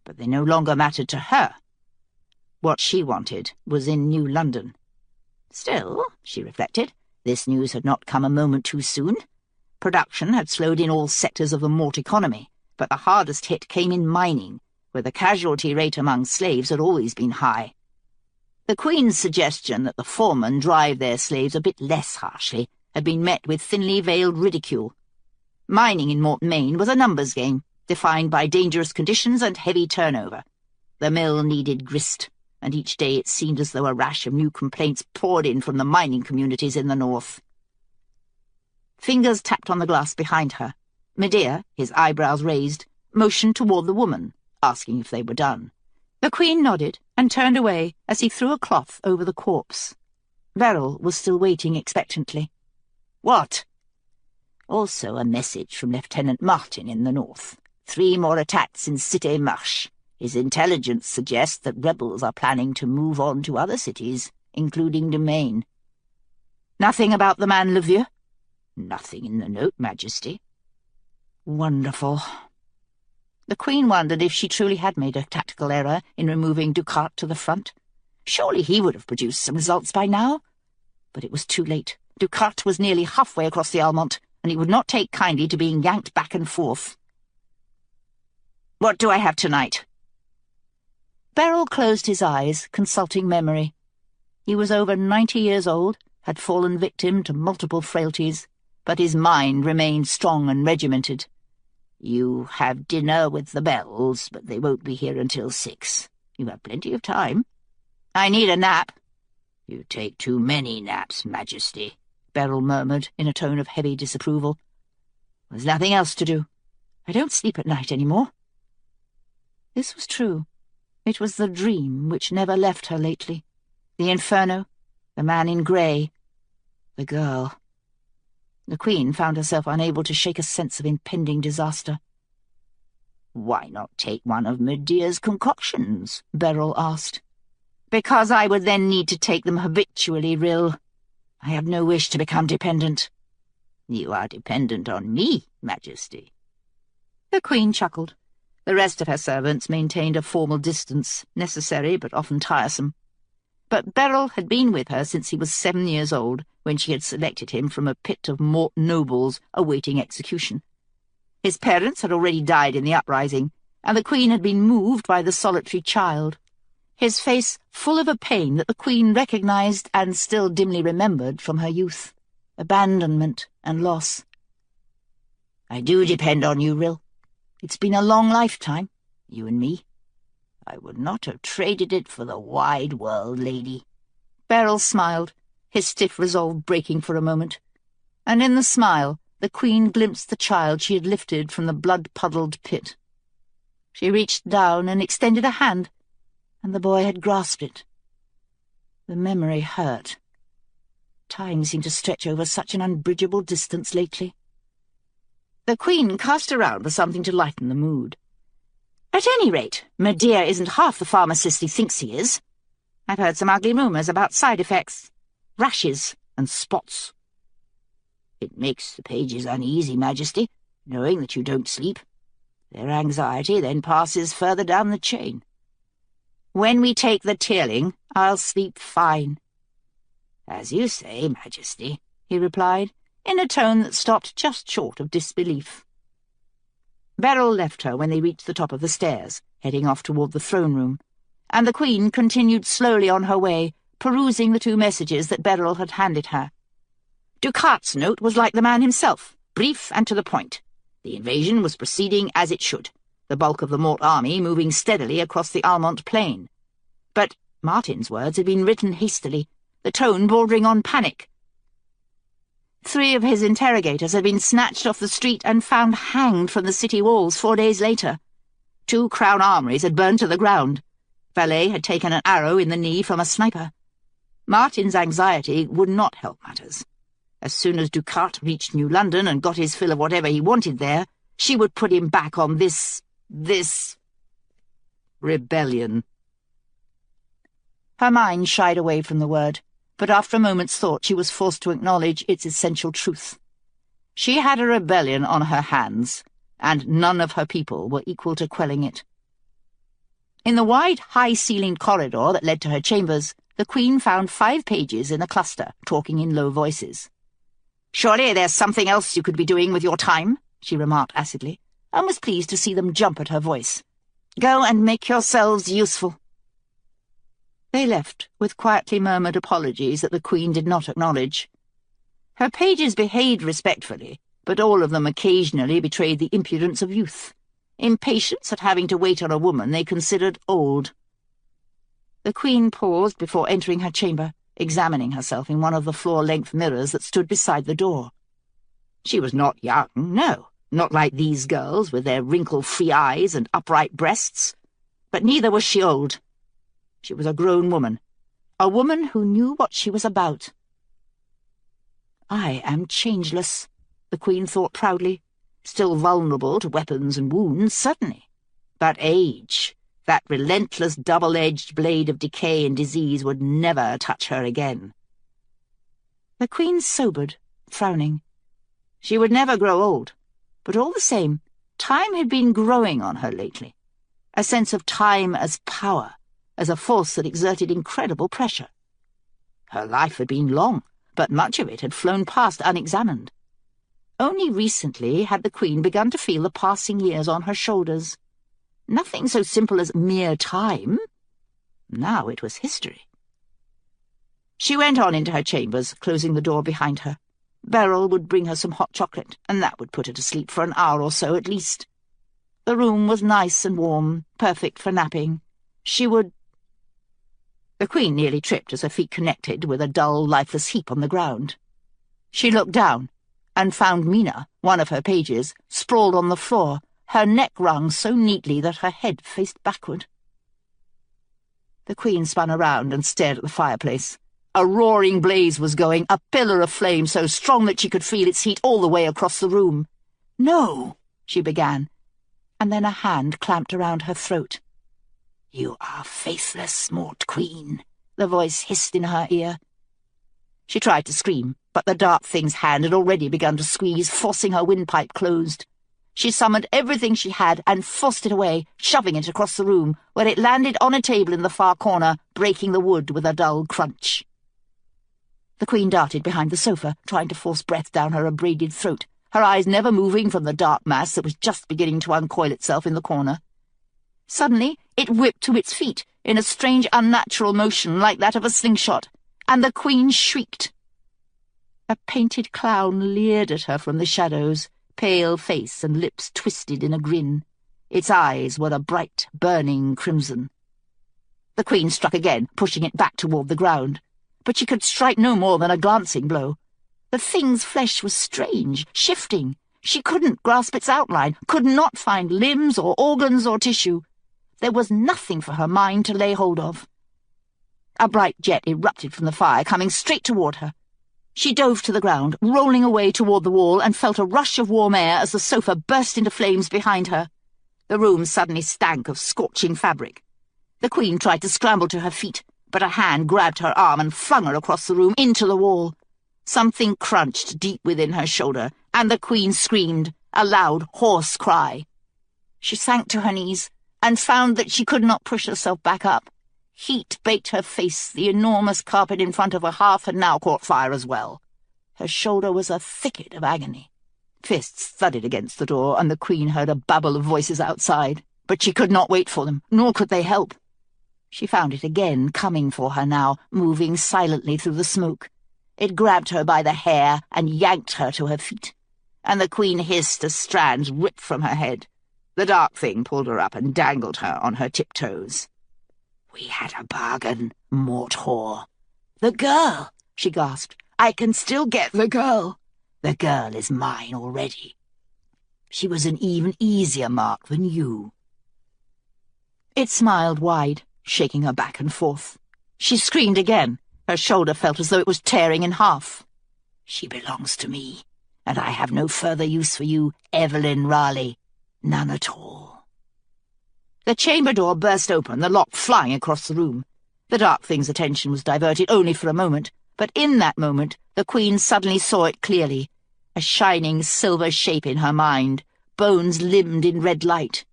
but they no longer mattered to her. What she wanted was in New London. Still, she reflected, this news had not come a moment too soon. Production had slowed in all sectors of the mort economy, but the hardest hit came in mining, where the casualty rate among slaves had always been high. The Queen's suggestion that the foremen drive their slaves a bit less harshly had been met with thinly veiled ridicule. Mining in Mort, Maine was a numbers game, defined by dangerous conditions and heavy turnover. The mill needed grist, and each day it seemed as though a rash of new complaints poured in from the mining communities in the north. Fingers tapped on the glass behind her. Medea, his eyebrows raised, motioned toward the woman, asking if they were done. The Queen nodded and turned away as he threw a cloth over the corpse. Beryl was still waiting expectantly. "What?" "Also a message from Lieutenant Martin in the north. 3 more attacks in Cité Marche. His intelligence suggests that rebels are planning to move on to other cities, including Domaine." "Nothing about the man Levieux?" "Nothing in the note, Majesty." "Wonderful." The Queen wondered if she truly had made a tactical error in removing Ducat to the front. Surely he would have produced some results by now. But it was too late. Ducat was nearly halfway across the Almont, and he would not take kindly to being yanked back and forth. "What do I have tonight?" Beryl closed his eyes, consulting memory. He was over 90 years old, had fallen victim to multiple frailties, but his mind remained strong and regimented. "You have dinner with the Bells, but they won't be here until 6. You have plenty of time." "I need a nap." "You take too many naps, Majesty," Beryl murmured in a tone of heavy disapproval. "There's nothing else to do. I don't sleep at night any more." This was true. It was the dream which never left her lately. The inferno, the man in grey, the girl. The Queen found herself unable to shake a sense of impending disaster. "Why not take one of Medea's concoctions?" Beryl asked. "Because I would then need to take them habitually, Rill. I have no wish to become dependent." "You are dependent on me, Majesty." The Queen chuckled. The rest of her servants maintained a formal distance, necessary but often tiresome. But Beryl had been with her since he was 7 years old, when she had selected him from a pit of Mort nobles awaiting execution. His parents had already died in the uprising, and the Queen had been moved by the solitary child, his face full of a pain that the Queen recognized and still dimly remembered from her youth, abandonment and loss. "I do depend on you, Rill. It's been a long lifetime, you and me. I would not have traded it for the wide world, lady." Beryl smiled, his stiff resolve breaking for a moment. And in the smile, the Queen glimpsed the child she had lifted from the blood-puddled pit. She reached down and extended a hand, and the boy had grasped it. The memory hurt. Time seemed to stretch over such an unbridgeable distance lately. The Queen cast around for something to lighten the mood. "At any rate, Medea isn't half the pharmacist he thinks he is. I've heard some ugly rumours about side effects, rashes and spots." "It makes the pages uneasy, Majesty, knowing that you don't sleep. Their anxiety then passes further down the chain." "When we take the Tearling, I'll sleep fine." "As you say, Majesty," he replied, in a tone that stopped just short of disbelief. Beryl left her when they reached the top of the stairs, heading off toward the throne room, and the Queen continued slowly on her way, perusing the 2 messages that Beryl had handed her. Ducat's note was like the man himself, brief and to the point. The invasion was proceeding as it should, the bulk of the Mort army moving steadily across the Almont plain. But Martin's words had been written hastily, the tone bordering on panic. 3 of his interrogators had been snatched off the street and found hanged from the city walls 4 days later. 2 crown armories had burned to the ground. Valet had taken an arrow in the knee from a sniper. Martin's anxiety would not help matters. As soon as Ducat reached New London and got his fill of whatever he wanted there, she would put him back on this rebellion. Her mind shied away from the word, but after a moment's thought she was forced to acknowledge its essential truth. She had a rebellion on her hands, and none of her people were equal to quelling it. In the wide, high-ceilinged corridor that led to her chambers, the Queen found 5 pages in a cluster, talking in low voices. "Surely there's something else you could be doing with your time," she remarked acidly, and was pleased to see them jump at her voice. "Go and make yourselves useful." They left, with quietly murmured apologies that the Queen did not acknowledge. Her pages behaved respectfully, but all of them occasionally betrayed the impudence of youth, impatience at having to wait on a woman they considered old. The Queen paused before entering her chamber, examining herself in one of the floor-length mirrors that stood beside the door. She was not young, no, not like these girls with their wrinkle-free eyes and upright breasts, but neither was she old. She was a grown woman, a woman who knew what she was about. "I am changeless," the Queen thought proudly, still vulnerable to weapons and wounds, certainly. But age, that relentless double-edged blade of decay and disease, would never touch her again. The Queen sobered, frowning. She would never grow old, but all the same, time had been growing on her lately. A sense of time as power, as a force that exerted incredible pressure. Her life had been long, but much of it had flown past unexamined. Only recently had the Queen begun to feel the passing years on her shoulders. Nothing so simple as mere time. Now it was history. She went on into her chambers, closing the door behind her. Beryl would bring her some hot chocolate, and that would put her to sleep for an hour or so at least. The room was nice and warm, perfect for napping. She would— The Queen nearly tripped as her feet connected with a dull, lifeless heap on the ground. She looked down, and found Mina, one of her pages, sprawled on the floor, her neck wrung so neatly that her head faced backward. The Queen spun around and stared at the fireplace. A roaring blaze was going, a pillar of flame so strong that she could feel its heat all the way across the room. "No," she began, and then a hand clamped around her throat. "You are faithless, Mort Queen," the voice hissed in her ear. She tried to scream, but the dark thing's hand had already begun to squeeze, forcing her windpipe closed. She summoned everything she had and forced it away, shoving it across the room, where it landed on a table in the far corner, breaking the wood with a dull crunch. The Queen darted behind the sofa, trying to force breath down her abraded throat, her eyes never moving from the dark mass that was just beginning to uncoil itself in the corner. Suddenly, it whipped to its feet, in a strange, unnatural motion like that of a slingshot, and the Queen shrieked. A painted clown leered at her from the shadows, pale face and lips twisted in a grin. Its eyes were a bright, burning crimson. The Queen struck again, pushing it back toward the ground. But she could strike no more than a glancing blow. The thing's flesh was strange, shifting. She couldn't grasp its outline, could not find limbs or organs or tissue. There was nothing for her mind to lay hold of. A bright jet erupted from the fire, coming straight toward her. She dove to the ground, rolling away toward the wall, and felt a rush of warm air as the sofa burst into flames behind her. The room suddenly stank of scorching fabric. The Queen tried to scramble to her feet, but a hand grabbed her arm and flung her across the room into the wall. Something crunched deep within her shoulder, and the Queen screamed, a loud, hoarse cry. She sank to her knees, and found that she could not push herself back up. Heat baked her face, the enormous carpet in front of her hearth had now caught fire as well. Her shoulder was a thicket of agony. Fists thudded against the door, and the Queen heard a babble of voices outside, but she could not wait for them, nor could they help. She found it again, coming for her now, moving silently through the smoke. It grabbed her by the hair and yanked her to her feet, and the Queen hissed as strands ripped from her head. The dark thing pulled her up and dangled her on her tiptoes. "We had a bargain, Mort whore." "The girl!" she gasped. "I can still get the girl." "The girl is mine already. She was an even easier mark than you." It smiled wide, shaking her back and forth. She screamed again. Her shoulder felt as though it was tearing in half. "She belongs to me, and I have no further use for you, Evelyn Raleigh. None at all." The chamber door burst open, the lock flying across the room. The dark thing's attention was diverted only for a moment, but in that moment the Queen suddenly saw it clearly, a shining silver shape in her mind, bones limned in red light.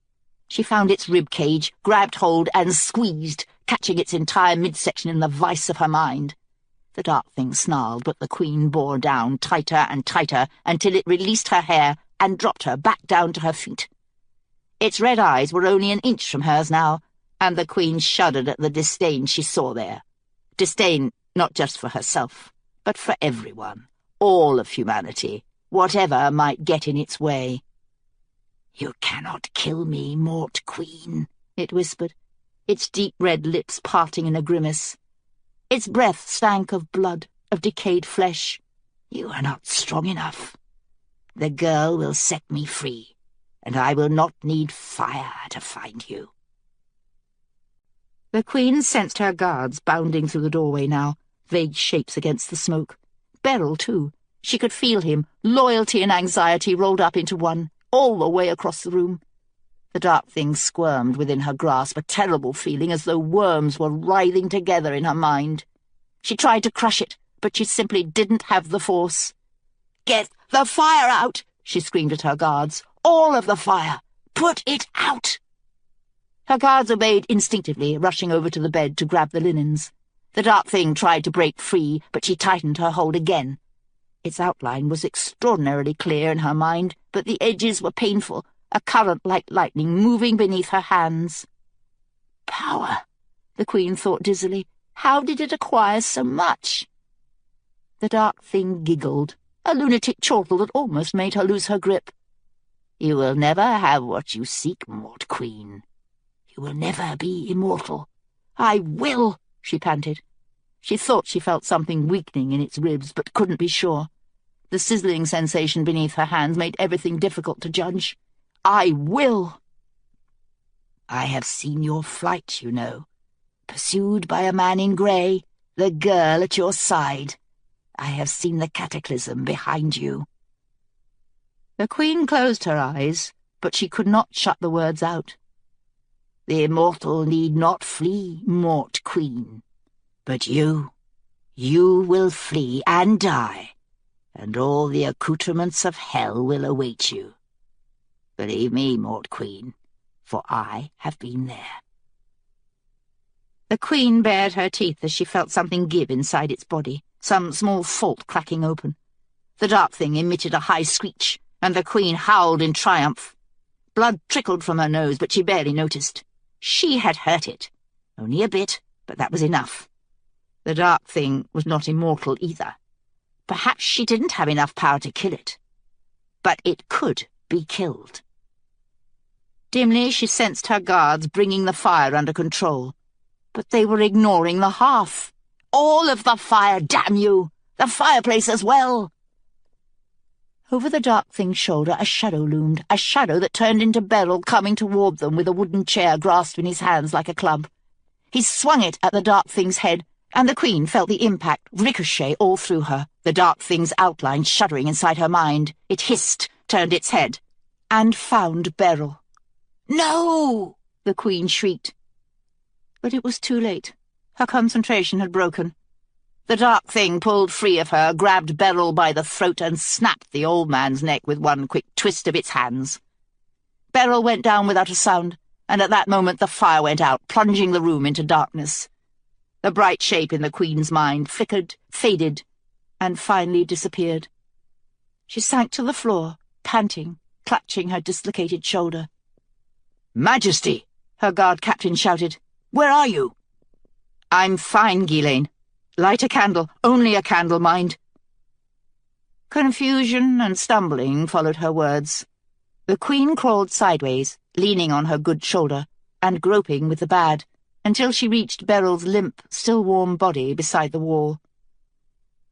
She found its rib cage, grabbed hold, and squeezed, catching its entire midsection in the vice of her mind. The dark thing snarled, but the Queen bore down tighter and tighter until it released her hair and dropped her back down to her feet. Its red eyes were only an inch from hers now, and the Queen shuddered at the disdain she saw there. Disdain not just for herself, but for everyone, all of humanity, whatever might get in its way. "You cannot kill me, Mort Queen," it whispered, its deep red lips parting in a grimace. Its breath stank of blood, of decayed flesh. "You are not strong enough. The girl will set me free, and I will not need fire to find you." The Queen sensed her guards bounding through the doorway now, vague shapes against the smoke. Beryl, too. She could feel him, loyalty and anxiety rolled up into one, all the way across the room. The dark thing squirmed within her grasp, a terrible feeling as though worms were writhing together in her mind. She tried to crush it, but she simply didn't have the force. "Get the fire out!" she screamed at her guards. "All of the fire! Put it out!" Her guards obeyed instinctively, rushing over to the bed to grab the linens. The dark thing tried to break free, but she tightened her hold again. Its outline was extraordinarily clear in her mind, but the edges were painful, a current like lightning moving beneath her hands. Power, the Queen thought dizzily. How did it acquire so much? The dark thing giggled, a lunatic chortle that almost made her lose her grip. "You will never have what you seek, Mort Queen. You will never be immortal." "I will," she panted. She thought she felt something weakening in its ribs, but couldn't be sure. The sizzling sensation beneath her hands made everything difficult to judge. "I will." "I have seen your flight, you know, pursued by a man in grey, the girl at your side. I have seen the cataclysm behind you." The Queen closed her eyes, but she could not shut the words out. "The immortal need not flee, Mort Queen. But you will flee and die, and all the accoutrements of hell will await you. Believe me, Mort Queen, for I have been there." The Queen bared her teeth as she felt something give inside its body, some small fault cracking open. The dark thing emitted a high screech, and the Queen howled in triumph. Blood trickled from her nose, but she barely noticed. She had hurt it. Only a bit, but that was enough. The dark thing was not immortal either. Perhaps she didn't have enough power to kill it. But it could be killed. Dimly she sensed her guards bringing the fire under control. But they were ignoring the hearth. "All of the fire, damn you! The fireplace as well!" Over the dark thing's shoulder a shadow loomed, a shadow that turned into Beryl coming toward them with a wooden chair grasped in his hands like a club. He swung it at the dark thing's head, and the Queen felt the impact ricochet all through her, the dark thing's outline shuddering inside her mind. It hissed, turned its head, and found Beryl. "No!" the Queen shrieked. But it was too late. Her concentration had broken. The dark thing pulled free of her, grabbed Beryl by the throat, and snapped the old man's neck with one quick twist of its hands. Beryl went down without a sound, and at that moment the fire went out, plunging the room into darkness. The bright shape in the Queen's mind flickered, faded, and finally disappeared. She sank to the floor, panting, clutching her dislocated shoulder. "Majesty!" her guard captain shouted. "Where are you?" "I'm fine, Ghislaine. Light a candle, only a candle, mind." Confusion and stumbling followed her words. The Queen crawled sideways, leaning on her good shoulder, and groping with the bad, until she reached Beryl's limp, still warm body beside the wall.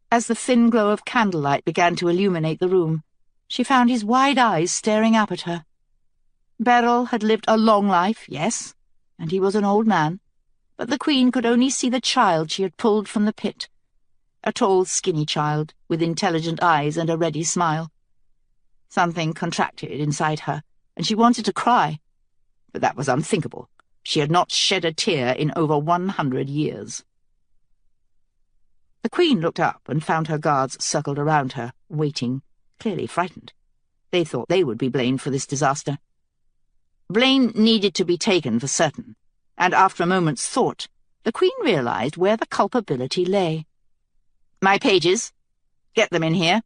As the thin glow of candlelight began to illuminate the room, she found his wide eyes staring up at her. Beryl had lived a long life, yes, and he was an old man, but the Queen could only see the child she had pulled from the pit, a tall, skinny child with intelligent eyes and a ready smile. Something contracted inside her, and she wanted to cry, but that was unthinkable. She had not shed a tear in over 100 years. The Queen looked up and found her guards circled around her, waiting, clearly frightened. They thought they would be blamed for this disaster. Blame needed to be taken for certain, and after a moment's thought, the Queen realized where the culpability lay. "My pages, get them in here."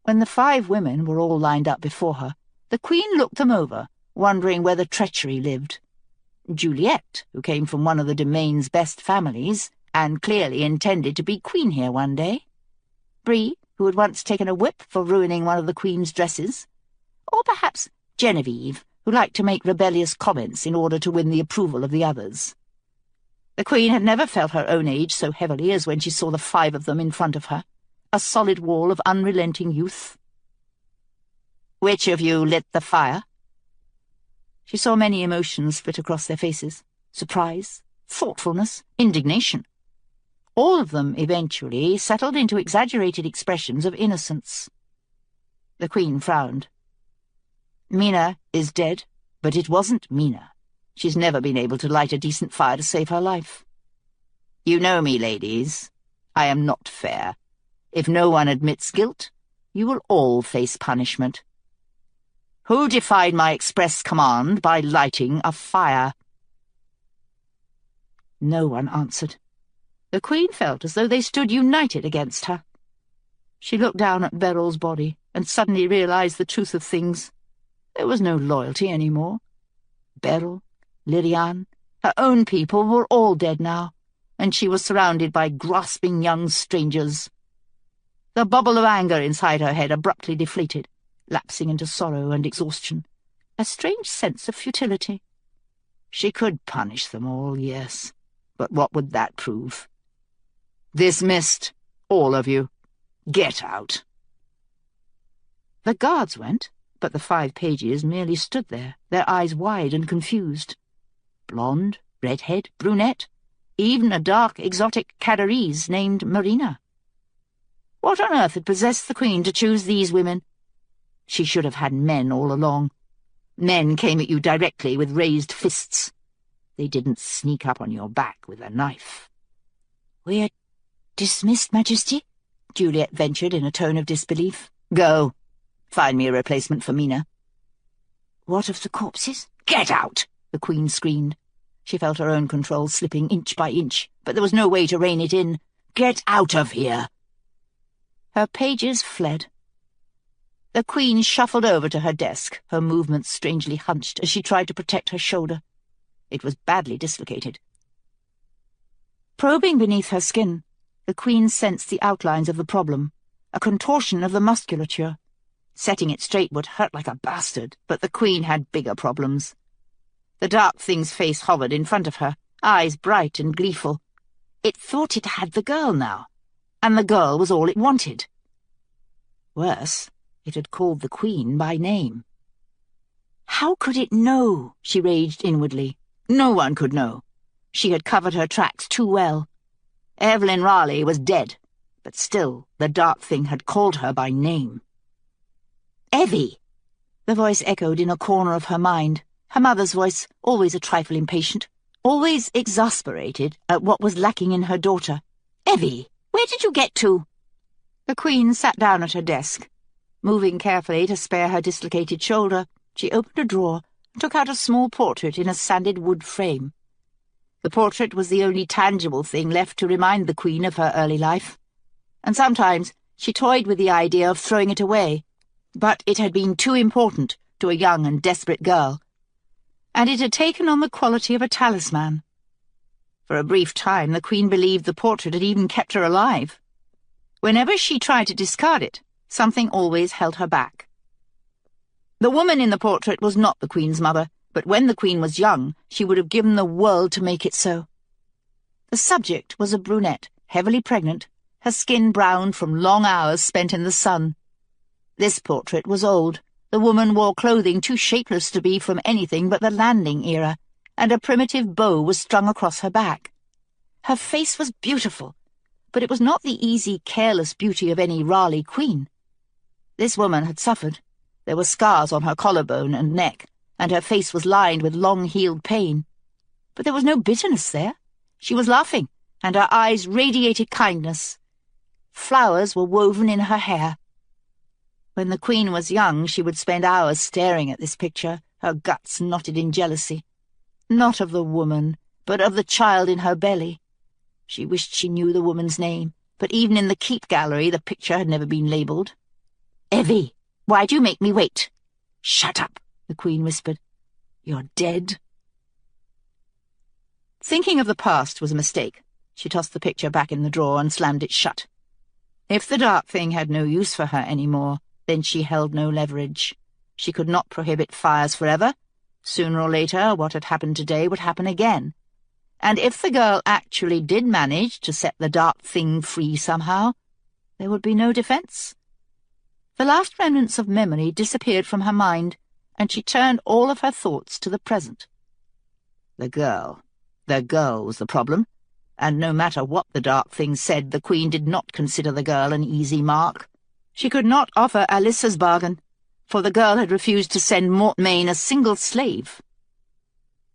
When the 5 women were all lined up before her, the Queen looked them over, wondering where the treachery lived. Juliet, who came from one of the domain's best families, and clearly intended to be queen here one day. Bree, who had once taken a whip for ruining one of the Queen's dresses. Or perhaps Genevieve, who liked to make rebellious comments in order to win the approval of the others. The Queen had never felt her own age so heavily as when she saw the 5 of them in front of her, a solid wall of unrelenting youth. "Which of you lit the fire?" She saw many emotions flit across their faces: surprise, thoughtfulness, indignation. All of them eventually settled into exaggerated expressions of innocence. The Queen frowned. "Mina is dead, but it wasn't Mina. She's never been able to light a decent fire to save her life. You know me, ladies. I am not fair. If no one admits guilt, you will all face punishment. Who defied my express command by lighting a fire?" No one answered. The Queen felt as though they stood united against her. She looked down at Beryl's body and suddenly realized the truth of things. There was no loyalty any more. Beryl, Lirian, her own people were all dead now, and she was surrounded by grasping young strangers. The bubble of anger inside her head abruptly deflated, lapsing into sorrow and exhaustion, a strange sense of futility. She could punish them all, yes, but what would that prove? "Dismissed, all of you. Get out." The guards went, but the 5 pages merely stood there, their eyes wide and confused. Blonde, redhead, brunette, even a dark, exotic Cadarese named Marina. What on earth had possessed the Queen to choose these women? She should have had men all along. Men came at you directly with raised fists. They didn't sneak up on your back with a knife. "We're dismissed, Majesty," Juliet ventured in a tone of disbelief. "Go. Find me a replacement for Mina." "What of the corpses?" "Get out!" the Queen screamed. She felt her own control slipping inch by inch, but there was no way to rein it in. "Get out of here!" Her pages fled. The Queen shuffled over to her desk, her movements strangely hunched as she tried to protect her shoulder. It was badly dislocated. Probing beneath her skin, the Queen sensed the outlines of the problem, a contortion of the musculature. Setting it straight would hurt like a bastard, but the Queen had bigger problems. The dark thing's face hovered in front of her, eyes bright and gleeful. It thought it had the girl now, and the girl was all it wanted. Worse, it had called the Queen by name. How could it know? She raged inwardly. No one could know. She had covered her tracks too well. Evelyn Raleigh was dead, but still the dark thing had called her by name. "Evie!" The voice echoed in a corner of her mind, her mother's voice, always a trifle impatient, always exasperated at what was lacking in her daughter. "Evie, where did you get to?" The Queen sat down at her desk. Moving carefully to spare her dislocated shoulder, she opened a drawer and took out a small portrait in a sanded wood frame. The portrait was the only tangible thing left to remind the Queen of her early life, and sometimes she toyed with the idea of throwing it away, but it had been too important to a young and desperate girl, and it had taken on the quality of a talisman. For a brief time the Queen believed the portrait had even kept her alive. Whenever she tried to discard it, something always held her back. The woman in the portrait was not the Queen's mother, but when the Queen was young, she would have given the world to make it so. The subject was a brunette, heavily pregnant, her skin browned from long hours spent in the sun. This portrait was old. The woman wore clothing too shapeless to be from anything but the landing era, and a primitive bow was strung across her back. Her face was beautiful, but it was not the easy, careless beauty of any Raleigh queen. This woman had suffered. There were scars on her collarbone and neck, and her face was lined with long-healed pain. But there was no bitterness there. She was laughing, and her eyes radiated kindness. Flowers were woven in her hair. When the Queen was young, she would spend hours staring at this picture, her guts knotted in jealousy. Not of the woman, but of the child in her belly. She wished she knew the woman's name, but even in the keep gallery the picture had never been labelled. "Evie, why'd you make me wait?" "Shut up," the Queen whispered. "You're dead." Thinking of the past was a mistake. She tossed the picture back in the drawer and slammed it shut. If the dark thing had no use for her any more, then she held no leverage. She could not prohibit fires forever. Sooner or later, what had happened today would happen again. And if the girl actually did manage to set the dark thing free somehow, there would be no defense. The last remnants of memory disappeared from her mind, and she turned all of her thoughts to the present. The girl was the problem, and no matter what the dark thing said, the Queen did not consider the girl an easy mark. She could not offer Alyssa's bargain, for the girl had refused to send Mortmain a single slave.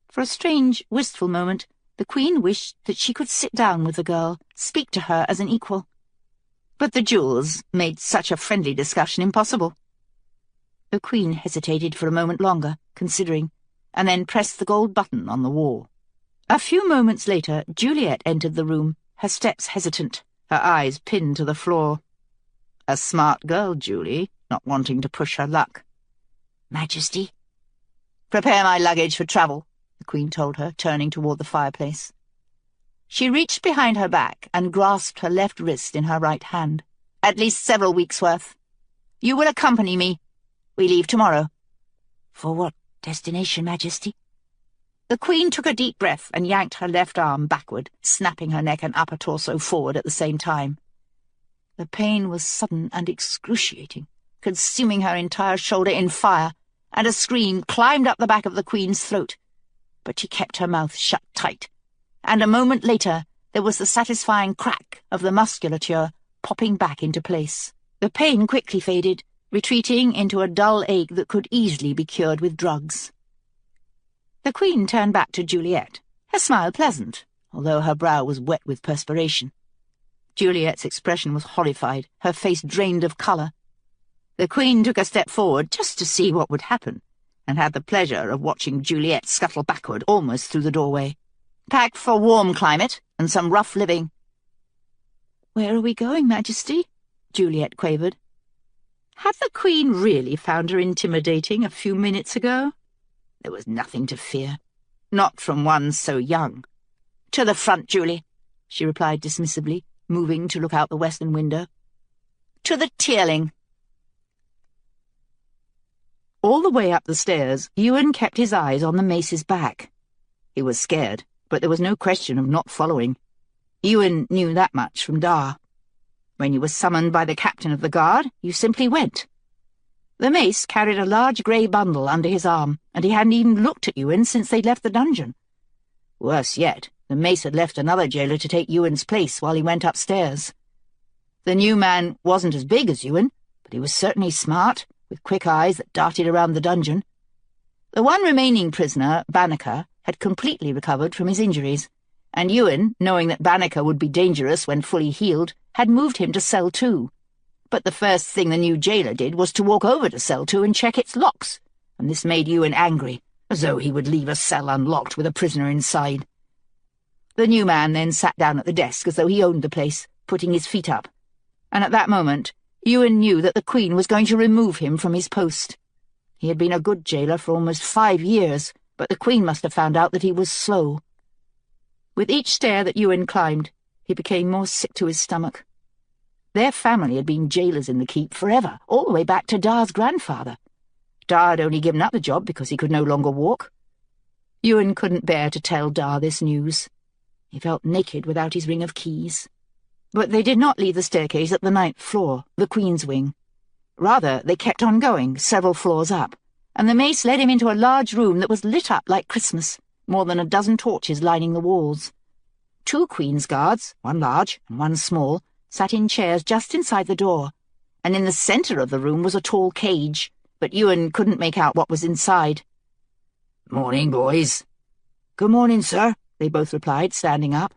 For a strange, wistful moment, the Queen wished that she could sit down with the girl, speak to her as an equal. But the jewels made such a friendly discussion impossible. The Queen hesitated for a moment longer, considering, and then pressed the gold button on the wall. A few moments later, Juliet entered the room, her steps hesitant, her eyes pinned to the floor. A smart girl, Julie, not wanting to push her luck. "Majesty?" "Prepare my luggage for travel," the Queen told her, turning toward the fireplace. She reached behind her back and grasped her left wrist in her right hand. "At least several weeks' worth. You will accompany me. We leave tomorrow." "For what destination, Majesty?" The Queen took a deep breath and yanked her left arm backward, snapping her neck and upper torso forward at the same time. The pain was sudden and excruciating, consuming her entire shoulder in fire, and a scream climbed up the back of the Queen's throat. But she kept her mouth shut tight, and a moment later there was the satisfying crack of the musculature popping back into place. The pain quickly faded, retreating into a dull ache that could easily be cured with drugs. The Queen turned back to Juliet, her smile pleasant, although her brow was wet with perspiration. Juliet's expression was horrified, her face drained of colour. The Queen took a step forward just to see what would happen, and had the pleasure of watching Juliet scuttle backward almost through the doorway. "Pack for warm climate and some rough living." "Where are we going, Majesty?" Juliet quavered. Had the Queen really found her intimidating a few minutes ago? There was nothing to fear. Not from one so young. "To the front, Julie," she replied dismissively, moving to look out the western window. "To the Tearling." All the way up the stairs, Ewan kept his eyes on the mace's back. He was scared, but there was no question of not following. Ewan knew that much from Dar. When you were summoned by the captain of the guard, you simply went. The mace carried a large grey bundle under his arm, and he hadn't even looked at Ewan since they'd left the dungeon. Worse yet, the mace had left another jailer to take Ewan's place while he went upstairs. The new man wasn't as big as Ewan, but he was certainly smart, with quick eyes that darted around the dungeon. The one remaining prisoner, Banneker, had completely recovered from his injuries, and Ewan, knowing that Banneker would be dangerous when fully healed, had moved him to Cell 2. But the first thing the new jailer did was to walk over to Cell 2 and check its locks, and this made Ewan angry, as though he would leave a cell unlocked with a prisoner inside. The new man then sat down at the desk as though he owned the place, putting his feet up, and at that moment Ewan knew that the Queen was going to remove him from his post. He had been a good jailer for almost 5 years, but the Queen must have found out that he was slow. With each stair that Ewan climbed, he became more sick to his stomach. Their family had been jailers in the keep forever, all the way back to Dar's grandfather. Dar had only given up the job because he could no longer walk. Ewan couldn't bear to tell Dar this news. He felt naked without his ring of keys. But they did not leave the staircase at the 9th floor, the Queen's wing. Rather, they kept on going, several floors up, and the mace led him into a large room that was lit up like Christmas, more than a dozen torches lining the walls. 2 Queen's guards, one large and one small, sat in chairs just inside the door, and in the centre of the room was a tall cage, but Ewan couldn't make out what was inside. "Morning, boys." "Good morning, sir," they both replied, standing up.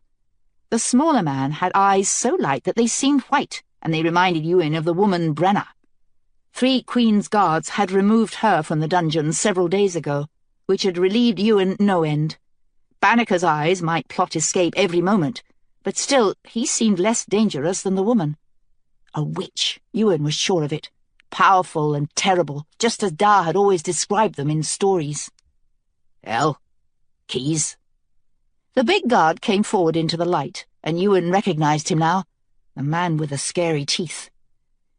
The smaller man had eyes so light that they seemed white, and they reminded Ewan of the woman Brenna. 3 Queen's Guards had removed her from the dungeon several days ago, which had relieved Ewan no end. Banneker's eyes might plot escape every moment, but still he seemed less dangerous than the woman. A witch, Ewan was sure of it, powerful and terrible, just as Da had always described them in stories. "Elle? Keys?" The big guard came forward into the light, and Ewan recognized him now, the man with the scary teeth.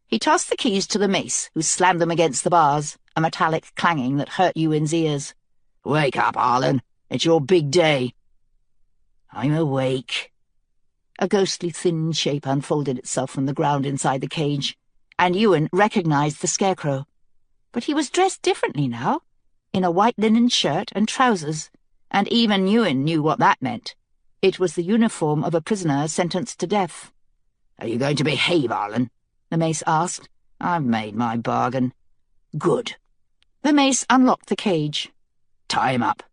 He tossed the keys to the mace, who slammed them against the bars, a metallic clanging that hurt Ewan's ears. "Wake up, Harlan. It's your big day." "I'm awake." A ghostly thin shape unfolded itself from the ground inside the cage, and Ewan recognized the Scarecrow. But he was dressed differently now, in a white linen shirt and trousers, and even Ewan knew what that meant. It was the uniform of a prisoner sentenced to death. "Are you going to behave, Harlan?" the mace asked. "I've made my bargain." "Good." The mace unlocked the cage. "Tie him up."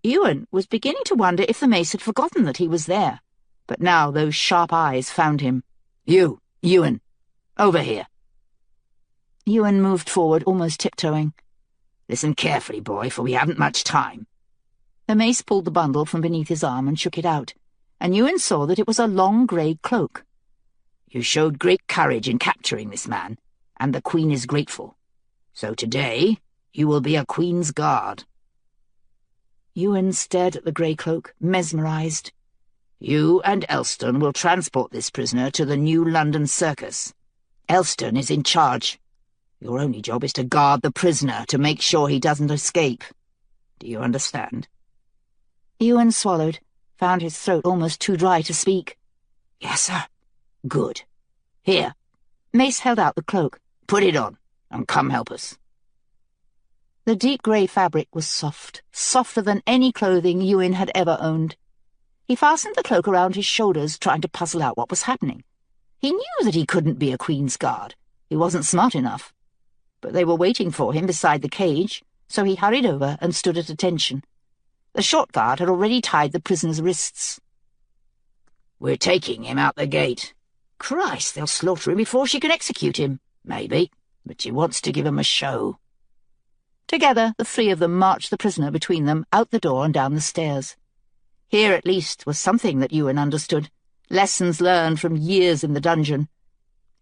Ewan was beginning to wonder if the mace had forgotten that he was there, but now those sharp eyes found him. "You, Ewan, over here." Ewan moved forward, almost tiptoeing. "Listen carefully, boy, for we haven't much time." The mace pulled the bundle from beneath his arm and shook it out, and Ewan saw that it was a long grey cloak. "You showed great courage in capturing this man, and the Queen is grateful. So today you will be a Queen's Guard." Ewan stared at the grey cloak, mesmerized. "You and Elston will transport this prisoner to the New London Circus. Elston is in charge. Your only job is to guard the prisoner to make sure he doesn't escape. Do you understand?" Ewan swallowed, found his throat almost too dry to speak. "Yes, sir." "Good. Here." Mace held out the cloak. "Put it on, and come help us." The deep grey fabric was soft, softer than any clothing Ewan had ever owned. He fastened the cloak around his shoulders, trying to puzzle out what was happening. He knew that he couldn't be a Queen's Guard. He wasn't smart enough. But they were waiting for him beside the cage, so he hurried over and stood at attention. The short guard had already tied the prisoner's wrists. "We're taking him out the gate." "Christ, they'll slaughter him before she can execute him." "Maybe, but she wants to give him a show." Together, the 3 of them marched the prisoner between them, out the door and down the stairs. Here, at least, was something that Ewan understood, lessons learned from years in the dungeon.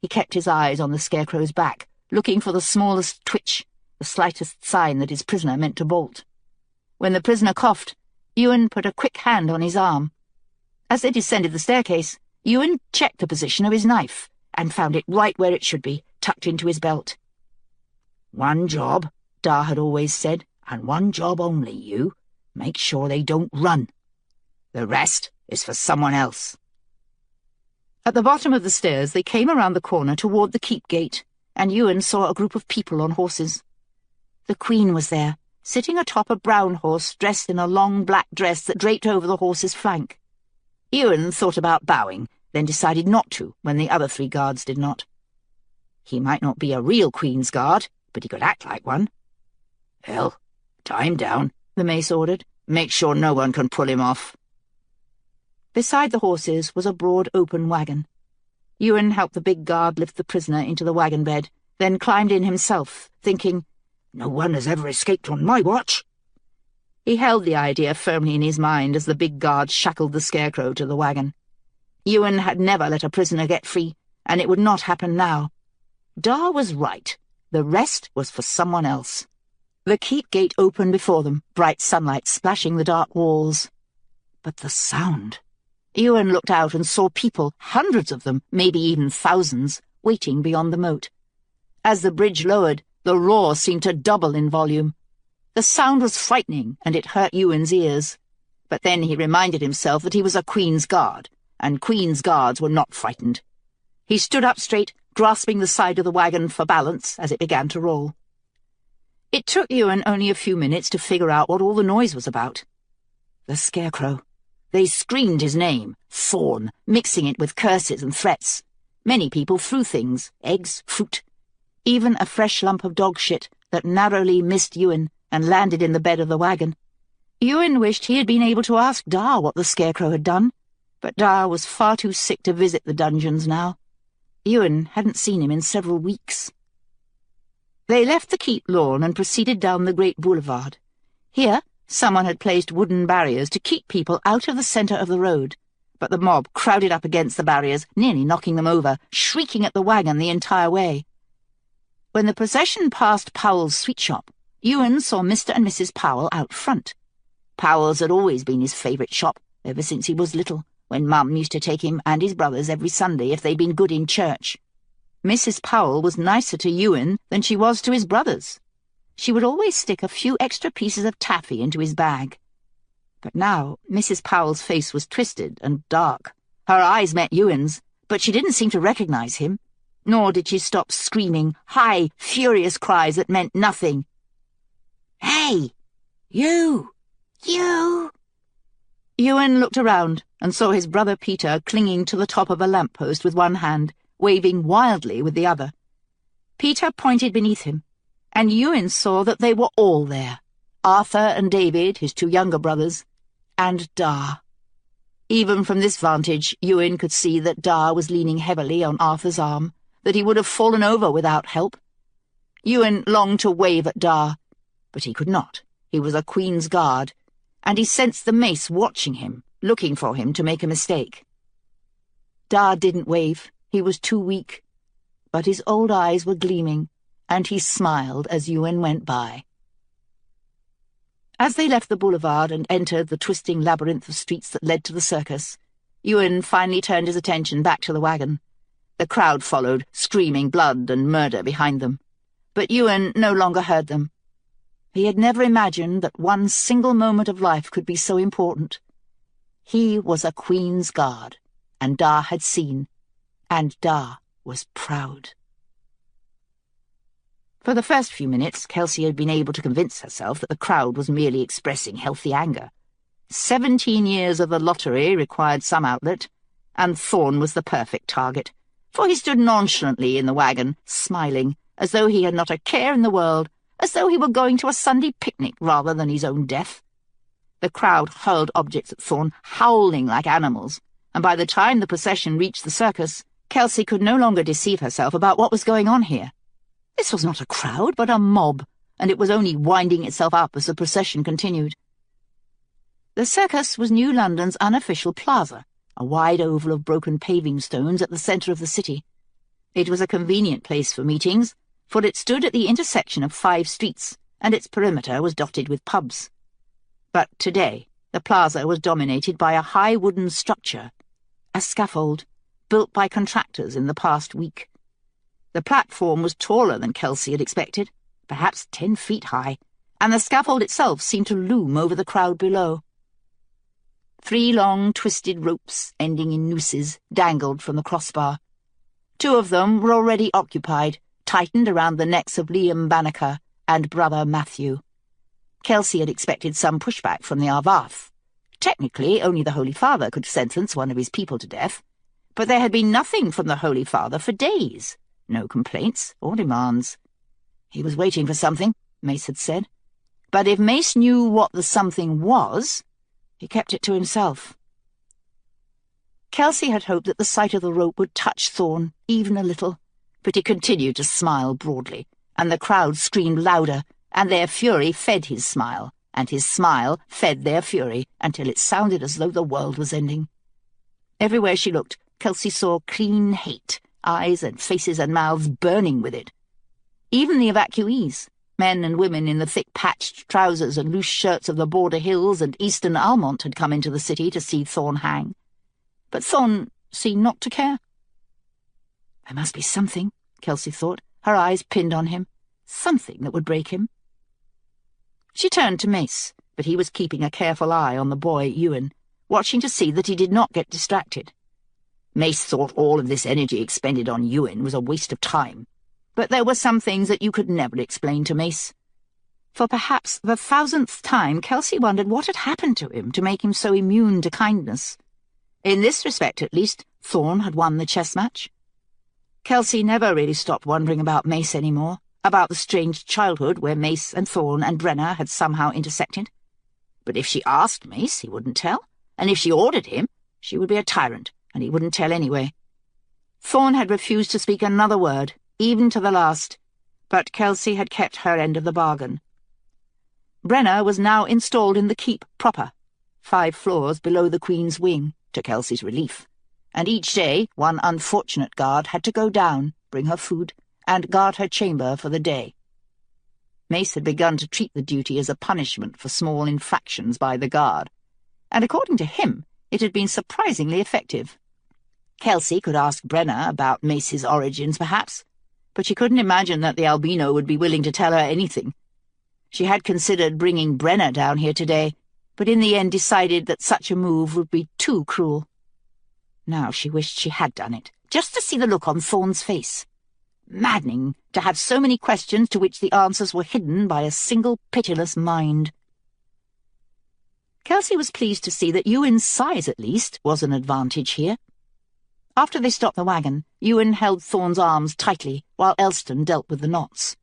He kept his eyes on the Scarecrow's back, looking for the smallest twitch, the slightest sign that his prisoner meant to bolt. When the prisoner coughed, Ewan put a quick hand on his arm. As they descended the staircase, Ewan checked the position of his knife, and found it right where it should be, tucked into his belt. "One job," Da had always said, "and one job only, you. Make sure they don't run. The rest is for someone else." At the bottom of the stairs, they came around the corner toward the keep gate, and Ewan saw a group of people on horses. The Queen was there, sitting atop a brown horse dressed in a long black dress that draped over the horse's flank. Ewan thought about bowing, then decided not to when the other 3 guards did not. He might not be a real Queen's Guard, but he could act like one. "Elle, tie him down," the mace ordered. "Make sure no one can pull him off." Beside the horses was a broad open wagon. Ewan helped the big guard lift the prisoner into the wagon bed, then climbed in himself, thinking, "No one has ever escaped on my watch." He held the idea firmly in his mind as the big guard shackled the Scarecrow to the wagon. Ewan had never let a prisoner get free, and it would not happen now. Da was right. The rest was for someone else. The keep gate opened before them, bright sunlight splashing the dark walls. But the sound! Ewan looked out and saw people, hundreds of them, maybe even thousands, waiting beyond the moat. As the bridge lowered, the roar seemed to double in volume. The sound was frightening, and it hurt Ewan's ears. But then he reminded himself that he was a Queen's Guard, and Queen's Guards were not frightened. He stood up straight, grasping the side of the wagon for balance as it began to roll. It took Ewan only a few minutes to figure out what all the noise was about. The Scarecrow. They screamed his name, Fawn, mixing it with curses and threats. Many people threw things, eggs, fruit, even a fresh lump of dog shit that narrowly missed Ewan and landed in the bed of the wagon. Ewan wished he had been able to ask Da what the Scarecrow had done, but Da was far too sick to visit the dungeons now. Ewan hadn't seen him in several weeks. They left the keep lawn and proceeded down the great boulevard. Here, someone had placed wooden barriers to keep people out of the centre of the road, but the mob crowded up against the barriers, nearly knocking them over, shrieking at the wagon the entire way. When the procession passed Powell's sweet shop, Ewan saw Mr. and Mrs. Powell out front. Powell's had always been his favourite shop, ever since he was little, when Mum used to take him and his brothers every Sunday if they'd been good in church. Mrs. Powell was nicer to Ewan than she was to his brothers. She would always stick a few extra pieces of taffy into his bag. But now Mrs. Powell's face was twisted and dark. Her eyes met Ewan's, but she didn't seem to recognize him, nor did she stop screaming high, furious cries that meant nothing. "Hey! You! You!" Ewan looked around and saw his brother Peter clinging to the top of a lamp-post with one hand, waving wildly with the other. Peter pointed beneath him, and Ewan saw that they were all there, Arthur and David, his two younger brothers, and Dar. Even from this vantage, Ewan could see that Dar was leaning heavily on Arthur's arm, that he would have fallen over without help. Ewan longed to wave at Dar, but he could not. He was a Queen's Guard, and he sensed the mace watching him, looking for him to make a mistake. Dar didn't wave. He was too weak, but his old eyes were gleaming, and he smiled as Ewan went by. As they left the boulevard and entered the twisting labyrinth of streets that led to the circus, Ewan finally turned his attention back to the wagon. The crowd followed, screaming blood and murder behind them. But Ewan no longer heard them. He had never imagined that one single moment of life could be so important. He was a Queen's Guard, and Dar had seen, and Dar was proud. For the first few minutes, Kelsey had been able to convince herself that the crowd was merely expressing healthy anger. 17 years of the lottery required some outlet, and Thorn was the perfect target, for he stood nonchalantly in the wagon, smiling, as though he had not a care in the world, as though he were going to a Sunday picnic rather than his own death. The crowd hurled objects at Thorn, howling like animals, and by the time the procession reached the circus, Kelsey could no longer deceive herself about what was going on here. This was not a crowd, but a mob, and it was only winding itself up as the procession continued. The circus was New London's unofficial plaza, a wide oval of broken paving stones at the centre of the city. It was a convenient place for meetings, for it stood at the intersection of 5 streets, and its perimeter was dotted with pubs. But today, the plaza was dominated by a high wooden structure, a scaffold, built by contractors in the past week. The platform was taller than Kelsey had expected, perhaps 10 feet high, and the scaffold itself seemed to loom over the crowd below. 3 long, twisted ropes, ending in nooses, dangled from the crossbar. 2 of them were already occupied, tightened around the necks of Liam Banneker and brother Matthew. Kelsey had expected some pushback from the Arvath. Technically, only the Holy Father could sentence one of his people to death, but there had been nothing from the Holy Father for days. No complaints or demands. He was waiting for something, Mace had said. But if Mace knew what the something was, he kept it to himself. Kelsey had hoped that the sight of the rope would touch Thorn, even a little, but he continued to smile broadly, and the crowd screamed louder, and their fury fed his smile, and his smile fed their fury, until it sounded as though the world was ending. Everywhere she looked, Kelsey saw clean hate, eyes and faces and mouths burning with it. Even the evacuees, men and women in the thick patched trousers and loose shirts of the Border Hills and Eastern Almont, had come into the city to see Thorn hang. But Thorn seemed not to care. There must be something, Kelsey thought, her eyes pinned on him, something that would break him. She turned to Mace, but he was keeping a careful eye on the boy, Ewan, watching to see that he did not get distracted. Mace thought all of this energy expended on Ewan was a waste of time, but there were some things that you could never explain to Mace. For perhaps the 1000th time, Kelsey wondered what had happened to him to make him so immune to kindness. In this respect, at least, Thorn had won the chess match. Kelsey never really stopped wondering about Mace anymore, about the strange childhood where Mace and Thorn and Brenner had somehow intersected. But if she asked Mace, he wouldn't tell, and if she ordered him, she would be a tyrant, and he wouldn't tell anyway. Thorn had refused to speak another word, even to the last, But Kelsey had kept her end of the bargain. Brenner was now installed in the keep proper, 5 floors below the Queen's wing, to Kelsey's relief, and each day one unfortunate guard had to go down, bring her food, and guard her chamber for the day. Mace had begun to treat the duty as a punishment for small infractions by the guard, and according to him, it had been surprisingly effective. Kelsey could ask Brenner about Mace's origins, perhaps, but she couldn't imagine that the albino would be willing to tell her anything. She had considered bringing Brenner down here today, but in the end decided that such a move would be too cruel. Now she wished she had done it, just to see the look on Thorne's face. Maddening to have so many questions to which the answers were hidden by a single pitiless mind. Kelsey was pleased to see that Ewan's size, at least, was an advantage here. After they stopped the wagon, Ewan held Thorne's arms tightly, while Elston dealt with the knots.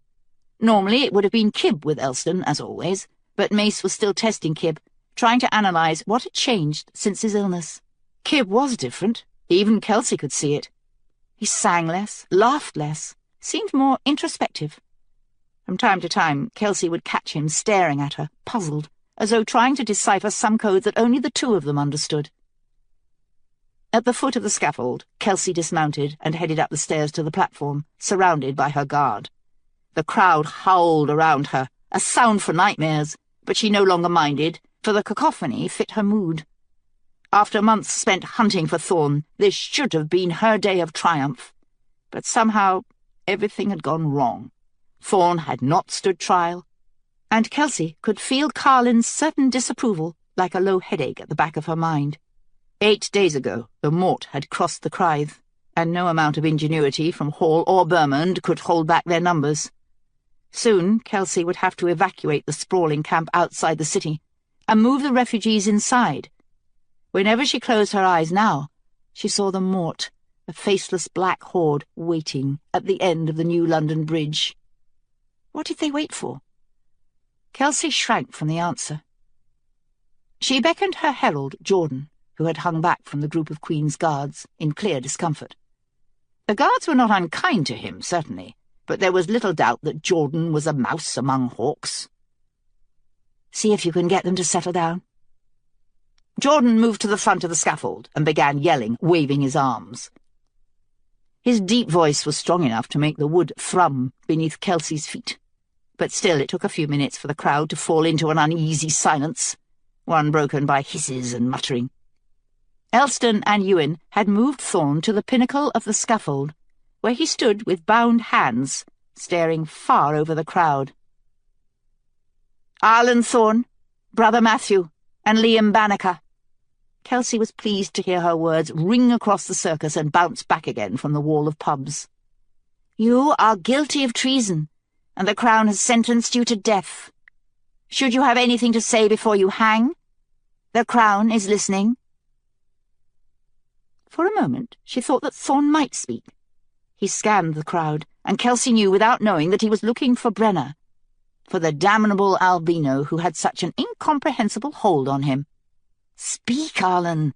Normally it would have been Kib with Elston, as always, but Mace was still testing Kib, trying to analyse what had changed since his illness. Kib was different. Even Kelsey could see it. He sang less, laughed less, seemed more introspective. From time to time, Kelsey would catch him staring at her, puzzled, as though trying to decipher some code that only the two of them understood. At the foot of the scaffold, Kelsey dismounted and headed up the stairs to the platform, surrounded by her guard. The crowd howled around her, a sound for nightmares, but she no longer minded, for the cacophony fit her mood. After months spent hunting for Thorne, this should have been her day of triumph. But somehow everything had gone wrong. Thorne had not stood trial, and Kelsey could feel Carlin's certain disapproval like a low headache at the back of her mind. 8 days ago, the Mort had crossed the Crythe, and no amount of ingenuity from Hall or Bermond could hold back their numbers. Soon, Kelsey would have to evacuate the sprawling camp outside the city and move the refugees inside. Whenever she closed her eyes now, she saw the Mort, a faceless black horde, waiting at the end of the New London Bridge. What did they wait for? Kelsey shrank from the answer. She beckoned her herald, Jordan, who had hung back from the group of Queen's guards, in clear discomfort. The guards were not unkind to him, certainly, but there was little doubt that Jordan was a mouse among hawks. "See if you can get them to settle down." Jordan moved to the front of the scaffold and began yelling, waving his arms. His deep voice was strong enough to make the wood thrum beneath Kelsey's feet, but still it took a few minutes for the crowd to fall into an uneasy silence, one broken by hisses and muttering. Elston and Ewan had moved Thorne to the pinnacle of the scaffold, where he stood with bound hands, staring far over the crowd. "Arlen Thorne, Brother Matthew, and Liam Banneker." Kelsey was pleased to hear her words ring across the circus and bounce back again from the wall of pubs. "You are guilty of treason, and the Crown has sentenced you to death. Should you have anything to say before you hang? The Crown is listening." For a moment she thought that Thorne might speak. He scanned the crowd, and Kelsey knew without knowing that he was looking for Brenner, for the damnable albino who had such an incomprehensible hold on him. "Speak, Arlen."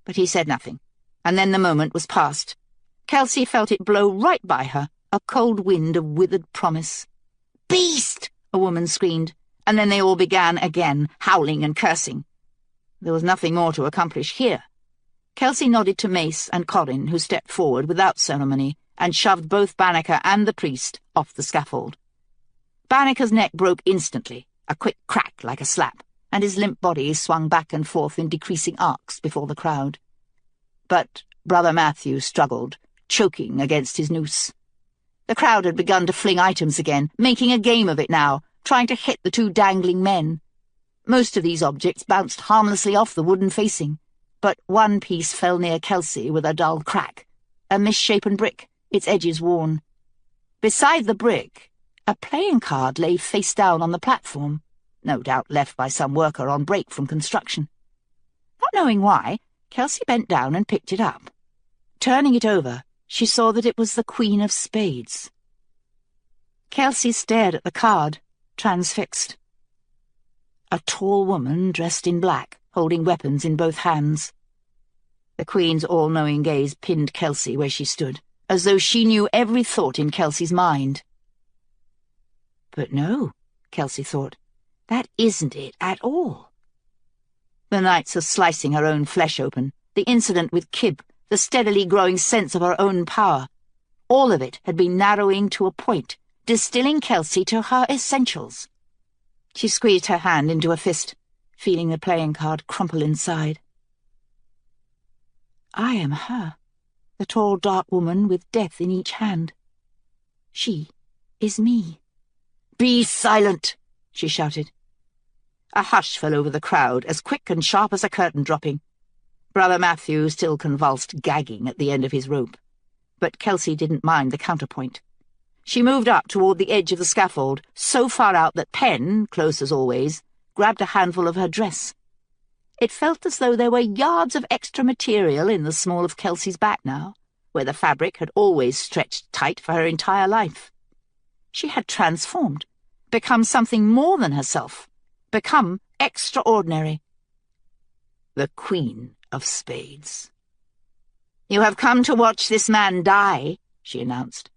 But he said nothing, and then the moment was past. Kelsey felt it blow right by her, a cold wind of withered promise. "Beast!" a woman screamed, and then they all began again, howling and cursing. There was nothing more to accomplish here. Kelsey nodded to Mace and Corin, who stepped forward without ceremony and shoved both Banneker and the priest off the scaffold. Banneker's neck broke instantly, a quick crack like a slap, and his limp body swung back and forth in decreasing arcs before the crowd. But Brother Matthew struggled, choking against his noose. The crowd had begun to fling items again, making a game of it now, trying to hit the two dangling men. Most of these objects bounced harmlessly off the wooden facing, but one piece fell near Kelsey with a dull crack, a misshapen brick, its edges worn. Beside the brick, a playing card lay face down on the platform, no doubt left by some worker on break from construction. Not knowing why, Kelsey bent down and picked it up. Turning it over, she saw that it was the Queen of Spades. Kelsey stared at the card, transfixed. A tall woman dressed in black, holding weapons in both hands. The Queen's all-knowing gaze pinned Kelsey where she stood, as though she knew every thought in Kelsey's mind. But no, Kelsey thought, that isn't it at all. The nights of slicing her own flesh open, the incident with Kib, the steadily growing sense of her own power, all of it had been narrowing to a point, distilling Kelsey to her essentials. She squeezed her hand into a fist, feeling the playing card crumple inside. I am her, the tall, dark woman with death in each hand. She is me. Be silent, she shouted. A hush fell over the crowd, as quick and sharp as a curtain dropping. Brother Matthew still convulsed, gagging at the end of his rope. But Kelsey didn't mind the counterpoint. She moved up toward the edge of the scaffold, so far out that Pen, close as always, grabbed a handful of her dress. It felt as though there were yards of extra material in the small of Kelsey's back now, where the fabric had always stretched tight for her entire life. She had transformed, become something more than herself, become extraordinary. The Queen of Spades. You have come to watch this man die, she announced.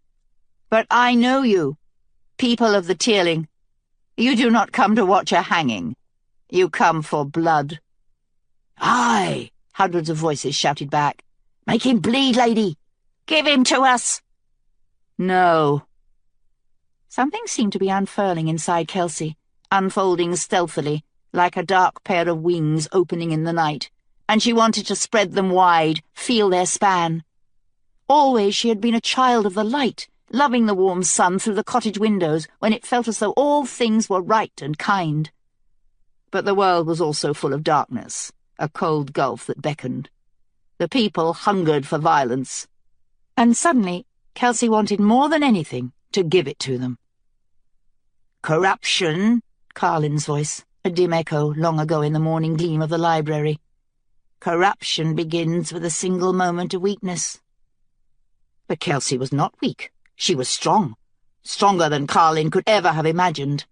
But I know you, people of the Tearling. You do not come to watch a hanging. You come for blood. Aye, hundreds of voices shouted back. Make him bleed, lady. Give him to us. No. Something seemed to be unfurling inside Kelsey, unfolding stealthily, like a dark pair of wings opening in the night, and she wanted to spread them wide, feel their span. Always she had been a child of the light, loving the warm sun through the cottage windows when it felt as though all things were right and kind. But the world was also full of darkness, a cold gulf that beckoned. The people hungered for violence. And suddenly, Kelsey wanted more than anything to give it to them. Corruption, Carlin's voice, a dim echo long ago in the morning gleam of the library. Corruption begins with a single moment of weakness. But Kelsey was not weak. She was strong, stronger than Carlin could ever have imagined.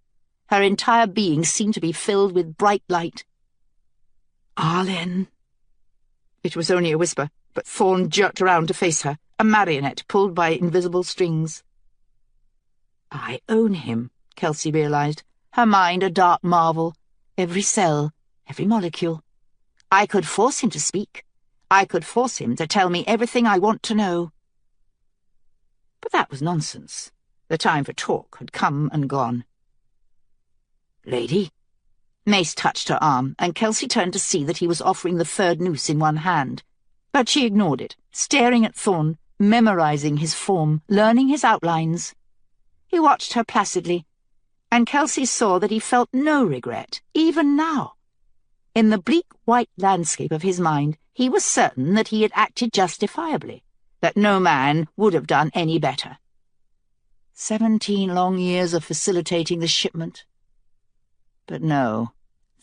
Her entire being seemed to be filled with bright light. Arlen. It was only a whisper, but Thorne jerked around to face her, a marionette pulled by invisible strings. I own him, Kelsey realized, her mind a dark marvel, every cell, every molecule. I could force him to speak. I could force him to tell me everything I want to know. But that was nonsense. The time for talk had come and gone. Lady? Mace touched her arm, and Kelsey turned to see that he was offering the third noose in one hand. But she ignored it, staring at Thorne, memorizing his form, learning his outlines. He watched her placidly, and Kelsey saw that he felt no regret, even now. In the bleak white landscape of his mind, he was certain that he had acted justifiably, that no man would have done any better. 17 long years of facilitating the shipment. But no,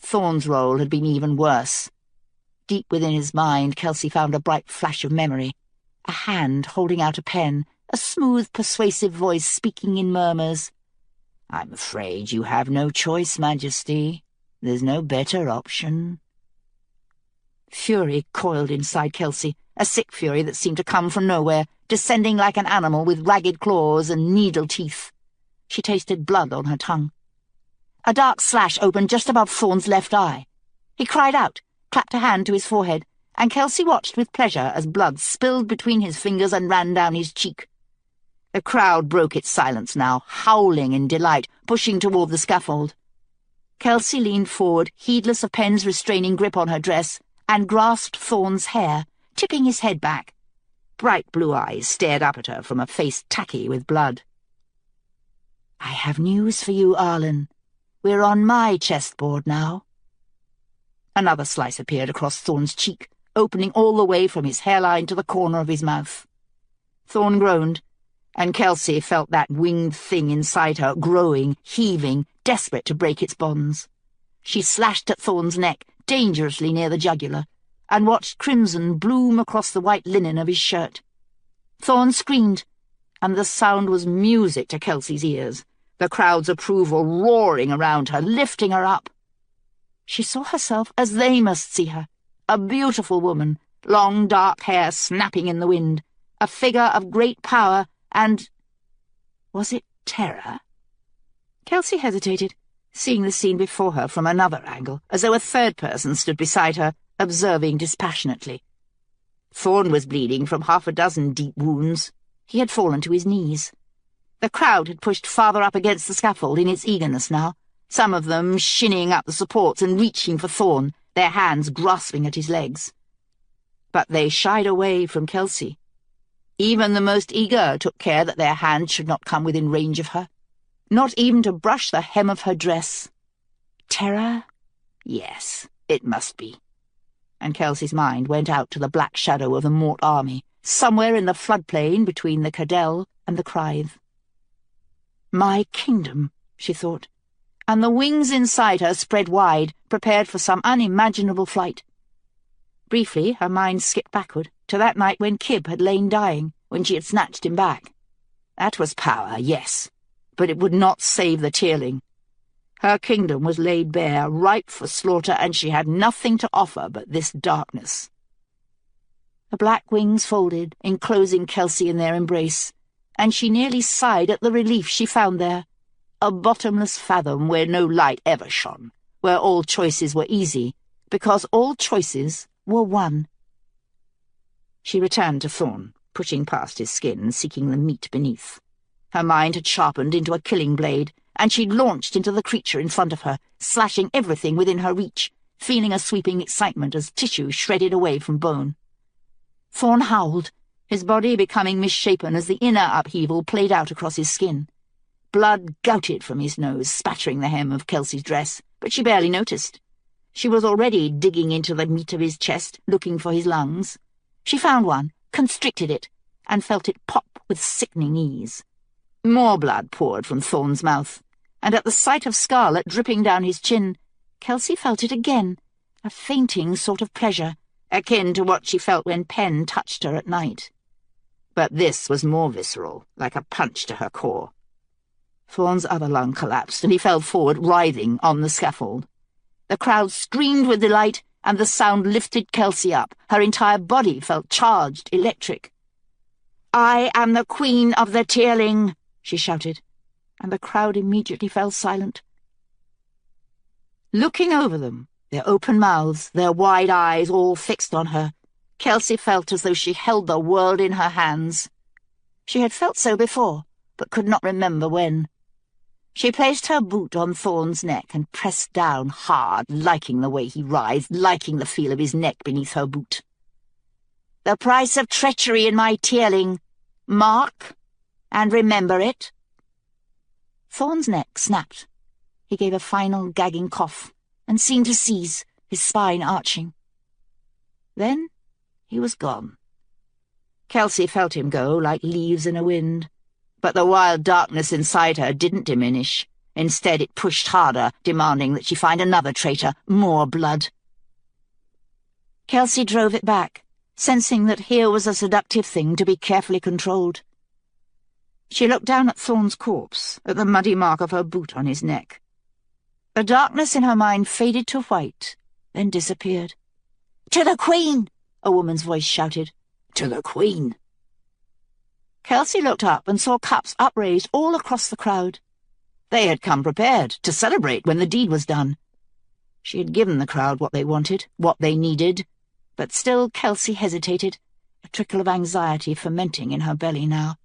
Thorne's role had been even worse. Deep within his mind, Kelsey found a bright flash of memory, a hand holding out a pen, a smooth, persuasive voice speaking in murmurs. I'm afraid you have no choice, Majesty. There's no better option. Fury coiled inside Kelsey, a sick fury that seemed to come from nowhere, descending like an animal with ragged claws and needle teeth. She tasted blood on her tongue. A dark slash opened just above Thorne's left eye. He cried out, clapped a hand to his forehead, and Kelsey watched with pleasure as blood spilled between his fingers and ran down his cheek. The crowd broke its silence now, howling in delight, pushing toward the scaffold. Kelsey leaned forward, heedless of Pen's restraining grip on her dress, and grasped Thorne's hair, tipping his head back. Bright blue eyes stared up at her from a face tacky with blood. I have news for you, Arlen. We're on my chessboard now. Another slice appeared across Thorne's cheek, opening all the way from his hairline to the corner of his mouth. Thorne groaned, and Kelsey felt that winged thing inside her growing, heaving, desperate to break its bonds. She slashed at Thorne's neck, dangerously near the jugular, and watched crimson bloom across the white linen of his shirt. Thorne screamed, and the sound was music to Kelsey's ears, the crowd's approval roaring around her, lifting her up. She saw herself as they must see her, a beautiful woman, long dark hair snapping in the wind, a figure of great power and— was it terror? Kelsey hesitated, seeing the scene before her from another angle, as though a third person stood beside her, observing dispassionately. Thorn was bleeding from 6 deep wounds. He had fallen to his knees. The crowd had pushed farther up against the scaffold in its eagerness now, some of them shinning up the supports and reaching for Thorn, their hands grasping at his legs. But they shied away from Kelsey. Even the most eager took care that their hands should not come within range of her, not even to brush the hem of her dress. Terror? Yes, it must be. And Kelsey's mind went out to the black shadow of the Mort army, somewhere in the floodplain between the Cadell and the Crythe. My kingdom, she thought, and the wings inside her spread wide, prepared for some unimaginable flight. Briefly, her mind skipped backward, to that night when Kib had lain dying, when she had snatched him back. That was power, yes, but it would not save the Tearling. Her kingdom was laid bare, ripe for slaughter, and she had nothing to offer but this darkness. The black wings folded, enclosing Kelsey in their embrace, and she nearly sighed at the relief she found there, a bottomless fathom where no light ever shone, where all choices were easy, because all choices were one. She returned to Thorn, pushing past his skin, seeking the meat beneath. Her mind had sharpened into a killing blade, and she'd launched into the creature in front of her, slashing everything within her reach, feeling a sweeping excitement as tissue shredded away from bone. Thorn howled, his body becoming misshapen as the inner upheaval played out across his skin. Blood gouted from his nose, spattering the hem of Kelsey's dress, but she barely noticed. She was already digging into the meat of his chest, looking for his lungs. She found one, constricted it, and felt it pop with sickening ease. More blood poured from Thorn's mouth, and at the sight of scarlet dripping down his chin, Kelsey felt it again, a fainting sort of pleasure, akin to what she felt when Pen touched her at night. But this was more visceral, like a punch to her core. Thorn's other lung collapsed, and he fell forward, writhing on the scaffold. The crowd screamed with delight, and the sound lifted Kelsey up. Her entire body felt charged, electric. "I am the Queen of the Tearling," she shouted, and the crowd immediately fell silent. Looking over them, their open mouths, their wide eyes all fixed on her, Kelsey felt as though she held the world in her hands. She had felt so before, but could not remember when. She placed her boot on Thorn's neck and pressed down hard, liking the way he writhed, liking the feel of his neck beneath her boot. "The price of treachery in my Tearling. Mark, and remember it." Thorn's neck snapped. He gave a final gagging cough and seemed to seize, his spine arching. Then he was gone. Kelsey felt him go like leaves in a wind. But the wild darkness inside her didn't diminish. Instead, it pushed harder, demanding that she find another traitor, more blood. Kelsey drove it back, sensing that here was a seductive thing to be carefully controlled. She looked down at Thorn's corpse, at the muddy mark of her boot on his neck. The darkness in her mind faded to white, then disappeared. "To the Queen!" a woman's voice shouted. "To the Queen!" Kelsey looked up and saw cups upraised all across the crowd. They had come prepared to celebrate when the deed was done. She had given the crowd what they wanted, what they needed, but still Kelsey hesitated, a trickle of anxiety fermenting in her belly now.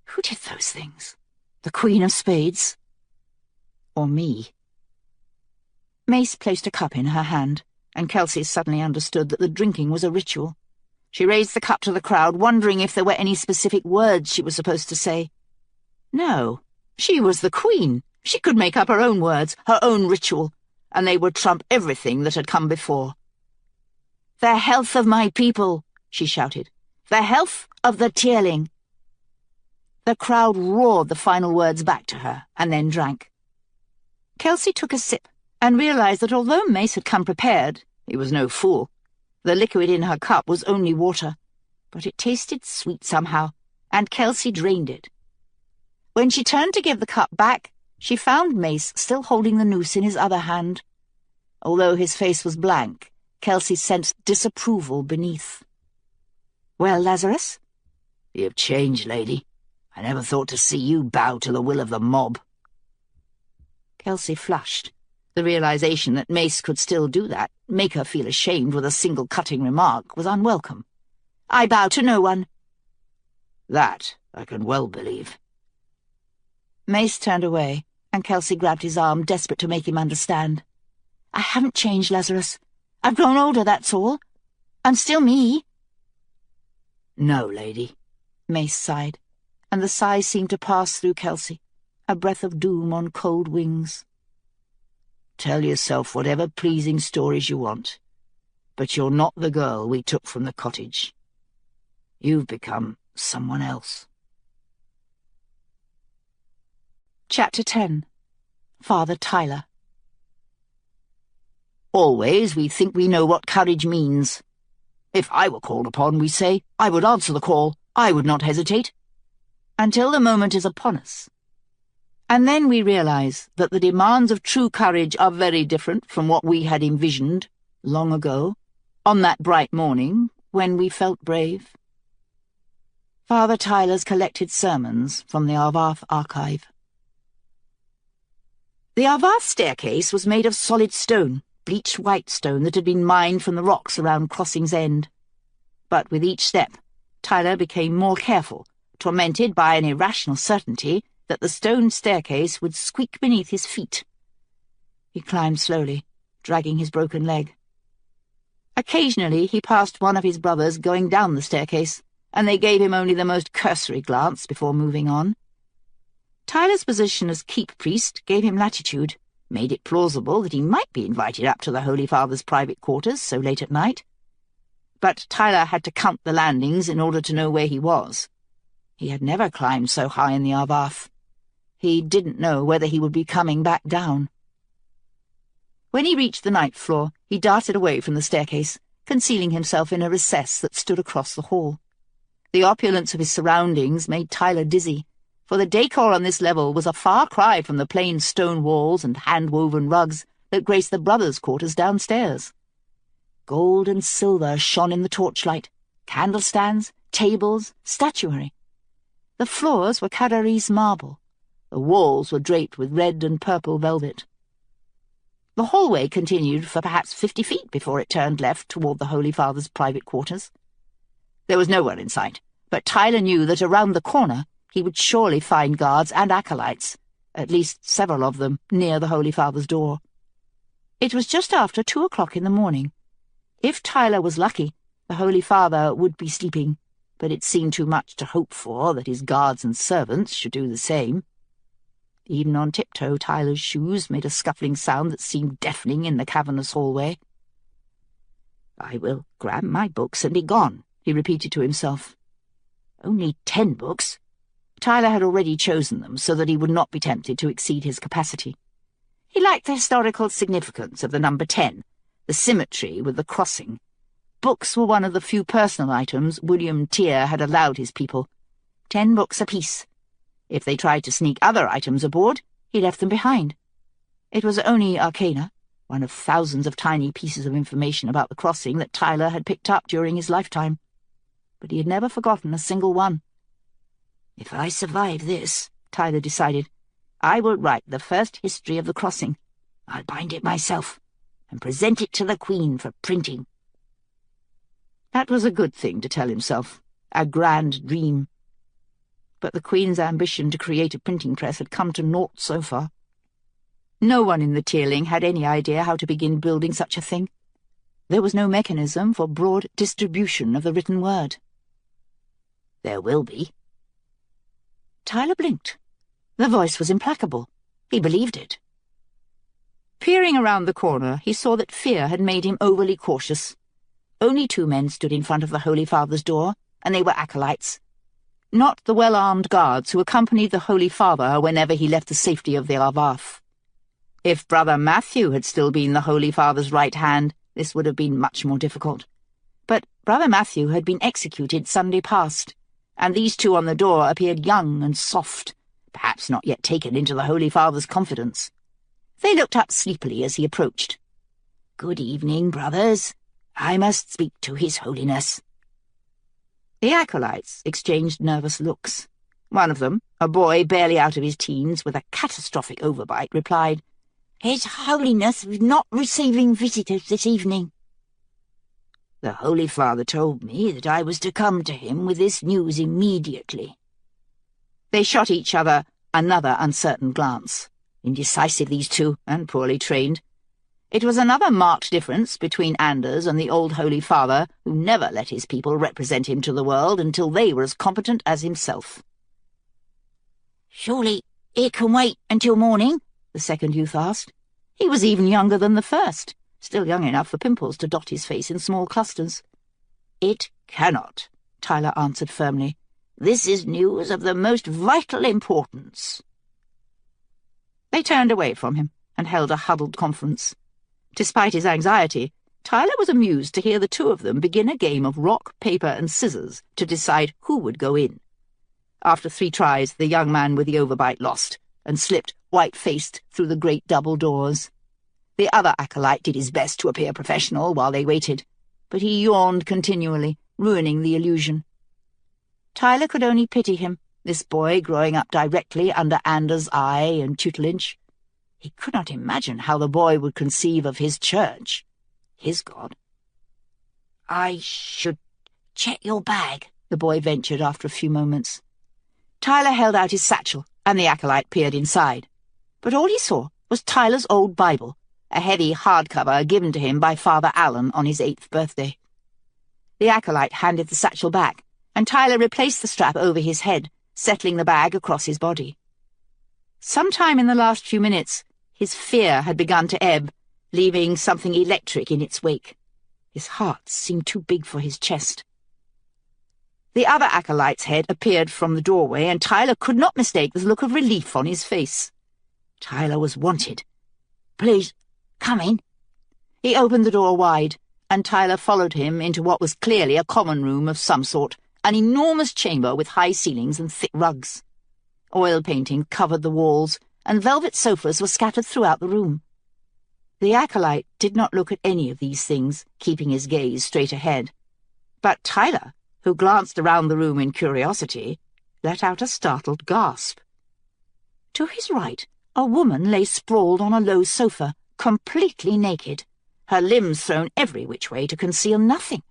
Who did those things? The Queen of Spades? Or me? Mace placed a cup in her hand, and Kelsey suddenly understood that the drinking was a ritual. She raised the cup to the crowd, wondering if there were any specific words she was supposed to say. No, she was the Queen. She could make up her own words, her own ritual, and they would trump everything that had come before. "The health of my people," she shouted. "The health of the Tearling." The crowd roared the final words back to her, and then drank. Kelsey took a sip, and realized that although Mace had come prepared, he was no fool. The liquid in her cup was only water, but it tasted sweet somehow, and Kelsey drained it. When she turned to give the cup back, she found Mace still holding the noose in his other hand. Although his face was blank, Kelsey sensed disapproval beneath. "Well, Lazarus?" "You've changed, lady. I never thought to see you bow to the will of the mob." Kelsey flushed. The realization that Mace could still do that, make her feel ashamed with a single cutting remark, was unwelcome. "I bow to no one." "That I can well believe." Mace turned away, and Kelsey grabbed his arm, desperate to make him understand. "I haven't changed, Lazarus. I've grown older, that's all. I'm still me." "No, lady," Mace sighed, and the sigh seemed to pass through Kelsey, a breath of doom on cold wings. "Tell yourself whatever pleasing stories you want, but you're not the girl we took from the cottage. You've become someone else." Chapter 10. Father Tyler. Always we think we know what courage means. If I were called upon, we say, I would answer the call. I would not hesitate. Until the moment is upon us. And then we realize that the demands of true courage are very different from what we had envisioned long ago, on that bright morning when we felt brave. Father Tyler's collected sermons from the Arvath archive. The Arvath staircase was made of solid stone, bleached white stone that had been mined from the rocks around Crossing's End. But with each step, Tyler became more careful, tormented by an irrational certainty that the stone staircase would squeak beneath his feet. He climbed slowly, dragging his broken leg. Occasionally he passed one of his brothers going down the staircase, and they gave him only the most cursory glance before moving on. Tyler's position as keep priest gave him latitude, made it plausible that he might be invited up to the Holy Father's private quarters so late at night. But Tyler had to count the landings in order to know where he was. He had never climbed so high in the Arvath. He didn't know whether he would be coming back down. When he reached the ninth floor, he darted away from the staircase, concealing himself in a recess that stood across the hall. The opulence of his surroundings made Tyler dizzy, for the decor on this level was a far cry from the plain stone walls and hand-woven rugs that graced the brothers' quarters downstairs. Gold and silver shone in the torchlight, candlestands, tables, statuary. The floors were Carrarese marble. The walls were draped with red and purple velvet. The hallway continued for perhaps 50 feet before it turned left toward the Holy Father's private quarters. There was no one in sight, but Tyler knew that around the corner he would surely find guards and acolytes, at least several of them, near the Holy Father's door. It was just after 2 o'clock in the morning. If Tyler was lucky, the Holy Father would be sleeping, but it seemed too much to hope for that his guards and servants should do the same. Even on tiptoe, Tyler's shoes made a scuffling sound that seemed deafening in the cavernous hallway. "I will grab my books and be gone," he repeated to himself. Only 10 books. Tyler had already chosen them so that he would not be tempted to exceed his capacity. He liked the historical significance of the number 10, the symmetry with the crossing. Books were one of the few personal items William Tear had allowed his people. 10 books apiece. If they tried to sneak other items aboard, he left them behind. It was only Arcana, one of thousands of tiny pieces of information about the crossing that Tyler had picked up during his lifetime. But he had never forgotten a single one. "If I survive this," Tyler decided, "I will write the first history of the crossing. I'll bind it myself and present it to the Queen for printing." That was a good thing to tell himself, a grand dream. But the Queen's ambition to create a printing press had come to naught so far. No one in the Tearling had any idea how to begin building such a thing. There was no mechanism for broad distribution of the written word. "There will be." Tyler blinked. The voice was implacable. He believed it. Peering around the corner, he saw that fear had made him overly cautious. Only 2 men stood in front of the Holy Father's door, and they were acolytes. Not the well-armed guards who accompanied the Holy Father whenever he left the safety of the Arvath. If Brother Matthew had still been the Holy Father's right hand, this would have been much more difficult. But Brother Matthew had been executed Sunday past, and these 2 on the door appeared young and soft, perhaps not yet taken into the Holy Father's confidence. They looked up sleepily as he approached. "Good evening, brothers. I must speak to His Holiness." The acolytes exchanged nervous looks. One of them, a boy barely out of his teens with a catastrophic overbite, replied, His Holiness is not receiving visitors this evening. The Holy Father told me that I was to come to him with this news immediately. They shot each other another uncertain glance. Indecisive, these two, and poorly trained. It was another marked difference between Anders and the old Holy Father, who never let his people represent him to the world until they were as competent as himself. "Surely it can wait until morning?" the second youth asked. He was even younger than the first, still young enough for pimples to dot his face in small clusters. "It cannot," Tyler answered firmly. "This is news of the most vital importance." They turned away from him and held a huddled conference. Despite his anxiety, Tyler was amused to hear the two of them begin a game of rock, paper, and scissors to decide who would go in. After 3 tries, the young man with the overbite lost, and slipped white-faced through the great double doors. The other acolyte did his best to appear professional while they waited, but he yawned continually, ruining the illusion. Tyler could only pity him, this boy growing up directly under Anders' eye and tutelage. He could not imagine how the boy would conceive of his church, his God. "I should check your bag," the boy ventured after a few moments. Tyler held out his satchel, and the acolyte peered inside. But all he saw was Tyler's old Bible, a heavy hardcover given to him by Father Allen on his 8th birthday. The acolyte handed the satchel back, and Tyler replaced the strap over his head, settling the bag across his body. Sometime in the last few minutes, his fear had begun to ebb, leaving something electric in its wake. His heart seemed too big for his chest. The other acolyte's head appeared from the doorway, and Tyler could not mistake the look of relief on his face. Tyler was wanted. "Please, come in." He opened the door wide, and Tyler followed him into what was clearly a common room of some sort, an enormous chamber with high ceilings and thick rugs. Oil painting covered the walls, and velvet sofas were scattered throughout the room. The acolyte did not look at any of these things, keeping his gaze straight ahead. But Tyler, who glanced around the room in curiosity, let out a startled gasp. To his right, a woman lay sprawled on a low sofa, completely naked, her limbs thrown every which way to conceal nothing.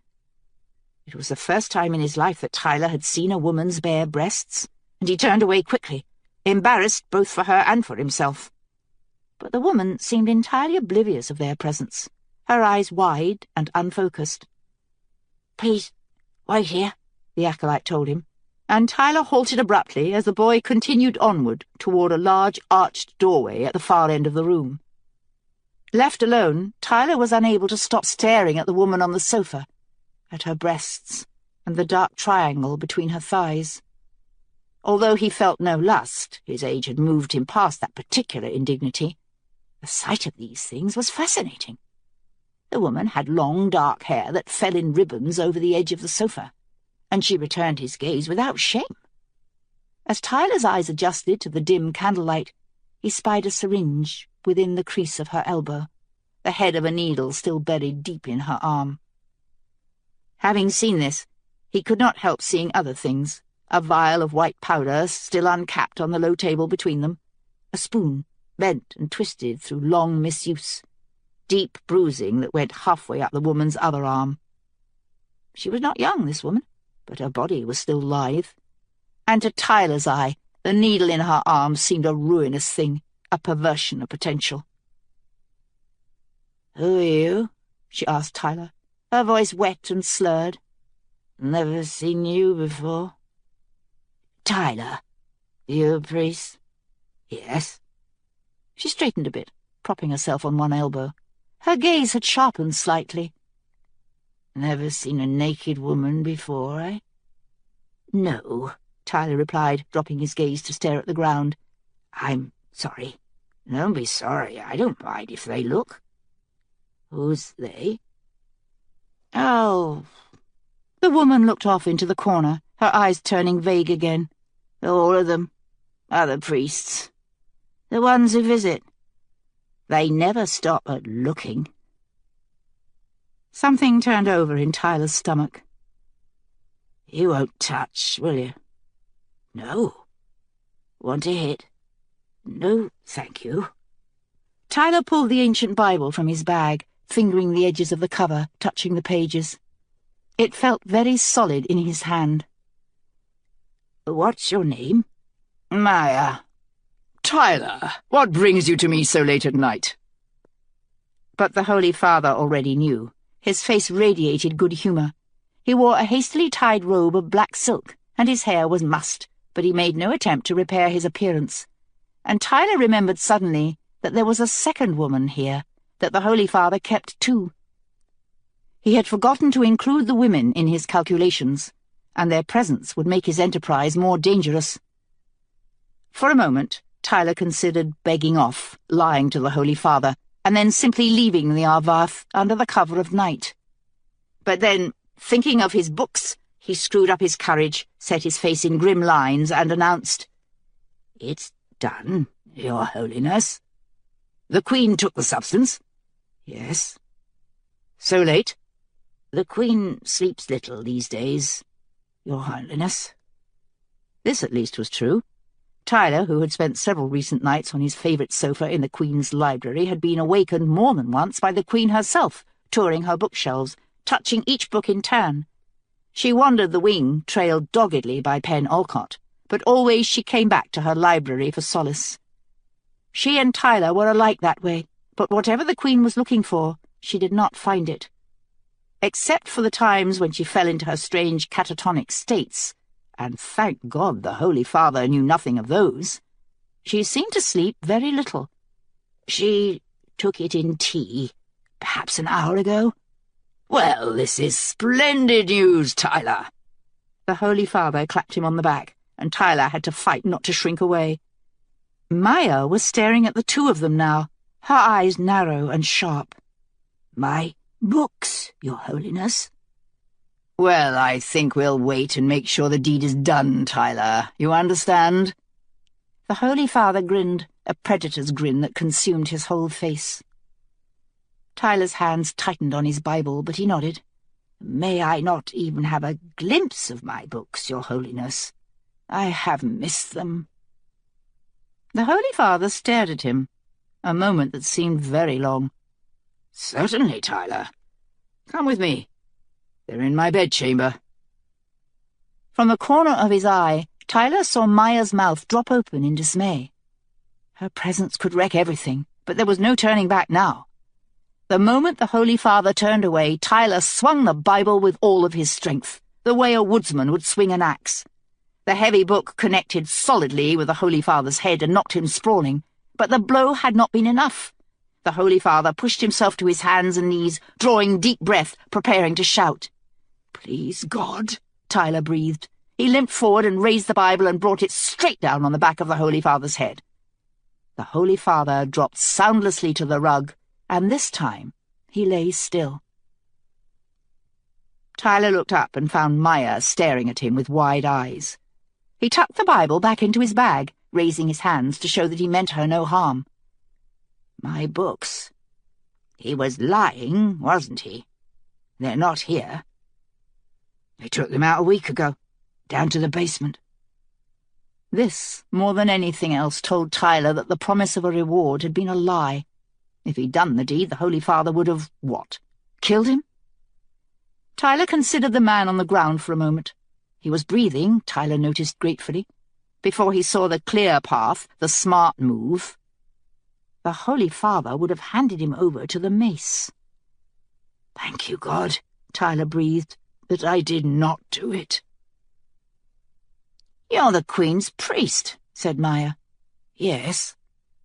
It was the first time in his life that Tyler had seen a woman's bare breasts, and he turned away quickly, embarrassed both for her and for himself. But the woman seemed entirely oblivious of their presence, her eyes wide and unfocused. "Please, wait here," the acolyte told him, and Tyler halted abruptly as the boy continued onward toward a large arched doorway at the far end of the room. Left alone, Tyler was unable to stop staring at the woman on the sofa, at her breasts and the dark triangle between her thighs. Although he felt no lust, his age had moved him past that particular indignity. The sight of these things was fascinating. The woman had long dark hair that fell in ribbons over the edge of the sofa, and she returned his gaze without shame. As Tyler's eyes adjusted to the dim candlelight, he spied a syringe within the crease of her elbow, the head of a needle still buried deep in her arm. Having seen this, he could not help seeing other things. A vial of white powder still uncapped on the low table between them, a spoon bent and twisted through long misuse, deep bruising that went halfway up the woman's other arm. She was not young, this woman, but her body was still lithe. And to Tyler's eye, the needle in her arm seemed a ruinous thing, a perversion of potential. "Who are you?" she asked Tyler, her voice wet and slurred. "Never seen you before." "Tyler, you a priest?" "Yes." She straightened a bit, propping herself on one elbow. Her gaze had sharpened slightly. "Never seen a naked woman before, eh?" "No," Tyler replied, dropping his gaze to stare at the ground. "I'm sorry." "Don't be sorry. I don't mind if they look." "Who's they?" "Oh." The woman looked off into the corner, her eyes turning vague again. "All of them. Other priests. The ones who visit. They never stop at looking." Something turned over in Tyler's stomach. "You won't touch, will you?" "No." "Want a hit?" "No, thank you." Tyler pulled the ancient Bible from his bag, fingering the edges of the cover, touching the pages. It felt very solid in his hand. "What's your name?" "Maya." "Tyler, what brings you to me so late at night?" But the Holy Father already knew. His face radiated good humour. He wore a hastily tied robe of black silk, and his hair was mussed, but he made no attempt to repair his appearance. And Tyler remembered suddenly that there was a second woman here, that the Holy Father kept too. He had forgotten to include the women in his calculations, and their presence would make his enterprise more dangerous. For a moment, Tyler considered begging off, lying to the Holy Father, and then simply leaving the Arvath under the cover of night. But then, thinking of his books, he screwed up his courage, set his face in grim lines, and announced, "It's done, Your Holiness." "The Queen took the substance?" "Yes." "So late?" "The Queen sleeps little these days, Your Holiness." This at least was true. Tyler, who had spent several recent nights on his favourite sofa in the Queen's library, had been awakened more than once by the Queen herself, touring her bookshelves, touching each book in turn. She wandered the wing, trailed doggedly by Pen Alcott, but always she came back to her library for solace. She and Tyler were alike that way, but whatever the Queen was looking for, she did not find it. Except for the times when she fell into her strange catatonic states, and thank God the Holy Father knew nothing of those, she seemed to sleep very little. "She took it in tea, perhaps an hour ago." "Well, this is splendid news, Tyler." The Holy Father clapped him on the back, and Tyler had to fight not to shrink away. Maya was staring at the two of them now, her eyes narrow and sharp. "My books, Your Holiness." "Well, I think we'll wait and make sure the deed is done, Tyler. You understand?" The Holy Father grinned, a predator's grin that consumed his whole face. Tyler's hands tightened on his Bible, but he nodded. "May I not even have a glimpse of my books, Your Holiness? I have missed them." The Holy Father stared at him, a moment that seemed very long. "Certainly, Tyler. Come with me. They're in my bedchamber." From the corner of his eye, Tyler saw Maya's mouth drop open in dismay. Her presence could wreck everything, but there was no turning back now. The moment the Holy Father turned away, Tyler swung the Bible with all of his strength, the way a woodsman would swing an axe. The heavy book connected solidly with the Holy Father's head and knocked him sprawling, but the blow had not been enough. The Holy Father pushed himself to his hands and knees, drawing deep breath, preparing to shout. "Please, God," Tyler breathed. He limped forward and raised the Bible and brought it straight down on the back of the Holy Father's head. The Holy Father dropped soundlessly to the rug, and this time he lay still. Tyler looked up and found Maya staring at him with wide eyes. He tucked the Bible back into his bag, raising his hands to show that he meant her no harm. "My books. He was lying, wasn't he? They're not here." "They took them out a week ago, down to the basement." This, more than anything else, told Tyler that the promise of a reward had been a lie. If he'd done the deed, the Holy Father would have, what, killed him? Tyler considered the man on the ground for a moment. He was breathing, Tyler noticed gratefully, before he saw the clear path, the smart move. The Holy Father would have handed him over to the mace. "Thank you, God," Tyler breathed, "that I did not do it." "You're the Queen's priest," said Maya. "Yes."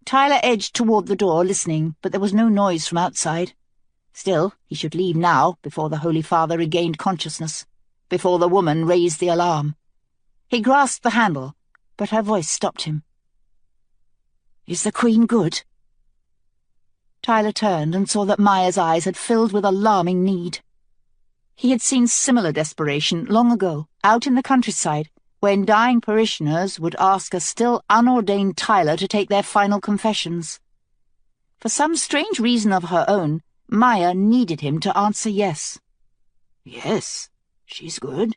Tyler edged toward the door, listening, but there was no noise from outside. Still, he should leave now, before the Holy Father regained consciousness, before the woman raised the alarm. He grasped the handle, but her voice stopped him. "Is the Queen good?" Tyler turned and saw that Maya's eyes had filled with alarming need. He had seen similar desperation long ago, out in the countryside, when dying parishioners would ask a still unordained Tyler to take their final confessions. For some strange reason of her own, Maya needed him to answer yes. "Yes, she's good.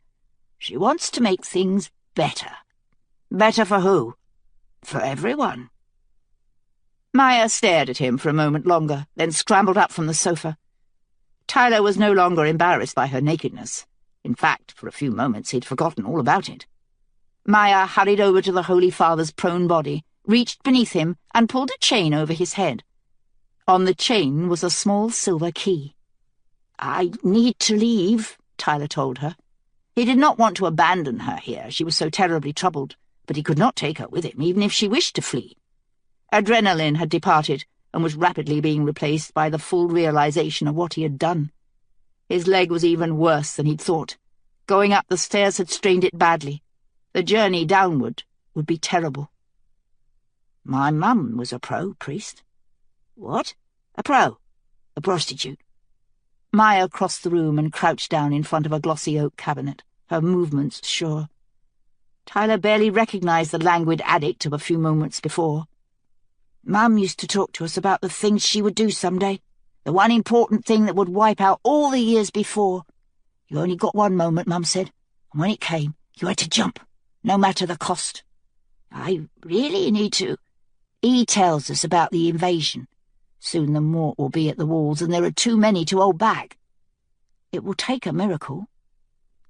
She wants to make things better." "Better for who?" "For everyone." Maya stared at him for a moment longer, then scrambled up from the sofa. Tyler was no longer embarrassed by her nakedness. In fact, for a few moments he'd forgotten all about it. Maya hurried over to the Holy Father's prone body, reached beneath him, and pulled a chain over his head. On the chain was a small silver key. "I need to leave," Tyler told her. He did not want to abandon her here, she was so terribly troubled, but he could not take her with him, even if she wished to flee. Adrenaline had departed, and was rapidly being replaced by the full realization of what he had done. His leg was even worse than he'd thought. Going up the stairs had strained it badly. The journey downward would be terrible. "My mum was a pro, priest." "What? A pro? A prostitute?" Maya crossed the room and crouched down in front of a glossy oak cabinet, her movements sure. Tyler barely recognized the languid addict of a few moments before. "Mum used to talk to us about the things she would do someday, the one important thing that would wipe out all the years before. You only got one moment, Mum said, and when it came, you had to jump, no matter the cost. I really need to. He tells us about the invasion. Soon the mort will be at the walls, and there are too many to hold back. It will take a miracle."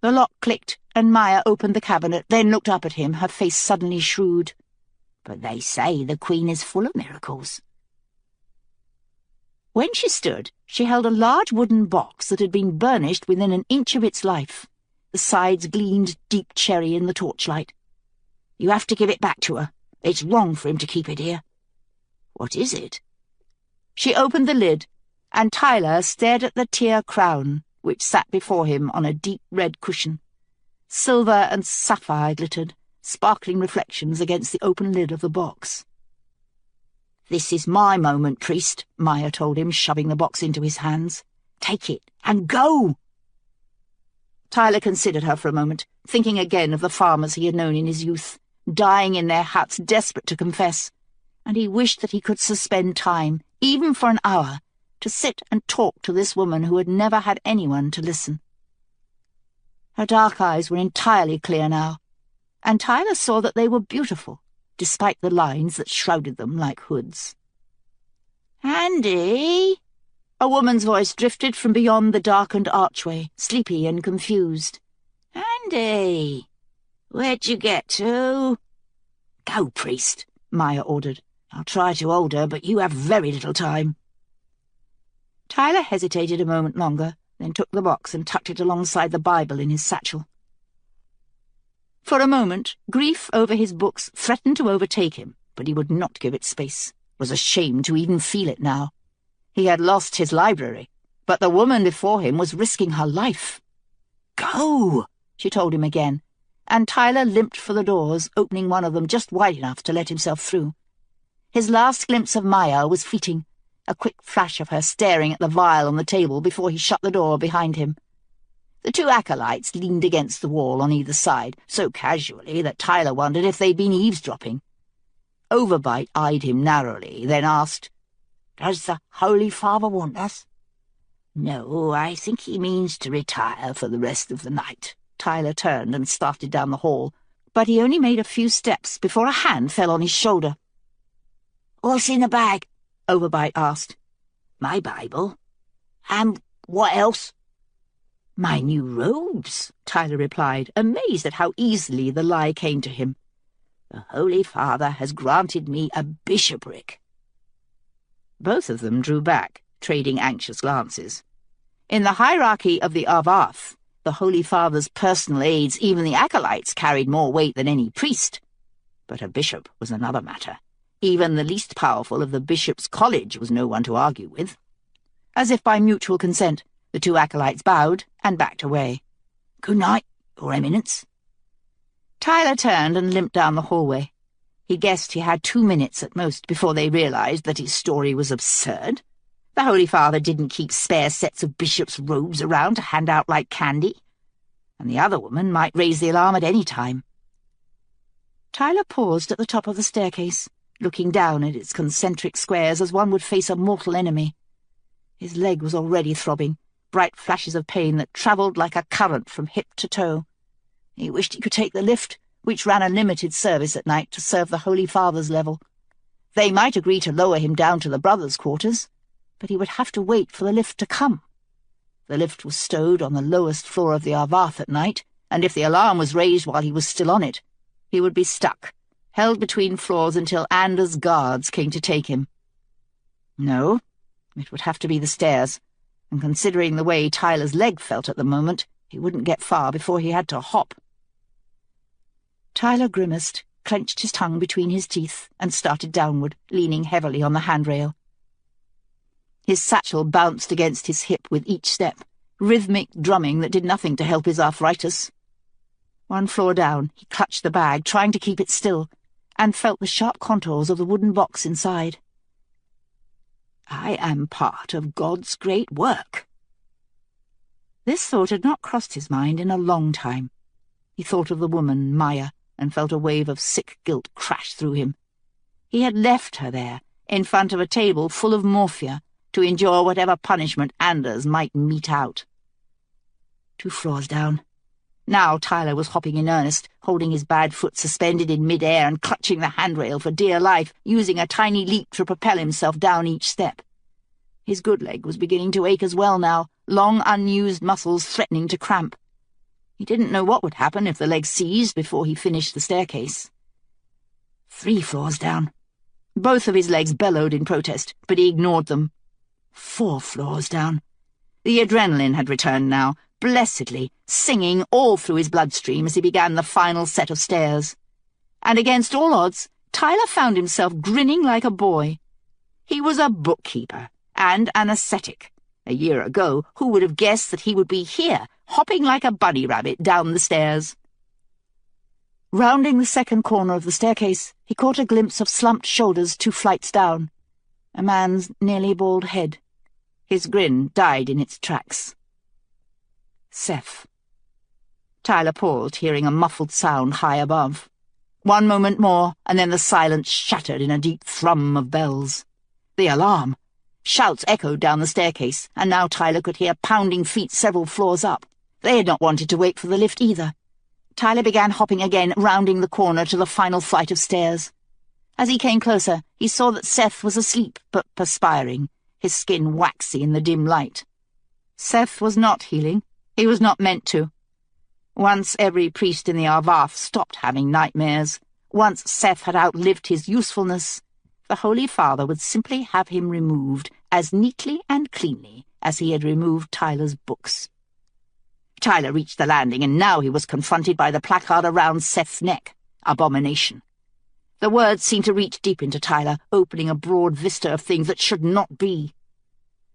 The lock clicked, and Maya opened the cabinet, then looked up at him, her face suddenly shrewd. "But they say the Queen is full of miracles." When she stood, she held a large wooden box that had been burnished within an inch of its life. The sides gleamed deep cherry in the torchlight. "You have to give it back to her. It's wrong for him to keep it here." "What is it?" She opened the lid, and Tyler stared at the tear crown, which sat before him on a deep red cushion. Silver and sapphire glittered, sparkling reflections against the open lid of the box. "This is my moment, priest," Maya told him, shoving the box into his hands. "Take it, and go!" Tyler considered her for a moment, thinking again of the farmers he had known in his youth, dying in their huts, desperate to confess, and he wished that he could suspend time, even for an hour, to sit and talk to this woman who had never had anyone to listen. Her dark eyes were entirely clear now, and Tyler saw that they were beautiful, despite the lines that shrouded them like hoods. "Andy?" A woman's voice drifted from beyond the darkened archway, sleepy and confused. "Andy, where'd you get to?" "Go, priest," Maya ordered. "I'll try to hold her, but you have very little time." Tyler hesitated a moment longer, then took the box and tucked it alongside the Bible in his satchel. For a moment, grief over his books threatened to overtake him, but he would not give it space, was ashamed to even feel it now. He had lost his library, but the woman before him was risking her life. "Go," she told him again, and Tyler limped for the doors, opening one of them just wide enough to let himself through. His last glimpse of Maya was fleeting, a quick flash of her staring at the vial on the table before he shut the door behind him. The two acolytes leaned against the wall on either side, so casually that Tyler wondered if they'd been eavesdropping. Overbite eyed him narrowly, then asked, "Does the Holy Father want us?" "No, I think he means to retire for the rest of the night." Tyler turned and started down the hall, but he only made a few steps before a hand fell on his shoulder. "What's in the bag?" Overbite asked. "My Bible." "And what else?" "My new robes," Tyler replied, amazed at how easily the lie came to him. "The Holy Father has granted me a bishopric." Both of them drew back, trading anxious glances. In the hierarchy of the Avath, the Holy Father's personal aides, even the acolytes, carried more weight than any priest. But a bishop was another matter. Even the least powerful of the bishop's college was no one to argue with. As if by mutual consent, the two acolytes bowed and backed away. "Good night, Your Eminence." Tyler turned and limped down the hallway. He guessed he had 2 minutes at most before they realized that his story was absurd. The Holy Father didn't keep spare sets of bishop's robes around to hand out like candy, and the other woman might raise the alarm at any time. Tyler paused at the top of the staircase, looking down at its concentric squares as one would face a mortal enemy. His leg was already throbbing, bright flashes of pain that travelled like a current from hip to toe. He wished he could take the lift, which ran a limited service at night to serve the Holy Father's level. They might agree to lower him down to the brothers' quarters, but he would have to wait for the lift to come. The lift was stowed on the lowest floor of the Arvath at night, and if the alarm was raised while he was still on it, he would be stuck, held between floors until Anders' guards came to take him. No, it would have to be the stairs, and considering the way Tyler's leg felt at the moment, he wouldn't get far before he had to hop. Tyler grimaced, clenched his tongue between his teeth, and started downward, leaning heavily on the handrail. His satchel bounced against his hip with each step, rhythmic drumming that did nothing to help his arthritis. 1 floor down, he clutched the bag, trying to keep it still, and felt the sharp contours of the wooden box inside. I am part of God's great work. This thought had not crossed his mind in a long time. He thought of the woman, Maya, and felt a wave of sick guilt crash through him. He had left her there, in front of a table full of morphia, to endure whatever punishment Anders might mete out. 2 floors down. Now Tyler was hopping in earnest, holding his bad foot suspended in mid-air and clutching the handrail for dear life, using a tiny leap to propel himself down each step. His good leg was beginning to ache as well now, long unused muscles threatening to cramp. He didn't know what would happen if the leg seized before he finished the staircase. 3 floors down. Both of his legs bellowed in protest, but he ignored them. 4 floors down. The adrenaline had returned now, blessedly, singing all through his bloodstream as he began the final set of stairs. And against all odds, Tyler found himself grinning like a boy. He was a bookkeeper and an ascetic. A year ago, who would have guessed that he would be here, hopping like a bunny rabbit down the stairs? Rounding the second corner of the staircase, he caught a glimpse of slumped shoulders 2 flights down, a man's nearly bald head. His grin died in its tracks. Seth. Tyler paused, hearing a muffled sound high above. 1 moment more, and then the silence shattered in a deep thrum of bells. The alarm! Shouts echoed down the staircase, and now Tyler could hear pounding feet several floors up. They had not wanted to wait for the lift either. Tyler began hopping again, rounding the corner to the final flight of stairs. As he came closer, he saw that Seth was asleep, but perspiring, his skin waxy in the dim light. Seth was not healing. He was not meant to. Once every priest in the Arvath stopped having nightmares, once Seth had outlived his usefulness, the Holy Father would simply have him removed as neatly and cleanly as he had removed Tyler's books. Tyler reached the landing, and now he was confronted by the placard around Seth's neck. Abomination. The words seemed to reach deep into Tyler, opening a broad vista of things that should not be.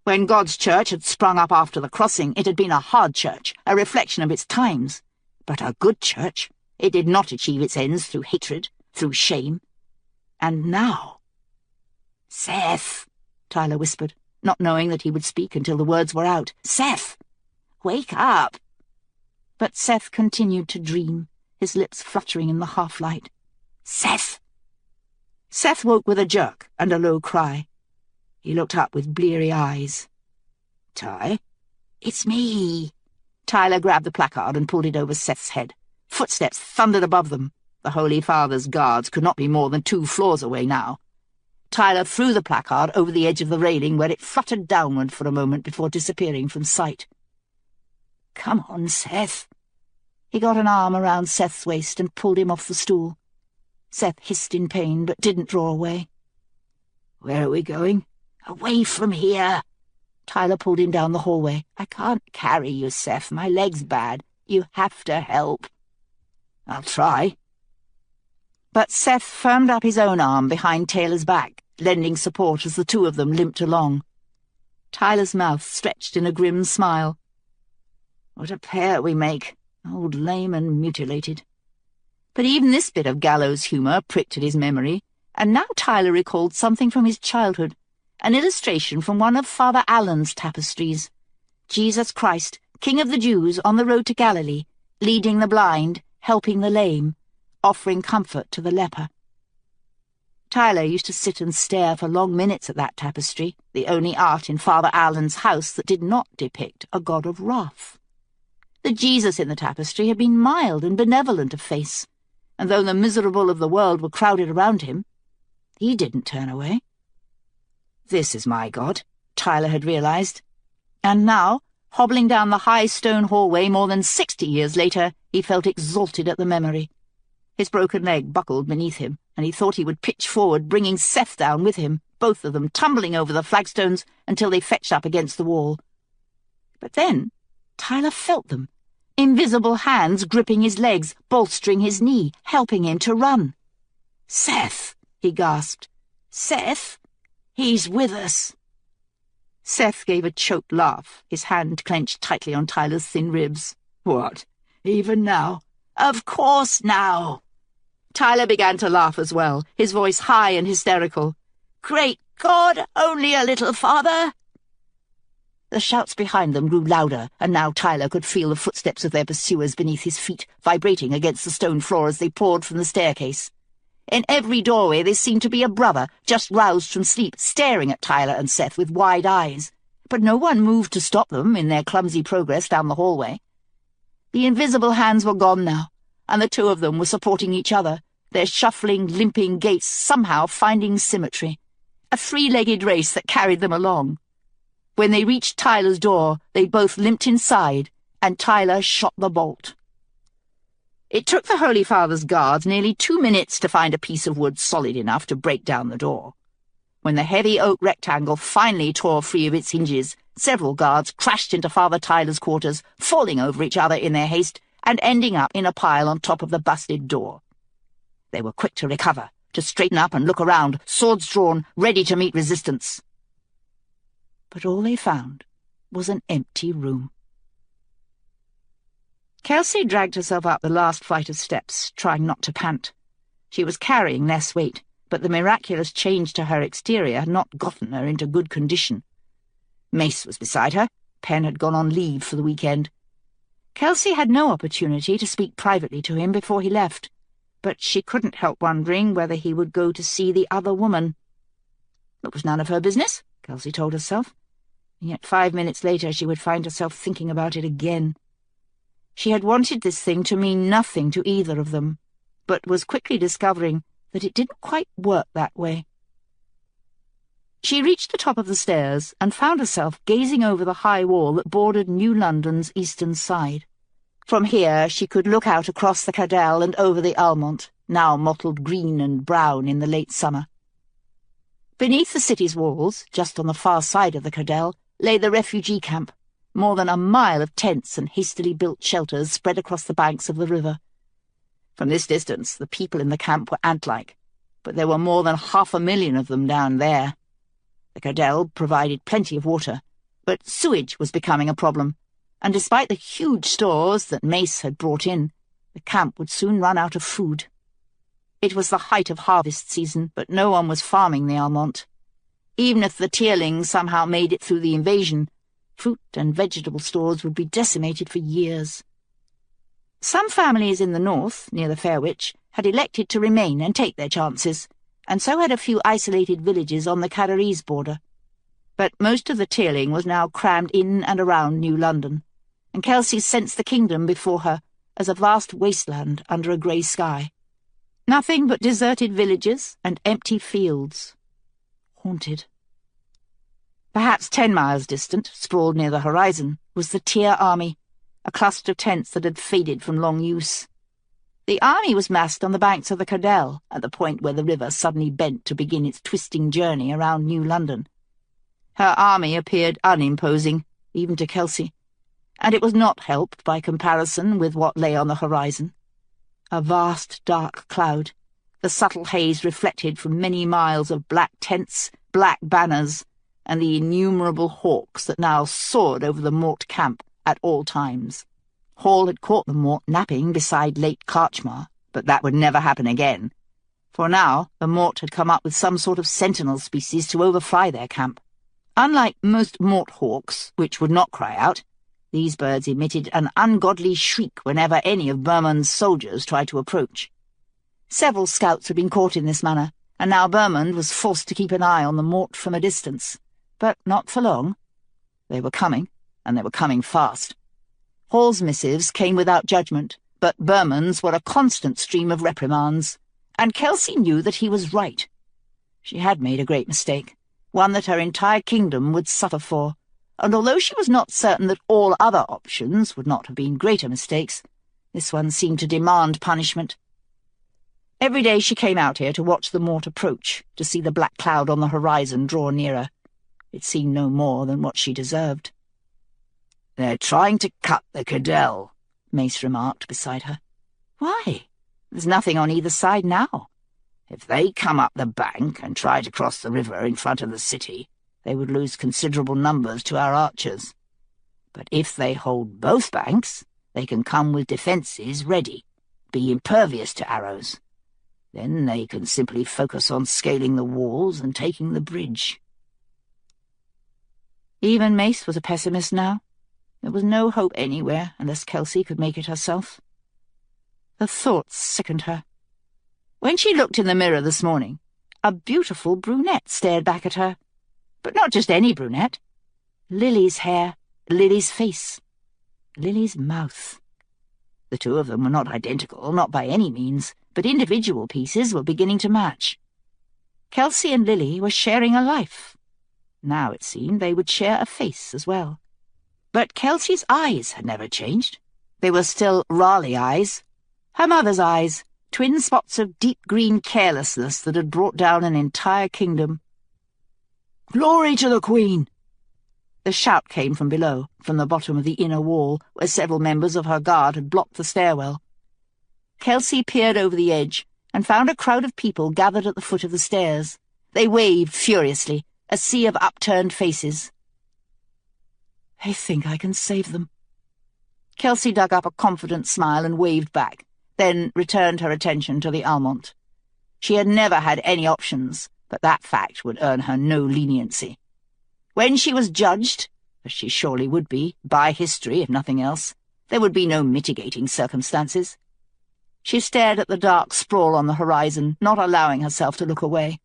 When God's church had sprung up after the crossing, it had been a hard church, a reflection of its times. But a good church. It did not achieve its ends through hatred, through shame. And now... "Seth," Tyler whispered, not knowing that he would speak until the words were out. "Seth! Wake up!" But Seth continued to dream, his lips fluttering in the half-light. "Seth!" Seth woke with a jerk and a low cry. He looked up with bleary eyes. "Ty?" "It's me." Tyler grabbed the placard and pulled it over Seth's head. Footsteps thundered above them. The Holy Father's guards could not be more than 2 floors away now. Tyler threw the placard over the edge of the railing, where it fluttered downward for a moment before disappearing from sight. "Come on, Seth." He got an arm around Seth's waist and pulled him off the stool. Seth hissed in pain, but didn't draw away. "Where are we going?" "Away from here." Tyler pulled him down the hallway. "I can't carry you, Seth. My leg's bad. You have to help." "I'll try." But Seth firmed up his own arm behind Taylor's back, lending support as the 2 of them limped along. Tyler's mouth stretched in a grim smile. "What a pair we make, old lame and mutilated." But even this bit of gallows humour pricked at his memory, and now Tyler recalled something from his childhood, an illustration from one of Father Allen's tapestries. Jesus Christ, King of the Jews, on the road to Galilee, leading the blind, helping the lame, offering comfort to the leper. Tyler used to sit and stare for long minutes at that tapestry, the only art in Father Allen's house that did not depict a god of wrath. The Jesus in the tapestry had been mild and benevolent of face, and though the miserable of the world were crowded around him, He didn't turn away. This is my God, Tyler had realized. And now, hobbling down the high stone hallway more than 60 years later, he felt exalted at the memory. His broken leg buckled beneath him, and he thought he would pitch forward, bringing Seth down with him, both of them tumbling over the flagstones until they fetched up against the wall. But then Tyler felt them, invisible hands gripping his legs, bolstering his knee, helping him to run. "Seth!" he gasped. "Seth! He's with us!" Seth gave a choked laugh, his hand clenched tightly on Tyler's thin ribs. "What, even now?" "Of course now!" Tyler began to laugh as well, his voice high and hysterical. "Great God, only a little farther!" The shouts behind them grew louder, and now Tyler could feel the footsteps of their pursuers beneath his feet, vibrating against the stone floor as they poured from the staircase. In every doorway there seemed to be a brother, just roused from sleep, staring at Tyler and Seth with wide eyes. But no one moved to stop them in their clumsy progress down the hallway. The invisible hands were gone now, and the two of them were supporting each other, their shuffling, limping gaits somehow finding symmetry, a three-legged race that carried them along. When they reached Tyler's door, they both limped inside, and Tyler shot the bolt. It took the Holy Father's guards nearly 2 minutes to find a piece of wood solid enough to break down the door. When the heavy oak rectangle finally tore free of its hinges, several guards crashed into Father Tyler's quarters, falling over each other in their haste and ending up in a pile on top of the busted door. They were quick to recover, to straighten up and look around, swords drawn, ready to meet resistance. But all they found was an empty room. Kelsey dragged herself up the last flight of steps, trying not to pant. She was carrying less weight, but the miraculous change to her exterior had not gotten her into good condition. Mace was beside her. Penn had gone on leave for the weekend. Kelsey had no opportunity to speak privately to him before he left, but she couldn't help wondering whether he would go to see the other woman. It was none of her business, Kelsey told herself, and yet 5 minutes later she would find herself thinking about it again. She had wanted this thing to mean nothing to either of them, but was quickly discovering that it didn't quite work that way. She reached the top of the stairs and found herself gazing over the high wall that bordered New London's eastern side. From here she could look out across the Cadell and over the Almont, now mottled green and brown in the late summer. Beneath the city's walls, just on the far side of the Cadell, lay the refugee camp, more than a mile of tents and hastily built shelters spread across the banks of the river. From this distance the people in the camp were ant-like, but there were more than 500,000 of them down there. The Cadell provided plenty of water, but sewage was becoming a problem, and despite the huge stores that Mace had brought in, the camp would soon run out of food. It was the height of harvest season, but no one was farming the Almont. Even if the Tearling somehow made it through the invasion, fruit and vegetable stores would be decimated for years. Some families in the north, near the Fairwich, had elected to remain and take their chances, and so had a few isolated villages on the Cadarees border. But most of the Tearling was now crammed in and around New London, and Kelsey sensed the kingdom before her as a vast wasteland under a grey sky. Nothing but deserted villages and empty fields. Haunted. Perhaps 10 miles distant, sprawled near the horizon, was the Tier Army, a cluster of tents that had faded from long use. The army was massed on the banks of the Cadell, at the point where the river suddenly bent to begin its twisting journey around New London. Her army appeared unimposing, even to Kelsey, and it was not helped by comparison with what lay on the horizon. A vast dark cloud, the subtle haze reflected from many miles of black tents, black banners, and the innumerable hawks that now soared over the Mort camp at all times. Hall had caught the Mort napping beside Lake Karchmar, but that would never happen again, for now the Mort had come up with some sort of sentinel species to overfly their camp. Unlike most Mort hawks, which would not cry out, these birds emitted an ungodly shriek whenever any of Berman's soldiers tried to approach. Several scouts had been caught in this manner, and now Berman was forced to keep an eye on the Mort from a distance. But not for long. They were coming, and they were coming fast. Hall's missives came without judgment, but Berman's were a constant stream of reprimands, and Kelsey knew that he was right. She had made a great mistake, one that her entire kingdom would suffer for, and although she was not certain that all other options would not have been greater mistakes, this one seemed to demand punishment. Every day she came out here to watch the Mort approach, to see the black cloud on the horizon draw nearer. It seemed no more than what she deserved. "They're trying to cut the Cadell," Mace remarked beside her. "Why? There's nothing on either side now." "If they come up the bank and try to cross the river in front of the city, they would lose considerable numbers to our archers. But if they hold both banks, they can come with defences ready, be impervious to arrows. Then they can simply focus on scaling the walls and taking the bridge." Even Mace was a pessimist now. There was no hope anywhere unless Kelsey could make it herself. The thought sickened her. When she looked in the mirror this morning, a beautiful brunette stared back at her. But not just any brunette. Lily's hair, Lily's face, Lily's mouth. The two of them were not identical, not by any means, but individual pieces were beginning to match. Kelsey and Lily were sharing a life. Now, it seemed, they would share a face as well. But Kelsey's eyes had never changed. They were still Raleigh eyes. Her mother's eyes, twin spots of deep green carelessness that had brought down an entire kingdom. "Glory to the Queen!" The shout came from below, from the bottom of the inner wall, where several members of her guard had blocked the stairwell. Kelsey peered over the edge and found a crowd of people gathered at the foot of the stairs. They waved furiously, a sea of upturned faces. "I think I can save them." Kelsey dug up a confident smile and waved back, then returned her attention to the Almont. She had never had any options, but that fact would earn her no leniency. When she was judged, as she surely would be, by history if nothing else, there would be no mitigating circumstances. She stared at the dark sprawl on the horizon, not allowing herself to look away.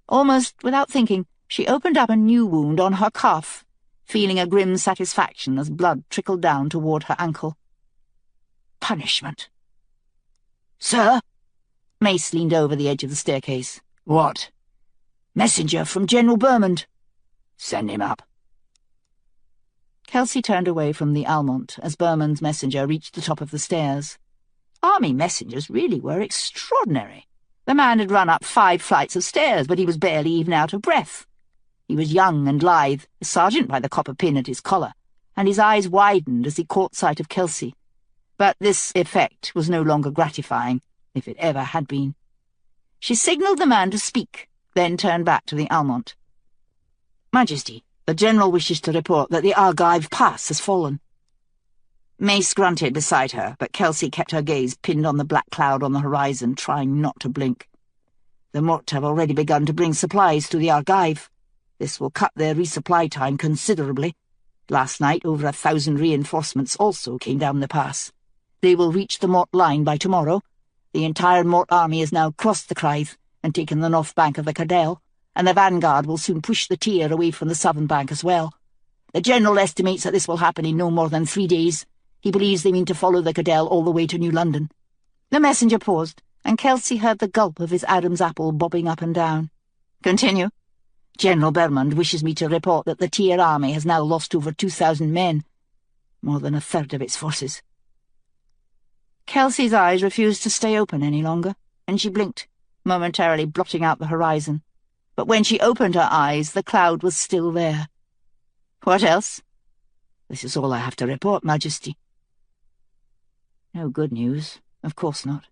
Almost without thinking, she opened up a new wound on her calf, feeling a grim satisfaction as blood trickled down toward her ankle. Punishment. "Sir?" Mace leaned over the edge of the staircase. "What?" "Messenger from General Bermond." "Send him up." Kelsey turned away from the Almont as Bermond's messenger reached the top of the stairs. Army messengers really were extraordinary. The man had run up 5 flights of stairs, but he was barely even out of breath. He was young and lithe, a sergeant by the copper pin at his collar, and his eyes widened as he caught sight of Kelsey. But this effect was no longer gratifying, if it ever had been. She signalled the man to speak, then turned back to the Almont. "Majesty, the General wishes to report that the Argive Pass has fallen." Mace grunted beside her, but Kelsey kept her gaze pinned on the black cloud on the horizon, trying not to blink. "The Mort have already begun to bring supplies to the Argive. This will cut their resupply time considerably. Last night, over 1,000 reinforcements also came down the pass. They will reach the Mort line by tomorrow. The entire Mort army has now crossed the Clythe and taken the north bank of the Cadell, and the vanguard will soon push the Tear away from the southern bank as well. The General estimates that this will happen in no more than 3 days. He believes they mean to follow the Cadell all the way to New London." The messenger paused, and Kelsey heard the gulp of his Adam's apple bobbing up and down. "Continue." "General Bermond wishes me to report that the Tear army has now lost over 2,000 men, more than 1/3 of its forces." Kelsey's eyes refused to stay open any longer, and she blinked, momentarily blotting out the horizon. But when she opened her eyes, the cloud was still there. "What else?" "This is all I have to report, Majesty." No good news, of course not.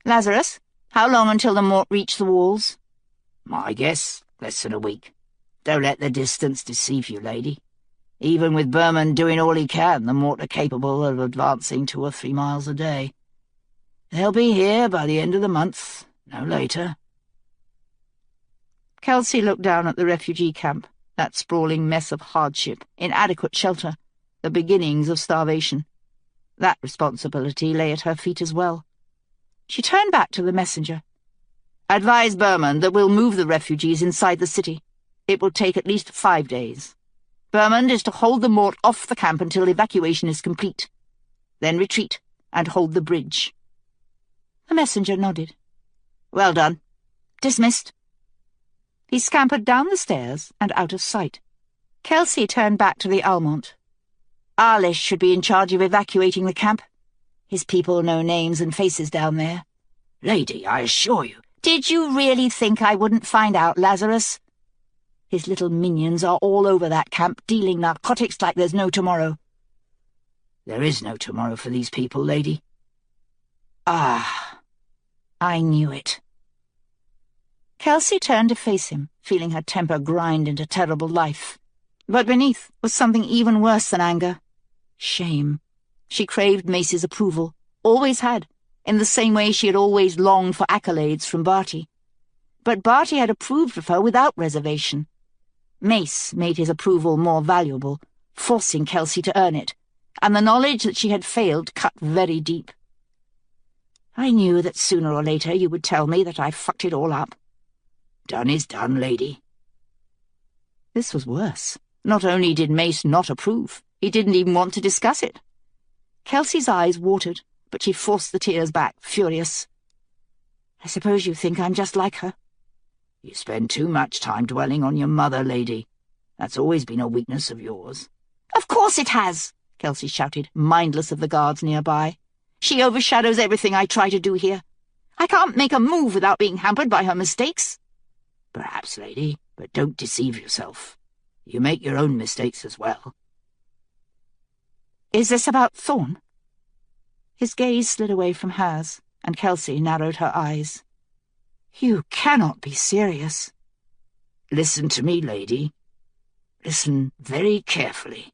"Lazarus, how long until the Mort reach the walls?" "My guess, less than a week. Don't let the distance deceive you, lady. Even with Bermond doing all he can, the Mort are capable of advancing 2 or 3 miles a day. They'll be here by the end of the month, no later." Kelsey looked down at the refugee camp, that sprawling mess of hardship, inadequate shelter, the beginnings of starvation. That responsibility lay at her feet as well. She turned back to the messenger. "Advise Bermond that we'll move the refugees inside the city. It will take at least 5 days. Bermond is to hold the Mort off the camp until evacuation is complete. Then retreat and hold the bridge." The messenger nodded. "Well done. Dismissed." He scampered down the stairs and out of sight. Kelsey turned back to the Almont. Arlish should be in charge of evacuating the camp. His people know names and faces down there. Lady, I assure you. Did you really think I wouldn't find out, Lazarus? His little minions are all over that camp, dealing narcotics like there's no tomorrow. There is no tomorrow for these people, lady. Ah, I knew it. Kelsey turned to face him, feeling her temper grind into terrible life. But beneath was something even worse than anger. Shame. She craved Mace's approval, always had, in the same way she had always longed for accolades from Barty. But Barty had approved of her without reservation. Mace made his approval more valuable, forcing Kelsey to earn it, and the knowledge that she had failed cut very deep. I knew that sooner or later you would tell me that I fucked it all up. Done is done, lady. This was worse. Not only did Mace not approve, he didn't even want to discuss it. Kelsey's eyes watered, but she forced the tears back, furious. I suppose you think I'm just like her? You spend too much time dwelling on your mother, lady. That's always been a weakness of yours. Of course it has, Kelsey shouted, mindless of the guards nearby. She overshadows everything I try to do here. I can't make a move without being hampered by her mistakes. Perhaps, lady, but don't deceive yourself. You make your own mistakes as well. Is this about Thorn? His gaze slid away from hers, and Kelsey narrowed her eyes. You cannot be serious. Listen to me, lady. Listen very carefully.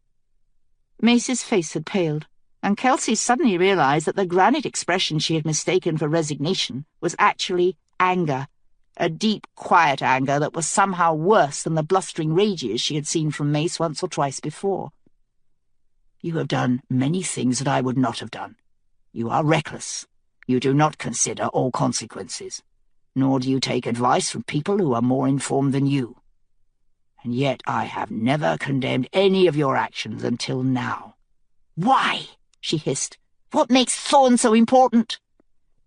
Mace's face had paled, and Kelsey suddenly realized that the granite expression she had mistaken for resignation was actually anger, a deep, quiet anger that was somehow worse than the blustering rages she had seen from Mace once or twice before. You have done many things that I would not have done. You are reckless. You do not consider all consequences, nor do you take advice from people who are more informed than you. And yet I have never condemned any of your actions until now. Why? She hissed. What makes Thorn so important?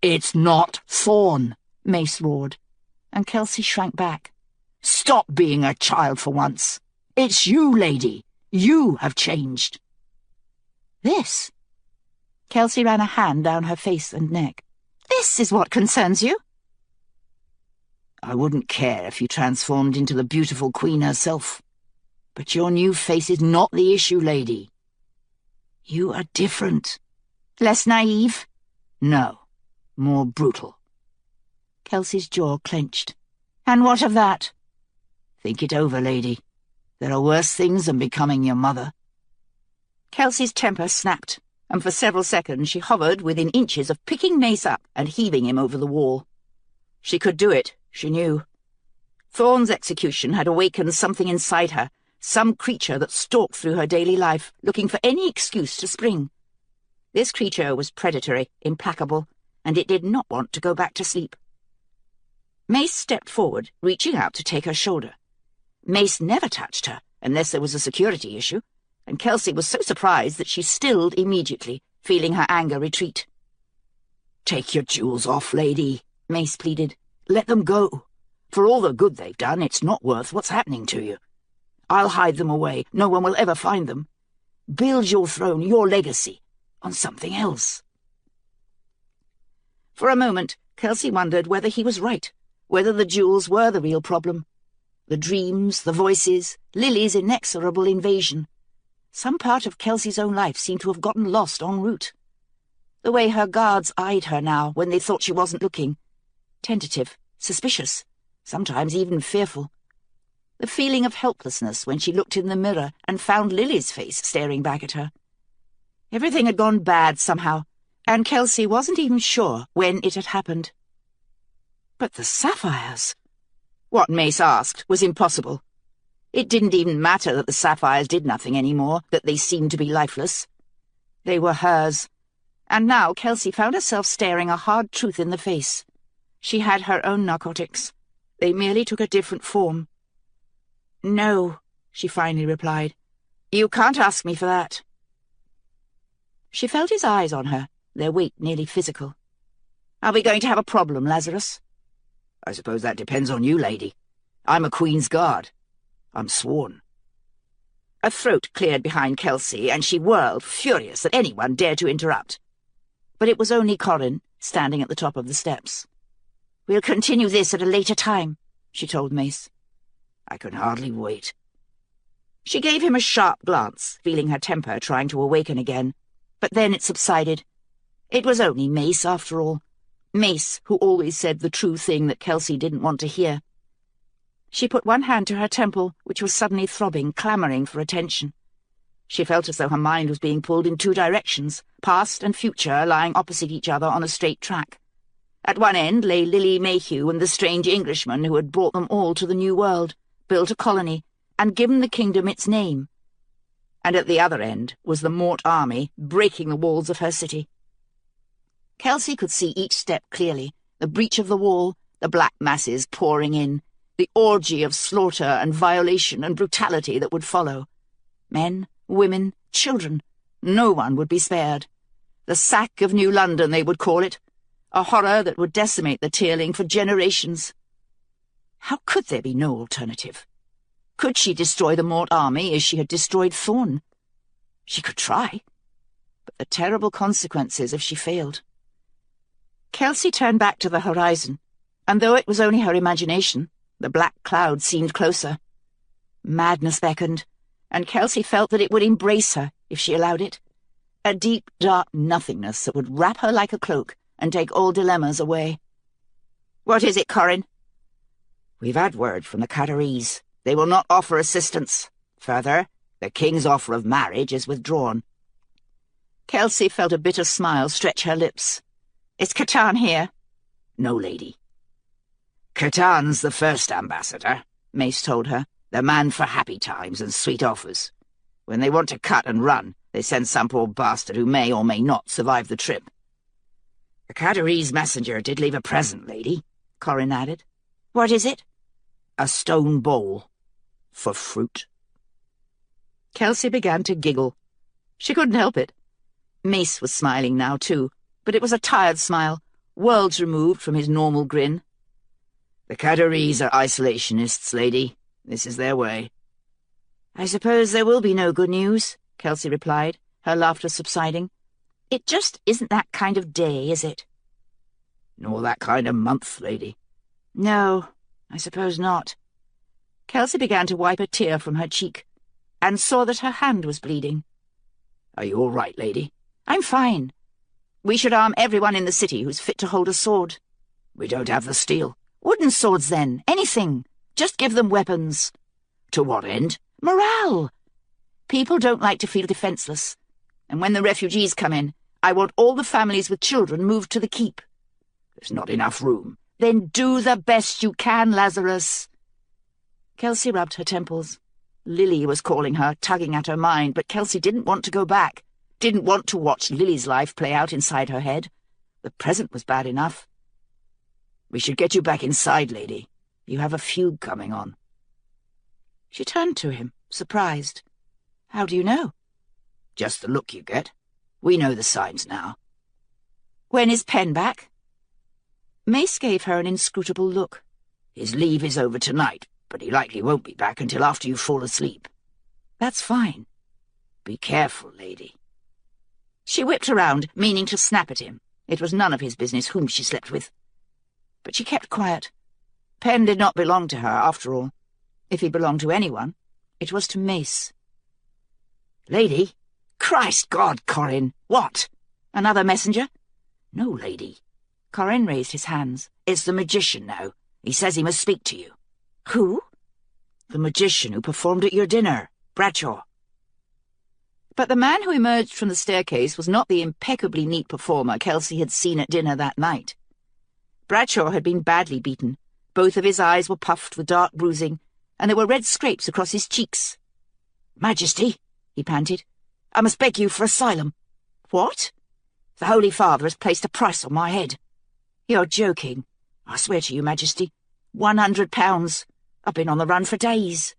It's not Thorn, Mace roared, and Kelsey shrank back. Stop being a child for once. It's you, lady. You have changed. This? Kelsey ran a hand down her face and neck. This is what concerns you? I wouldn't care if you transformed into the beautiful queen herself. But your new face is not the issue, lady. You are different. Less naive? No, more brutal. Kelsey's jaw clenched. And what of that? Think it over, lady. There are worse things than becoming your mother. Kelsey's temper snapped, and for several seconds she hovered within inches of picking Mace up and heaving him over the wall. She could do it, she knew. Thorn's execution had awakened something inside her, some creature that stalked through her daily life, looking for any excuse to spring. This creature was predatory, implacable, and it did not want to go back to sleep. Mace stepped forward, reaching out to take her shoulder. Mace never touched her, unless there was a security issue, and Kelsey was so surprised that she stilled immediately, feeling her anger retreat. Take your jewels off, lady, Mace pleaded. Let them go. For all the good they've done, it's not worth what's happening to you. I'll hide them away. No one will ever find them. Build your throne, your legacy, on something else. For a moment, Kelsey wondered whether he was right, whether the jewels were the real problem. The dreams, the voices, Lily's inexorable invasion. Some part of Kelsey's own life seemed to have gotten lost en route. The way her guards eyed her now when they thought she wasn't looking. Tentative, suspicious, sometimes even fearful. The feeling of helplessness when she looked in the mirror and found Lily's face staring back at her. Everything had gone bad somehow, and Kelsey wasn't even sure when it had happened. But the sapphires! What Mace asked was impossible. It didn't even matter that the sapphires did nothing anymore, that they seemed to be lifeless. They were hers, and now Kelsey found herself staring a hard truth in the face. She had her own narcotics. They merely took a different form. "No," she finally replied. "You can't ask me for that." She felt his eyes on her, their weight nearly physical. "Are we going to have a problem, Lazarus?" "I suppose that depends on you, lady. I'm a Queen's Guard. I'm sworn. A throat cleared behind Kelsey, and she whirled, furious that anyone dared to interrupt. But it was only Corin, standing at the top of the steps. "We'll continue this at a later time," she told Mace. I can hardly wait. She gave him a sharp glance, feeling her temper trying to awaken again, but then it subsided. It was only Mace, after all. Mace, who always said the true thing that Kelsey didn't want to hear. She put one hand to her temple, which was suddenly throbbing, clamouring for attention. She felt as though her mind was being pulled in two directions, past and future lying opposite each other on a straight track. At one end lay Lily Mayhew and the strange Englishman who had brought them all to the New World, built a colony, and given the kingdom its name. And at the other end was the Mort army, breaking the walls of her city. Kelsey could see each step clearly, the breach of the wall, the black masses pouring in, the orgy of slaughter and violation and brutality that would follow. Men, women, children, no one would be spared. The sack of New London, they would call it, a horror that would decimate the Tearling for generations. How could there be no alternative? Could she destroy the Mort army as she had destroyed Thorn? She could try, but the terrible consequences if she failed. Kelsey turned back to the horizon, and though it was only her imagination, the black cloud seemed closer. Madness beckoned, and Kelsey felt that it would embrace her if she allowed it. A deep, dark nothingness that would wrap her like a cloak and take all dilemmas away. "What is it, Corin?" We've had word from the Catarese. They will not offer assistance. Further, the king's offer of marriage is withdrawn. Kelsey felt a bitter smile stretch her lips. "Is Catan here?" No, lady. Catan's the first ambassador, Mace told her, the man for happy times and sweet offers. When they want to cut and run, they send some poor bastard who may or may not survive the trip. The Catarese messenger did leave a present, lady, Corin added. "What is it?" "A stone bowl. For fruit." Kelsey began to giggle. She couldn't help it. Mace was smiling now, too, but it was a tired smile, worlds removed from his normal grin. The Catarese are isolationists, lady. This is their way. "I suppose there will be no good news," Kelsey replied, her laughter subsiding. "It just isn't that kind of day, is it?" "Nor that kind of month, lady." "No, I suppose not." Kelsey began to wipe a tear from her cheek, and saw that her hand was bleeding. "Are you all right, lady?" "I'm fine. We should arm everyone in the city who's fit to hold a sword." "We don't have the steel." "Wooden swords, then. Anything. Just give them weapons." "To what end?" "Morale. People don't like to feel defenseless. And when the refugees come in, I want all the families with children moved to the keep." "There's not enough room." "Then do the best you can, Lazarus." Kelsey rubbed her temples. Lily was calling her, tugging at her mind, but Kelsey didn't want to go back, didn't want to watch Lily's life play out inside her head. The present was bad enough. "We should get you back inside, lady. You have a fugue coming on." She turned to him, surprised. "How do you know?" "Just the look you get. We know the signs now." "When is Penn back?" Mace gave her an inscrutable look. "His leave is over tonight, but he likely won't be back until after you fall asleep." "That's fine." "Be careful, lady." She whipped around, meaning to snap at him. It was none of his business whom she slept with. But she kept quiet. Penn did not belong to her, after all. If he belonged to anyone, it was to Mace. "Lady? Christ God, Corin! What? Another messenger?" "No, lady." Corin raised his hands. "It's the magician now. He says he must speak to you." "Who?" "The magician who performed at your dinner, Bradshaw." But the man who emerged from the staircase was not the impeccably neat performer Kelsey had seen at dinner that night. Bradshaw had been badly beaten. Both of his eyes were puffed with dark bruising, and there were red scrapes across his cheeks. "Majesty," he panted, "I must beg you for asylum." "What?" "The Holy Father has placed a price on my head." "You're joking." "I swear to you, Majesty." £100. "I've been on the run for days."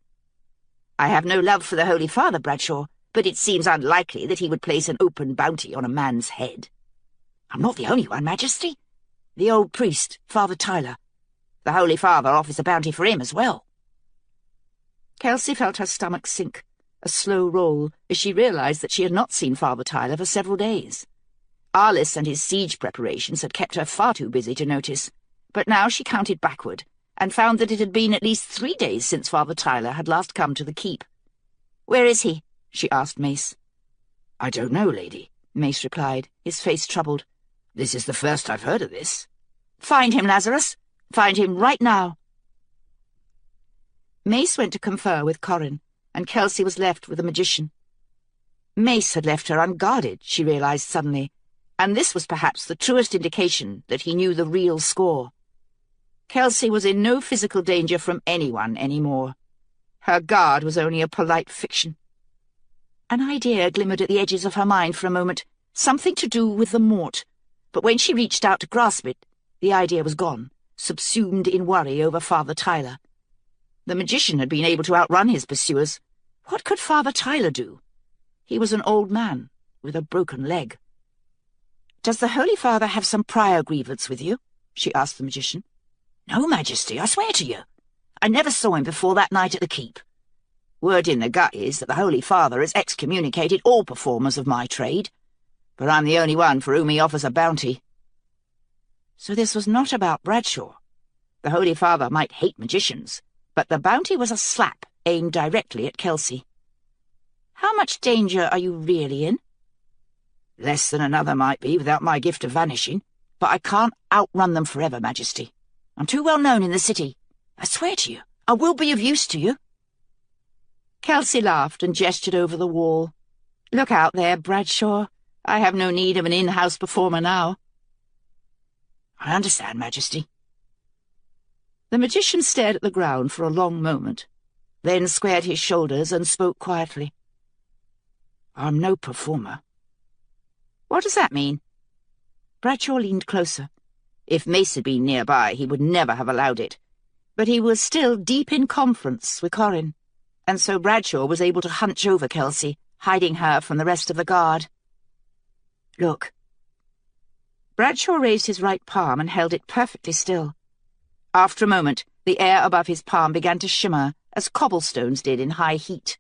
"I have no love for the Holy Father, Bradshaw, but it seems unlikely that he would place an open bounty on a man's head." "I'm not the only one, Majesty. "The old priest, Father Tyler. The Holy Father offers a bounty for him as well." Kelsey felt her stomach sink, a slow roll, as she realized that she had not seen Father Tyler for several days. Arliss and his siege preparations had kept her far too busy to notice, but now she counted backward and found that it had been at least 3 days since Father Tyler had last come to the keep. "Where is he?" she asked Mace. "I don't know, lady," Mace replied, his face troubled. "This is the first I've heard of this." "Find him, Lazarus! Find him right now!" Mace went to confer with Corin, and Kelsey was left with the magician. Mace had left her unguarded, she realized suddenly, and this was perhaps the truest indication that he knew the real score. Kelsey was in no physical danger from anyone anymore. Her guard was only a polite fiction. An idea glimmered at the edges of her mind for a moment, something to do with the mort, but when she reached out to grasp it, the idea was gone, subsumed in worry over Father Tyler. The magician had been able to outrun his pursuers. What could Father Tyler do? He was an old man, with a broken leg. "Does the Holy Father have some prior grievance with you?" she asked the magician. "No, Majesty, I swear to you. I never saw him before that night at the keep. Word in the gut is that the Holy Father has excommunicated all performers of my trade, but I'm the only one for whom he offers a bounty." So this was not about Bradshaw. The Holy Father might hate magicians, but the bounty was a slap aimed directly at Kelsey. "How much danger are you really in?" "Less than another might be without my gift of vanishing, but I can't outrun them forever, Majesty. I'm too well known in the city. I swear to you, I will be of use to you." Kelsey laughed and gestured over the wall. "Look out there, Bradshaw. I have no need of an in-house performer now." "I understand, Majesty." The magician stared at the ground for a long moment, then squared his shoulders and spoke quietly. "I'm no performer." "What does that mean?" Bradshaw leaned closer. If Mace had been nearby, he would never have allowed it. But he was still deep in conference with Corin, and so Bradshaw was able to hunch over Kelsey, hiding her from the rest of the guard. "Look." Bradshaw raised his right palm and held it perfectly still. After a moment, the air above his palm began to shimmer, as cobblestones did in high heat.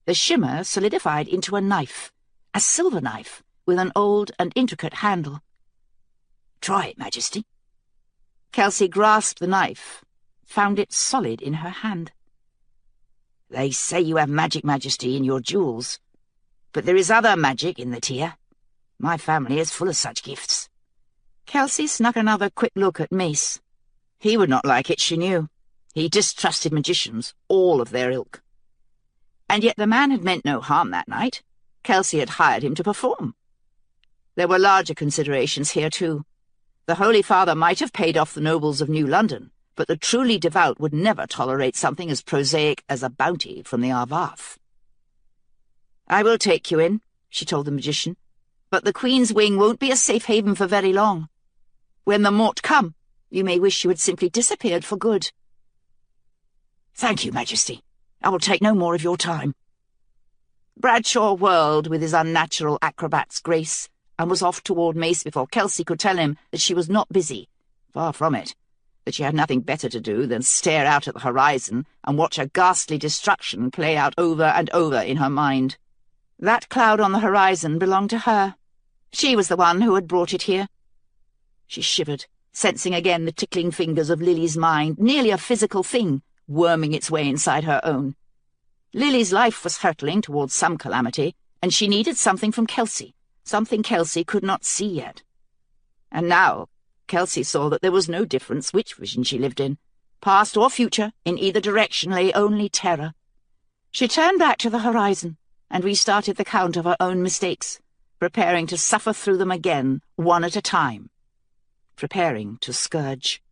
The shimmer solidified into a knife, a silver knife, with an old and intricate handle. "Try it, Majesty." Kelsey grasped the knife, found it solid in her hand. "They say you have magic, Majesty, in your jewels. But there is other magic in the Tear. My family is full of such gifts." Kelsey snuck another quick look at Mace. He would not like it, she knew. He distrusted magicians, all of their ilk. And yet the man had meant no harm that night. Kelsey had hired him to perform. There were larger considerations here, too. The Holy Father might have paid off the nobles of New London, but the truly devout would never tolerate something as prosaic as a bounty from the Arvath. "I will take you in," she told the magician, "but the Queen's wing won't be a safe haven for very long. When the mort come, you may wish you had simply disappeared for good." "Thank you, Majesty. I will take no more of your time." Bradshaw whirled with his unnatural acrobat's grace and was off toward Mace before Kelsey could tell him that she was not busy. Far from it. That she had nothing better to do than stare out at the horizon and watch a ghastly destruction play out over and over in her mind. That cloud on the horizon belonged to her. She was the one who had brought it here. She shivered, sensing again the tickling fingers of Lily's mind, nearly a physical thing, worming its way inside her own. Lily's life was hurtling towards some calamity, and she needed something from Kelsey, something Kelsey could not see yet. And now Kelsey saw that there was no difference which vision she lived in. Past or future, in either direction lay only terror. She turned back to the horizon and restarted the count of her own mistakes, preparing to suffer through them again, one at a time. Preparing to scourge.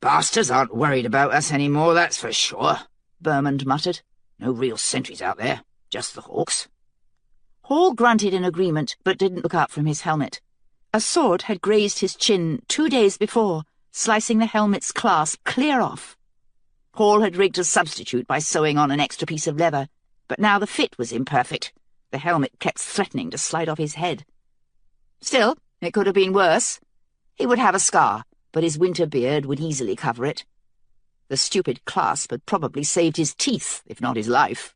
"Bastards aren't worried about us any more, that's for sure," Bermond muttered. "No real sentries out there, just the hawks." Hall grunted in agreement, but didn't look up from his helmet. A sword had grazed his chin 2 days before, slicing the helmet's clasp clear off. Hall had rigged a substitute by sewing on an extra piece of leather, but now the fit was imperfect. The helmet kept threatening to slide off his head. Still, it could have been worse. He would have a scar, but his winter beard would easily cover it. The stupid clasp had probably saved his teeth, if not his life.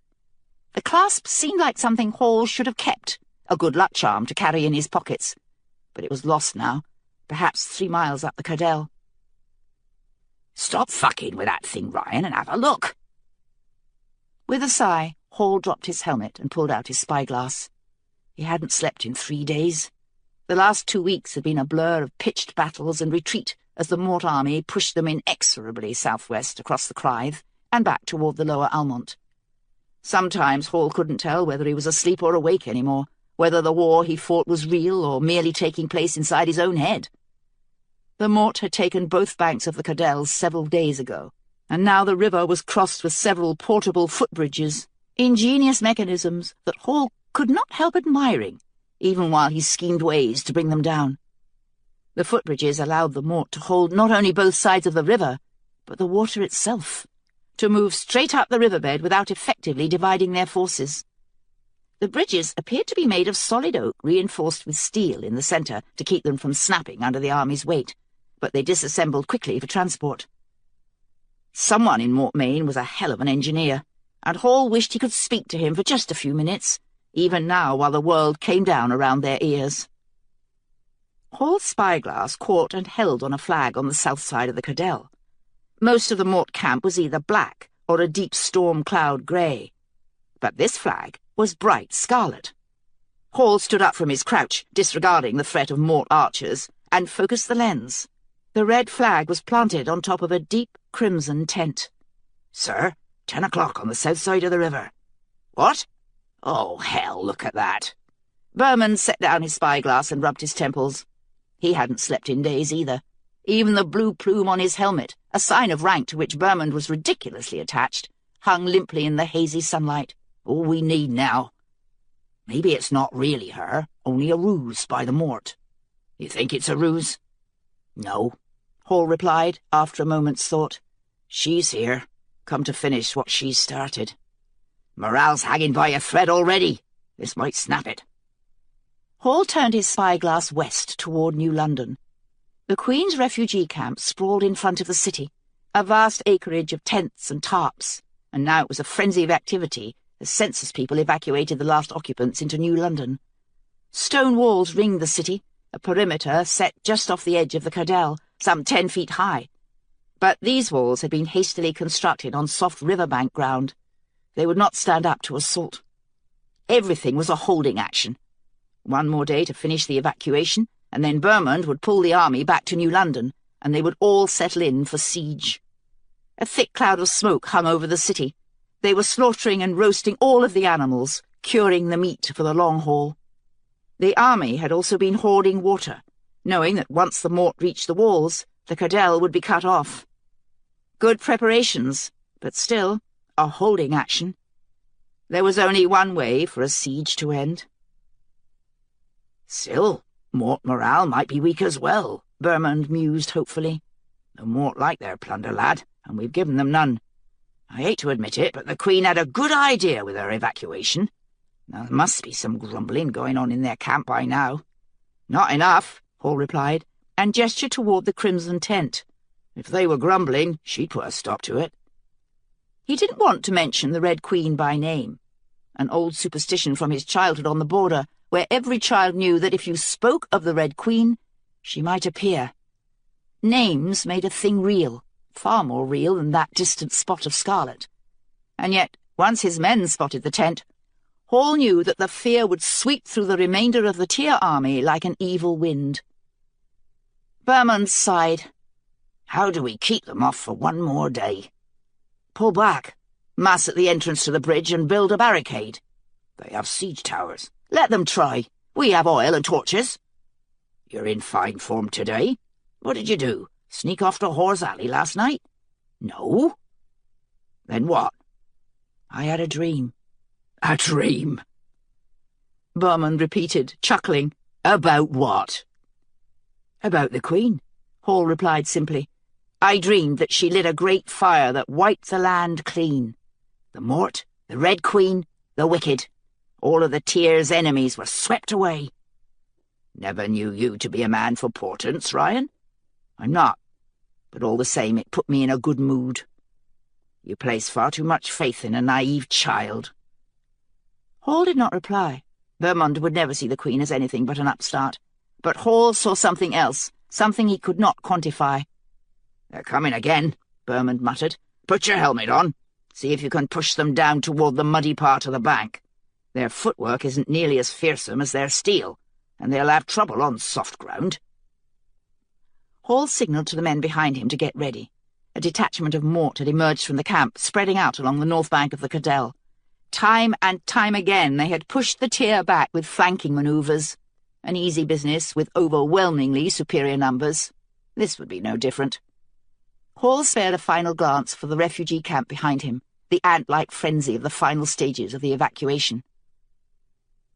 The clasp seemed like something Hall should have kept, a good luck charm to carry in his pockets. But it was lost now, perhaps 3 miles up the Cadell. "Stop fucking with that thing, Ryan, and have a look." With a sigh, Hall dropped his helmet and pulled out his spyglass. He hadn't slept in 3 days. The last 2 weeks had been a blur of pitched battles and retreat as the Mort army pushed them inexorably southwest across the Clythe and back toward the lower Almont. Sometimes Hall couldn't tell whether he was asleep or awake anymore, whether the war he fought was real or merely taking place inside his own head. The Mort had taken both banks of the Cadell several days ago, and now the river was crossed with several portable footbridges, ingenious mechanisms that Hall could not help admiring, even while he schemed ways to bring them down. The footbridges allowed the Mort to hold not only both sides of the river, but the water itself, to move straight up the riverbed without effectively dividing their forces. The bridges appeared to be made of solid oak reinforced with steel in the centre to keep them from snapping under the army's weight, but they disassembled quickly for transport. Someone in Mortmain was a hell of an engineer, and Hall wished he could speak to him for just a few minutes, even now while the world came down around their ears. Hall's spyglass caught and held on a flag on the south side of the Cadell. Most of the Mort camp was either black or a deep storm cloud grey, but this flag was bright scarlet. Hall stood up from his crouch, disregarding the threat of Mort archers, and focused the lens. The red flag was planted on top of a deep crimson tent. "Sir, 10 o'clock on the south side of the river." "What?" "Oh, hell, look at that." Berman set down his spyglass and rubbed his temples. He hadn't slept in days either. Even the blue plume on his helmet, a sign of rank to which Berman was ridiculously attached, hung limply in the hazy sunlight. "All we need now. Maybe it's not really her, only a ruse by the Mort." "You think it's a ruse?" "No," Hall replied, after a moment's thought. "She's here, come to finish what she's started. Morale's hanging by a thread already. This might snap it." Hall turned his spyglass west toward New London. The Queen's refugee camp sprawled in front of the city, a vast acreage of tents and tarps, and now it was a frenzy of activity as census people evacuated the last occupants into New London. Stone walls ringed the city, a perimeter set just off the edge of the Cadell, some 10 feet high. But these walls had been hastily constructed on soft riverbank ground. They would not stand up to assault. Everything was a holding action. 1 more day to finish the evacuation, and then Bermond would pull the army back to New London, and they would all settle in for siege. A thick cloud of smoke hung over the city. They were slaughtering and roasting all of the animals, curing the meat for the long haul. The army had also been hoarding water, knowing that once the Mort reached the walls, the Cadell would be cut off. Good preparations, but still a holding action. There was only one way for a siege to end. "Still, Mort morale might be weak as well," Bermond mused hopefully. "The Mort like their plunder, lad, and we've given them none. I hate to admit it, but the Queen had a good idea with her evacuation. There must be some grumbling going on in their camp by now." "Not enough," Hall replied, and gestured toward the crimson tent. "If they were grumbling, she'd put a stop to it." He didn't want to mention the Red Queen by name, an old superstition from his childhood on the border, where every child knew that if you spoke of the Red Queen, she might appear. Names made a thing real, far more real than that distant spot of scarlet. And yet, once his men spotted the tent, Hall knew that the fear would sweep through the remainder of the Tear army like an evil wind. Bermond sighed. "How do we keep them off for 1 more day?" "Pull back, mass at the entrance to the bridge and build a barricade." "They have siege towers." "Let them try. We have oil and torches." "You're in fine form today. What did you do? Sneak off to Whore's Alley last night?" "No." "Then what?" "I had a dream." "A dream?" Bermond repeated, chuckling. "About what?" "About the Queen," Hall replied simply. "I dreamed that she lit a great fire that wiped the land clean. The Mort, the Red Queen, the wicked. All of the Tear's enemies were swept away." "Never knew you to be a man for portents, Ryan." "I'm not. But all the same, it put me in a good mood. You place far too much faith in a naive child." Hall did not reply. Vermund would never see the Queen as anything but an upstart. But Hall saw something else, something he could not quantify. "They're coming again," Vermund muttered. "Put your helmet on. See if you can push them down toward the muddy part of the bank. Their footwork isn't nearly as fearsome as their steel, and they'll have trouble on soft ground." Hall signalled to the men behind him to get ready. A detachment of Mort had emerged from the camp, spreading out along the north bank of the Cadell. Time and time again they had pushed the tier back with flanking manoeuvres. An easy business with overwhelmingly superior numbers. This would be no different. Hall spared a final glance for the refugee camp behind him, the ant-like frenzy of the final stages of the evacuation.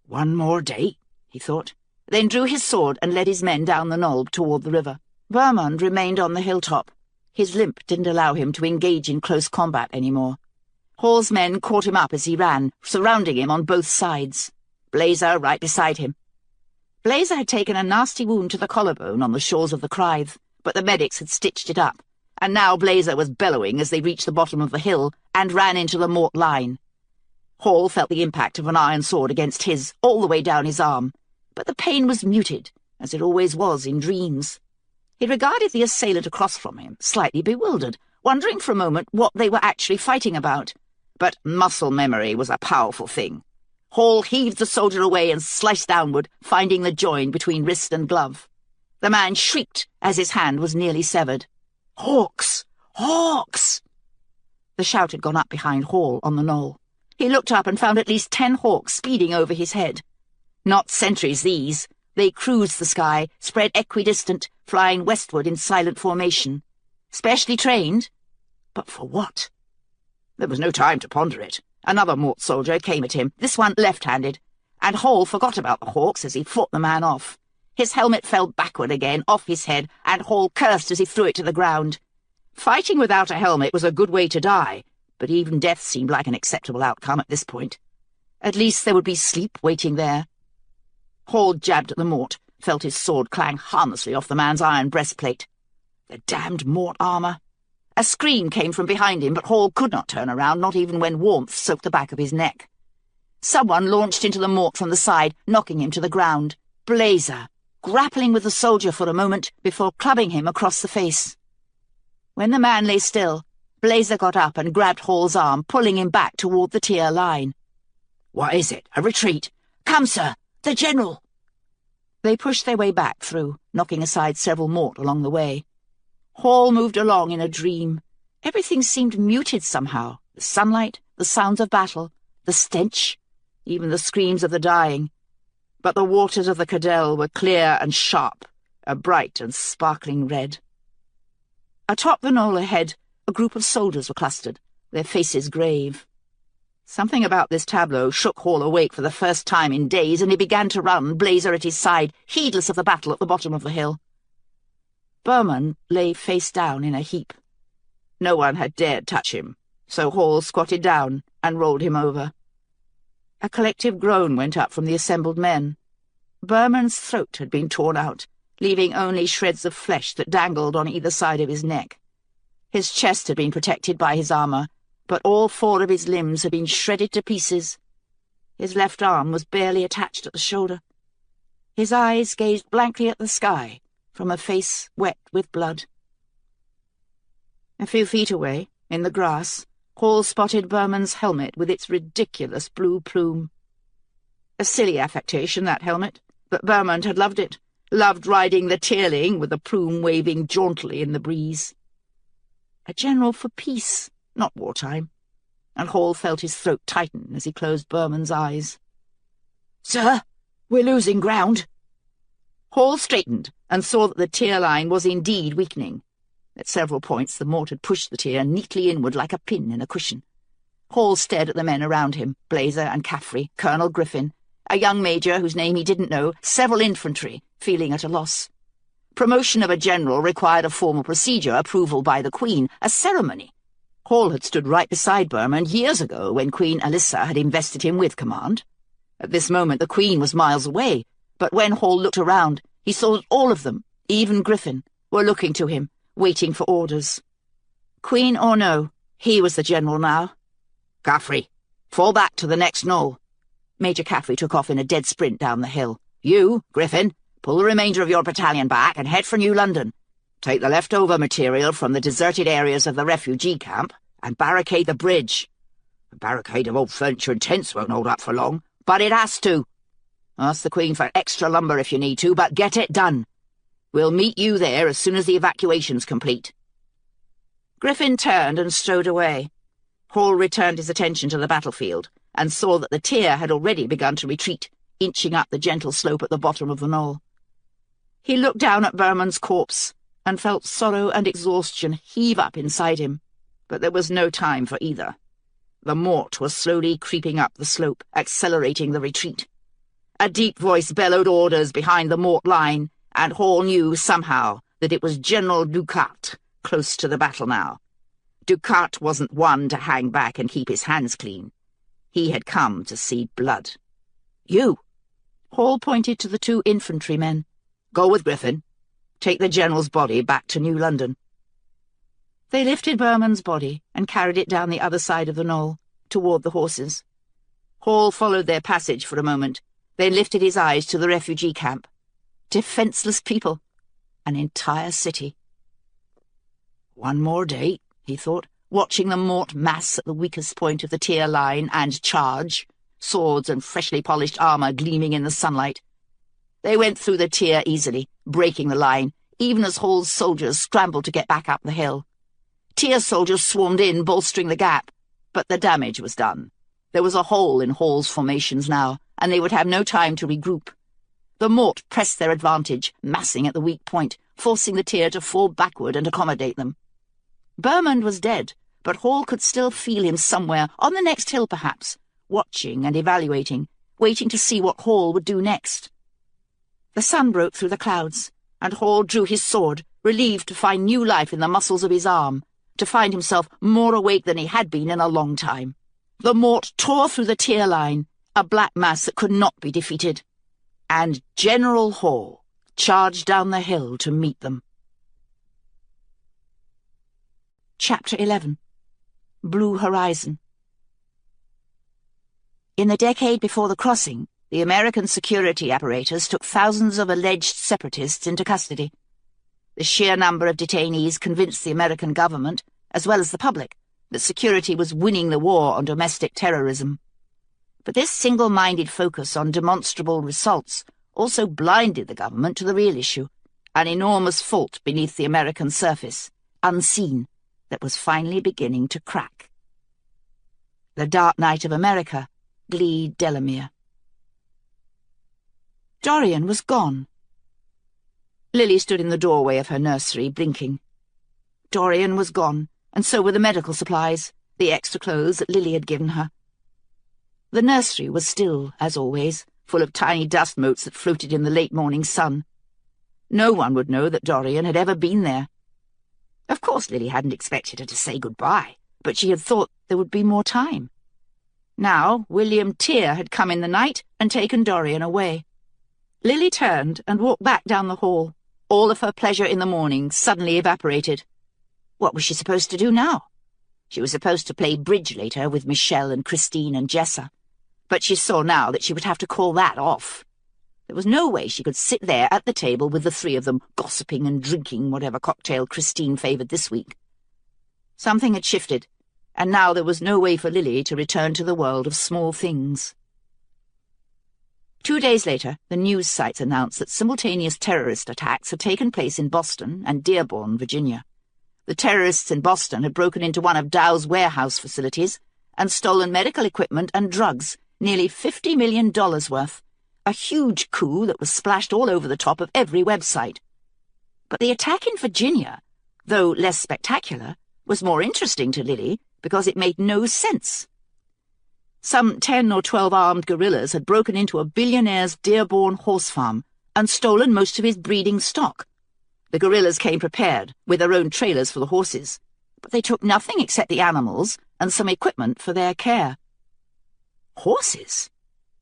"One more day," he thought, then drew his sword and led his men down the knoll toward the river. Vermund remained on the hilltop. His limp didn't allow him to engage in close combat any more. Hall's men caught him up as he ran, surrounding him on both sides. Blazer right beside him. Blazer had taken a nasty wound to the collarbone on the shores of the Crythe, but the medics had stitched it up, and now Blazer was bellowing as they reached the bottom of the hill and ran into the Mort line. Hall felt the impact of an iron sword against his, all the way down his arm, but the pain was muted, as it always was in dreams. He regarded the assailant across from him, slightly bewildered, wondering for a moment what they were actually fighting about. But muscle memory was a powerful thing. Hall heaved the soldier away and sliced downward, finding the join between wrist and glove. The man shrieked as his hand was nearly severed. "Hawks! Hawks!" The shout had gone up behind Hall on the knoll. He looked up and found at least 10 hawks speeding over his head. Not sentries, these. They cruised the sky, spread equidistant, flying westward in silent formation. Specially trained? But for what? There was no time to ponder it. Another Mort soldier came at him, this one left-handed, and Hall forgot about the hawks as he fought the man off. His helmet fell backward again, off his head, and Hall cursed as he threw it to the ground. Fighting without a helmet was a good way to die, but even death seemed like an acceptable outcome at this point. At least there would be sleep waiting there. Hall jabbed at the Mort, felt his sword clang harmlessly off the man's iron breastplate. The damned Mort armour! A scream came from behind him, but Hall could not turn around, not even when warmth soaked the back of his neck. Someone launched into the Mort from the side, knocking him to the ground. Blazer, grappling with the soldier for a moment before clubbing him across the face. When the man lay still, Blazer got up and grabbed Hall's arm, pulling him back toward the tier line. "What is it? A retreat?" "Come, sir! The General!" They pushed their way back through, knocking aside several Mort along the way. Hall moved along in a dream. Everything seemed muted somehow. The sunlight, the sounds of battle, the stench, even the screams of the dying. But the waters of the Cadell were clear and sharp, a bright and sparkling red. Atop the knoll ahead, a group of soldiers were clustered, their faces grave. Something about this tableau shook Hall awake for the first time in days, and he began to run, Blazer at his side, heedless of the battle at the bottom of the hill. Vermund lay face down in a heap. No one had dared touch him, so Hall squatted down and rolled him over. A collective groan went up from the assembled men. Vermund's throat had been torn out, leaving only shreds of flesh that dangled on either side of his neck. His chest had been protected by his armour, but all 4 of his limbs had been shredded to pieces. His left arm was barely attached at the shoulder. His eyes gazed blankly at the sky, from a face wet with blood. A few feet away, in the grass, Hall spotted Vermund's helmet with its ridiculous blue plume. A silly affectation, that helmet, but Vermund had loved it, loved riding the Tearling with the plume waving jauntily in the breeze. A general for peace, not wartime, and Hall felt his throat tighten as he closed Vermund's eyes. "Sir, we're losing ground." Hall straightened and saw that the tier line was indeed weakening. At several points the Mort had pushed the tier neatly inward like a pin in a cushion. Hall stared at the men around him, Blazer and Caffrey, Colonel Griffin, a young major whose name he didn't know, several infantry, feeling at a loss. Promotion of a general required a formal procedure, approval by the Queen, a ceremony. Hall had stood right beside Vermund years ago when Queen Alyssa had invested him with command. At this moment the Queen was miles away, but when Hall looked around, he saw that all of them, even Griffin, were looking to him, waiting for orders. Queen or no, He was the general now. "Caffrey, fall back to the next knoll." Major Caffrey took off in a dead sprint down the hill. "You, Griffin, pull the remainder of your battalion back and head for New London. Take the leftover material from the deserted areas of the refugee camp and barricade the bridge. A barricade of old furniture and tents won't hold up for long, but it has to. Ask the Queen for extra lumber if you need to, but get it done. We'll meet you there as soon as the evacuation's complete." Griffin turned and strode away. Hall returned his attention to the battlefield and saw that the tier had already begun to retreat, inching up the gentle slope at the bottom of the knoll. He looked down at Berman's corpse and felt sorrow and exhaustion heave up inside him, but there was no time for either. The Mort was slowly creeping up the slope, accelerating the retreat. A deep voice bellowed orders behind the Mort line, and Hall knew somehow that it was General Ducat close to the battle now. Ducat wasn't one to hang back and keep his hands clean. He had come to see blood. "You!" Hall pointed to the 2 infantrymen. "Go with Griffin. Take the general's body back to New London." They lifted Berman's body and carried it down the other side of the knoll, toward the horses. Hall followed their passage for a moment, then lifted his eyes to the refugee camp. Defenseless people. An entire city. One more day, he thought, watching the Mort mass at the weakest point of the tier line and charge, swords and freshly polished armour gleaming in the sunlight. They went through the tier easily, breaking the line, even as Hall's soldiers scrambled to get back up the hill. Tier soldiers swarmed in, bolstering the gap, but the damage was done. There was a hole in Hall's formations now, and they would have no time to regroup. The Mort pressed their advantage, massing at the weak point, forcing the tier to fall backward and accommodate them. Berman was dead, but Hall could still feel him somewhere, on the next hill perhaps, watching and evaluating, waiting to see what Hall would do next. The sun broke through the clouds, and Hall drew his sword, relieved to find new life in the muscles of his arm, to find himself more awake than he had been in a long time. The Mort tore through the tier line, a black mass that could not be defeated, and General Hall charged down the hill to meet them. Chapter 11. Blue Horizon. In the decade before the crossing, the American security apparatus took thousands of alleged separatists into custody. The sheer number of detainees convinced the American government, as well as the public, that security was winning the war on domestic terrorism. But this single-minded focus on demonstrable results also blinded the government to the real issue, an enormous fault beneath the American surface, unseen, that was finally beginning to crack. The Dark Night of America, Glee Delamere. Dorian was gone. Lily stood in the doorway of her nursery, blinking. Dorian was gone, and so were the medical supplies, the extra clothes that Lily had given her. The nursery was still, as always, full of tiny dust motes that floated in the late morning sun. No one would know that Dorian had ever been there. Of course Lily hadn't expected her to say goodbye, but she had thought there would be more time. Now William Tear had come in the night and taken Dorian away. Lily turned and walked back down the hall. All of her pleasure in the morning suddenly evaporated. What was she supposed to do now? She was supposed to play bridge later with Michelle and Christine and Jessa, but she saw now that she would have to call that off. There was no way she could sit there at the table with the 3 of them, gossiping and drinking whatever cocktail Christine favoured this week. Something had shifted, and now there was no way for Lily to return to the world of small things. 2 days later, the news sites announced that simultaneous terrorist attacks had taken place in Boston and Dearborn, Virginia. The terrorists in Boston had broken into one of Dow's warehouse facilities and stolen medical equipment and drugs, nearly $50 million worth. A huge coup that was splashed all over the top of every website. But the attack in Virginia, though less spectacular, was more interesting to Lily because it made no sense. Some 10 or 12 armed guerrillas had broken into a billionaire's Dearborn horse farm and stolen most of his breeding stock. The guerrillas came prepared, with their own trailers for the horses, but they took nothing except the animals and some equipment for their care. Horses?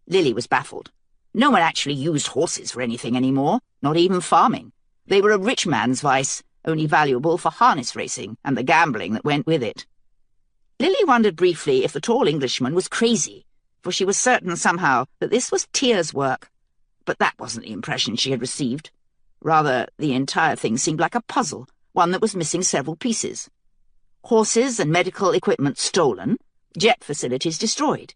Lily was baffled. No one actually used horses for anything anymore, not even farming. They were a rich man's vice, only valuable for harness racing and the gambling that went with it. Lily wondered briefly if the tall Englishman was crazy, for she was certain somehow that this was Tear's work. But that wasn't the impression she had received. Rather, the entire thing seemed like a puzzle, one that was missing several pieces. Horses and medical equipment stolen, jet facilities destroyed.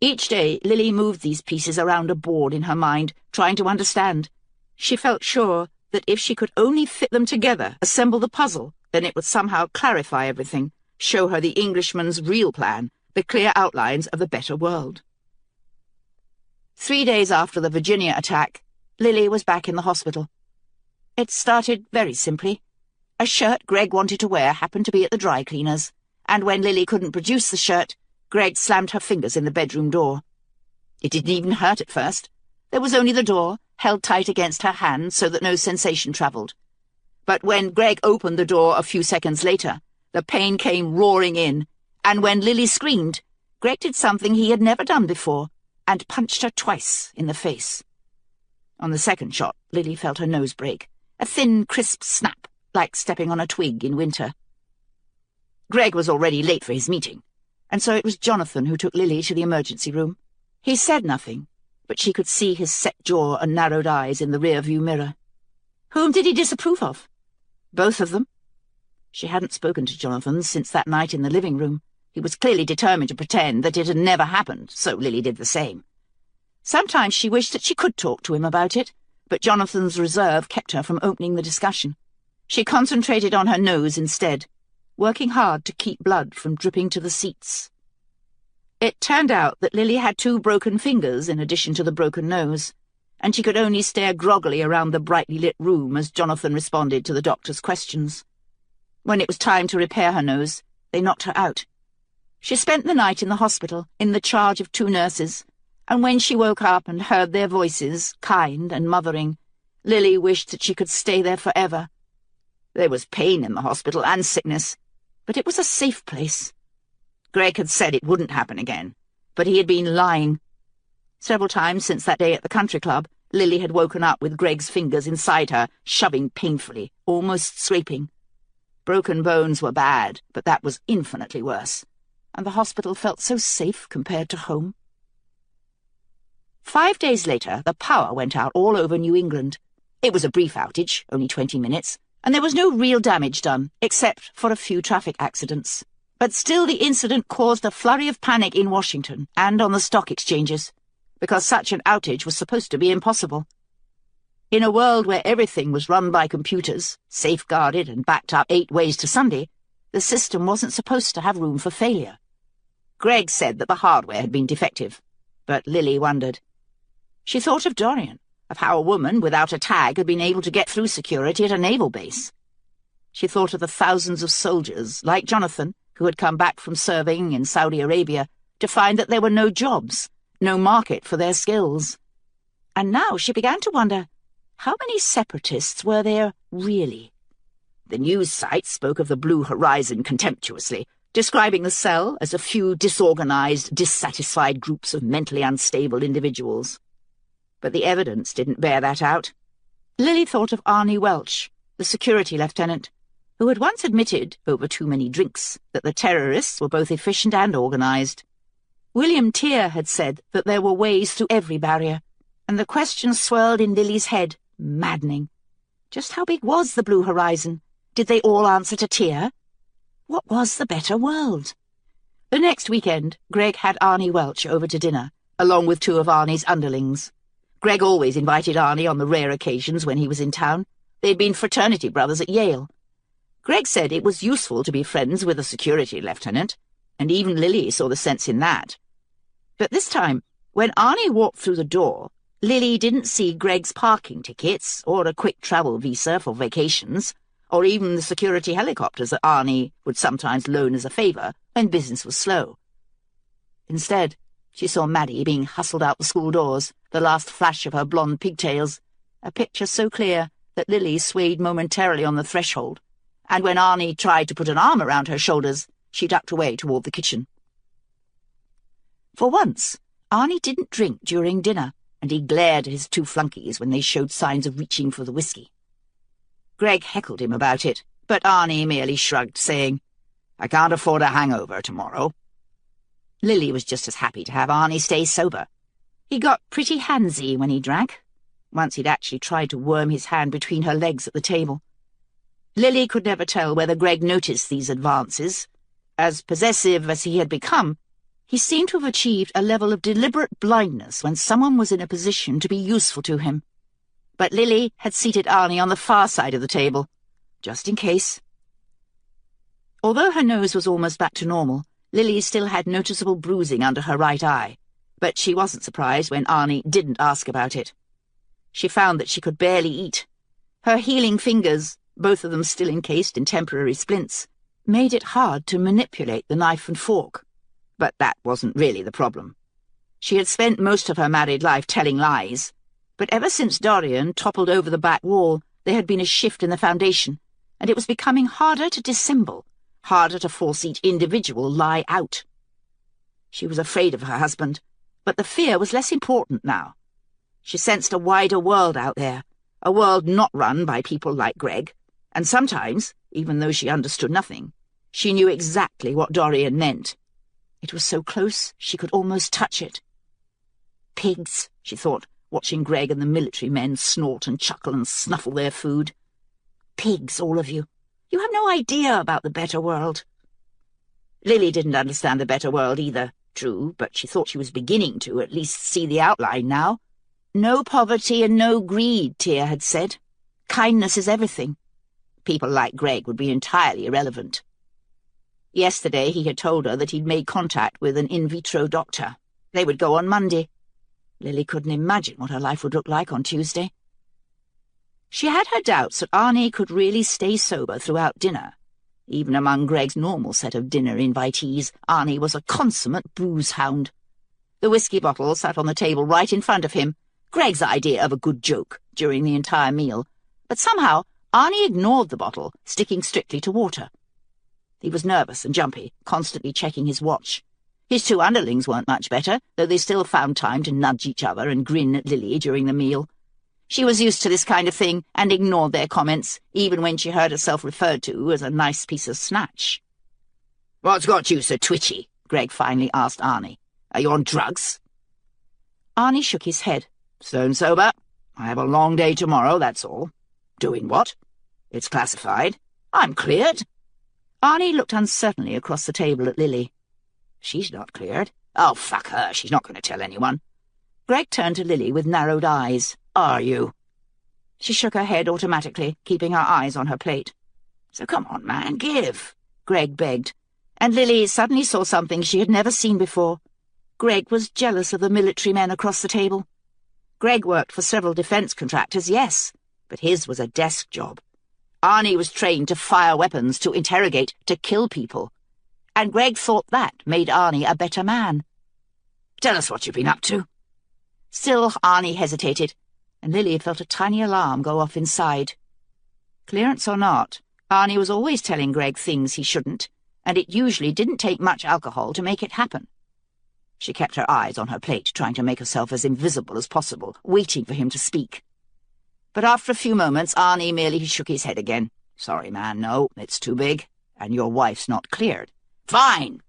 Each day, Lily moved these pieces around a board in her mind, trying to understand. She felt sure that if she could only fit them together, assemble the puzzle, then it would somehow clarify everything, show her the Englishman's real plan, the clear outlines of the better world. 3 days after the Virginia attack, Lily was back in the hospital. It started very simply. A shirt Greg wanted to wear happened to be at the dry cleaner's, and when Lily couldn't produce the shirt, Greg slammed her fingers in the bedroom door. It didn't even hurt at first. There was only the door, held tight against her hand so that no sensation travelled. But when Greg opened the door a few seconds later, the pain came roaring in, and when Lily screamed, Greg did something he had never done before, and punched her twice in the face. On the second shot, Lily felt her nose break, a thin, crisp snap, like stepping on a twig in winter. Greg was already late for his meeting, and so it was Jonathan who took Lily to the emergency room. He said nothing, but she could see his set jaw and narrowed eyes in the rear-view mirror. Whom did he disapprove of? Both of them. She hadn't spoken to Jonathan since that night in the living room. He was clearly determined to pretend that it had never happened, so Lily did the same. Sometimes she wished that she could talk to him about it, but Jonathan's reserve kept her from opening the discussion. She concentrated on her nose instead, working hard to keep blood from dripping to the seats. It turned out that Lily had 2 broken fingers in addition to the broken nose, and she could only stare groggily around the brightly lit room as Jonathan responded to the doctor's questions. When it was time to repair her nose, they knocked her out. She spent the night in the hospital, in the charge of 2 nurses, and when she woke up and heard their voices, kind and mothering, Lily wished that she could stay there forever. There was pain in the hospital and sickness, but it was a safe place. Greg had said it wouldn't happen again, but he had been lying. Several times since that day at the country club, Lily had woken up with Greg's fingers inside her, shoving painfully, almost scraping. Broken bones were bad, but that was infinitely worse, and the hospital felt so safe compared to home. 5 days later, the power went out all over New England. It was a brief outage, only 20 minutes, and there was no real damage done, except for a few traffic accidents. But still the incident caused a flurry of panic in Washington and on the stock exchanges, because such an outage was supposed to be impossible. In a world where everything was run by computers, safeguarded and backed up 8 ways to Sunday, the system wasn't supposed to have room for failure. Greg said that the hardware had been defective, but Lily wondered. She thought of Dorian, of how a woman without a tag had been able to get through security at a naval base. She thought of the thousands of soldiers, like Jonathan, who had come back from serving in Saudi Arabia to find that there were no jobs, no market for their skills. And now she began to wonder, how many separatists were there really? The news sites spoke of the Blue Horizon contemptuously, describing the cell as a few disorganized, dissatisfied groups of mentally unstable individuals. But the evidence didn't bear that out. Lily thought of Arnie Welch, the security lieutenant, who had once admitted, over too many drinks, that the terrorists were both efficient and organized. William Tear had said that there were ways through every barrier, and the question swirled in Lily's head, maddening. Just how big was the Blue Horizon? Did they all answer to Tear? What was the better world? The next weekend, Greg had Arnie Welch over to dinner, along with 2 of Arnie's underlings. Greg always invited Arnie on the rare occasions when he was in town. They'd been fraternity brothers at Yale. Greg said it was useful to be friends with a security lieutenant, and even Lily saw the sense in that. But this time, when Arnie walked through the door, Lily didn't see Greg's parking tickets or a quick travel visa for vacations, or even the security helicopters that Arnie would sometimes loan as a favour when business was slow. Instead, she saw Maddie being hustled out the school doors, the last flash of her blonde pigtails, a picture so clear that Lily swayed momentarily on the threshold, and when Arnie tried to put an arm around her shoulders, she ducked away toward the kitchen. For once, Arnie didn't drink during dinner, and he glared at his 2 flunkies when they showed signs of reaching for the whiskey. Greg heckled him about it, but Arnie merely shrugged, saying, I can't afford a hangover tomorrow." Lily was just as happy to have Arnie stay sober. He got pretty handsy when he drank. Once he'd actually tried to worm his hand between her legs at the table. Lily could never tell whether Greg noticed these advances. As possessive as he had become, he seemed to have achieved a level of deliberate blindness when someone was in a position to be useful to him. But Lily had seated Arnie on the far side of the table, just in case. Although her nose was almost back to normal, Lily still had noticeable bruising under her right eye, but she wasn't surprised when Arnie didn't ask about it. She found that she could barely eat. Her healing fingers, both of them still encased in temporary splints, made it hard to manipulate the knife and fork. But that wasn't really the problem. She had spent most of her married life telling lies, but ever since Dorian toppled over the back wall, there had been a shift in the foundation, and it was becoming harder to dissemble, harder to force each individual lie out. She was afraid of her husband, but the fear was less important now. She sensed a wider world out there, a world not run by people like Greg, and sometimes, even though she understood nothing, she knew exactly what Dorian meant. It was so close she could almost touch it. Pigs, she thought, watching Greg and the military men snort and chuckle and snuffle their food. Pigs, all of you. You have no idea about the better world. Lily didn't understand the better world either, true, but she thought she was beginning to at least see the outline now. No poverty and no greed, Tear had said. Kindness is everything. People like Greg would be entirely irrelevant. Yesterday he had told her that he'd made contact with an in vitro doctor. They would go on Monday. Lily couldn't imagine what her life would look like on Tuesday. She had her doubts that Arnie could really stay sober throughout dinner. Even among Greg's normal set of dinner invitees, Arnie was a consummate booze hound. The whiskey bottle sat on the table right in front of him, Greg's idea of a good joke during the entire meal, but somehow Arnie ignored the bottle, sticking strictly to water. He was nervous and jumpy, constantly checking his watch. His two underlings weren't much better, though they still found time to nudge each other and grin at Lily during the meal. She was used to this kind of thing and ignored their comments, even when she heard herself referred to as a nice piece of snatch. "What's got you so twitchy?" Greg finally asked Arnie. "Are you on drugs?" Arnie shook his head. "Stone sober. I have a long day tomorrow, that's all." "Doing what?" "It's classified." "I'm cleared." Arnie looked uncertainly across the table at Lily. "She's not cleared." "Oh, fuck her. She's not going to tell anyone." Greg turned to Lily with narrowed eyes. "Are you?" She shook her head automatically, keeping her eyes on her plate. "So come on, man, give," Greg begged, and Lily suddenly saw something she had never seen before. Greg was jealous of the military men across the table. Greg worked for several defense contractors, yes, but his was a desk job. Arnie was trained to fire weapons, to interrogate, to kill people. And Greg thought that made Arnie a better man. "Tell us what you've been up to." Still, Arnie hesitated, and Lily felt a tiny alarm go off inside. Clearance or not, Arnie was always telling Greg things he shouldn't, and it usually didn't take much alcohol to make it happen. She kept her eyes on her plate, trying to make herself as invisible as possible, waiting for him to speak. But after a few moments, Arnie merely shook his head again. "Sorry, man, no, it's too big, and your wife's not cleared." "Fine!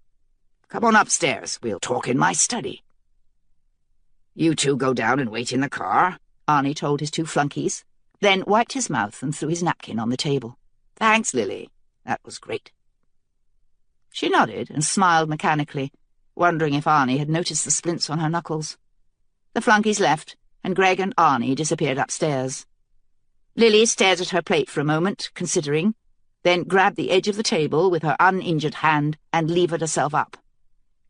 Come on upstairs, we'll talk in my study." "You two go down and wait in the car," Arnie told his two flunkies, then wiped his mouth and threw his napkin on the table. "Thanks, Lily. That was great." She nodded and smiled mechanically, wondering if Arnie had noticed the splints on her knuckles. The flunkies left, and Greg and Arnie disappeared upstairs. Lily stared at her plate for a moment, considering, then grabbed the edge of the table with her uninjured hand and levered herself up.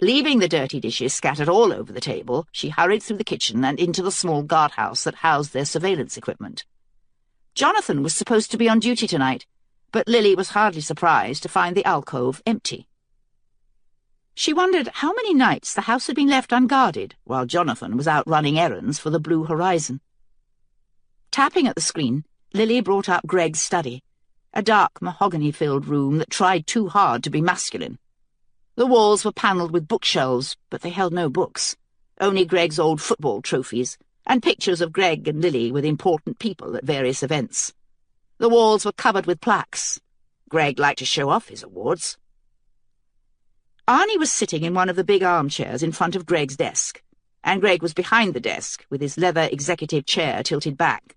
Leaving the dirty dishes scattered all over the table, she hurried through the kitchen and into the small guardhouse that housed their surveillance equipment. Jonathan was supposed to be on duty tonight, but Lily was hardly surprised to find the alcove empty. She wondered how many nights the house had been left unguarded while Jonathan was out running errands for the Blue Horizon. Tapping at the screen, Lily brought up Greg's study, a dark mahogany-filled room that tried too hard to be masculine. The walls were panelled with bookshelves, but they held no books, only Greg's old football trophies, and pictures of Greg and Lily with important people at various events. The walls were covered with plaques. Greg liked to show off his awards. Arnie was sitting in one of the big armchairs in front of Greg's desk, and Greg was behind the desk with his leather executive chair tilted back.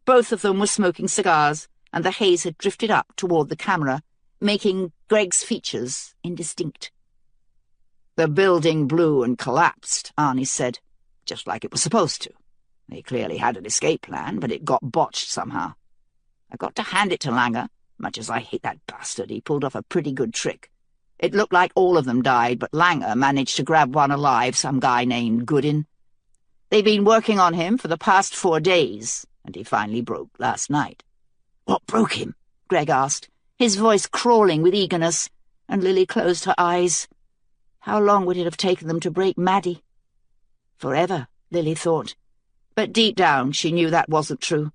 Both of them were smoking cigars, and the haze had drifted up toward the camera, making Greg's features indistinct. "The building blew and collapsed," Arnie said, "just like it was supposed to. They clearly had an escape plan, but it got botched somehow. I've got to hand it to Langer. Much as I hate that bastard, he pulled off a pretty good trick. It looked like all of them died, but Langer managed to grab one alive, some guy named Goodin. They've been working on him for the past 4 days, and he finally broke last night." "What broke him?" Greg asked, his voice crawling with eagerness, and Lily closed her eyes. How long would it have taken them to break Maddie? Forever, Lily thought, but deep down she knew that wasn't true.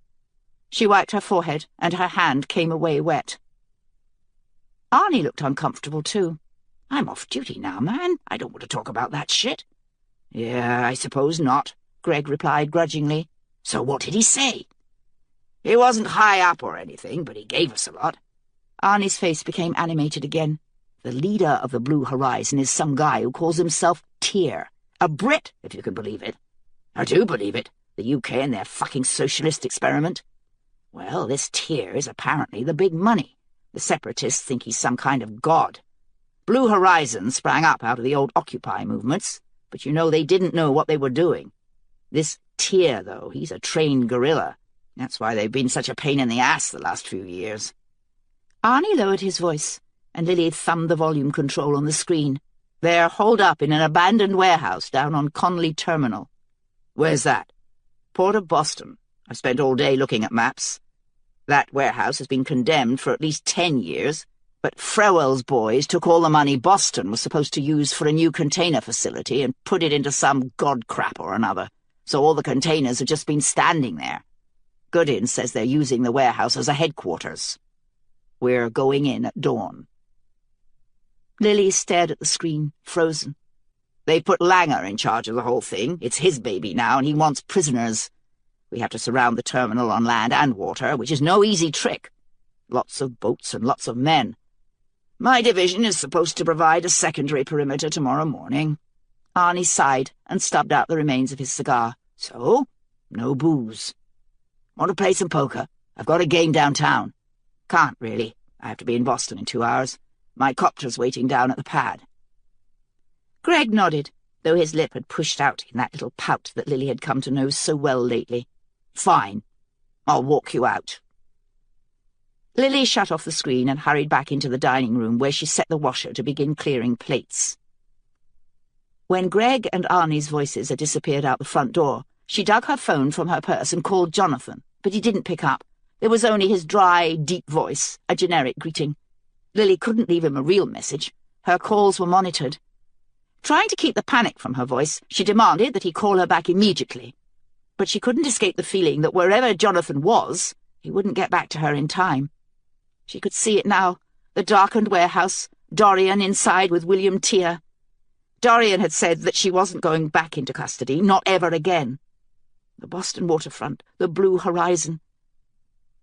She wiped her forehead, and her hand came away wet. Arnie looked uncomfortable, too. "I'm off duty now, man. I don't want to talk about that shit." "Yeah, I suppose not," Greg replied grudgingly. "So what did he say?" "He wasn't high up or anything, but he gave us a lot." Arnie's face became animated again. "The leader of the Blue Horizon is some guy who calls himself Tear. A Brit, if you can believe it." "I do believe it. The UK and their fucking socialist experiment." "Well, this Tear is apparently the big money. The separatists think he's some kind of god. Blue Horizon sprang up out of the old Occupy movements, but you know they didn't know what they were doing. This Tear, though, he's a trained guerrilla. That's why they've been such a pain in the ass the last few years." Arnie lowered his voice, and Lily thumbed the volume control on the screen. "They're holed up in an abandoned warehouse down on Conley Terminal." "Where's that?" "Port of Boston. I've spent all day looking at maps. That warehouse has been condemned for at least 10 years, but Frewell's boys took all the money Boston was supposed to use for a new container facility and put it into some god crap or another, so all the containers have just been standing there. Goodin says they're using the warehouse as a headquarters. We're going in at dawn." Lily stared at the screen, frozen. "They put Langer in charge of the whole thing. It's his baby now, and he wants prisoners. We have to surround the terminal on land and water, which is no easy trick. Lots of boats and lots of men. My division is supposed to provide a secondary perimeter tomorrow morning." Arnie sighed and stubbed out the remains of his cigar. "So, no booze. Want to play some poker? I've got a game downtown." "Can't, really. I have to be in Boston in 2 hours. My copter's waiting down at the pad." Greg nodded, though his lip had pushed out in that little pout that Lily had come to know so well lately. "Fine. I'll walk you out." Lily shut off the screen and hurried back into the dining room, where she set the washer to begin clearing plates. When Greg and Arnie's voices had disappeared out the front door, she dug her phone from her purse and called Jonathan, but he didn't pick up. There was only his dry, deep voice, a generic greeting. Lily couldn't leave him a real message. Her calls were monitored. Trying to keep the panic from her voice, she demanded that he call her back immediately. But she couldn't escape the feeling that wherever Jonathan was, he wouldn't get back to her in time. She could see it now, the darkened warehouse, Dorian inside with William Tear. Dorian had said that she wasn't going back into custody, not ever again. The Boston waterfront, the Blue Horizon.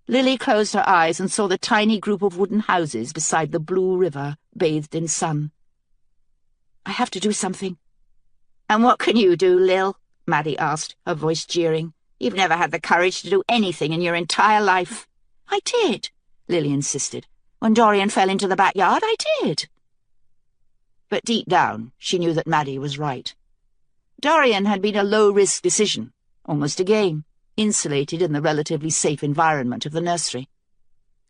Lily closed her eyes and saw the tiny group of wooden houses beside the blue river, bathed in sun. "I have to do something." "And what can you do, Lil?" Maddie asked, her voice jeering. "You've never had the courage to do anything in your entire life." "I did," Lily insisted. "When Dorian fell into the backyard, I did." But deep down, she knew that Maddie was right. Dorian had been a low-risk decision, almost a game, insulated in the relatively safe environment of the nursery.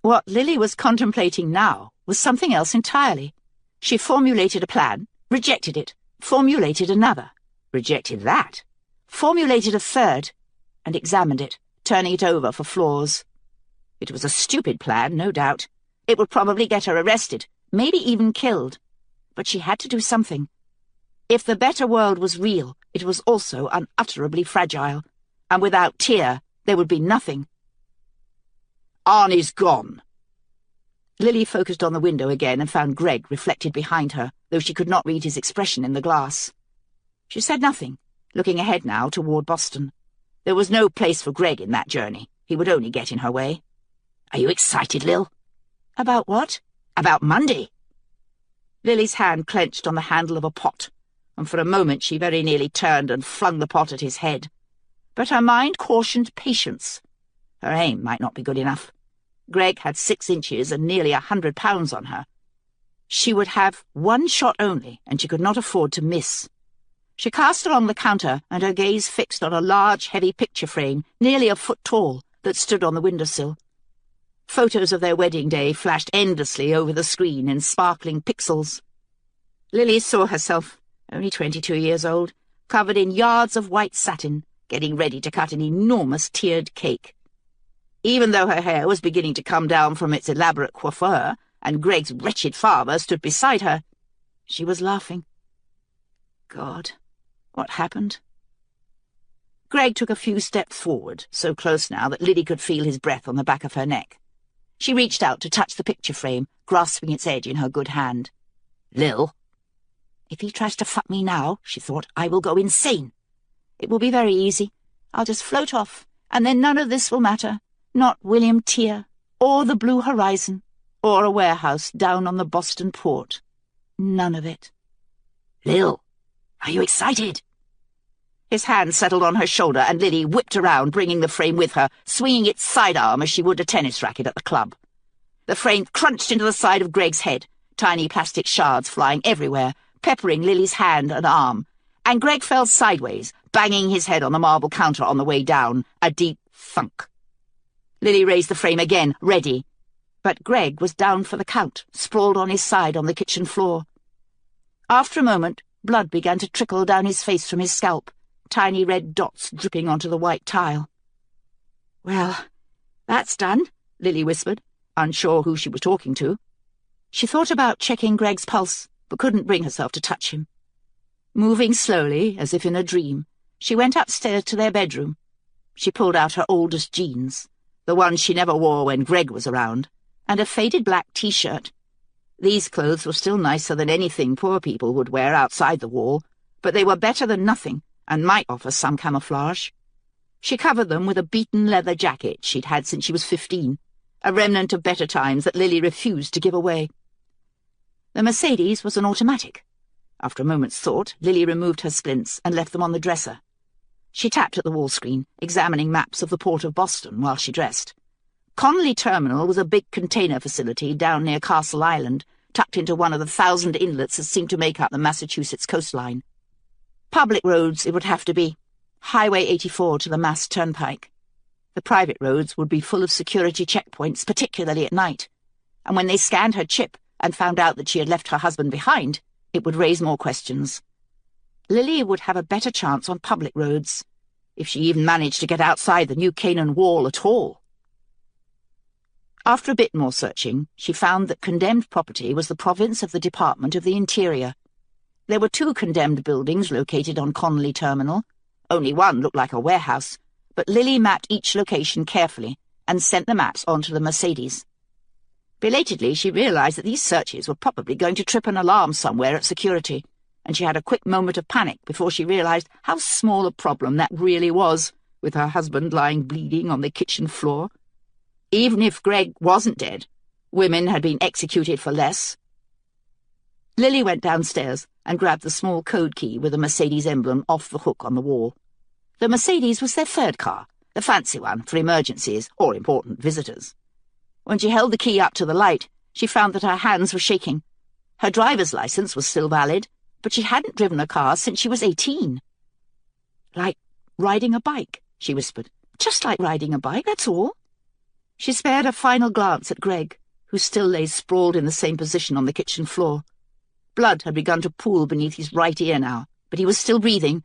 What Lily was contemplating now was something else entirely. She formulated a plan, rejected it, formulated another, rejected that, formulated a third, and examined it, turning it over for flaws. It was a stupid plan, no doubt. It would probably get her arrested, maybe even killed. But she had to do something. If the better world was real, it was also unutterably fragile, and without Tear, there would be nothing. "Arnie's gone." Lily focused on the window again and found Greg reflected behind her, though she could not read his expression in the glass. She said nothing, looking ahead now toward Boston. There was no place for Greg in that journey. He would only get in her way. "Are you excited, Lil?" "About what?" "About Monday." Lily's hand clenched on the handle of a pot, and for a moment she very nearly turned and flung the pot at his head. But her mind cautioned patience. Her aim might not be good enough. Greg had 6 inches and nearly 100 pounds on her. She would have one shot only, and she could not afford to miss. She cast along the counter, and her gaze fixed on a large, heavy picture frame, nearly a foot tall, that stood on the windowsill. Photos of their wedding day flashed endlessly over the screen in sparkling pixels. Lily saw herself, only 22 years old, covered in yards of white satin, getting ready to cut an enormous tiered cake. Even though her hair was beginning to come down from its elaborate coiffure, and Greg's wretched father stood beside her, she was laughing. God, what happened? Greg took a few steps forward, so close now that Lily could feel his breath on the back of her neck. She reached out to touch the picture frame, grasping its edge in her good hand. Lil. If he tries to fuck me now, she thought, I will go insane. It will be very easy. I'll just float off, and then none of this will matter. Not William Tear, or the blue horizon, or a warehouse down on the Boston port. None of it. Lil, are you excited? His hand settled on her shoulder, and Lily whipped around, bringing the frame with her, swinging its sidearm as she would a tennis racket at the club. The frame crunched into the side of Greg's head, tiny plastic shards flying everywhere, peppering Lily's hand and arm, and Greg fell sideways, banging his head on the marble counter on the way down, a deep thunk. Lily raised the frame again, ready, but Greg was down for the count, sprawled on his side on the kitchen floor. After a moment, blood began to trickle down his face from his scalp, tiny red dots dripping onto the white tile. Well, that's done, Lily whispered, unsure who she was talking to. She thought about checking Greg's pulse, but couldn't bring herself to touch him. Moving slowly, as if in a dream, she went upstairs to their bedroom. She pulled out her oldest jeans, the ones she never wore when Greg was around, and a faded black T-shirt. These clothes were still nicer than anything poor people would wear outside the wall, but they were better than nothing, and might offer some camouflage. She covered them with a beaten leather jacket she'd had since she was 15, a remnant of better times that Lily refused to give away. The Mercedes was an automatic. After a moment's thought, Lily removed her splints and left them on the dresser. She tapped at the wall screen, examining maps of the port of Boston while she dressed. Connolly Terminal was a big container facility down near Castle Island, tucked into one of the 1,000 inlets that seemed to make up the Massachusetts coastline. Public roads it would have to be, Highway 84 to the Mass Turnpike. The private roads would be full of security checkpoints, particularly at night, and when they scanned her chip and found out that she had left her husband behind, it would raise more questions. Lily would have a better chance on public roads, if she even managed to get outside the New Canaan Wall at all. After a bit more searching, she found that condemned property was the province of the Department of the Interior. There were 2 condemned buildings located on Connolly Terminal. Only one looked like a warehouse, but Lily mapped each location carefully and sent the maps onto the Mercedes. Belatedly, she realized that these searches were probably going to trip an alarm somewhere at security, and she had a quick moment of panic before she realized how small a problem that really was, with her husband lying bleeding on the kitchen floor. Even if Greg wasn't dead, women had been executed for less. Lily went downstairs and grabbed the small code key with the Mercedes emblem off the hook on the wall. The Mercedes was their 3rd car, the fancy one for emergencies or important visitors. When she held the key up to the light, she found that her hands were shaking. Her driver's license was still valid, but she hadn't driven a car since she was 18. Like riding a bike, she whispered. Just like riding a bike, that's all. She spared a final glance at Greg, who still lay sprawled in the same position on the kitchen floor. Blood had begun to pool beneath his right ear now, but he was still breathing,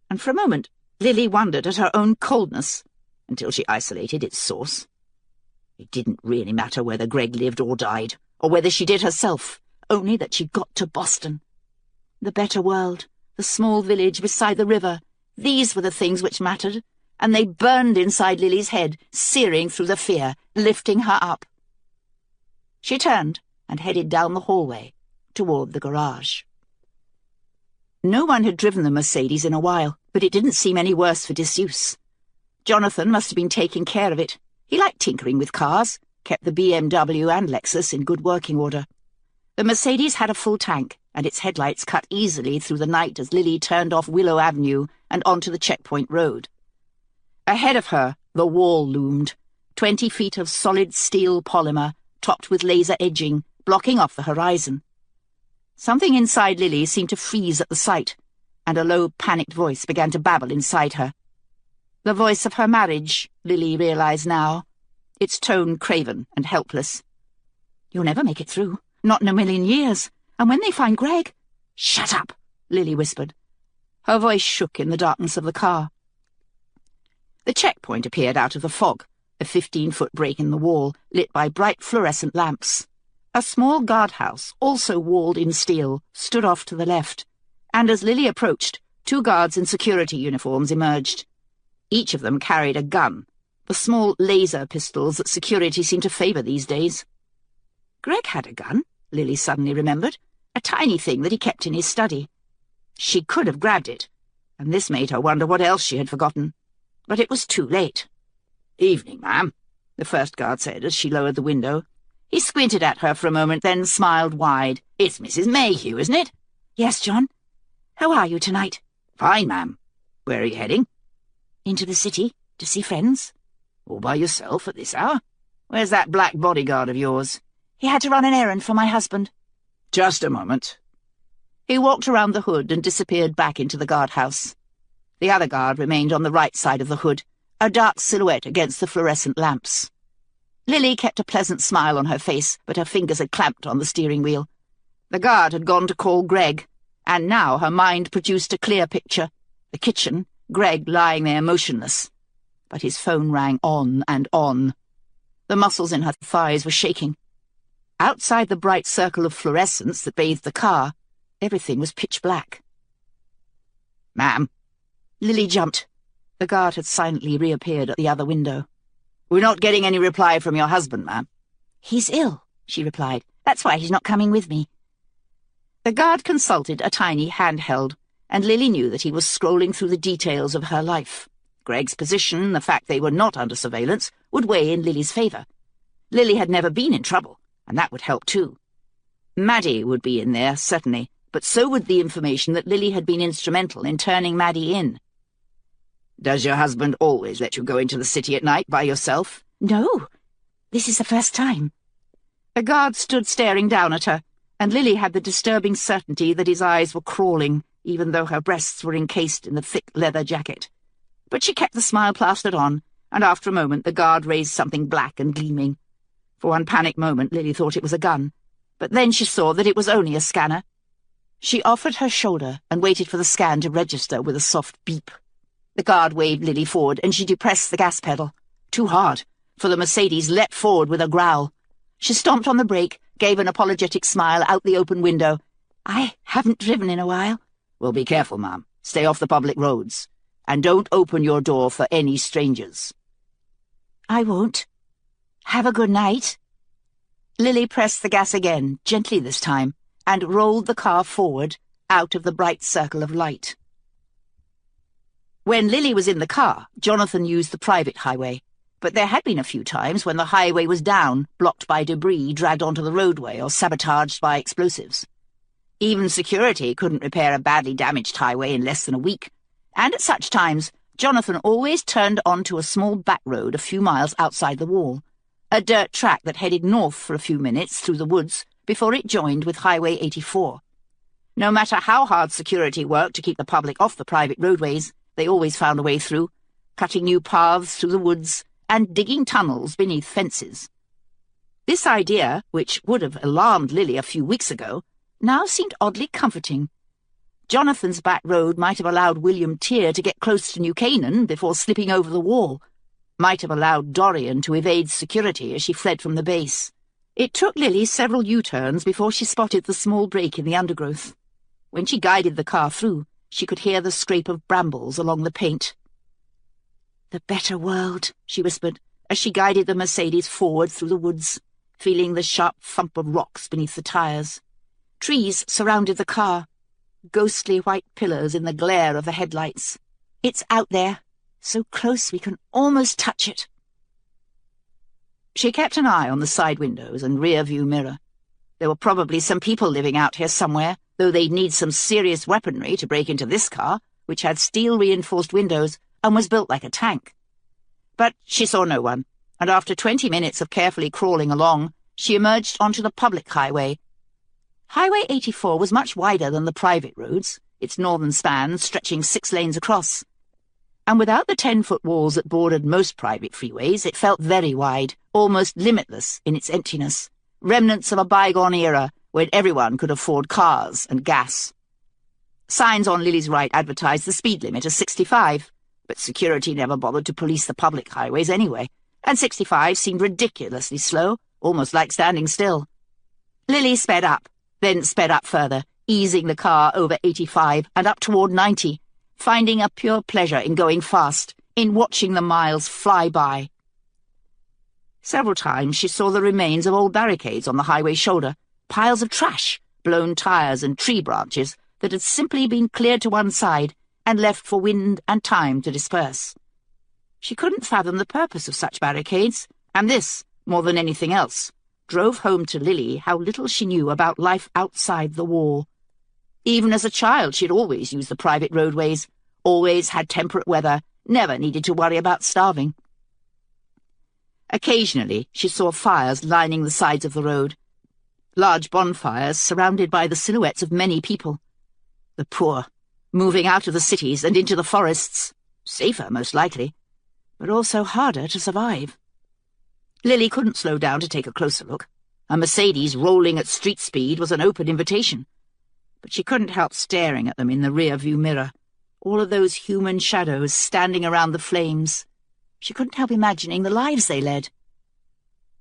and for a moment Lily wondered at her own coldness, until she isolated its source. It didn't really matter whether Greg lived or died, or whether she did herself, only that she got to Boston. The better world, the small village beside the river, these were the things which mattered, and they burned inside Lily's head, searing through the fear, lifting her up. She turned and headed down the hallway, toward the garage. No one had driven the Mercedes in a while, but it didn't seem any worse for disuse. Jonathan must have been taking care of it. He liked tinkering with cars, kept the BMW and Lexus in good working order. The Mercedes had a full tank, and its headlights cut easily through the night as Lily turned off Willow Avenue and onto the checkpoint road. Ahead of her, the wall loomed, 20 feet of solid steel polymer, topped with laser edging, blocking off the horizon. Something inside Lily seemed to freeze at the sight, and a low, panicked voice began to babble inside her. The voice of her marriage, Lily realized now, its tone craven and helpless. "You'll never make it through. Not in a million years. And when they find Greg—" "Shut up," Lily whispered. Her voice shook in the darkness of the car. The checkpoint appeared out of the fog, a 15-foot break in the wall, lit by bright fluorescent lamps. A small guardhouse, also walled in steel, stood off to the left, and as Lily approached, 2 guards in security uniforms emerged. Each of them carried a gun, the small laser pistols that security seemed to favor these days. Greg had a gun, Lily suddenly remembered, a tiny thing that he kept in his study. She could have grabbed it, and this made her wonder what else she had forgotten. But it was too late. "Evening, ma'am," the first guard said as she lowered the window. He squinted at her for a moment, then smiled wide. "It's Mrs. Mayhew, isn't it?" "Yes, John. How are you tonight?" "Fine, ma'am. Where are you heading?" "Into the city, to see friends." "All by yourself at this hour? Where's that black bodyguard of yours?" "He had to run an errand for my husband." "Just a moment." He walked around the hood and disappeared back into the guardhouse. The other guard remained on the right side of the hood, a dark silhouette against the fluorescent lamps. Lily kept a pleasant smile on her face, but her fingers had clamped on the steering wheel. The guard had gone to call Greg, and now her mind produced a clear picture. The kitchen, Greg lying there motionless. But his phone rang on and on. The muscles in her thighs were shaking. Outside the bright circle of fluorescence that bathed the car, everything was pitch black. "Ma'am." Lily jumped. The guard had silently reappeared at the other window. "We're not getting any reply from your husband, ma'am." "He's ill," she replied. "That's why he's not coming with me." The guard consulted a tiny handheld, and Lily knew that he was scrolling through the details of her life. Greg's position, the fact they were not under surveillance, would weigh in Lily's favor. Lily had never been in trouble, and that would help too. Maddie would be in there, certainly, but so would the information that Lily had been instrumental in turning Maddie in. "Does your husband always let you go into the city at night by yourself?" "No. This is the first time." The guard stood staring down at her, and Lily had the disturbing certainty that his eyes were crawling, even though her breasts were encased in the thick leather jacket. But she kept the smile plastered on, and after a moment the guard raised something black and gleaming. For one panicked moment Lily thought it was a gun, but then she saw that it was only a scanner. She offered her shoulder and waited for the scan to register with a soft beep. The guard waved Lily forward, and she depressed the gas pedal. Too hard, for the Mercedes leapt forward with a growl. She stomped on the brake, gave an apologetic smile out the open window. "I haven't driven in a while." "Well, be careful, ma'am. Stay off the public roads. And don't open your door for any strangers." "I won't. Have a good night." Lily pressed the gas again, gently this time, and rolled the car forward, out of the bright circle of light. When Lily was in the car, Jonathan used the private highway, but there had been a few times when the highway was down, blocked by debris dragged onto the roadway or sabotaged by explosives. Even security couldn't repair a badly damaged highway in less than a week, and at such times, Jonathan always turned onto a small back road a few miles outside the wall, a dirt track that headed north for a few minutes through the woods before it joined with Highway 84. No matter how hard security worked to keep the public off the private roadways, they always found a way through, cutting new paths through the woods and digging tunnels beneath fences. This idea, which would have alarmed Lily a few weeks ago, now seemed oddly comforting. Jonathan's back road might have allowed William Tear to get close to New Canaan before slipping over the wall, might have allowed Dorian to evade security as she fled from the base. It took Lily several U-turns before she spotted the small break in the undergrowth. When she guided the car through, she could hear the scrape of brambles along the paint. "The better world," she whispered, as she guided the Mercedes forward through the woods, feeling the sharp thump of rocks beneath the tires. Trees surrounded the car, ghostly white pillars in the glare of the headlights. "It's out there, so close we can almost touch it." She kept an eye on the side windows and rear-view mirror. There were probably some people living out here somewhere, though they'd need some serious weaponry to break into this car, which had steel-reinforced windows and was built like a tank. But she saw no one, and after 20 minutes of carefully crawling along, she emerged onto the public highway. Highway 84 was much wider than the private roads, its northern span stretching 6 lanes across. And without the 10-foot walls that bordered most private freeways, it felt very wide, almost limitless in its emptiness, remnants of a bygone era when everyone could afford cars and gas. Signs on Lily's right advertised the speed limit as 65, but security never bothered to police the public highways anyway, and 65 seemed ridiculously slow, almost like standing still. Lily sped up, then sped up further, easing the car over 85 and up toward 90, finding a pure pleasure in going fast, in watching the miles fly by. Several times she saw the remains of old barricades on the highway shoulder, piles of trash, blown tires and tree branches that had simply been cleared to one side and left for wind and time to disperse. She couldn't fathom the purpose of such barricades, and this, more than anything else, drove home to Lily how little she knew about life outside the wall. Even as a child she'd always used the private roadways, always had temperate weather, never needed to worry about starving. Occasionally she saw fires lining the sides of the road, large bonfires surrounded by the silhouettes of many people. The poor, moving out of the cities and into the forests, safer most likely, but also harder to survive. Lily couldn't slow down to take a closer look. A Mercedes rolling at street speed was an open invitation, but she couldn't help staring at them in the rear-view mirror, all of those human shadows standing around the flames. She couldn't help imagining the lives they led.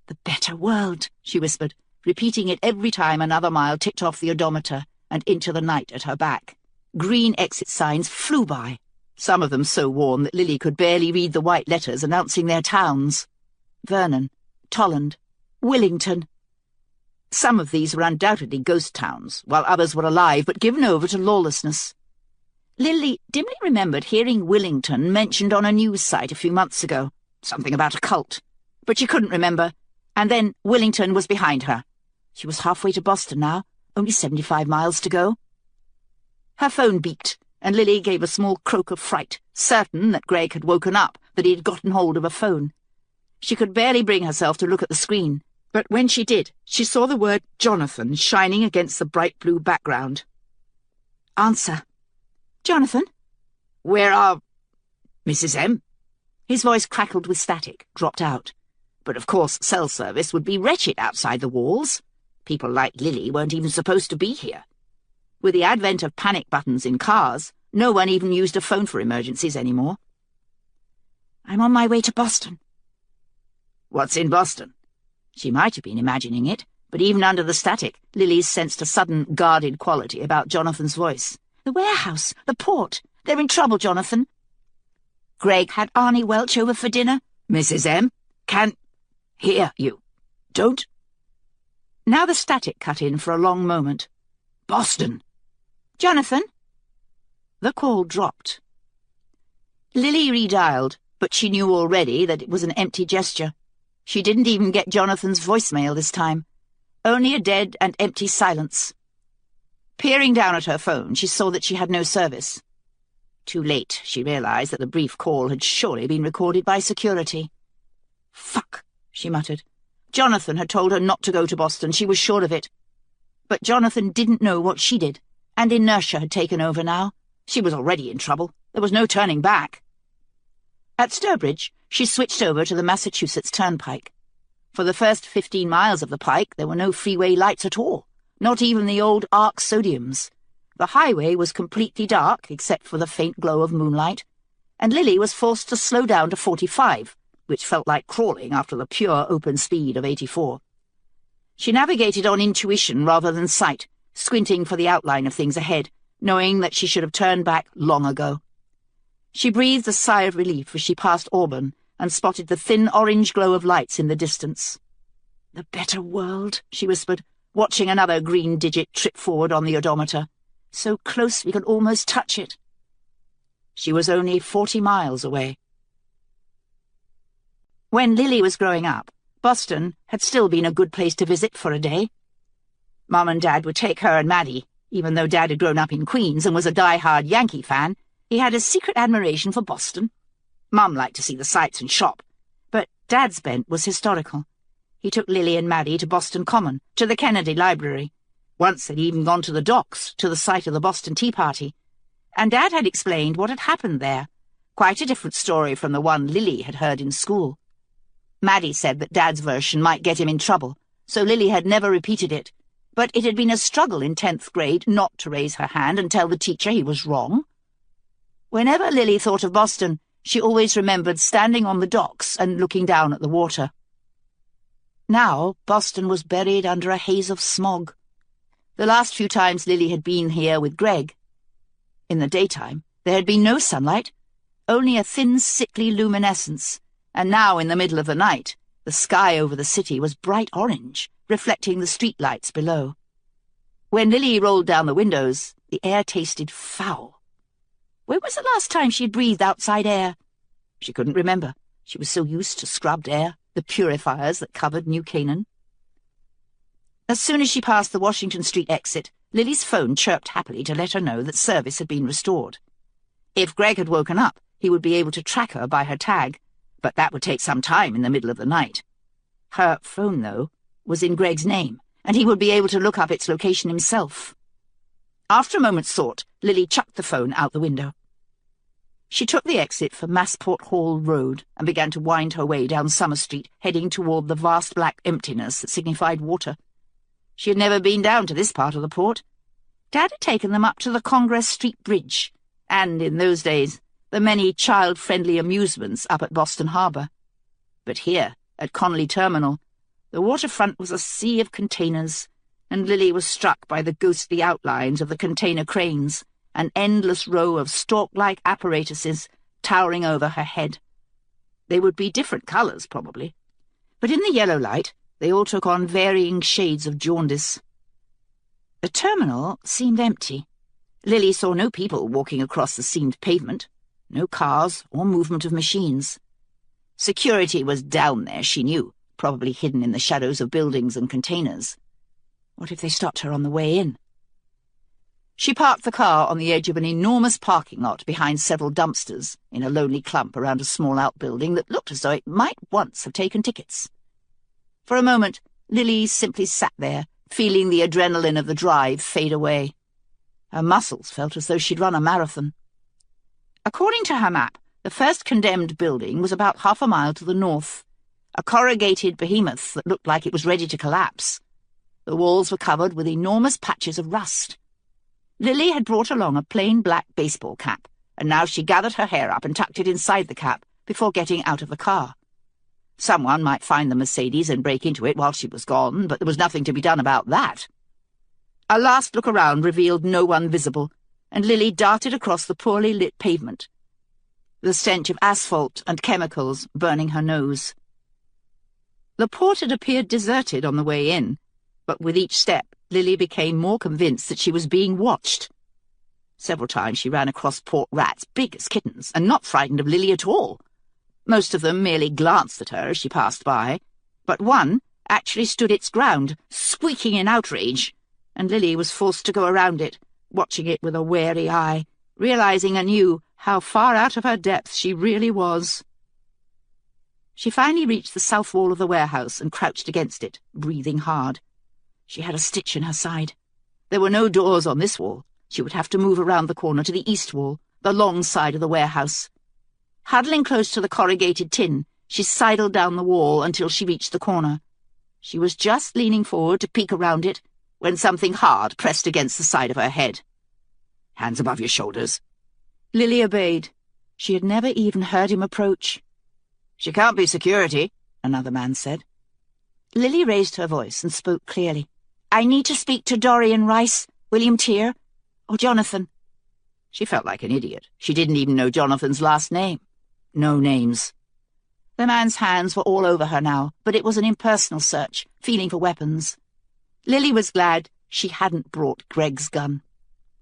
"The better world," she whispered, repeating it every time another mile ticked off the odometer and into the night at her back. Green exit signs flew by, some of them so worn that Lily could barely read the white letters announcing their towns. Vernon, Tolland, Willington. Some of these were undoubtedly ghost towns, while others were alive but given over to lawlessness. Lily dimly remembered hearing Willington mentioned on a news site a few months ago, something about a cult, but she couldn't remember, and then Willington was behind her. She was halfway to Boston now, only 75 miles to go. Her phone beeped, and Lily gave a small croak of fright, certain that Greg had woken up, that he had gotten hold of a phone. She could barely bring herself to look at the screen, but when she did, she saw the word Jonathan shining against the bright blue background. "Answer." "Jonathan?" "Where are... Mrs. M?" His voice crackled with static, dropped out. But of course cell service would be wretched outside the walls. People like Lily weren't even supposed to be here. With the advent of panic buttons in cars, no one even used a phone for emergencies anymore. "I'm on my way to Boston." "What's in Boston?" She might have been imagining it, but even under the static, Lily sensed a sudden guarded quality about Jonathan's voice. "The warehouse, the port. They're in trouble, Jonathan. Greg had Arnie Welch over for dinner." "Mrs. M? Can... Here, you. Don't..." Now the static cut in for a long moment. "Boston." "Jonathan?" The call dropped. Lily redialed, but she knew already that it was an empty gesture. She didn't even get Jonathan's voicemail this time. Only a dead and empty silence. Peering down at her phone, she saw that she had no service. Too late, she realized that the brief call had surely been recorded by security. "Fuck," she muttered. Jonathan had told her not to go to Boston, she was sure of it. But Jonathan didn't know what she did, and inertia had taken over now. She was already in trouble. There was no turning back. At Sturbridge, she switched over to the Massachusetts Turnpike. For the first 15 miles of the pike, there were no freeway lights at all, not even the old arc sodiums. The highway was completely dark, except for the faint glow of moonlight, and Lily was forced to slow down to 45, which felt like crawling after the pure open speed of 84. She navigated on intuition rather than sight, squinting for the outline of things ahead, knowing that she should have turned back long ago. She breathed a sigh of relief as she passed Auburn and spotted the thin orange glow of lights in the distance. "The better world," she whispered, watching another green digit trip forward on the odometer. So close we could almost touch it. She was only 40 miles away. When Lily was growing up, Boston had still been a good place to visit for a day. Mum and Dad would take her and Maddie. Even though Dad had grown up in Queens and was a die-hard Yankee fan, he had a secret admiration for Boston. Mum liked to see the sights and shop, but Dad's bent was historical. He took Lily and Maddie to Boston Common, to the Kennedy Library. Once they'd even gone to the docks, to the site of the Boston Tea Party. And Dad had explained what had happened there. Quite a different story from the one Lily had heard in school. Maddie said that Dad's version might get him in trouble, so Lily had never repeated it. But it had been a struggle in 10th grade not to raise her hand and tell the teacher he was wrong. Whenever Lily thought of Boston, she always remembered standing on the docks and looking down at the water. Now Boston was buried under a haze of smog. The last few times Lily had been here with Greg. In the daytime, there had been no sunlight, only a thin, sickly luminescence, and now in the middle of the night, the sky over the city was bright orange, reflecting the streetlights below. When Lily rolled down the windows, the air tasted foul. When was the last time she had breathed outside air? She couldn't remember. She was so used to scrubbed air, the purifiers that covered New Canaan. As soon as she passed the Washington Street exit, Lily's phone chirped happily to let her know that service had been restored. If Greg had woken up, he would be able to track her by her tag, but that would take some time in the middle of the night. Her phone, though, was in Greg's name, and he would be able to look up its location himself. After a moment's thought, Lily chucked the phone out the window. She took the exit for Massport Hall Road and began to wind her way down Summer Street, heading toward the vast black emptiness that signified water. She had never been down to this part of the port. Dad had taken them up to the Congress Street Bridge, and, in those days, the many child-friendly amusements up at Boston Harbor. But here, at Connolly Terminal, the waterfront was a sea of containers, and Lily was struck by the ghostly outlines of the container cranes, an endless row of stalk-like apparatuses towering over her head. They would be different colours, probably, but in the yellow light they all took on varying shades of jaundice. The terminal seemed empty. Lily saw no people walking across the seamed pavement, no cars or movement of machines. Security was down there, she knew, probably hidden in the shadows of buildings and containers. What if they stopped her on the way in? She parked the car on the edge of an enormous parking lot behind several dumpsters, in a lonely clump around a small outbuilding that looked as though it might once have taken tickets. For a moment, Lily simply sat there, feeling the adrenaline of the drive fade away. Her muscles felt as though she'd run a marathon. According to her map, the first condemned building was about half a mile to the north, a corrugated behemoth that looked like it was ready to collapse. The walls were covered with enormous patches of rust. Lily had brought along a plain black baseball cap, and now she gathered her hair up and tucked it inside the cap before getting out of the car. Someone might find the Mercedes and break into it while she was gone, but there was nothing to be done about that. A last look around revealed no one visible, and Lily darted across the poorly lit pavement, the stench of asphalt and chemicals burning her nose. The port had appeared deserted on the way in, but with each step Lily became more convinced that she was being watched. Several times she ran across port rats, big as kittens, and not frightened of Lily at all. Most of them merely glanced at her as she passed by, but one actually stood its ground, squeaking in outrage, and Lily was forced to go around it, watching it with a wary eye, realizing anew how far out of her depth she really was. She finally reached the south wall of the warehouse and crouched against it, breathing hard. She had a stitch in her side. There were no doors on this wall. She would have to move around the corner to the east wall, the long side of the warehouse. Huddling close to the corrugated tin, she sidled down the wall until she reached the corner. She was just leaning forward to peek around it when something hard pressed against the side of her head. "Hands above your shoulders." Lily obeyed. She had never even heard him approach. "She can't be security," another man said. Lily raised her voice and spoke clearly. "I need to speak to Dorian Rice, William Tear, or Jonathan." She felt like an idiot. She didn't even know Jonathan's last name. No names. The man's hands were all over her now, but it was an impersonal search, feeling for weapons. Lily was glad she hadn't brought Greg's gun.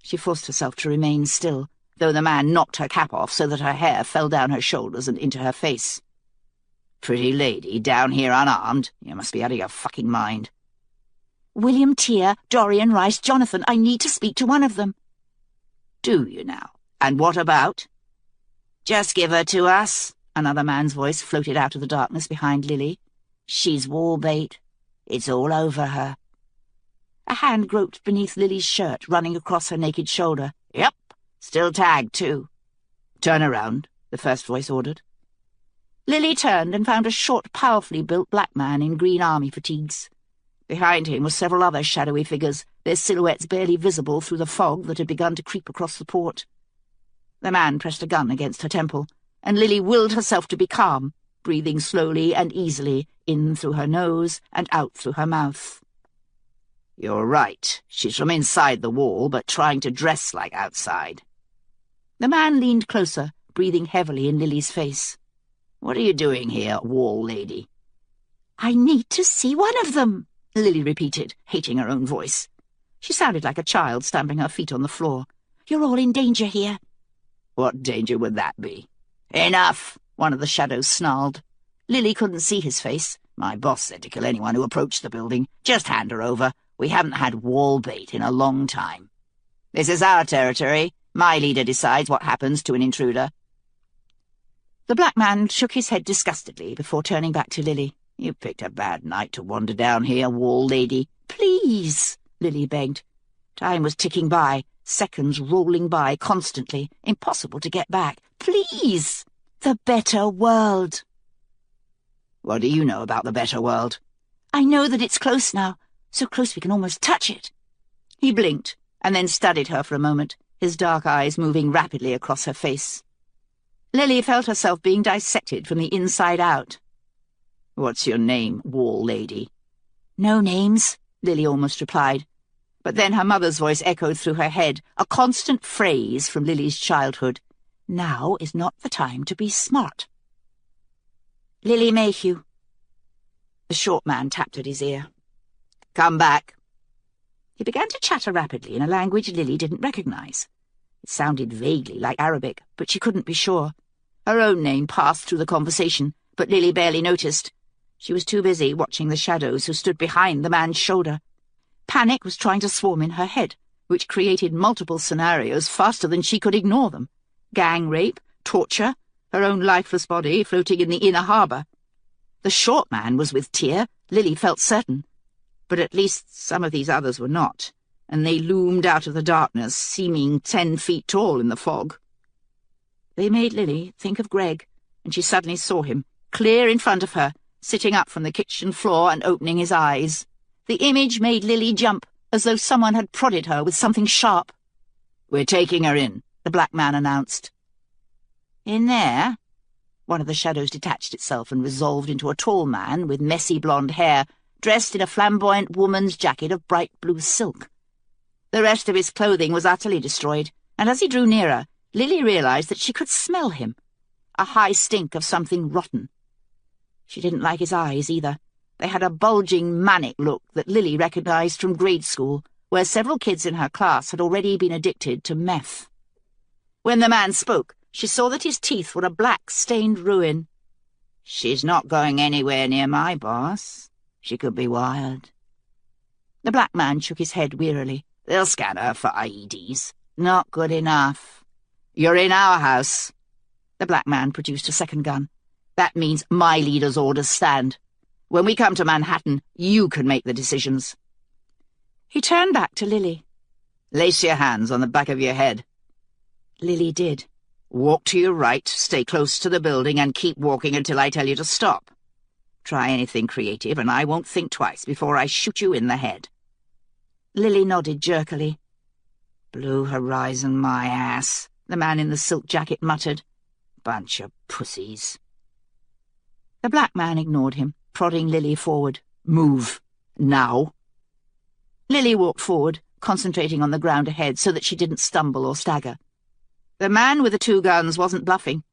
She forced herself to remain still, though the man knocked her cap off so that her hair fell down her shoulders and into her face. "Pretty lady, down here unarmed? You must be out of your fucking mind." William Tear, Dorian Rice, Jonathan. I need to speak to one of them. Do you now? And what about? Just give her to us, Another man's voice floated out of the darkness behind Lily. She's war bait. It's all over her. A hand groped beneath Lily's shirt, running across her naked shoulder. Yep, still tagged too. Turn around, the first voice ordered. Lily turned and found a short, powerfully built black man in green army fatigues. Behind him were several other shadowy figures, their silhouettes barely visible through the fog that had begun to creep across the port. The man pressed a gun against her temple, and Lily willed herself to be calm, breathing slowly and easily, in through her nose and out through her mouth. You're right. She's from inside the wall, but trying to dress like outside. The man leaned closer, breathing heavily in Lily's face. What are you doing here, wall lady? I need to see one of them, Lily repeated, hating her own voice. She sounded like a child stamping her feet on the floor. You're all in danger here. What danger would that be? Enough, one of the shadows snarled. Lily couldn't see his face. My boss said to kill anyone who approached the building. Just hand her over. We haven't had wall bait in a long time. This is our territory. My leader decides what happens to an intruder. The black man shook his head disgustedly before turning back to Lily. You picked a bad night to wander down here, wall lady. Please, Lily begged. Time was ticking by, seconds rolling by constantly, impossible to get back. Please! The better world. What do you know about the better world? I know that it's close now, so close we can almost touch it. He blinked, and then studied her for a moment, his dark eyes moving rapidly across her face. Lily felt herself being dissected from the inside out. What's your name, wall lady? No names, Lily almost replied. But then her mother's voice echoed through her head, a constant phrase from Lily's childhood. Now is not the time to be smart. Lily Mayhew. The short man tapped at his ear. Come back. He began to chatter rapidly in a language Lily didn't recognize. It sounded vaguely like Arabic, but she couldn't be sure. Her own name passed through the conversation, but Lily barely noticed. She was too busy watching the shadows who stood behind the man's shoulder. Panic was trying to swarm in her head, which created multiple scenarios faster than she could ignore them. Gang rape, torture, her own lifeless body floating in the inner harbour. The short man was with Tear, Lily felt certain. But at least some of these others were not, and they loomed out of the darkness, seeming 10 feet tall in the fog. They made Lily think of Greg, and she suddenly saw him, clear in front of her, sitting up from the kitchen floor and opening his eyes. The image made Lily jump, as though someone had prodded her with something sharp. We're taking her in, the black man announced. In there? One of the shadows detached itself and resolved into a tall man with messy blonde hair, dressed in a flamboyant woman's jacket of bright blue silk. The rest of his clothing was utterly destroyed, and as he drew nearer, Lily realized that she could smell him, a high stink of something rotten. She didn't like his eyes either. They had a bulging, manic look that Lily recognized from grade school, where several kids in her class had already been addicted to meth. When the man spoke, she saw that his teeth were a black, stained ruin. She's not going anywhere near my boss. She could be wired. The black man shook his head wearily. They'll scan her for IEDs. Not good enough. You're in our house. The black man produced a second gun. That means my leader's orders stand. When we come to Manhattan, you can make the decisions. He turned back to Lily. Lace your hands on the back of your head. Lily did. Walk to your right, stay close to the building, and keep walking until I tell you to stop. Try anything creative, and I won't think twice before I shoot you in the head. Lily nodded jerkily. Blue Horizon, my ass, the man in the silk jacket muttered. Bunch of pussies. The black man ignored him, prodding Lily forward. Move. Now. Lily walked forward, concentrating on the ground ahead so that she didn't stumble or stagger. The man with the 2 guns wasn't bluffing.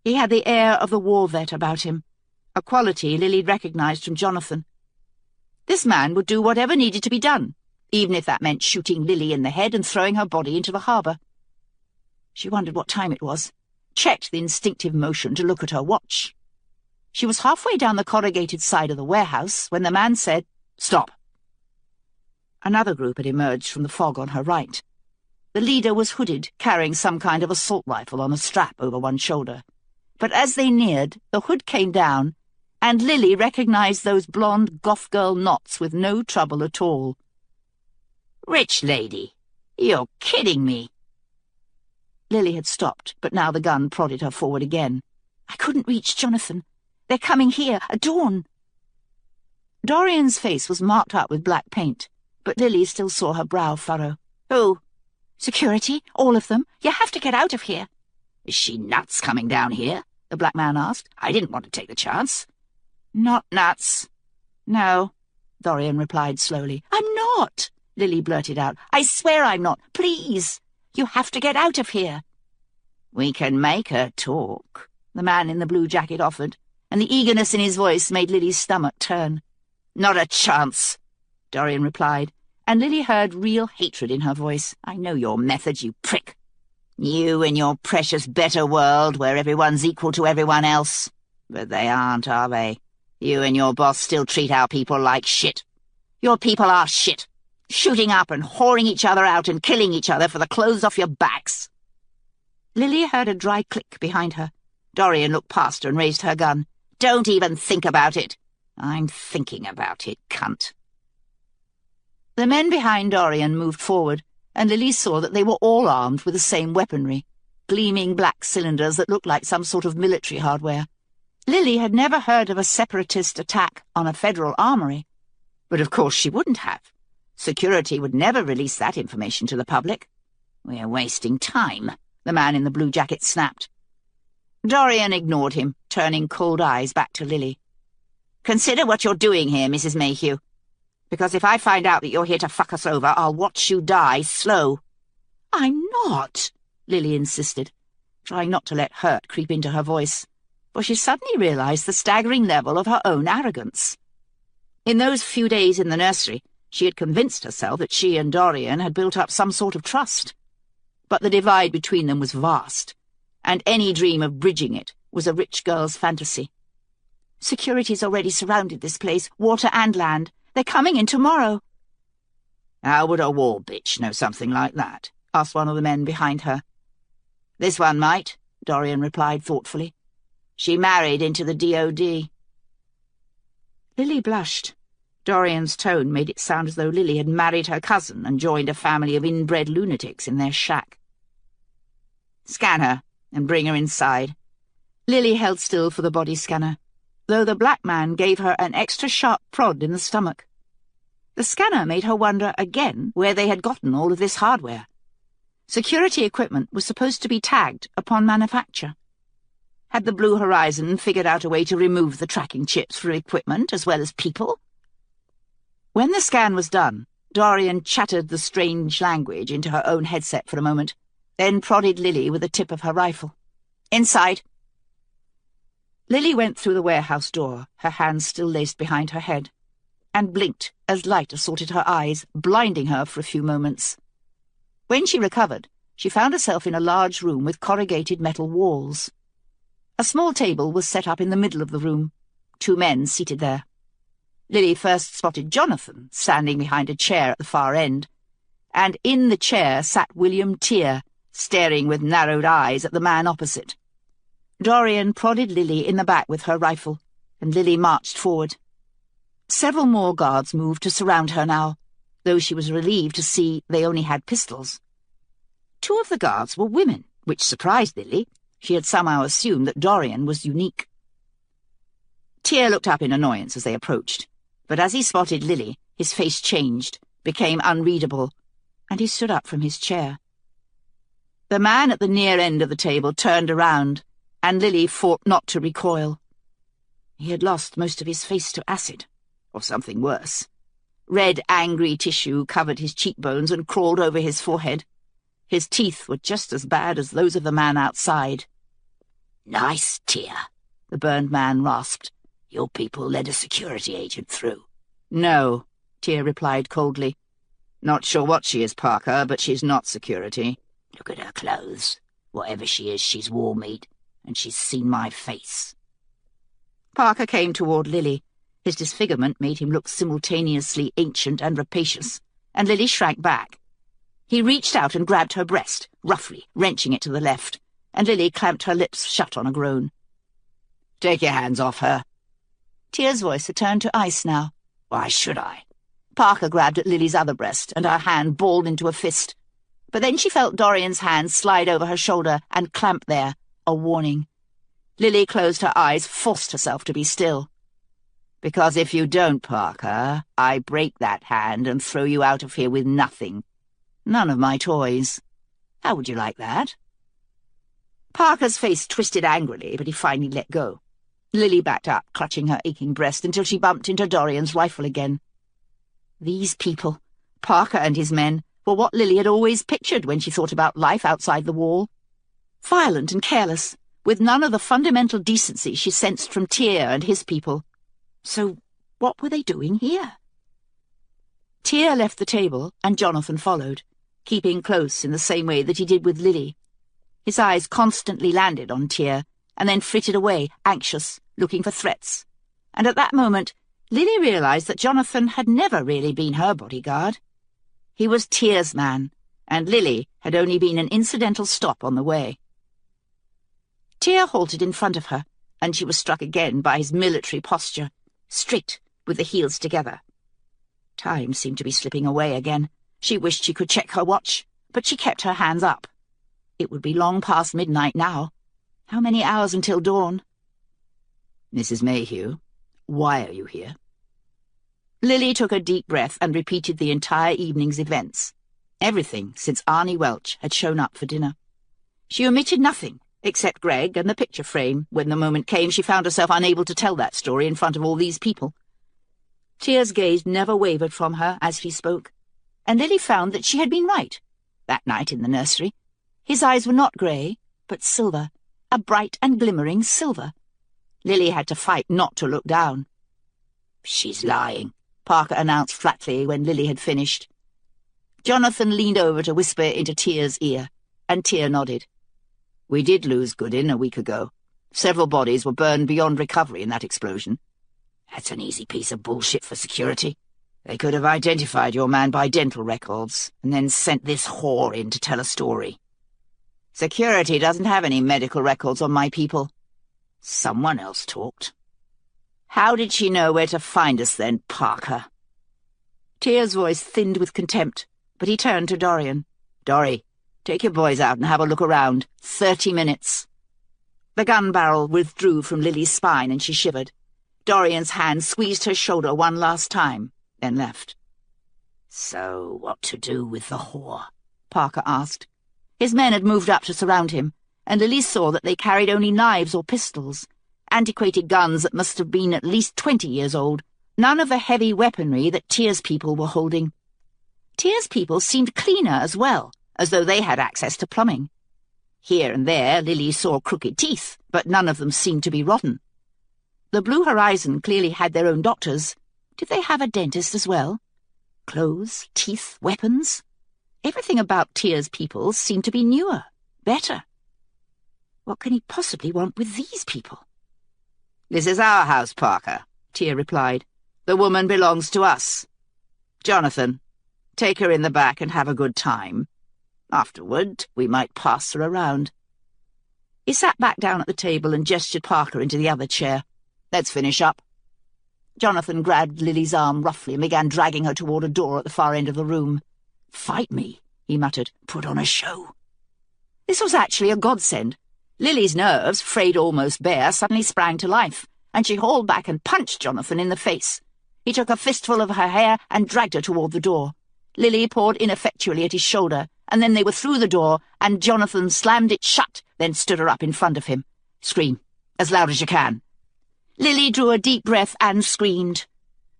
He had the air of the war vet about him, a quality Lily recognized from Jonathan. This man would do whatever needed to be done, even if that meant shooting Lily in the head and throwing her body into the harbour. She wondered what time it was, checked the instinctive motion to look at her watch. She was halfway down the corrugated side of the warehouse when the man said, "Stop." Another group had emerged from the fog on her right. The leader was hooded, carrying some kind of assault rifle on a strap over one shoulder. But as they neared, the hood came down, and Lily recognized those blonde goth girl knots with no trouble at all. "Rich lady, you're kidding me." Lily had stopped, but now the gun prodded her forward again. "I couldn't reach Jonathan. They're coming here, at dawn." Dorian's face was marked up with black paint, but Lily still saw her brow furrow. "Who?" "Security, all of them. You have to get out of here." "Is she nuts coming down here?" the black man asked. "I didn't want to take the chance." "Not nuts. No," Dorian replied slowly. "I'm not," Lily blurted out. "I swear I'm not. Please. You have to get out of here." "We can make her talk," the man in the blue jacket offered, and the eagerness in his voice made Lily's stomach turn. "Not a chance," Dorian replied, and Lily heard real hatred in her voice. "I know your methods, you prick. You and your precious better world where everyone's equal to everyone else. But they aren't, are they? You and your boss still treat our people like shit. Your people are shit, shooting up and whoring each other out and killing each other for the clothes off your backs." Lily heard a dry click behind her. Dorian looked past her and raised her gun. "Don't even think about it." "I'm thinking about it, cunt." The men behind Dorian moved forward, and Lily saw that they were all armed with the same weaponry, gleaming black cylinders that looked like some sort of military hardware. Lily had never heard of a separatist attack on a federal armory, but of course she wouldn't have. Security would never release that information to the public. "We're wasting time," the man in the blue jacket snapped. Dorian ignored him, turning cold eyes back to Lily. "Consider what you're doing here, Mrs. Mayhew. Because if I find out that you're here to fuck us over, I'll watch you die slow." "I'm not," Lily insisted, trying not to let hurt creep into her voice, for she suddenly realized the staggering level of her own arrogance. In those few days in the nursery, she had convinced herself that she and Dorian had built up some sort of trust. But the divide between them was vast, and any dream of bridging it was a rich girl's fantasy. "Security's already surrounded this place, water and land. They're coming in tomorrow." "How would a war bitch know something like that?" asked one of the men behind her. "This one might," Dorian replied thoughtfully. "She married into the DOD. Lily blushed. Dorian's tone made it sound as though Lily had married her cousin and joined a family of inbred lunatics in their shack. "Scan her and bring her inside." Lily held still for the body scanner, though the black man gave her an extra sharp prod in the stomach. The scanner made her wonder again where they had gotten all of this hardware. Security equipment was supposed to be tagged upon manufacture. Had the Blue Horizon figured out a way to remove the tracking chips for equipment as well as people? When the scan was done, Dorian chattered the strange language into her own headset for a moment, then prodded Lily with the tip of her rifle. "Inside." Lily went through the warehouse door, her hands still laced behind her head, and blinked as light assaulted her eyes, blinding her for a few moments. When she recovered, she found herself in a large room with corrugated metal walls. A small table was set up in the middle of the room, 2 men seated there. Lily first spotted Jonathan, standing behind a chair at the far end, and in the chair sat William Tear, staring with narrowed eyes at the man opposite. Dorian prodded Lily in the back with her rifle, and Lily marched forward. Several more guards moved to surround her now, though she was relieved to see they only had pistols. 2 of the guards were women, which surprised Lily. She had somehow assumed that Dorian was unique. Tear looked up in annoyance as they approached, but as he spotted Lily, his face changed, became unreadable, and he stood up from his chair. The man at the near end of the table turned around, and Lily fought not to recoil. He had lost most of his face to acid, or something worse. Red, angry tissue covered his cheekbones and crawled over his forehead. His teeth were just as bad as those of the man outside. "Nice, Tear," the burned man rasped. "Your people led a security agent through." "No," Tear replied coldly. "Not sure what she is, Parker, but she's not security." Look at her clothes. Whatever she is, she's war meat, and she's seen my face. Parker came toward Lily. His disfigurement made him look simultaneously ancient and rapacious, and Lily shrank back. He reached out and grabbed her breast, roughly, wrenching it to the left, and Lily clamped her lips shut on a groan. "Take your hands off her." Tear's voice had turned to ice now. "Why should I?" Parker grabbed at Lily's other breast, and her hand balled into a fist. But then she felt Dorian's hand slide over her shoulder and clamp there, a warning. Lily closed her eyes, forced herself to be still. "Because if you don't, Parker, I break that hand and throw you out of here with nothing. None of my toys. How would you like that?" Parker's face twisted angrily, but he finally let go. Lily backed up, clutching her aching breast, until she bumped into Dorian's rifle again. These people, Parker and his men, were what Lily had always pictured when she thought about life outside the wall. Violent and careless, with none of the fundamental decency she sensed from Tear and his people. So what were they doing here? Tear left the table, and Jonathan followed, keeping close in the same way that he did with Lily. His eyes constantly landed on Tear, and then flitted away, anxious, looking for threats. And at that moment, Lily realized that Jonathan had never really been her bodyguard. He was Tear's man, and Lily had only been an incidental stop on the way. Tear halted in front of her, and she was struck again by his military posture, straight, with the heels together. Time seemed to be slipping away again. She wished she could check her watch, but she kept her hands up. It would be long past midnight now. How many hours until dawn? "Mrs. Mayhew, why are you here?" Lily took a deep breath and repeated the entire evening's events. Everything since Arnie Welch had shown up for dinner. She omitted nothing, except Greg and the picture frame. When the moment came, she found herself unable to tell that story in front of all these people. Tear's gaze never wavered from her as he spoke, and Lily found that she had been right. That night in the nursery, his eyes were not grey, but silver, a bright and glimmering silver. Lily had to fight not to look down. "She's lying," Parker announced flatly when Lily had finished. Jonathan leaned over to whisper into Tear's ear, and Tear nodded. "We did lose Goodin a week ago. Several bodies were burned beyond recovery in that explosion. That's an easy piece of bullshit for security. They could have identified your man by dental records, and then sent this whore in to tell a story. Security doesn't have any medical records on my people. Someone else talked. How did she know where to find us then, Parker?" Tear's voice thinned with contempt, but he turned to Dorian. "Dory, take your boys out and have a look around. 30 minutes. The gun barrel withdrew from Lily's spine, and she shivered. Dorian's hand squeezed her shoulder one last time, then left. "So what to do with the whore?" Parker asked. His men had moved up to surround him, and Lily saw that they carried only knives or pistols, antiquated guns that must have been at least 20 years old, none of the heavy weaponry that Tear's people were holding. Tear's people seemed cleaner as well, as though they had access to plumbing. Here and there Lily saw crooked teeth, but none of them seemed to be rotten. The Blue Horizon clearly had their own doctors. Did they have a dentist as well? Clothes, teeth, weapons? Everything about Tear's people seemed to be newer, better. What can he possibly want with these people? "This is our house, Parker," Tear replied. "The woman belongs to us. Jonathan, take her in the back and have a good time. Afterward, we might pass her around." He sat back down at the table and gestured Parker into the other chair. "Let's finish up." Jonathan grabbed Lily's arm roughly and began dragging her toward a door at the far end of the room. "Fight me," he muttered. "Put on a show." This was actually a godsend. Lily's nerves, frayed almost bare, suddenly sprang to life, and she hauled back and punched Jonathan in the face. He took a fistful of her hair and dragged her toward the door. Lily pawed ineffectually at his shoulder, and then they were through the door, and Jonathan slammed it shut, then stood her up in front of him. "Scream, as loud as you can." Lily drew a deep breath and screamed.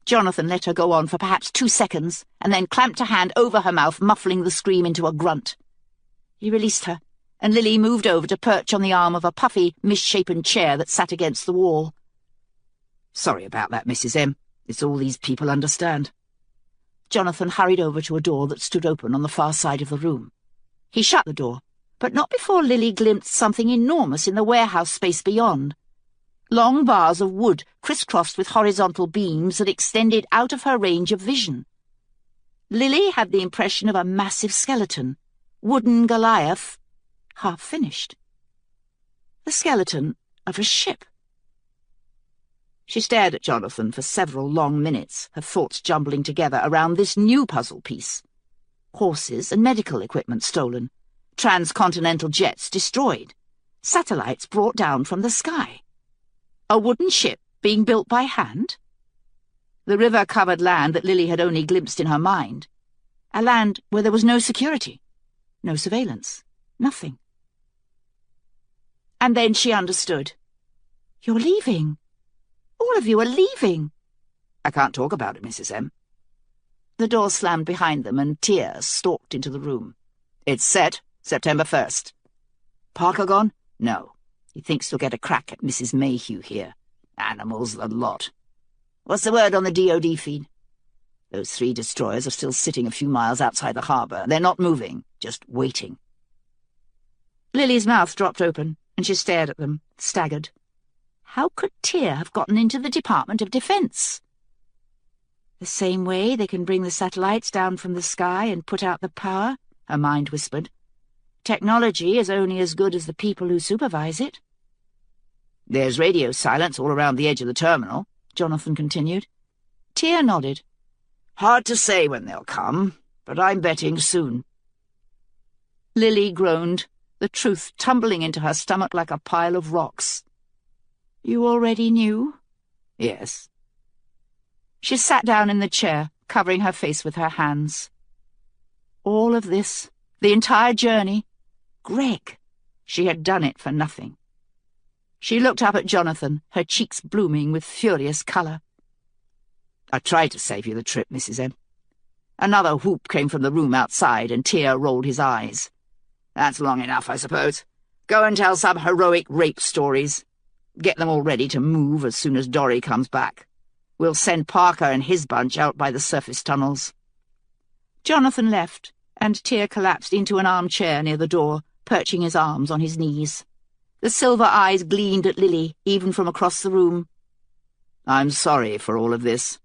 Jonathan let her go on for perhaps 2 seconds, and then clamped a hand over her mouth, muffling the scream into a grunt. He released her, and Lily moved over to perch on the arm of a puffy, misshapen chair that sat against the wall. "Sorry about that, Mrs. M. It's all these people understand." Jonathan hurried over to a door that stood open on the far side of the room. He shut the door, but not before Lily glimpsed something enormous in the warehouse space beyond. Long bars of wood crisscrossed with horizontal beams that extended out of her range of vision. Lily had the impression of a massive skeleton, wooden Goliath, half finished. The skeleton of a ship. She stared at Jonathan for several long minutes, her thoughts jumbling together around this new puzzle piece. Horses and medical equipment stolen, transcontinental jets destroyed, satellites brought down from the sky. A wooden ship being built by hand? The river-covered land that Lily had only glimpsed in her mind. A land where there was no security, no surveillance, nothing. And then she understood. "You're leaving. All of you are leaving." "I can't talk about it, Mrs. M." The door slammed behind them and tears stalked into the room. "It's set, September 1st. Parker gone? No. He thinks he'll get a crack at Mrs. Mayhew here. Animals, the lot. What's the word on the DOD feed? Those 3 destroyers are still sitting a few miles outside the harbour. They're not moving, just waiting." Lily's mouth dropped open, and she stared at them, staggered. How could Tear have gotten into the Department of Defense? The same way they can bring the satellites down from the sky and put out the power, her mind whispered. Technology is only as good as the people who supervise it. "There's radio silence all around the edge of the terminal," Jonathan continued. Tear nodded. "Hard to say when they'll come, but I'm betting soon." Lily groaned, the truth tumbling into her stomach like a pile of rocks. "You already knew?" "Yes." She sat down in the chair, covering her face with her hands. All of this, the entire journey, Greg. She had done it for nothing. She looked up at Jonathan, her cheeks blooming with furious colour. "I tried to save you the trip, Mrs. M." Another whoop came from the room outside, and Tear rolled his eyes. "That's long enough, I suppose. Go and tell some heroic rape stories. Get them all ready to move as soon as Dory comes back. We'll send Parker and his bunch out by the surface tunnels." Jonathan left, and Tear collapsed into an armchair near the door, perching his arms on his knees. The silver eyes gleamed at Lily, even from across the room. "I'm sorry for all of this.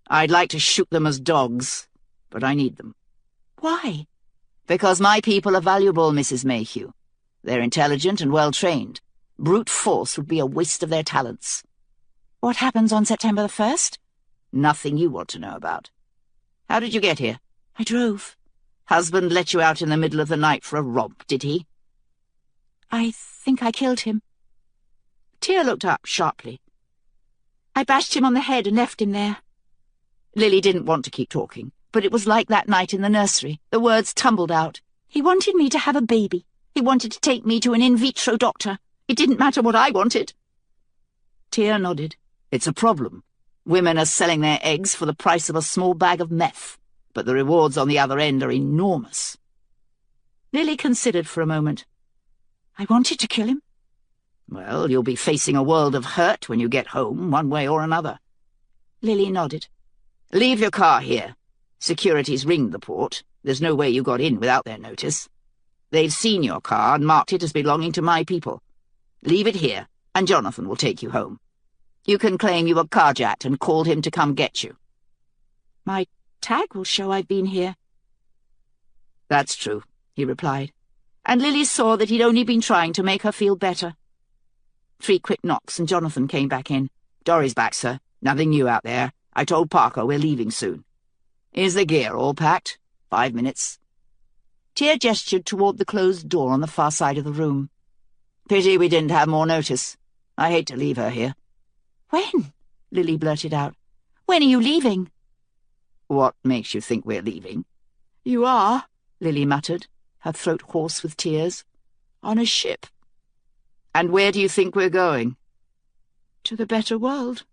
I'd like to shoot them as dogs, but I need them." "Why?" "Because my people are valuable, Mrs. Mayhew. They're intelligent and well-trained. Brute force would be a waste of their talents." "What happens on September the 1st? "Nothing you want to know about. How did you get here?" "I drove." "Husband let you out in the middle of the night for a romp, did he?" "I think I killed him." Tear looked up sharply. "I bashed him on the head and left him there." Lily didn't want to keep talking, but it was like that night in the nursery. The words tumbled out. "He wanted me to have a baby. He wanted to take me to an in vitro doctor. It didn't matter what I wanted." Tear nodded. "It's a problem. Women are selling their eggs for the price of a small bag of meth, but the rewards on the other end are enormous." Lily considered for a moment. "I wanted to kill him." "Well, you'll be facing a world of hurt when you get home, one way or another." Lily nodded. "Leave your car here. Security's ringed the port. There's no way you got in without their notice. They've seen your car and marked it as belonging to my people. Leave it here, and Jonathan will take you home. You can claim you were carjacked and called him to come get you." "My tag will show I've been here." "That's true," he replied. And Lily saw that he'd only been trying to make her feel better. 3 quick knocks, and Jonathan came back in. "Dory's back, sir. Nothing new out there. I told Parker we're leaving soon." "Is the gear all packed?" 5 minutes." Tear gestured toward the closed door on the far side of the room. "Pity we didn't have more notice. I hate to leave her here." "When?" Lily blurted out. "When are you leaving?" "What makes you think we're leaving?" "You are," Lily muttered, her throat hoarse with tears. "On a ship." "And where do you think we're going?" "To the better world."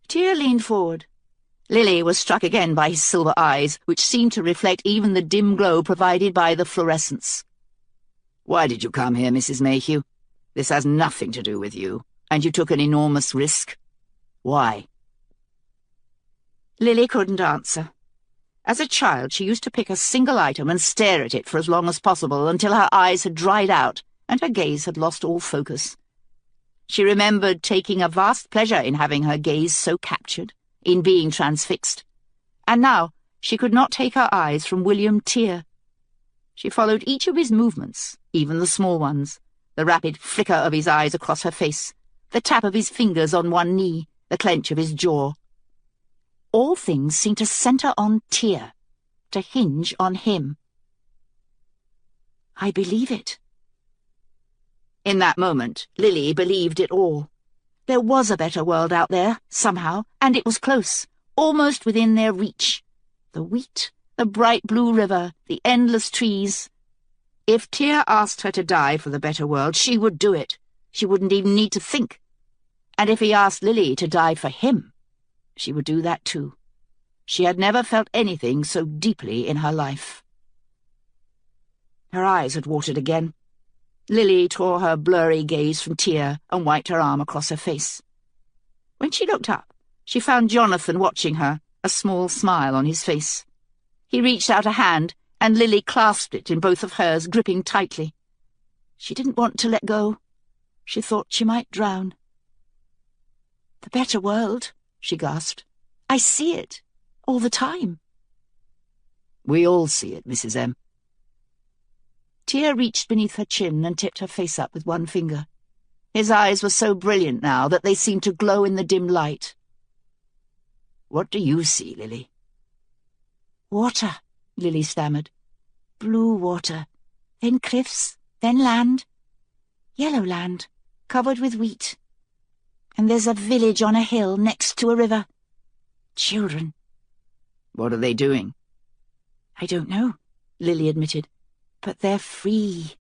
Tear leaned forward. Lily was struck again by his silver eyes, which seemed to reflect even the dim glow provided by the fluorescence. "Why did you come here, Mrs. Mayhew? This has nothing to do with you, and you took an enormous risk. Why?" Lily couldn't answer. As a child, she used to pick a single item and stare at it for as long as possible until her eyes had dried out and her gaze had lost all focus. She remembered taking a vast pleasure in having her gaze so captured, in being transfixed. And now, She could not take her eyes from William Tear. She followed each of his movements, even the small ones, the rapid flicker of his eyes across her face, the tap of his fingers on one knee, the clench of his jaw. All things seemed to centre on Tear, to hinge on him. I believe it. In that moment, Lily believed it all. There was a better world out there, somehow, and it was close, almost within their reach. The wheat, the bright blue river, the endless trees. If Tear asked her to die for the better world, she would do it. She wouldn't even need to think. And if he asked Lily to die for him, she would do that too. She had never felt anything so deeply in her life. Her eyes had watered again. Lily tore her blurry gaze from Tear and wiped her arm across her face. When she looked up, she found Jonathan watching her, a small smile on his face. He reached out a hand, and Lily clasped it in both of hers, gripping tightly. She didn't want to let go. She thought she might drown. "The better world," she gasped. "I see it, all the time." "We all see it, Mrs. M." Tear reached beneath her chin and tipped her face up with one finger. His eyes were so brilliant now that they seemed to glow in the dim light. "What do you see, Lily?" "Water," Lily stammered. "Blue water, then cliffs, then land. Yellow land, covered with wheat. And there's a village on a hill next to a river. Children." "What are they doing?" "I don't know," Lily admitted. "But they're free.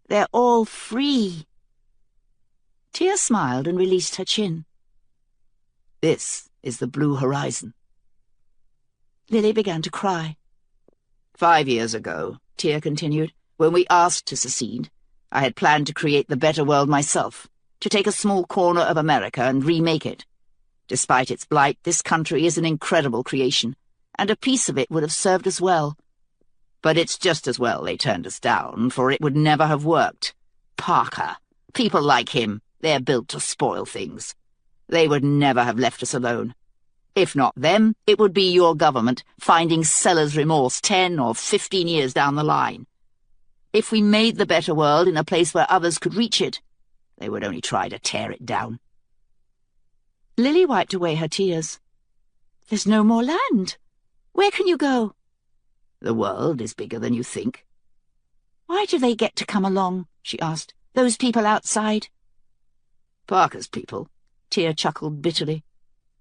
They're all free." Tear smiled and released her chin. "This is the blue horizon." Lily began to cry. 5 years ago, Tear continued, when we asked to secede, I had planned to create the better world myself, to take a small corner of America and remake it. Despite its blight, this country is an incredible creation, and a piece of it would have served us well. But it's just as well they turned us down, for it would never have worked. Parker. People like him, they're built to spoil things. They would never have left us alone. If not them, it would be your government, finding seller's remorse 10 or 15 years down the line. If we made the better world in a place where others could reach it, they would only try to tear it down." Lily wiped away her tears. "There's no more land. Where can you go?" "The world is bigger than you think." "Why do they get to come along?" she asked. "Those people outside?" "Parker's people," Tear chuckled bitterly.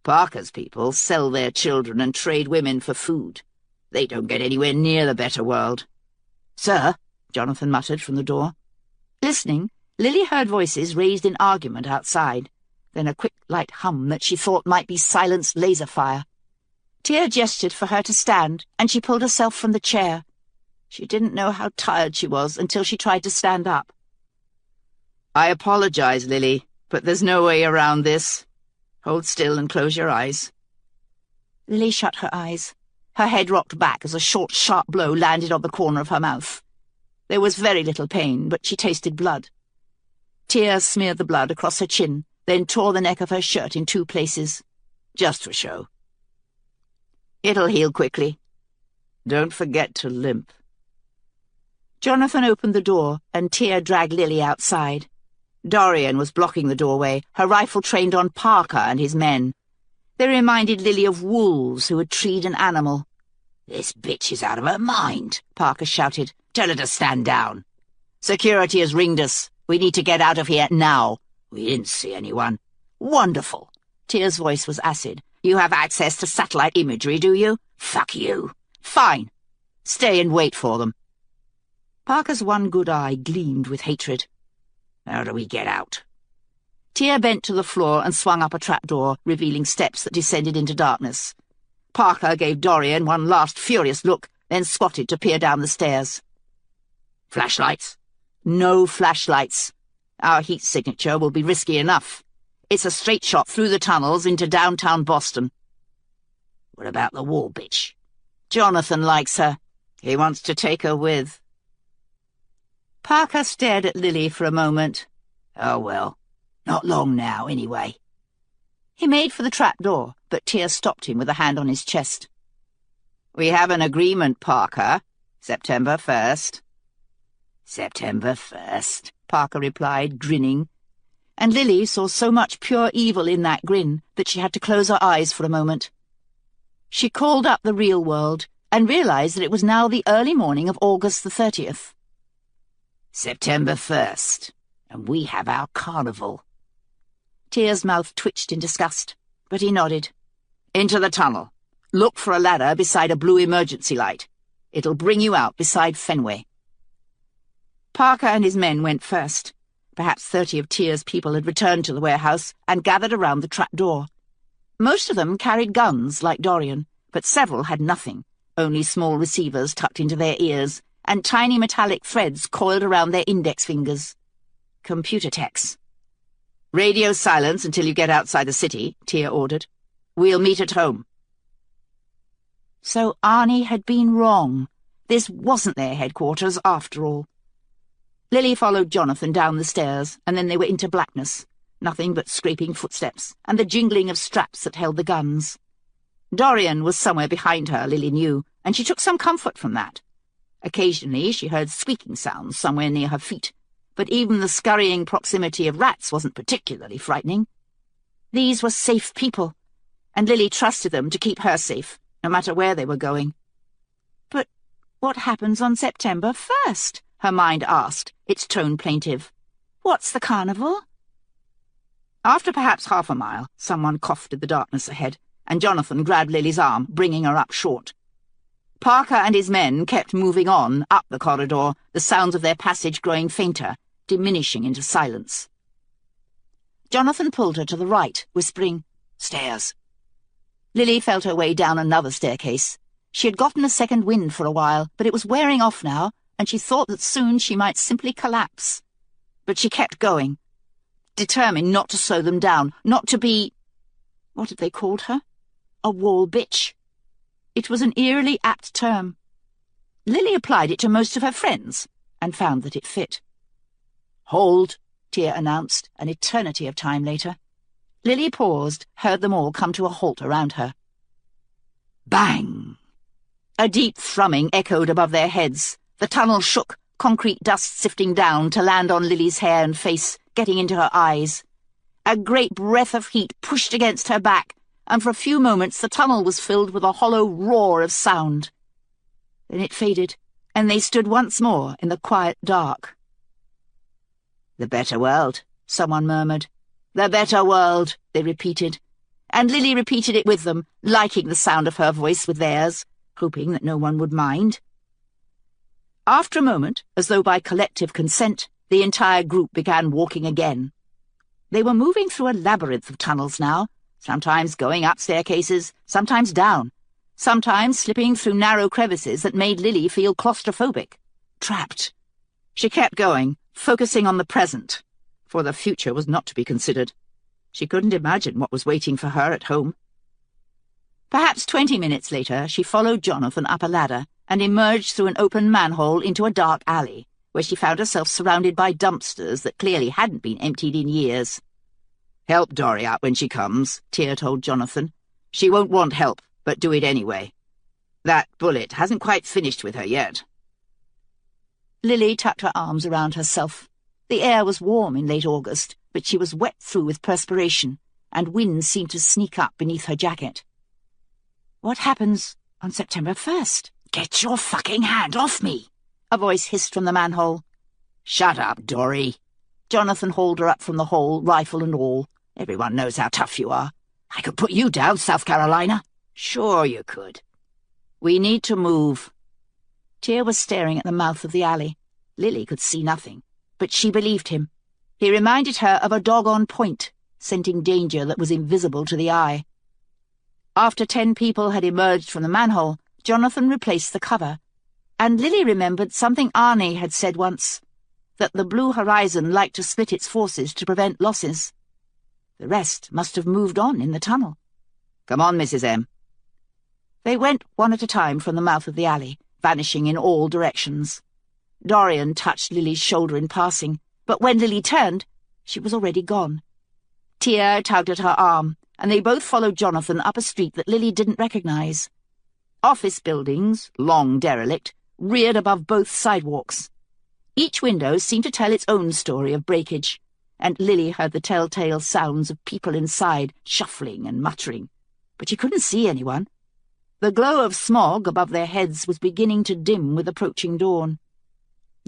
"Parker's people sell their children and trade women for food. They don't get anywhere near the better world." "Sir," Jonathan muttered from the door. Listening, Lily heard voices raised in argument outside, then a quick, light hum that she thought might be silenced laser fire. Tear gestured for her to stand, and she pulled herself from the chair. She didn't know how tired she was until she tried to stand up. "I apologize, Lily, but there's no way around this. Hold still and close your eyes." Lily shut her eyes. Her head rocked back as a short, sharp blow landed on the corner of her mouth. There was very little pain, but she tasted blood. Tear smeared the blood across her chin, then tore the neck of her shirt in 2 places. "Just for show." "It'll heal quickly." "Don't forget to limp." Jonathan opened the door, and Tear dragged Lily outside. Dorian was blocking the doorway, her rifle trained on Parker and his men. They reminded Lily of wolves who had treed an animal. "This bitch is out of her mind," Parker shouted. "Tell her to stand down." "Security has ringed us. We need to get out of here now." "We didn't see anyone." "Wonderful." Tear's voice was acid. "You have access to satellite imagery, do you?" "Fuck you." "Fine. Stay and wait for them." Parker's one good eye gleamed with hatred. "How do we get out?" Tear bent to the floor and swung up a trapdoor, revealing steps that descended into darkness. Parker gave Dorian one last furious look, then squatted to peer down the stairs. "Flashlights?" "No flashlights. Our heat signature will be risky enough. It's a straight shot through the tunnels into downtown Boston." "What about the war bitch?" "Jonathan likes her. He wants to take her with." Parker stared at Lily for a moment. "Oh, well, not long now, anyway." He made for the trap door, but Tear stopped him with a hand on his chest. We have an agreement, Parker. September 1st. September 1st, Parker replied, grinning. And Lily saw so much pure evil in that grin that she had to close her eyes for a moment. She called up the real world and realized that it was now the early morning of August the 30th. September 1st, and we have our carnival. Tear's mouth twitched in disgust, but he nodded. Into the tunnel. Look for a ladder beside a blue emergency light. It'll bring you out beside Fenway. Parker and his men went first. Perhaps 30 of Tear's people had returned to the warehouse and gathered around the trapdoor. Most of them carried guns, like Dorian, but several had nothing, only small receivers tucked into their ears and tiny metallic threads coiled around their index fingers. Computer techs. Radio silence until you get outside the city, Tear ordered. We'll meet at home. So Arnie had been wrong. This wasn't their headquarters after all. Lily followed Jonathan down the stairs, and then they were into blackness, nothing but scraping footsteps and the jingling of straps that held the guns. Dorian was somewhere behind her, Lily knew, and she took some comfort from that. Occasionally she heard squeaking sounds somewhere near her feet, but even the scurrying proximity of rats wasn't particularly frightening. These were safe people, and Lily trusted them to keep her safe, no matter where they were going. But what happens on September 1st? Her mind asked, its tone plaintive. What's the carnival? After perhaps half a mile, someone coughed in the darkness ahead, and Jonathan grabbed Lily's arm, bringing her up short. Parker and his men kept moving on, up the corridor, the sounds of their passage growing fainter, diminishing into silence. Jonathan pulled her to the right, whispering, "Stairs." Lily felt her way down another staircase. She had gotten a second wind for a while, but it was wearing off now, and she thought that soon she might simply collapse. But she kept going, determined not to slow them down, not to be— what had they called her? A wall bitch. It was an eerily apt term. Lily applied it to most of her friends, and found that it fit. "Hold," Tear announced, an eternity of time later. Lily paused, heard them all come to a halt around her. Bang! A deep thrumming echoed above their heads. The tunnel shook, concrete dust sifting down to land on Lily's hair and face, getting into her eyes. A great breath of heat pushed against her back, and for a few moments the tunnel was filled with a hollow roar of sound. Then it faded, and they stood once more in the quiet dark. "The better world," someone murmured. "The better world," they repeated, and Lily repeated it with them, liking the sound of her voice with theirs, hoping that no one would mind. After a moment, as though by collective consent, the entire group began walking again. They were moving through a labyrinth of tunnels now, sometimes going up staircases, sometimes down, sometimes slipping through narrow crevices that made Lily feel claustrophobic, trapped. She kept going, focusing on the present, for the future was not to be considered. She couldn't imagine what was waiting for her at home. Perhaps 20 minutes later, she followed Jonathan up a ladder and emerged through an open manhole into a dark alley, where she found herself surrounded by dumpsters that clearly hadn't been emptied in years. "Help Dory out when she comes," Tear told Jonathan. "She won't want help, but do it anyway. That bullet hasn't quite finished with her yet." Lily tucked her arms around herself. The air was warm in late August, but she was wet through with perspiration, and wind seemed to sneak up beneath her jacket. "What happens on September 1st? "Get your fucking hand off me!" a voice hissed from the manhole. "Shut up, Dory." Jonathan hauled her up from the hole, rifle and all. "Everyone knows how tough you are." "I could put you down, South Carolina." "Sure you could." "We need to move." Tear was staring at the mouth of the alley. Lily could see nothing, but she believed him. He reminded her of a dog on point, scenting danger that was invisible to the eye. After 10 people had emerged from the manhole, Jonathan replaced the cover, and Lily remembered something Arnie had said once, that the Blue Horizon liked to split its forces to prevent losses. The rest must have moved on in the tunnel. "Come on, Mrs. M." They went one at a time from the mouth of the alley, vanishing in all directions. Dorian touched Lily's shoulder in passing, but when Lily turned, she was already gone. Tear tugged at her arm, and they both followed Jonathan up a street that Lily didn't recognize. Office buildings, long derelict, reared above both sidewalks. Each window seemed to tell its own story of breakage, and Lily heard the telltale sounds of people inside shuffling and muttering, but she couldn't see anyone. The glow of smog above their heads was beginning to dim with approaching dawn.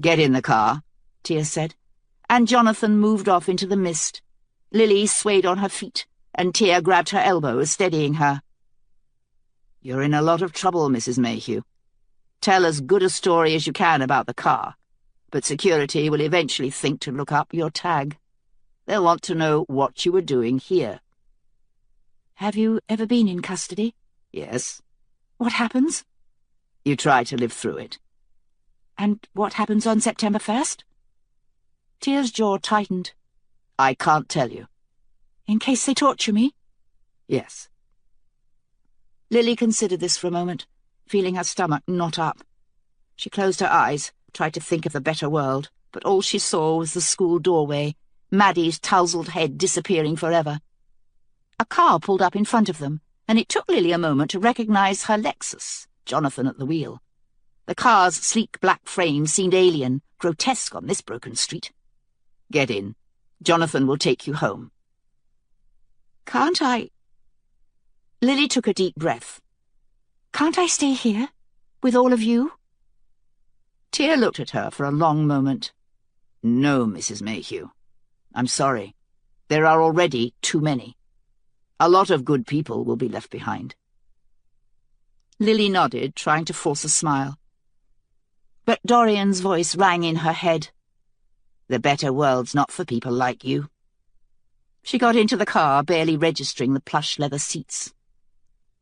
"Get in the car," Tear said, and Jonathan moved off into the mist. Lily swayed on her feet, and Tear grabbed her elbow, steadying her. "You're in a lot of trouble, Mrs. Mayhew. Tell as good a story as you can about the car, but security will eventually think to look up your tag. They'll want to know what you were doing here." "Have you ever been in custody?" "Yes." "What happens?" "You try to live through it." "And what happens on September 1st? Tear's jaw tightened. "I can't tell you." "In case they torture me?" "Yes." Lily considered this for a moment, feeling her stomach knot up. She closed her eyes, tried to think of the better world, but all she saw was the school doorway, Maddie's tousled head disappearing forever. A car pulled up in front of them, and it took Lily a moment to recognize her Lexus, Jonathan at the wheel. The car's sleek black frame seemed alien, grotesque on this broken street. "Get in. Jonathan will take you home." "Can't I—" Lily took a deep breath. "Can't I stay here, with all of you?" Tear looked at her for a long moment. "No, Mrs. Mayhew. I'm sorry. There are already too many. A lot of good people will be left behind." Lily nodded, trying to force a smile. But Dorian's voice rang in her head. "The better world's not for people like you." She got into the car, barely registering the plush leather seats.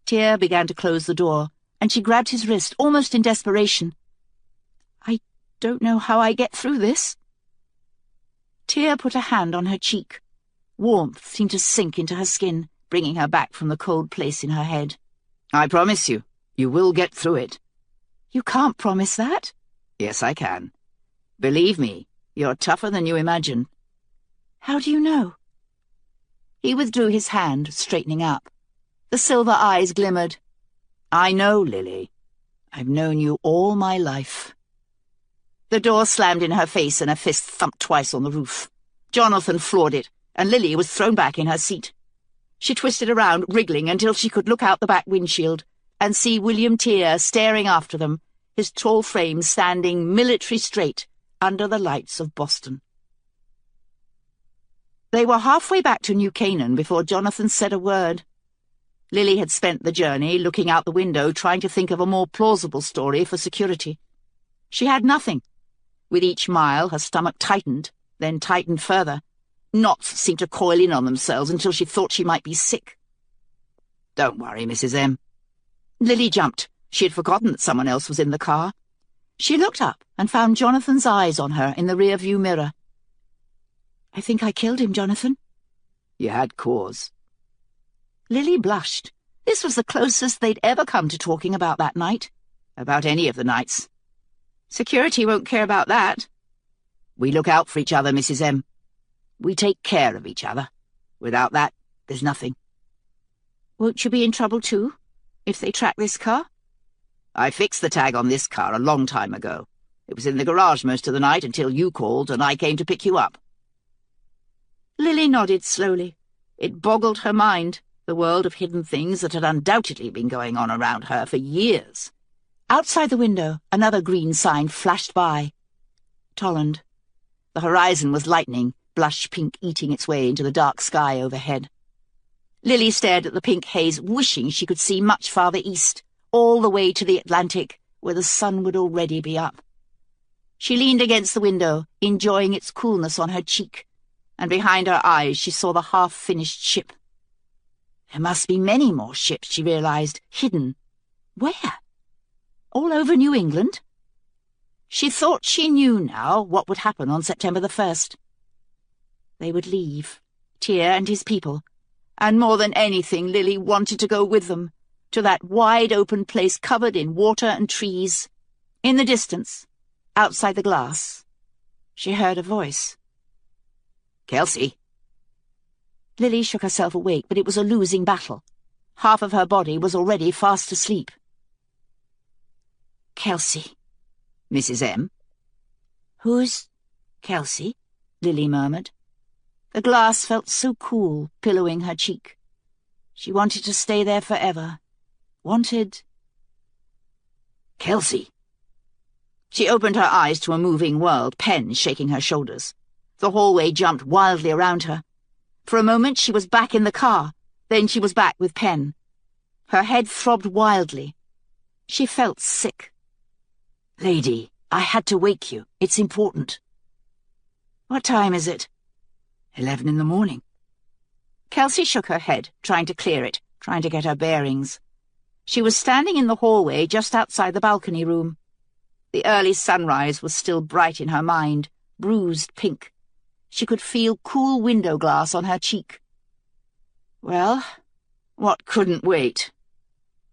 Tear began to close the door, and she grabbed his wrist, almost in desperation. "I don't know how I get through this." Tear put a hand on her cheek. Warmth seemed to sink into her skin, bringing her back from the cold place in her head. "I promise you, you will get through it." "You can't promise that." "Yes, I can. Believe me, you're tougher than you imagine." "How do you know?" He withdrew his hand, straightening up. The silver eyes glimmered. "I know, Lily. I've known you all my life." The door slammed in her face and her fist thumped twice on the roof. Jonathan floored it, and Lily was thrown back in her seat. She twisted around, wriggling, until she could look out the back windshield and see William Tear staring after them, his tall frame standing military straight under the lights of Boston. They were halfway back to New Canaan before Jonathan said a word. Lily had spent the journey looking out the window, trying to think of a more plausible story for security. She had nothing. With each mile, her stomach tightened, then tightened further. Knots seemed to coil in on themselves until she thought she might be sick. "Don't worry, Mrs. M." Lily jumped. She had forgotten that someone else was in the car. She looked up and found Jonathan's eyes on her in the rear-view mirror. "I think I killed him, Jonathan." "You had cause." Lily blushed. This was the closest they'd ever come to talking about that night. About any of the nights. Security won't care about that. "We look out for each other, Mrs. M. We take care of each other. Without that, there's nothing." "Won't you be in trouble too, if they track this car?" "I fixed the tag on this car a long time ago. It was in the garage most of the night until you called and I came to pick you up." Lily nodded slowly. It boggled her mind, the world of hidden things that had undoubtedly been going on around her for years. Outside the window, another green sign flashed by. Tolland. The horizon was lightening, blush pink eating its way into the dark sky overhead. Lily stared at the pink haze, wishing she could see much farther east, all the way to the Atlantic, where the sun would already be up. She leaned against the window, enjoying its coolness on her cheek, and behind her eyes she saw the half-finished ship. There must be many more ships, she realized, hidden. Where? All over New England? She thought she knew now what would happen on September the 1st. They would leave, Tear and his people, and more than anything Lily wanted to go with them, to that wide-open place covered in water and trees. In the distance, outside the glass, she heard a voice. "Kelsey." Lily shook herself awake, but it was a losing battle. Half of her body was already fast asleep. Kelsey. Mrs. M. Who's Kelsey? Lily murmured. The glass felt so cool, pillowing her cheek. She wanted to stay there forever. Wanted... Kelsey. She opened her eyes to a moving world, Pen shaking her shoulders. The hallway jumped wildly around her. For a moment she was back in the car, then she was back with Pen. Her head throbbed wildly. She felt sick. Lady, I had to wake you. It's important. What time is it? 11 in the morning. Kelsey shook her head, trying to clear it, trying to get her bearings. She was standing in the hallway just outside the balcony room. The early sunrise was still bright in her mind, bruised pink. She could feel cool window glass on her cheek. Well, what couldn't wait?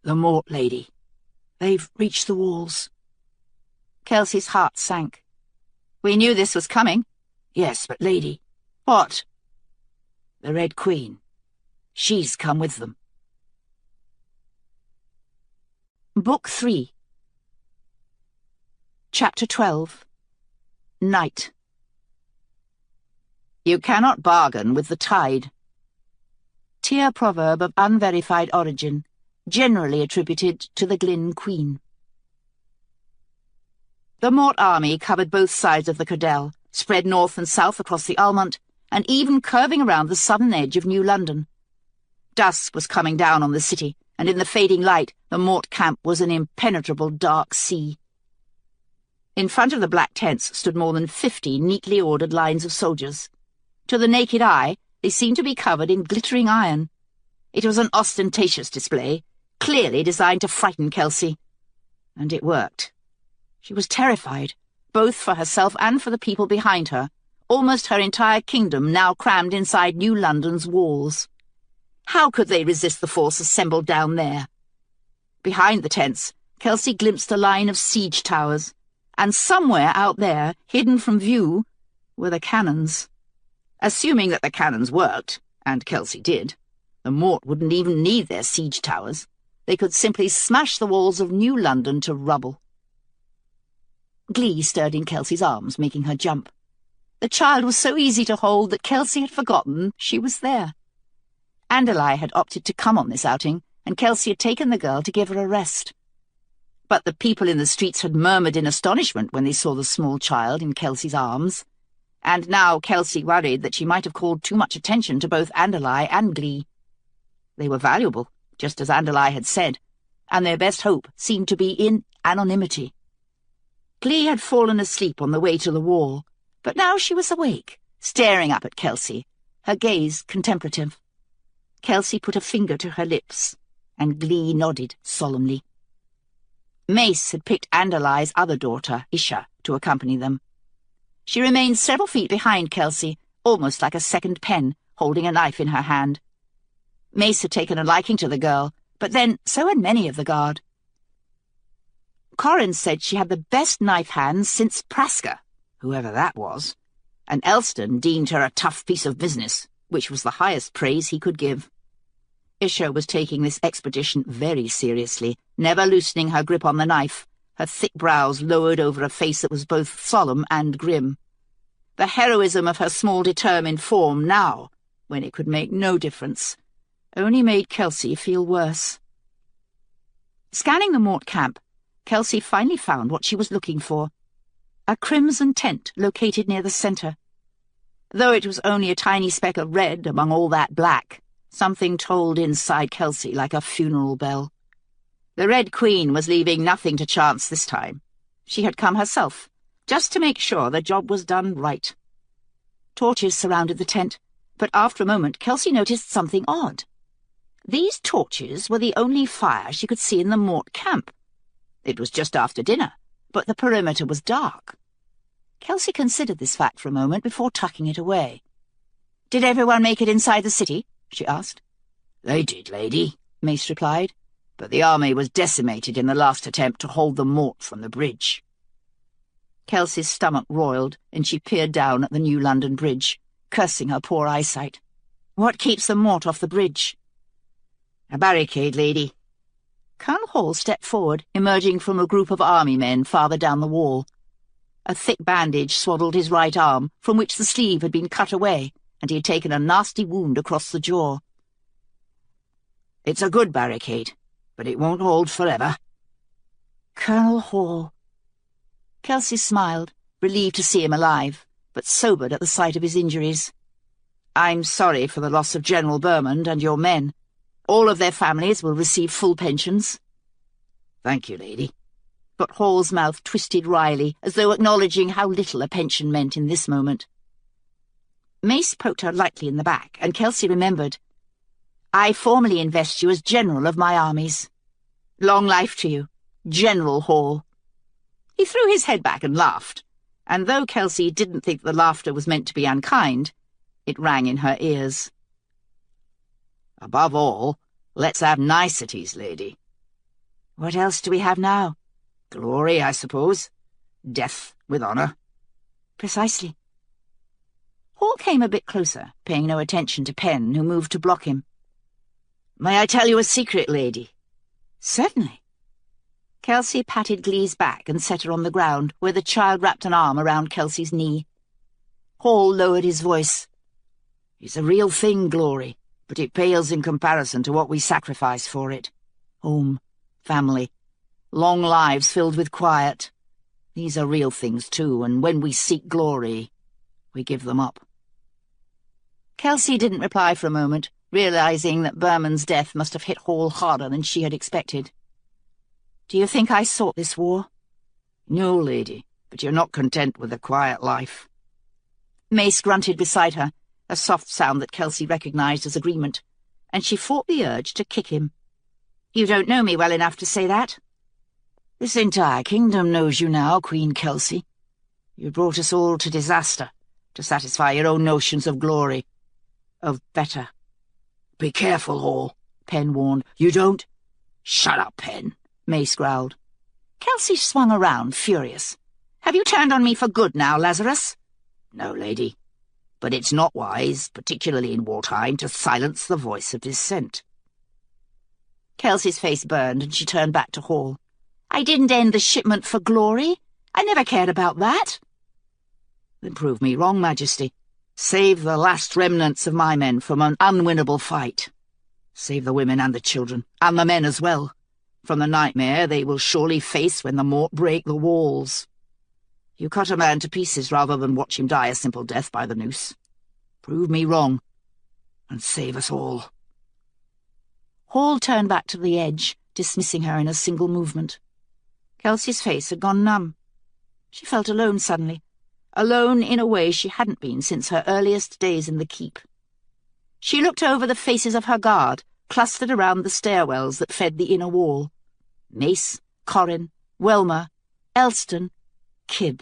The Mort, lady. They've reached the walls. Kelsey's heart sank. We knew this was coming. Yes, but lady... What? The Red Queen. She's come with them. Book 3. Chapter 12. Night. You cannot bargain with the tide. Tear proverb of unverified origin, generally attributed to the Glyn Queen. The Mort army covered both sides of the Cordell, spread north and south across the Almont, and even curving around the southern edge of New London. Dusk was coming down on the city, and in the fading light the Mort camp was an impenetrable dark sea. In front of the black tents stood more than 50 neatly ordered lines of soldiers. To the naked eye, they seemed to be covered in glittering iron. It was an ostentatious display, clearly designed to frighten Kelsey. And it worked. She was terrified, both for herself and for the people behind her, almost her entire kingdom now crammed inside New London's walls. How could they resist the force assembled down there? Behind the tents, Kelsey glimpsed a line of siege towers, and somewhere out there, hidden from view, were the cannons. Assuming that the cannons worked, and Kelsey did, the Mort wouldn't even need their siege towers. They could simply smash the walls of New London to rubble. Glee stirred in Kelsey's arms, making her jump. The child was so easy to hold that Kelsey had forgotten she was there. Andalai had opted to come on this outing, and Kelsey had taken the girl to give her a rest. But the people in the streets had murmured in astonishment when they saw the small child in Kelsey's arms, and now Kelsey worried that she might have called too much attention to both Andalai and Glee. They were valuable, just as Andalai had said, and their best hope seemed to be in anonymity. Glee had fallen asleep on the way to the wall, but now she was awake, staring up at Kelsey, her gaze contemplative. Kelsey put a finger to her lips, and Glee nodded solemnly. Mace had picked Andalai's other daughter, Isha, to accompany them. She remained several feet behind Kelsey, almost like a second Pen, holding a knife in her hand. Mace had taken a liking to the girl, but then so had many of the guard. Corin said she had the best knife hands since Praska, whoever that was, and Elston deemed her a tough piece of business, which was the highest praise he could give. Isha was taking this expedition very seriously, never loosening her grip on the knife, her thick brows lowered over a face that was both solemn and grim. The heroism of her small determined form now, when it could make no difference, only made Kelsey feel worse. Scanning the Mort camp, Kelsey finally found what she was looking for. A crimson tent located near the centre. Though it was only a tiny speck of red among all that black, something tolled inside Kelsey like a funeral bell. The Red Queen was leaving nothing to chance this time. She had come herself, just to make sure the job was done right. Torches surrounded the tent, but after a moment Kelsey noticed something odd. These torches were the only fire she could see in the Mort camp. It was just after dinner, but the perimeter was dark. Kelsey considered this fact for a moment before tucking it away. "Did everyone make it inside the city?" she asked. "They did, lady," Mace replied. "but the army was decimated in the last attempt to hold the Mort from the bridge." Kelsey's stomach roiled, and she peered down at the New London Bridge, cursing her poor eyesight. What keeps the Mort off the bridge? "A barricade, lady." Colonel Hall stepped forward, emerging from a group of army men farther down the wall. A thick bandage swaddled his right arm, from which the sleeve had been cut away, and he had taken a nasty wound across the jaw. "It's a good barricade, but it won't hold forever." Colonel Hall. Kelsey smiled, relieved to see him alive, but sobered at the sight of his injuries. "I'm sorry for the loss of General Bermond and your men. All of their families will receive full pensions." "Thank you, lady." But Hall's mouth twisted wryly, as though acknowledging how little a pension meant in this moment. Mace poked her lightly in the back, and Kelsey remembered. "I formally invest you as general of my armies. Long life to you, General Hall." He threw his head back and laughed, and though Kelsey didn't think the laughter was meant to be unkind, it rang in her ears. "Above all, let's have niceties, lady." "What else do we have now?" "Glory, I suppose. Death with honour." "Precisely." Hall came a bit closer, paying no attention to Penn, who moved to block him. "May I tell you a secret, lady?" "Certainly." Kelsey patted Glee's back and set her on the ground, where the child wrapped an arm around Kelsey's knee. Hall lowered his voice. "It's a real thing, Glory, but it pales in comparison to what we sacrifice for it. Home, family, long lives filled with quiet. These are real things, too, and when we seek glory, we give them up." Kelsey didn't reply for a moment, realizing that Berman's death must have hit Hall harder than she had expected. "Do you think I sought this war?" "No, lady, but you're not content with a quiet life." Mace grunted beside her, a soft sound that Kelsey recognized as agreement, and she fought the urge to kick him. "You don't know me well enough to say that." "This entire kingdom knows you now, Queen Kelsey. You brought us all to disaster, to satisfy your own notions of glory, of better." "Be careful, Hall," Penn warned. "You don't—" "Shut up, Penn," Mace growled. Kelsey swung around, furious. "Have you turned on me for good now, Lazarus?" "No, lady. But it's not wise, particularly in wartime, to silence the voice of dissent." Kelsey's face burned, and she turned back to Hall. "I didn't end the shipment for glory. I never cared about that." "Then prove me wrong, Majesty. Save the last remnants of my men from an unwinnable fight. Save the women and the children, and the men as well, from the nightmare they will surely face when the Mort break the walls. You cut a man to pieces rather than watch him die a simple death by the noose. Prove me wrong, and save us all." Hall turned back to the edge, dismissing her in a single movement. Kelsey's face had gone numb. She felt alone suddenly, alone in a way she hadn't been since her earliest days in the keep. She looked over the faces of her guard, clustered around the stairwells that fed the inner wall. Mace, Corrin, Welmer, Elston, Kib.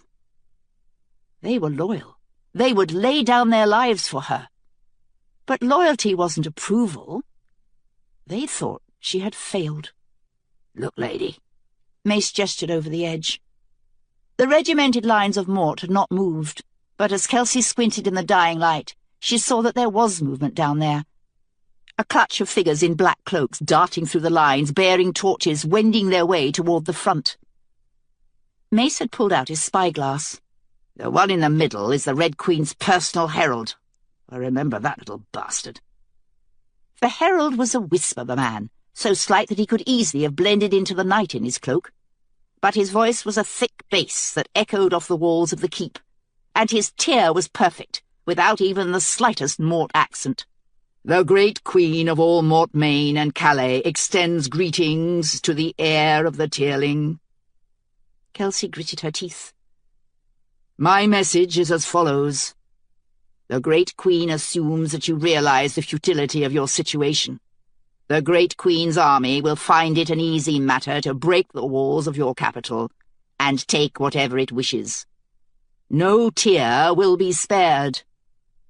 They were loyal. They would lay down their lives for her. But loyalty wasn't approval. They thought she had failed. "Look, lady." Mace gestured over the edge. The regimented lines of Mort had not moved, but as Kelsey squinted in the dying light, she saw that there was movement down there. A clutch of figures in black cloaks darting through the lines, bearing torches, wending their way toward the front. Mace had pulled out his spyglass. "The one in the middle is the Red Queen's personal herald. I remember that little bastard." The herald was a wisp of a man, so slight that he could easily have blended into the night in his cloak. But his voice was a thick bass that echoed off the walls of the keep, and his tear was perfect, without even the slightest Mort accent. "The great Queen of all Mortmain and Calais extends greetings to the heir of the Tearling." Kelsey gritted her teeth. "My message is as follows. The great Queen assumes that you realize the futility of your situation. The great Queen's army will find it an easy matter to break the walls of your capital and take whatever it wishes. No tear will be spared.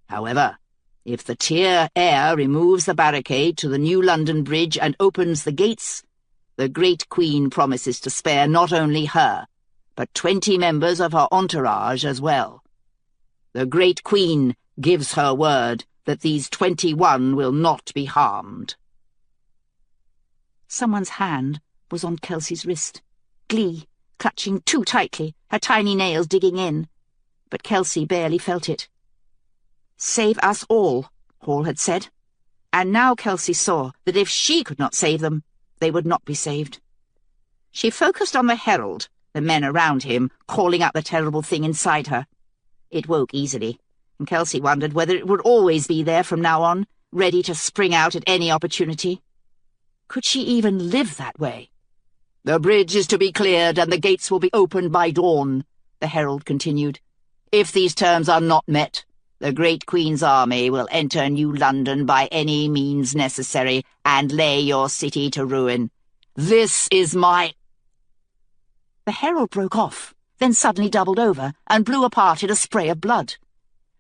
However, if the Tear heir removes the barricade to the New London Bridge and opens the gates, the great Queen promises to spare not only her, but 20 members of her entourage as well. The great Queen gives her word that these 21 will not be harmed." Someone's hand, was on Kelsey's wrist. Glee, clutching too tightly, her tiny nails digging in. But Kelsey barely felt it. "Save us all," Hall had said. And now Kelsey saw that if she could not save them, they would not be saved. She focused on the herald, the men around him, calling out the terrible thing inside her. It woke easily, and Kelsey wondered whether it would always be there from now on, ready to spring out at any opportunity. Could she even live that way? "The bridge is to be cleared, and the gates will be opened by dawn," the herald continued. "If these terms are not met, the great Queen's army will enter New London by any means necessary and lay your city to ruin. This is my—" The herald broke off, then suddenly doubled over and blew apart in a spray of blood.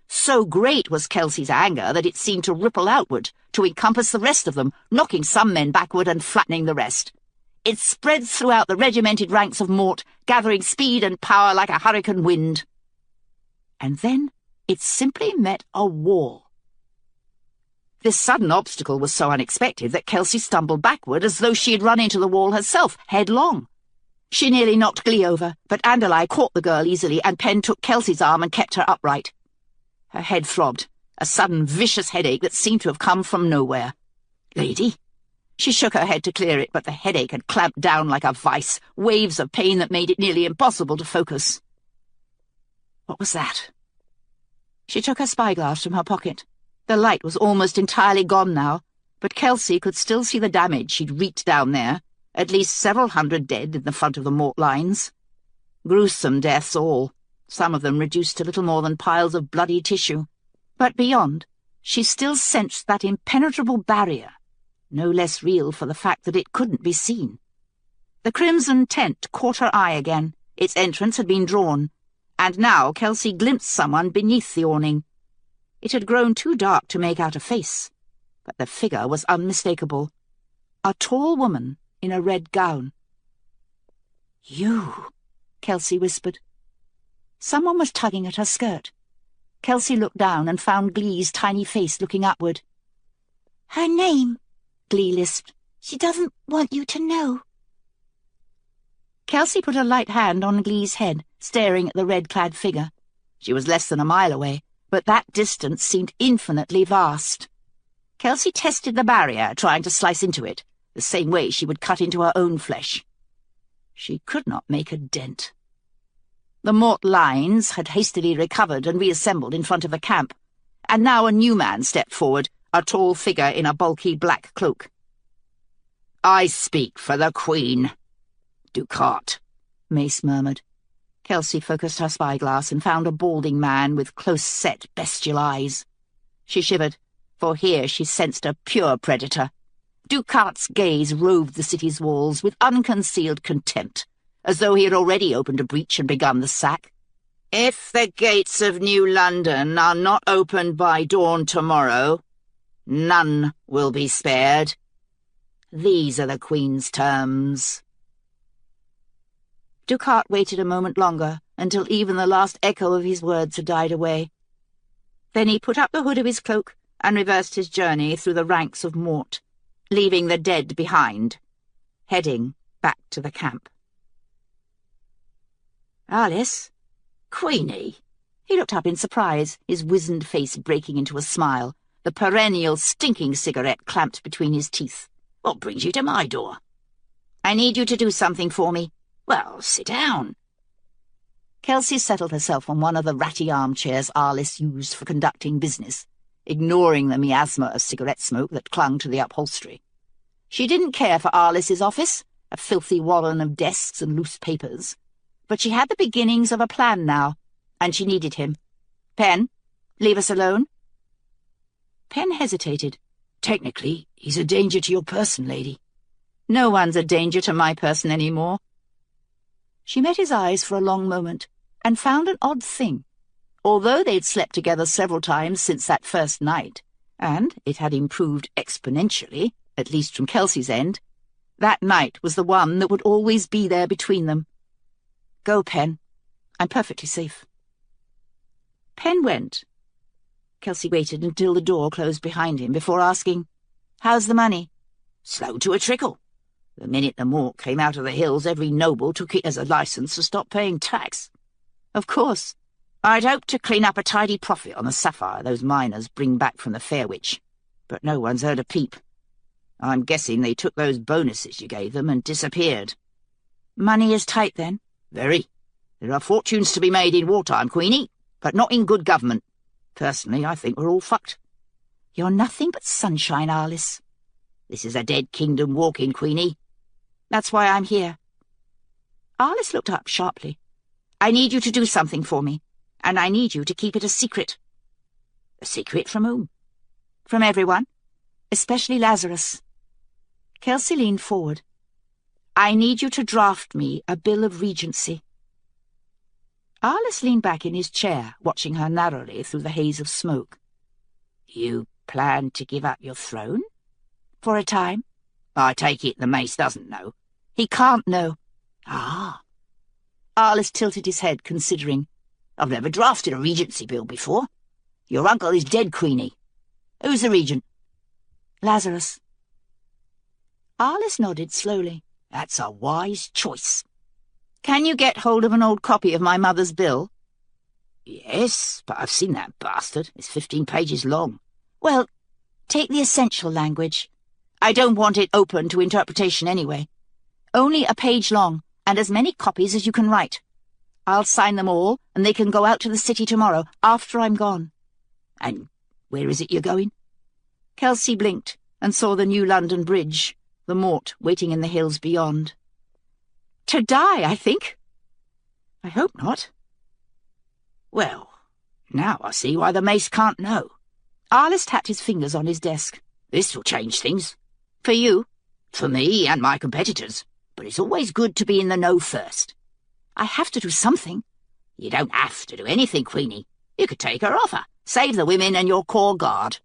So great was Kelsey's anger that it seemed to ripple outward, to encompass the rest of them, knocking some men backward and flattening the rest. It spread throughout the regimented ranks of Mort, gathering speed and power like a hurricane wind. And then it simply met a wall. This sudden obstacle was so unexpected that Kelsey stumbled backward as though she had run into the wall herself, headlong. She nearly knocked Glee over, but Anderlei caught the girl easily, and Penn took Kelsey's arm and kept her upright. Her head throbbed, a sudden vicious headache that seemed to have come from nowhere. "Lady?" She shook her head to clear it, but the headache had clamped down like a vice, waves of pain that made it nearly impossible to focus. What was that? She took her spyglass from her pocket. The light was almost entirely gone now, but Kelsey could still see the damage she'd wreaked down there, at least several hundred dead in the front of the Mort lines. Gruesome deaths all, some of them reduced to little more than piles of bloody tissue. But beyond, she still sensed that impenetrable barrier, no less real for the fact that it couldn't be seen. The crimson tent caught her eye again. Its entrance had been drawn, and now Kelsey glimpsed someone beneath the awning. It had grown too dark to make out a face, but the figure was unmistakable. A tall woman in a red gown. "You," Kelsey whispered. Someone was tugging at her skirt. Kelsey looked down and found Glee's tiny face looking upward. "Her name," Glee lisped. "She doesn't want you to know." Kelsey put a light hand on Glee's head, staring at the red-clad figure. She was less than a mile away, but that distance seemed infinitely vast. Kelsey tested the barrier, trying to slice into it, the same way she would cut into her own flesh. She could not make a dent. The Mort lines had hastily recovered and reassembled in front of the camp, and now a new man stepped forward, a tall figure in a bulky black cloak. "I speak for the Queen." "Ducat," Mace murmured. Kelsey focused her spyglass and found a balding man with close-set bestial eyes. She shivered, for here she sensed a pure predator. Ducat's gaze roved the city's walls with unconcealed contempt, as though he had already opened a breach and begun the sack. "If the gates of New London are not opened by dawn tomorrow, none will be spared. These are the Queen's terms." Ducat waited a moment longer, until even the last echo of his words had died away. Then he put up the hood of his cloak and reversed his journey through the ranks of Mort, leaving the dead behind, heading back to the camp. "Alice? Queenie?" He looked up in surprise, his wizened face breaking into a smile, the perennial stinking cigarette clamped between his teeth. "What brings you to my door?" "I need you to do something for me." "Well, sit down." Kelsey settled herself on one of the ratty armchairs Alice used for conducting business, ignoring the miasma of cigarette smoke that clung to the upholstery. She didn't care for Alice's office, a filthy warren of desks and loose papers, but she had the beginnings of a plan now, and she needed him. "Penn, leave us alone." Penn hesitated. "Technically, he's a danger to your person, lady." "No one's a danger to my person any more." She met his eyes for a long moment, and found an odd thing. Although they'd slept together several times since that first night, and it had improved exponentially, at least from Kelsey's end, that night was the one that would always be there between them. "Go, Penn. I'm perfectly safe." Penn went. Kelsey waited until the door closed behind him before asking, "How's the money?" "Slow to a trickle." The minute the mort came out of the hills, every noble took it as a licence to stop paying tax. Of course, I'd hoped to clean up a tidy profit on the sapphire those miners bring back from the Fairwitch, but no one's heard a peep. I'm guessing they took those bonuses you gave them and disappeared. Money is tight, then? Very. There are fortunes to be made in wartime, Queenie, but not in good government. Personally, I think we're all fucked. You're nothing but sunshine, Arliss. This is a dead kingdom walking, Queenie. That's why I'm here. Arliss looked up sharply. I need you to do something for me, and I need you to keep it a secret. A secret from whom? From everyone, especially Lazarus. Kelsey leaned forward. I need you to draft me a bill of regency. Arliss leaned back in his chair, watching her narrowly through the haze of smoke. You plan to give up your throne? For a time. I take it the mace doesn't know. He can't know. Ah. Arliss tilted his head, considering. I've never drafted a regency bill before. Your uncle is dead, Queenie. Who's the regent? Lazarus. Arliss nodded slowly. That's a wise choice. Can you get hold of an old copy of my mother's bill? Yes, but I've seen that bastard. It's 15 pages long. Well, take the essential language. I don't want it open to interpretation anyway. Only a page long, and as many copies as you can write. I'll sign them all, and they can go out to the city tomorrow, after I'm gone. And where is it you're going? Kelsey blinked and saw the New London Bridge, the mort waiting in the hills beyond. To die, I think. I hope not. Well, now I see why the mace can't know. Arliss tapped his fingers on his desk. This will change things. For you? For me and my competitors. But it's always good to be in the know first. I have to do something. You don't have to do anything, Queenie. You could take her offer. Save the women and your core guard.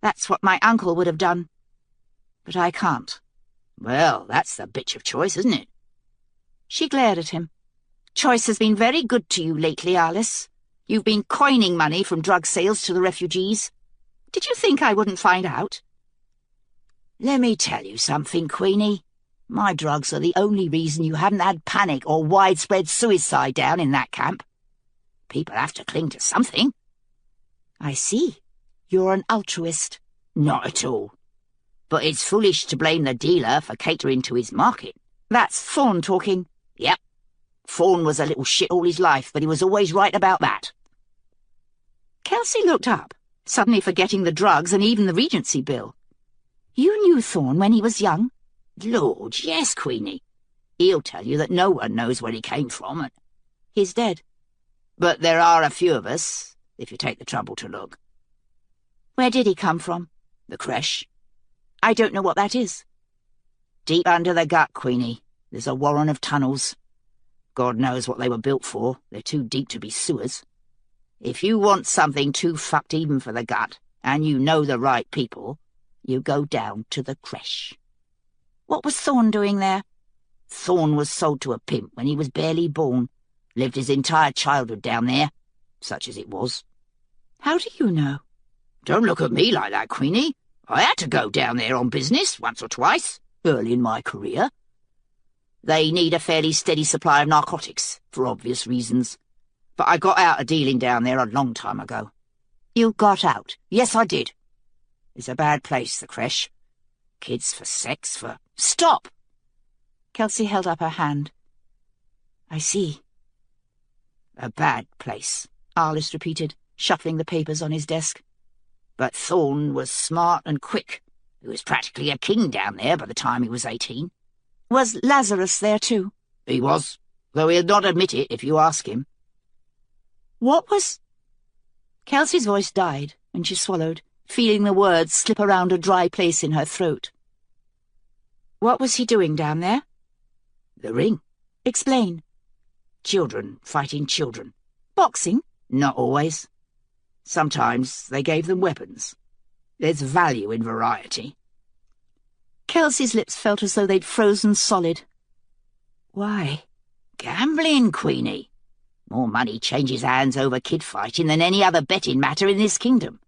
That's what my uncle would have done. But I can't. Well, that's the bitch of choice, isn't it? She glared at him. Choice has been very good to you lately, Arliss. You've been coining money from drug sales to the refugees. Did you think I wouldn't find out? Let me tell you something, Queenie. My drugs are the only reason you haven't had panic or widespread suicide down in that camp. People have to cling to something. I see. You're an altruist. Not at all. But it's foolish to blame the dealer for catering to his market. That's Thorne talking. Yep. Thorne was a little shit all his life, but he was always right about that. Kelsey looked up, suddenly forgetting the drugs and even the regency bill. You knew Thorne when he was young? Lord, yes, Queenie. He'll tell you that no one knows where he came from. He's dead. But there are a few of us, if you take the trouble to look. Where did he come from? The creche. I don't know what that is. Deep under the gut, Queenie. There's a warren of tunnels. God knows what they were built for. They're too deep to be sewers. If you want something too fucked even for the gut, and you know the right people, you go down to the creche. What was Thorne doing there? Thorne was sold to a pimp when he was barely born. Lived his entire childhood down there, such as it was. How do you know? Don't look at me like that, Queenie. I had to go down there on business once or twice, early in my career. They need a fairly steady supply of narcotics, for obvious reasons. But I got out of dealing down there a long time ago. You got out? Yes, I did. It's a bad place, the creche. Kids for sex, for... Stop! Kelsey held up her hand. I see. A bad place, Arliss repeated, shuffling the papers on his desk. But Thorne was smart and quick. He was practically a king down there by the time he was 18. Was Lazarus there too? He was, though he'll not admit it if you ask him. What was... Kelsey's voice died, and she swallowed, feeling the words slip around a dry place in her throat. What was he doing down there? The ring. Explain. Children fighting children. Boxing? Not always. Sometimes they gave them weapons. There's value in variety. Kelsey's lips felt as though they'd frozen solid. Why? Gambling, Queenie. More money changes hands over kid fighting than any other betting matter in this kingdom.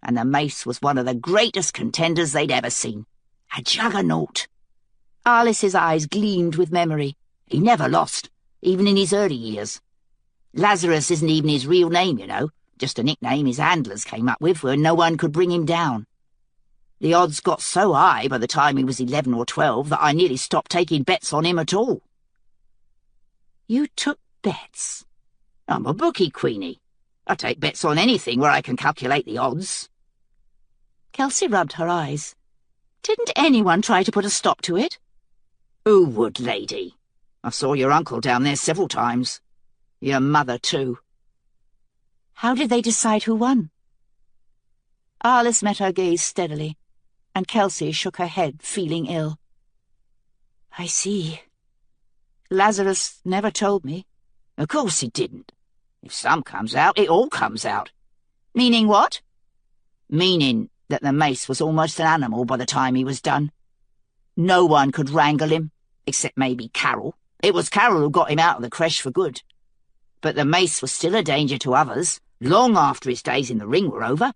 And the mace was one of the greatest contenders they'd ever seen. A juggernaut. Alice's eyes gleamed with memory. He never lost, even in his early years. Lazarus isn't even his real name, you know, just a nickname his handlers came up with where no one could bring him down. The odds got so high by the time he was 11 or 12 that I nearly stopped taking bets on him at all. You took bets? I'm a bookie, Queenie. I take bets on anything where I can calculate the odds. Kelsey rubbed her eyes. Didn't anyone try to put a stop to it? Who would, lady? I saw your uncle down there several times. Your mother, too. How did they decide who won? Alice met her gaze steadily, and Kelsey shook her head, feeling ill. I see. Lazarus never told me. Of course he didn't. If some comes out, it all comes out. Meaning what? Meaning that the mace was almost an animal by the time he was done. No one could wrangle him, except maybe Carol. It was Carol who got him out of the creche for good. But the mace was still a danger to others, long after his days in the ring were over.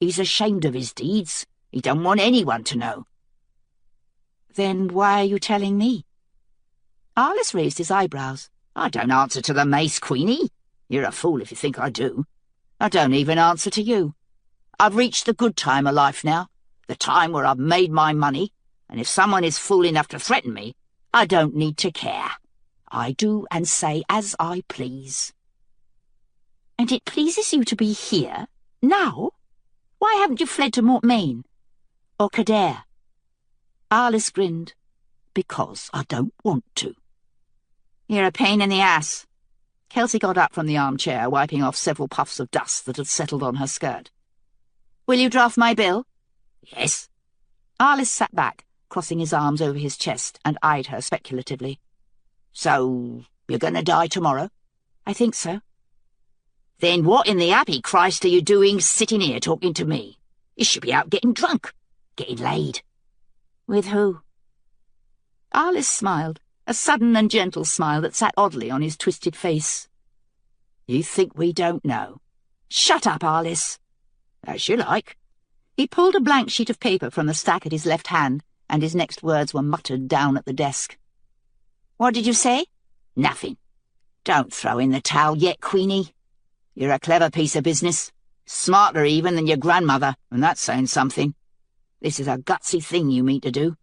He's ashamed of his deeds. He don't want anyone to know. Then why are you telling me? Alice raised his eyebrows. I don't answer to the mace, Queenie. You're a fool if you think I do. I don't even answer to you. I've reached the good time of life now, the time where I've made my money, and if someone is fool enough to threaten me, I don't need to care. I do and say as I please. And it pleases you to be here, now? Why haven't you fled to Mortmain? Or Kildare? Alice grinned. Because I don't want to. You're a pain in the ass. Kelsey got up from the armchair, wiping off several puffs of dust that had settled on her skirt. Will you draft my bill? Yes. Alice sat back, crossing his arms over his chest, and eyed her speculatively. So, you're going to die tomorrow? I think so. Then what in the happy Christ are you doing sitting here talking to me? You should be out getting drunk, getting laid. With who? Alice smiled, a sudden and gentle smile that sat oddly on his twisted face. You think we don't know? Shut up, Alice. As you like. He pulled a blank sheet of paper from the stack at his left hand, and his next words were muttered down at the desk. What did you say? Nothing. Don't throw in the towel yet, Queenie. You're a clever piece of business. Smarter even than your grandmother, and that's saying something. This is a gutsy thing you mean to do.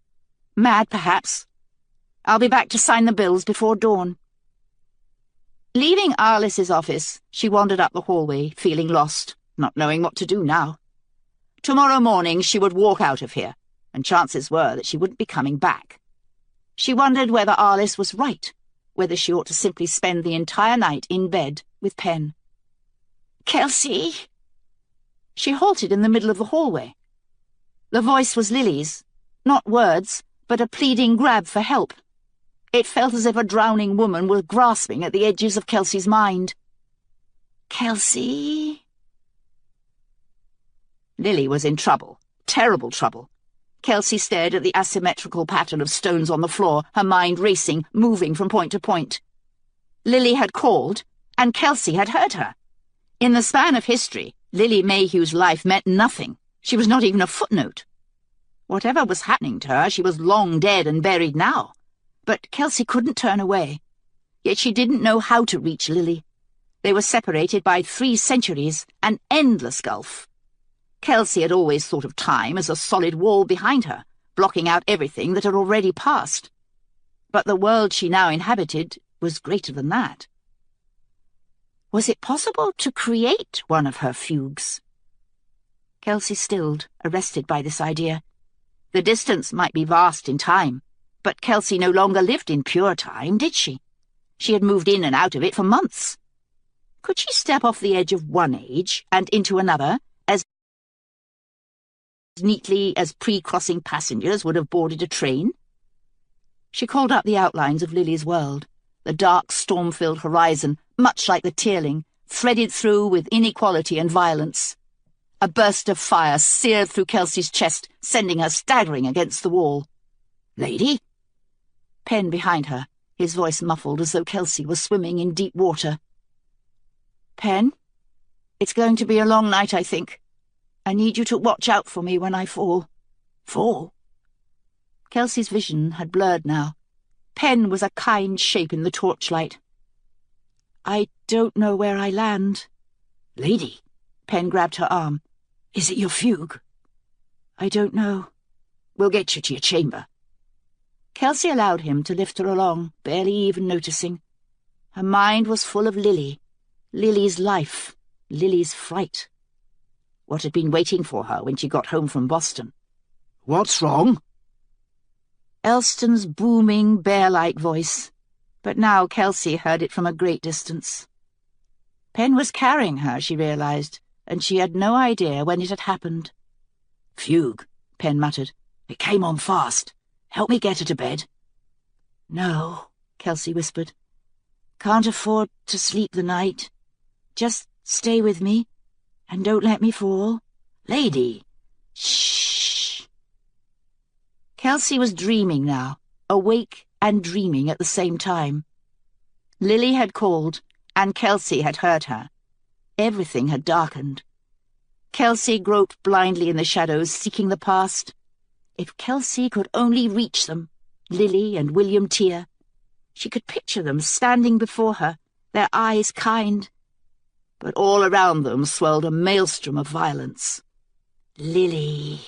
Mad, perhaps. I'll be back to sign the bills before dawn. Leaving Alice's office, she wandered up the hallway, feeling lost, not knowing what to do now. Tomorrow morning she would walk out of here, and chances were that she wouldn't be coming back. She wondered whether Alice was right, whether she ought to simply spend the entire night in bed with Pen. Kelsey! She halted in the middle of the hallway. The voice was Lily's, not words, but a pleading grab for help. It felt as if a drowning woman were grasping at the edges of Kelsey's mind. Kelsey? Lily was in trouble, terrible trouble. Kelsey stared at the asymmetrical pattern of stones on the floor, her mind racing, moving from point to point. Lily had called, and Kelsey had heard her. In the span of history, Lily Mayhew's life meant nothing. She was not even a footnote. Whatever was happening to her, she was long dead and buried now. But Kelsey couldn't turn away. Yet she didn't know how to reach Lily. They were separated by 3 centuries, an endless gulf. Kelsey had always thought of time as a solid wall behind her, blocking out everything that had already passed. But the world she now inhabited was greater than that. Was it possible to create one of her fugues? Kelsey stilled, arrested by this idea. The distance might be vast in time, but Kelsey no longer lived in pure time, did she? She had moved in and out of it for months. Could she step off the edge of one age and into another as neatly as pre-crossing passengers would have boarded a train? She called up the outlines of Lily's world, the dark, storm-filled horizon, much like the Tearling, threaded through with inequality and violence. A burst of fire seared through Kelsey's chest, sending her staggering against the wall. "Lady?" Pen behind her, his voice muffled as though Kelsey was swimming in deep water. "Pen, it's going to be a long night, I think. I need you to watch out for me when I fall." "Fall?" Kelsey's vision had blurred now. Pen was a kind shape in the torchlight. "I don't know where I land." "Lady," Pen grabbed her arm. "is it your fugue?" "I don't know." "We'll get you to your chamber." Kelsey allowed him to lift her along, barely even noticing. Her mind was full of Lily, Lily's life, Lily's fright. What had been waiting for her when she got home from Boston? "What's wrong?" Elston's booming, bear-like voice, but now Kelsey heard it from a great distance. Pen was carrying her, she realized, and she had no idea when it had happened. "Fugue," Pen muttered. "It came on fast. Help me get her to bed." "No," Kelsey whispered. "Can't afford to sleep the night. Just stay with me, and don't let me fall." "Lady!" "Shh." Kelsey was dreaming now, awake and dreaming at the same time. Lily had called, and Kelsey had heard her. Everything had darkened. Kelsey groped blindly in the shadows, seeking the past. If Kelsey could only reach them, Lily and William Tear. She could picture them standing before her, their eyes kind. But all around them swirled a maelstrom of violence. Lily.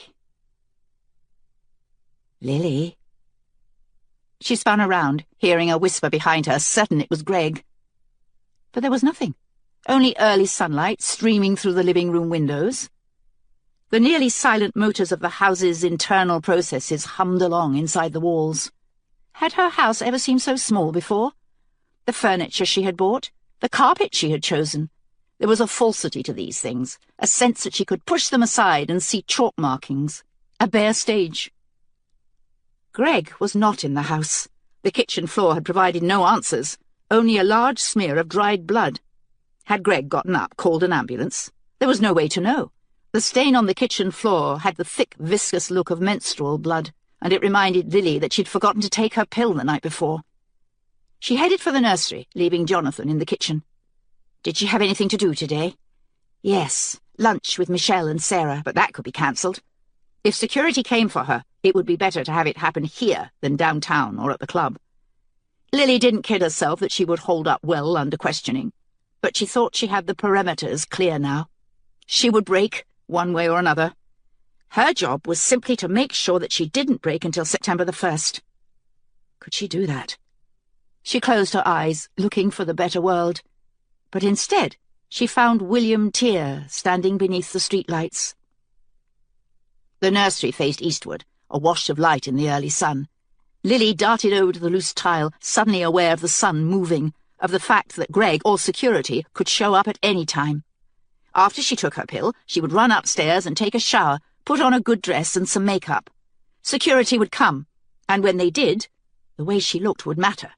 Lily. She spun around, hearing a whisper behind her, certain it was Greg. But there was nothing, only early sunlight streaming through the living room windows. The nearly silent motors of the house's internal processes hummed along inside the walls. Had her house ever seemed so small before? The furniture she had bought, the carpet she had chosen. There was a falsity to these things, a sense that she could push them aside and see chalk markings, a bare stage. Greg was not in the house. The kitchen floor had provided no answers, only a large smear of dried blood. Had Greg gotten up, called an ambulance? There was no way to know. The stain on the kitchen floor had the thick, viscous look of menstrual blood, and it reminded Lily that she'd forgotten to take her pill the night before. She headed for the nursery, leaving Jonathan in the kitchen. Did she have anything to do today? Yes, lunch with Michelle and Sarah, but that could be cancelled. If security came for her, it would be better to have it happen here than downtown or at the club. Lily didn't kid herself that she would hold up well under questioning, but she thought she had the perimeters clear now. She would break, one way or another. Her job was simply to make sure that she didn't break until September the 1st. Could she do that? She closed her eyes, looking for the better world, but instead she found William Tear standing beneath the streetlights. The nursery faced eastward, a wash of light in the early sun. Lily darted over to the loose tile, suddenly aware of the sun moving, of the fact that Greg or security could show up at any time. After she took her pill, she would run upstairs and take a shower, put on a good dress and some makeup. Security would come, and when they did, the way she looked would matter.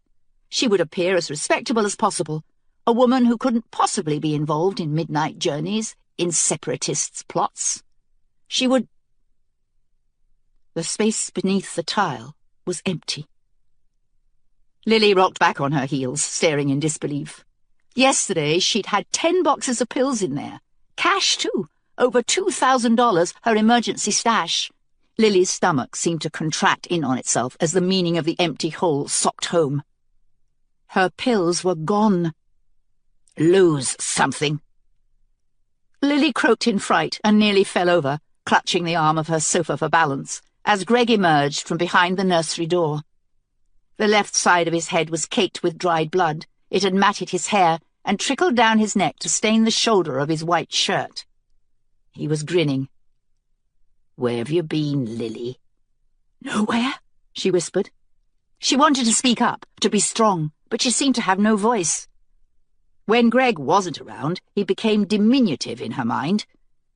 She would appear as respectable as possible, a woman who couldn't possibly be involved in midnight journeys, in separatists' plots. She would... The space beneath the tile was empty. Lily rocked back on her heels, staring in disbelief. Yesterday she'd had 10 boxes of pills in there. Cash, too. Over $2,000, her emergency stash. Lily's stomach seemed to contract in on itself as the meaning of the empty hole socked home. Her pills were gone. Lose something. Lily croaked in fright and nearly fell over, clutching the arm of her sofa for balance, as Greg emerged from behind the nursery door. The left side of his head was caked with dried blood. It had matted his hair and trickled down his neck to stain the shoulder of his white shirt. He was grinning. "Where have you been, Lily?" "Nowhere," she whispered. She wanted to speak up, to be strong, but she seemed to have no voice. When Greg wasn't around, he became diminutive in her mind,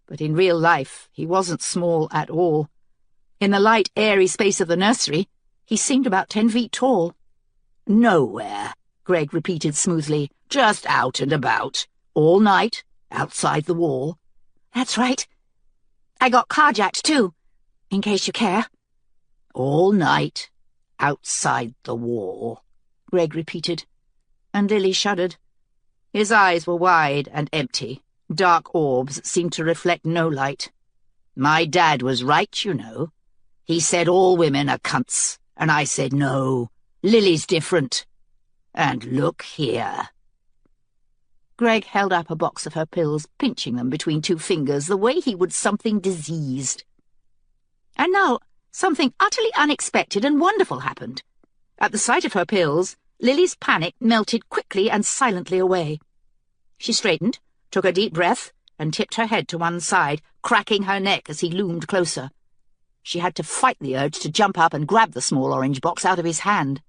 but in real life he wasn't small at all. In the light, airy space of the nursery, he seemed about 10 feet tall. "Nowhere," Greg repeated smoothly. "Just out and about. All night, outside the wall." "That's right. I got carjacked, too, in case you care." "All night, outside the wall," Greg repeated, and Lily shuddered. His eyes were wide and empty. Dark orbs seemed to reflect no light. "My dad was right, you know. He said all women are cunts, and I said no, Lily's different. And look here." Greg held up a box of her pills, pinching them between two fingers the way he would something diseased. And now something utterly unexpected and wonderful happened. At the sight of her pills, Lily's panic melted quickly and silently away. She straightened, took a deep breath, and tipped her head to one side, cracking her neck as he loomed closer. She had to fight the urge to jump up and grab the small orange box out of his hand.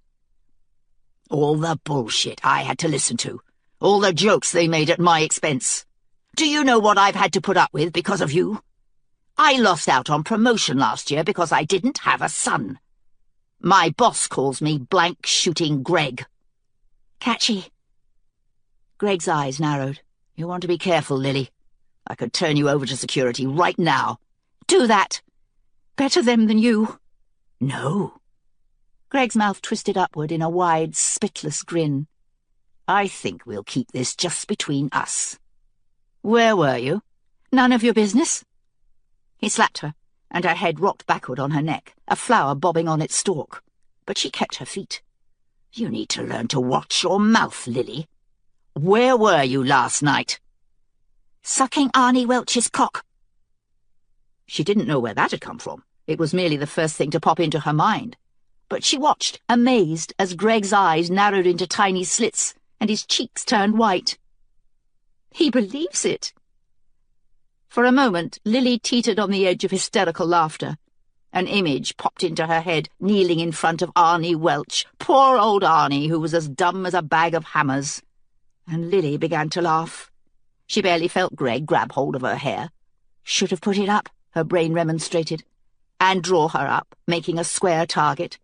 "All the bullshit I had to listen to. All the jokes they made at my expense. Do you know what I've had to put up with because of you? I lost out on promotion last year because I didn't have a son. My boss calls me blank shooting Greg." "Catchy." Greg's eyes narrowed. "You want to be careful, Lily. I could turn you over to security right now." "Do that. Better them than you." "No." Greg's mouth twisted upward in a wide, spitless grin. "I think we'll keep this just between us." "Where were you?" "None of your business." He slapped her, and her head rocked backward on her neck, a flower bobbing on its stalk. But she kept her feet. "You need to learn to watch your mouth, Lily. Where were you last night?" "Sucking Arnie Welch's cock." She didn't know where that had come from. It was merely the first thing to pop into her mind. But she watched, amazed, as Greg's eyes narrowed into tiny slits and his cheeks turned white. He believes it. For a moment, Lily teetered on the edge of hysterical laughter. An image popped into her head, kneeling in front of Arnie Welch, poor old Arnie, who was as dumb as a bag of hammers. And Lily began to laugh. She barely felt Greg grab hold of her hair. Should have put it up, her brain remonstrated, and draw her up, making a square target.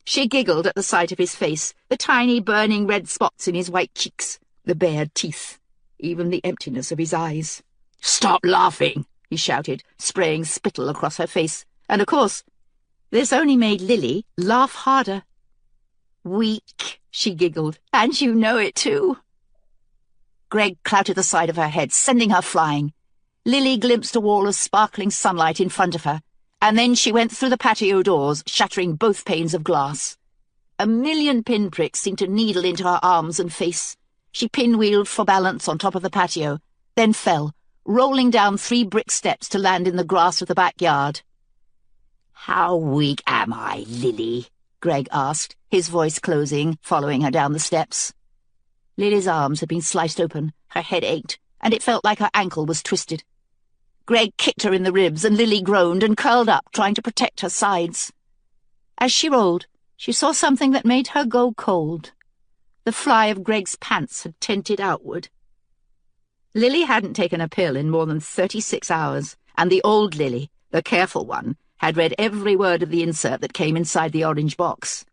She giggled at the sight of his face, the tiny burning red spots in his white cheeks, the bared teeth, even the emptiness of his eyes. "Stop laughing," he shouted, spraying spittle across her face. And of course, this only made Lily laugh harder. "Weak," she giggled, "and you know it too." Greg clouted the side of her head, sending her flying. Lily glimpsed a wall of sparkling sunlight in front of her, and then she went through the patio doors, shattering both panes of glass. A million pinpricks seemed to needle into her arms and face. She pinwheeled for balance on top of the patio, then fell, rolling down 3 brick steps to land in the grass of the backyard. "How weak am I, Lily?" Greg asked, his voice closing, following her down the steps. Lily's arms had been sliced open, her head ached, and it felt like her ankle was twisted. Greg kicked her in the ribs, and Lily groaned and curled up, trying to protect her sides. As she rolled, she saw something that made her go cold. The fly of Greg's pants had tented outward. Lily hadn't taken a pill in more than 36 hours, and the old Lily, the careful one, had read every word of the insert that came inside the orange box.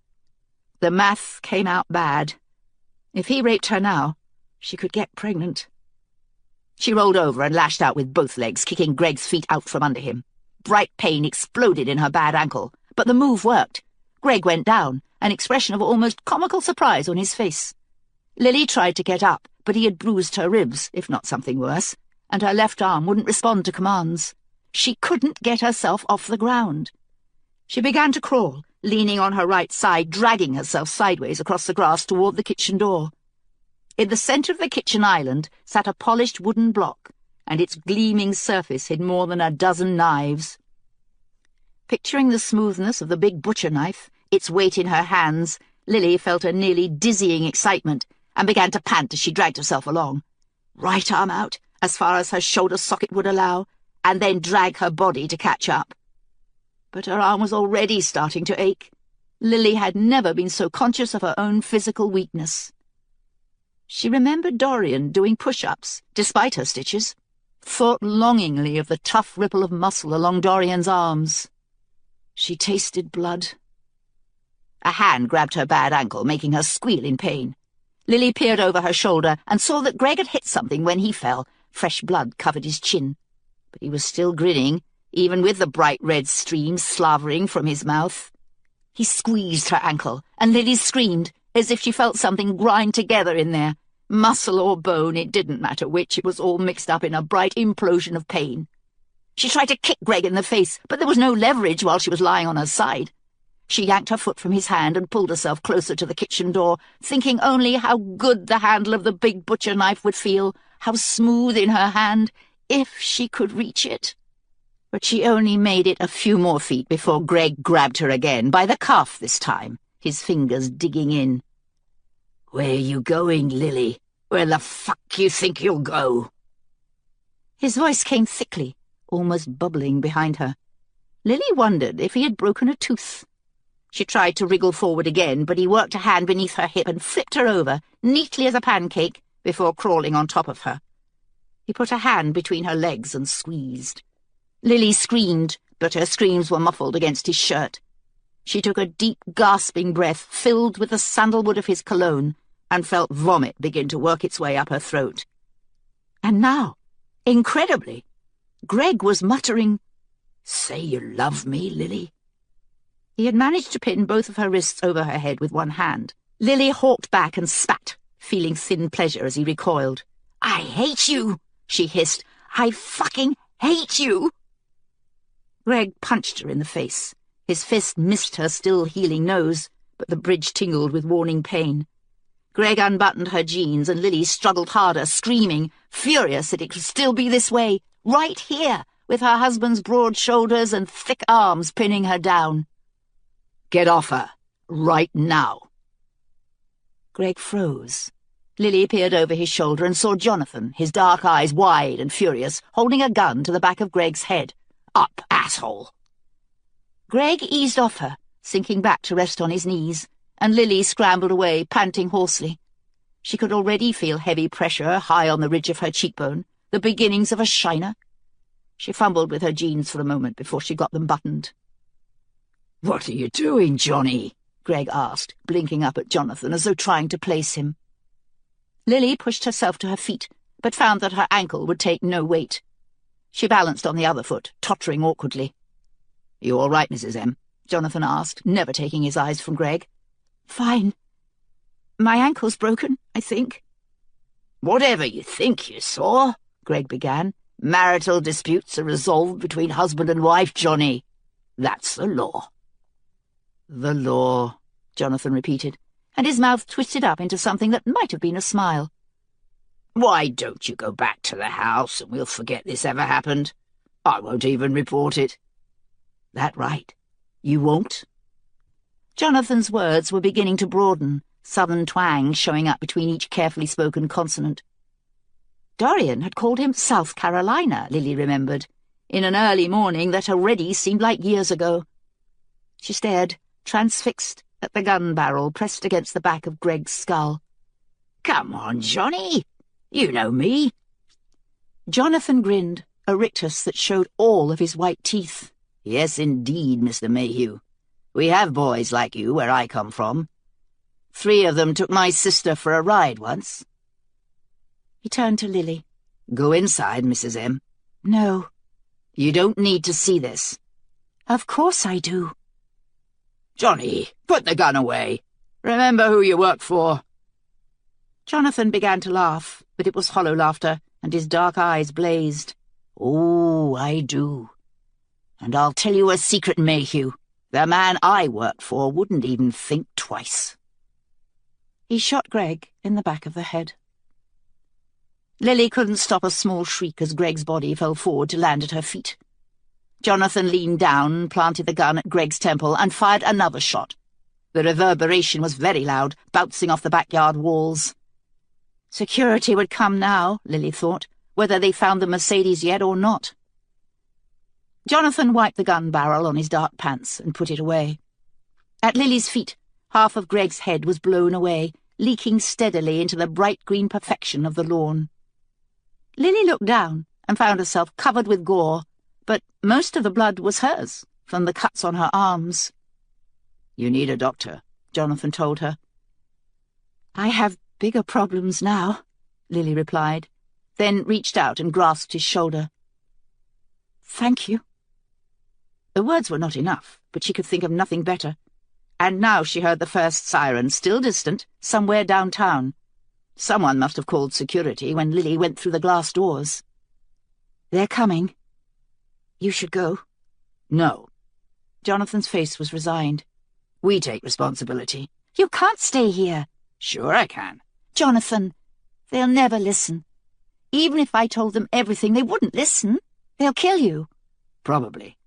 The math came out bad. If he raped her now, she could get pregnant. She rolled over and lashed out with both legs, kicking Greg's feet out from under him. Bright pain exploded in her bad ankle, but the move worked. Greg went down, an expression of almost comical surprise on his face. Lily tried to get up, but he had bruised her ribs, if not something worse, and her left arm wouldn't respond to commands. She couldn't get herself off the ground. She began to crawl, leaning on her right side, dragging herself sideways across the grass toward the kitchen door. In the center of the kitchen island sat a polished wooden block, and its gleaming surface hid more than a dozen knives. Picturing the smoothness of the big butcher knife, its weight in her hands, Lily felt a nearly dizzying excitement and began to pant as she dragged herself along. Right arm out, as far as her shoulder socket would allow, and then drag her body to catch up. But her arm was already starting to ache. Lily had never been so conscious of her own physical weakness. She remembered Dorian doing push-ups, despite her stitches, thought longingly of the tough ripple of muscle along Dorian's arms. She tasted blood. A hand grabbed her bad ankle, making her squeal in pain. Lily peered over her shoulder and saw that Greg had hit something when he fell. Fresh blood covered his chin. But he was still grinning, even with the bright red stream slavering from his mouth. He squeezed her ankle, and Lily screamed, as if she felt something grind together in there. Muscle or bone, it didn't matter which, it was all mixed up in a bright implosion of pain. She tried to kick Greg in the face, but there was no leverage while she was lying on her side. She yanked her foot from his hand and pulled herself closer to the kitchen door, thinking only how good the handle of the big butcher knife would feel, how smooth in her hand, if she could reach it. But she only made it a few more feet before Greg grabbed her again, by the cuff this time, his fingers digging in. "Where you going, Lily? Where the fuck you think you'll go?" His voice came thickly, almost bubbling behind her. Lily wondered if he had broken a tooth. She tried to wriggle forward again, but he worked a hand beneath her hip and flipped her over, neatly as a pancake, before crawling on top of her. He put a hand between her legs and squeezed. Lily screamed, but her screams were muffled against his shirt. She took a deep, gasping breath, filled with the sandalwood of his cologne, and felt vomit begin to work its way up her throat. And now, incredibly, Greg was muttering, "Say you love me, Lily." He had managed to pin both of her wrists over her head with one hand. Lily hawked back and spat, feeling thin pleasure as he recoiled. "I hate you," she hissed. "I fucking hate you!" Greg punched her in the face. His fist missed her still healing nose, but the bridge tingled with warning pain. Greg unbuttoned her jeans, and Lily struggled harder, screaming, furious that it could still be this way, right here, with her husband's broad shoulders and thick arms pinning her down. "Get off her, right now." Greg froze. Lily peered over his shoulder and saw Jonathan, his dark eyes wide and furious, holding a gun to the back of Greg's head. "Up, asshole!" Greg eased off her, sinking back to rest on his knees, and Lily scrambled away, panting hoarsely. She could already feel heavy pressure high on the ridge of her cheekbone, the beginnings of a shiner. She fumbled with her jeans for a moment before she got them buttoned. "What are you doing, Johnny?" Greg asked, blinking up at Jonathan as though trying to place him. Lily pushed herself to her feet, but found that her ankle would take no weight. She balanced on the other foot, tottering awkwardly. "You all right, Mrs. M?" Jonathan asked, never taking his eyes from Greg. "Fine. My ankle's broken, I think." "Whatever you think you saw," Greg began. "Marital disputes are resolved between husband and wife, Johnny. That's the law." "The law," Jonathan repeated, and his mouth twisted up into something that might have been a smile. "Why don't you go back to the house and we'll forget this ever happened? I won't even report it." "That right? You won't?" Jonathan's words were beginning to broaden, southern twang showing up between each carefully spoken consonant. Dorian had called him South Carolina, Lily remembered, in an early morning that already seemed like years ago. She stared, transfixed, at the gun barrel pressed against the back of Greg's skull. "Come on, Johnny. You know me." Jonathan grinned, a rictus that showed all of his white teeth. "Yes, indeed, Mr. Mayhew. We have boys like you where I come from. 3 of them took my sister for a ride once." He turned to Lily. "Go inside, Mrs. M." "No." "You don't need to see this." "Of course I do." "Johnny, put the gun away. Remember who you work for." Jonathan began to laugh, but it was hollow laughter, and his dark eyes blazed. "Oh, I do. And I'll tell you a secret, Mayhew. The man I worked for wouldn't even think twice." He shot Greg in the back of the head. Lily couldn't stop a small shriek as Greg's body fell forward to land at her feet. Jonathan leaned down, planted the gun at Greg's temple, and fired another shot. The reverberation was very loud, bouncing off the backyard walls. Security would come now, Lily thought, whether they found the Mercedes yet or not. Jonathan wiped the gun barrel on his dark pants and put it away. At Lily's feet, half of Greg's head was blown away, leaking steadily into the bright green perfection of the lawn. Lily looked down and found herself covered with gore, but most of the blood was hers, from the cuts on her arms. "You need a doctor," Jonathan told her. "I have bigger problems now," Lily replied, then reached out and grasped his shoulder. "Thank you." The words were not enough, but she could think of nothing better. And now she heard the first siren, still distant, somewhere downtown. Someone must have called security when Lily went through the glass doors. "They're coming." You should go. No. Jonathan's face was resigned. We take responsibility. You can't stay here. Sure I can. Jonathan, they'll never listen. Even if I told them everything, they wouldn't listen. They'll kill you. Probably.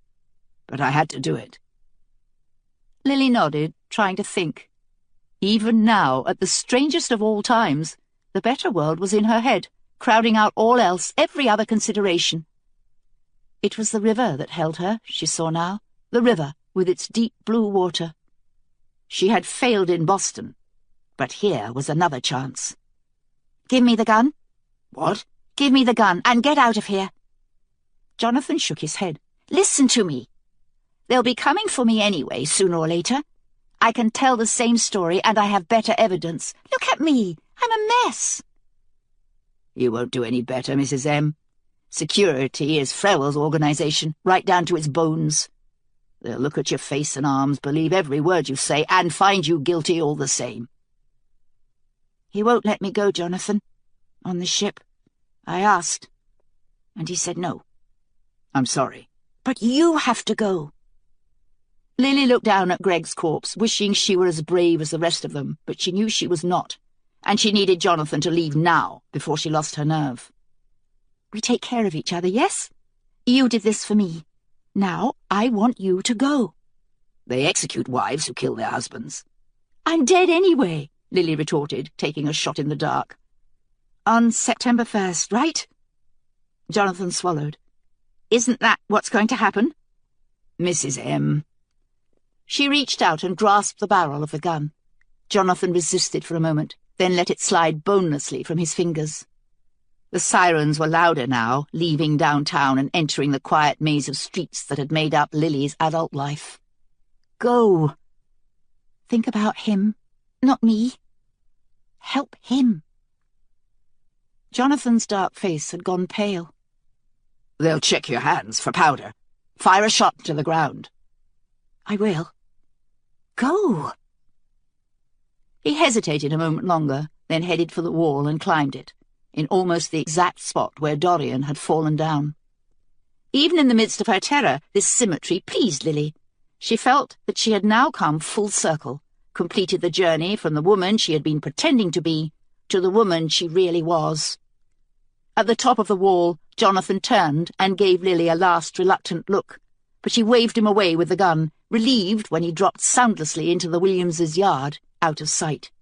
But I had to do it. Lily nodded, trying to think. Even now, at the strangest of all times, the better world was in her head, crowding out all else, every other consideration. It was the river that held her, she saw now, the river with its deep blue water. She had failed in Boston, but here was another chance. Give me the gun. What? Give me the gun and get out of here. Jonathan shook his head. Listen to me. They'll be coming for me anyway, sooner or later. I can tell the same story, and I have better evidence. Look at me. I'm a mess. You won't do any better, Mrs. M. Security is Frewell's organization, right down to its bones. They'll look at your face and arms, believe every word you say, and find you guilty all the same. He won't let me go, Jonathan. On the ship. I asked, and he said no. I'm sorry. But you have to go. Lily looked down at Greg's corpse, wishing she were as brave as the rest of them, but she knew she was not, and she needed Jonathan to leave now, before she lost her nerve. We take care of each other, yes? You did this for me. Now I want you to go. They execute wives who kill their husbands. I'm dead anyway, Lily retorted, taking a shot in the dark. On September 1st, right? Jonathan swallowed. Isn't that what's going to happen? Mrs. M. She reached out and grasped the barrel of the gun. Jonathan resisted for a moment, then let it slide bonelessly from his fingers. The sirens were louder now, leaving downtown and entering the quiet maze of streets that had made up Lily's adult life. Go. Think about him, not me. Help him. Jonathan's dark face had gone pale. They'll check your hands for powder. Fire a shot to the ground. I will. Go. He hesitated a moment longer, then headed for the wall and climbed it, in almost the exact spot where Dorian had fallen down. Even in the midst of her terror, this symmetry pleased Lily. She felt that she had now come full circle, completed the journey from the woman she had been pretending to be to the woman she really was. At the top of the wall, Jonathan turned and gave Lily a last reluctant look, but she waved him away with the gun, relieved when he dropped soundlessly into the Williamses' yard, out of sight.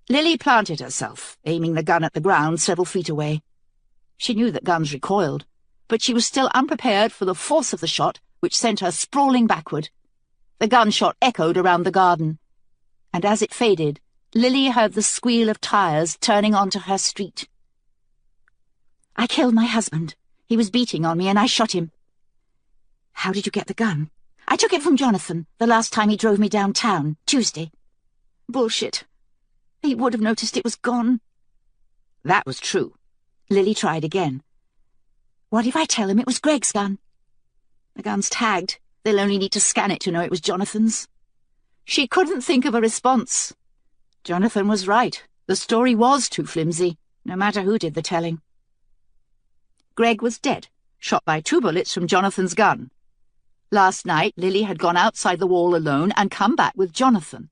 Lily planted herself, aiming the gun at the ground several feet away. She knew that guns recoiled, but she was still unprepared for the force of the shot, which sent her sprawling backward. The gunshot echoed around the garden, and as it faded, Lily heard the squeal of tires turning onto her street. I killed my husband. He was beating on me, and I shot him. How did you get the gun? I took it from Jonathan, the last time he drove me downtown, Tuesday. Bullshit. He would have noticed it was gone. That was true. Lily tried again. What if I tell him it was Greg's gun? The gun's tagged. They'll only need to scan it to know it was Jonathan's. She couldn't think of a response. Jonathan was right. The story was too flimsy, no matter who did the telling. Greg was dead, shot by 2 bullets from Jonathan's gun. Last night, Lily had gone outside the wall alone and come back with Jonathan.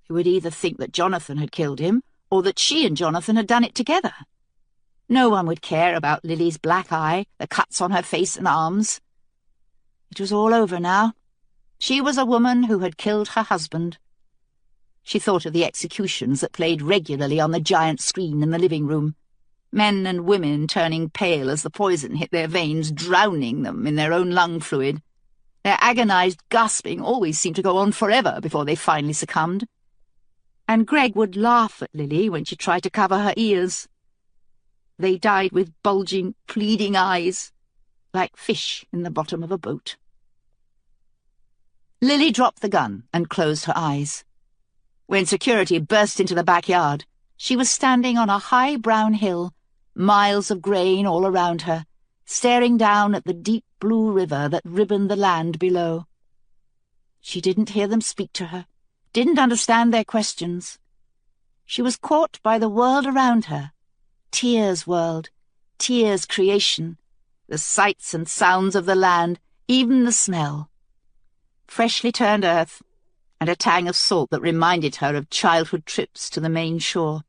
He would either think that Jonathan had killed him, or that she and Jonathan had done it together. No one would care about Lily's black eye, the cuts on her face and arms. It was all over now. She was a woman who had killed her husband. She thought of the executions that played regularly on the giant screen in the living room. Men and women turning pale as the poison hit their veins, drowning them in their own lung fluid. Their agonized gasping always seemed to go on forever before they finally succumbed. And Greg would laugh at Lily when she tried to cover her ears. They died with bulging, pleading eyes, like fish in the bottom of a boat. Lily dropped the gun and closed her eyes. When security burst into the backyard, she was standing on a high brown hill, miles of grain all around her, staring down at the deep blue river that ribboned the land below. She didn't hear them speak to her, didn't understand their questions. She was caught by the world around her, Tear's world, Tear's creation, the sights and sounds of the land, even the smell. Freshly turned earth, and a tang of salt that reminded her of childhood trips to the main shore.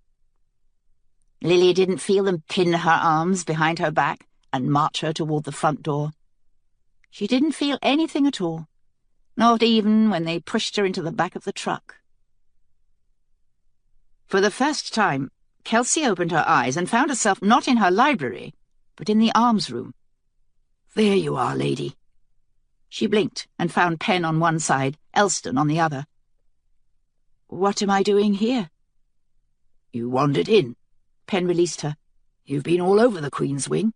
Lily didn't feel them pin her arms behind her back and march her toward the front door. She didn't feel anything at all, not even when they pushed her into the back of the truck. For the first time, Kelsey opened her eyes and found herself not in her library, but in the arms room. "There you are, lady." She blinked and found Pen on one side, Elston on the other. "What am I doing here?" "You wandered in." Pen released her. "You've been all over the Queen's Wing."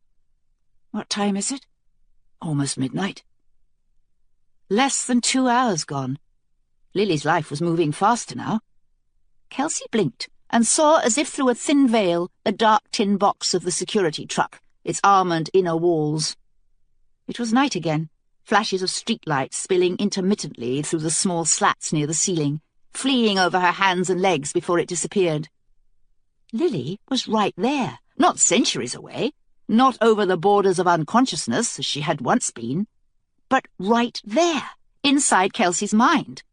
"What time is it?" "Almost midnight." Less than 2 hours gone. Lily's life was moving faster now. Kelsey blinked and saw, as if through a thin veil, the dark tin box of the security truck, its armoured inner walls. It was night again, flashes of streetlights spilling intermittently through the small slats near the ceiling, fleeing over her hands and legs before it disappeared. Lily was right there, not centuries away, not over the borders of unconsciousness as she had once been, but right there, inside Kelsey's mind.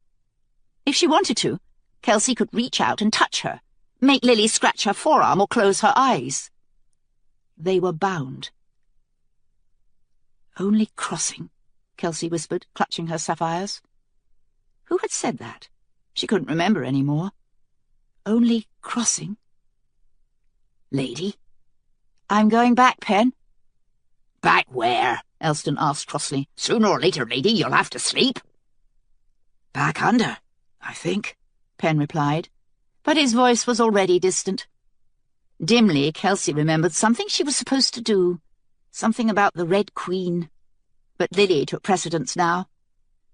If she wanted to, Kelsey could reach out and touch her, make Lily scratch her forearm or close her eyes. They were bound. "Only crossing," Kelsey whispered, clutching her sapphires. Who had said that? She couldn't remember any more. Only crossing. "Lady?" "I'm going back, Pen." "Back where?" Elston asked crossly. "Sooner or later, lady, you'll have to sleep." "Back under, I think," Pen replied, but his voice was already distant. Dimly, Kelsey remembered something she was supposed to do, something about the Red Queen. But Lily took precedence now.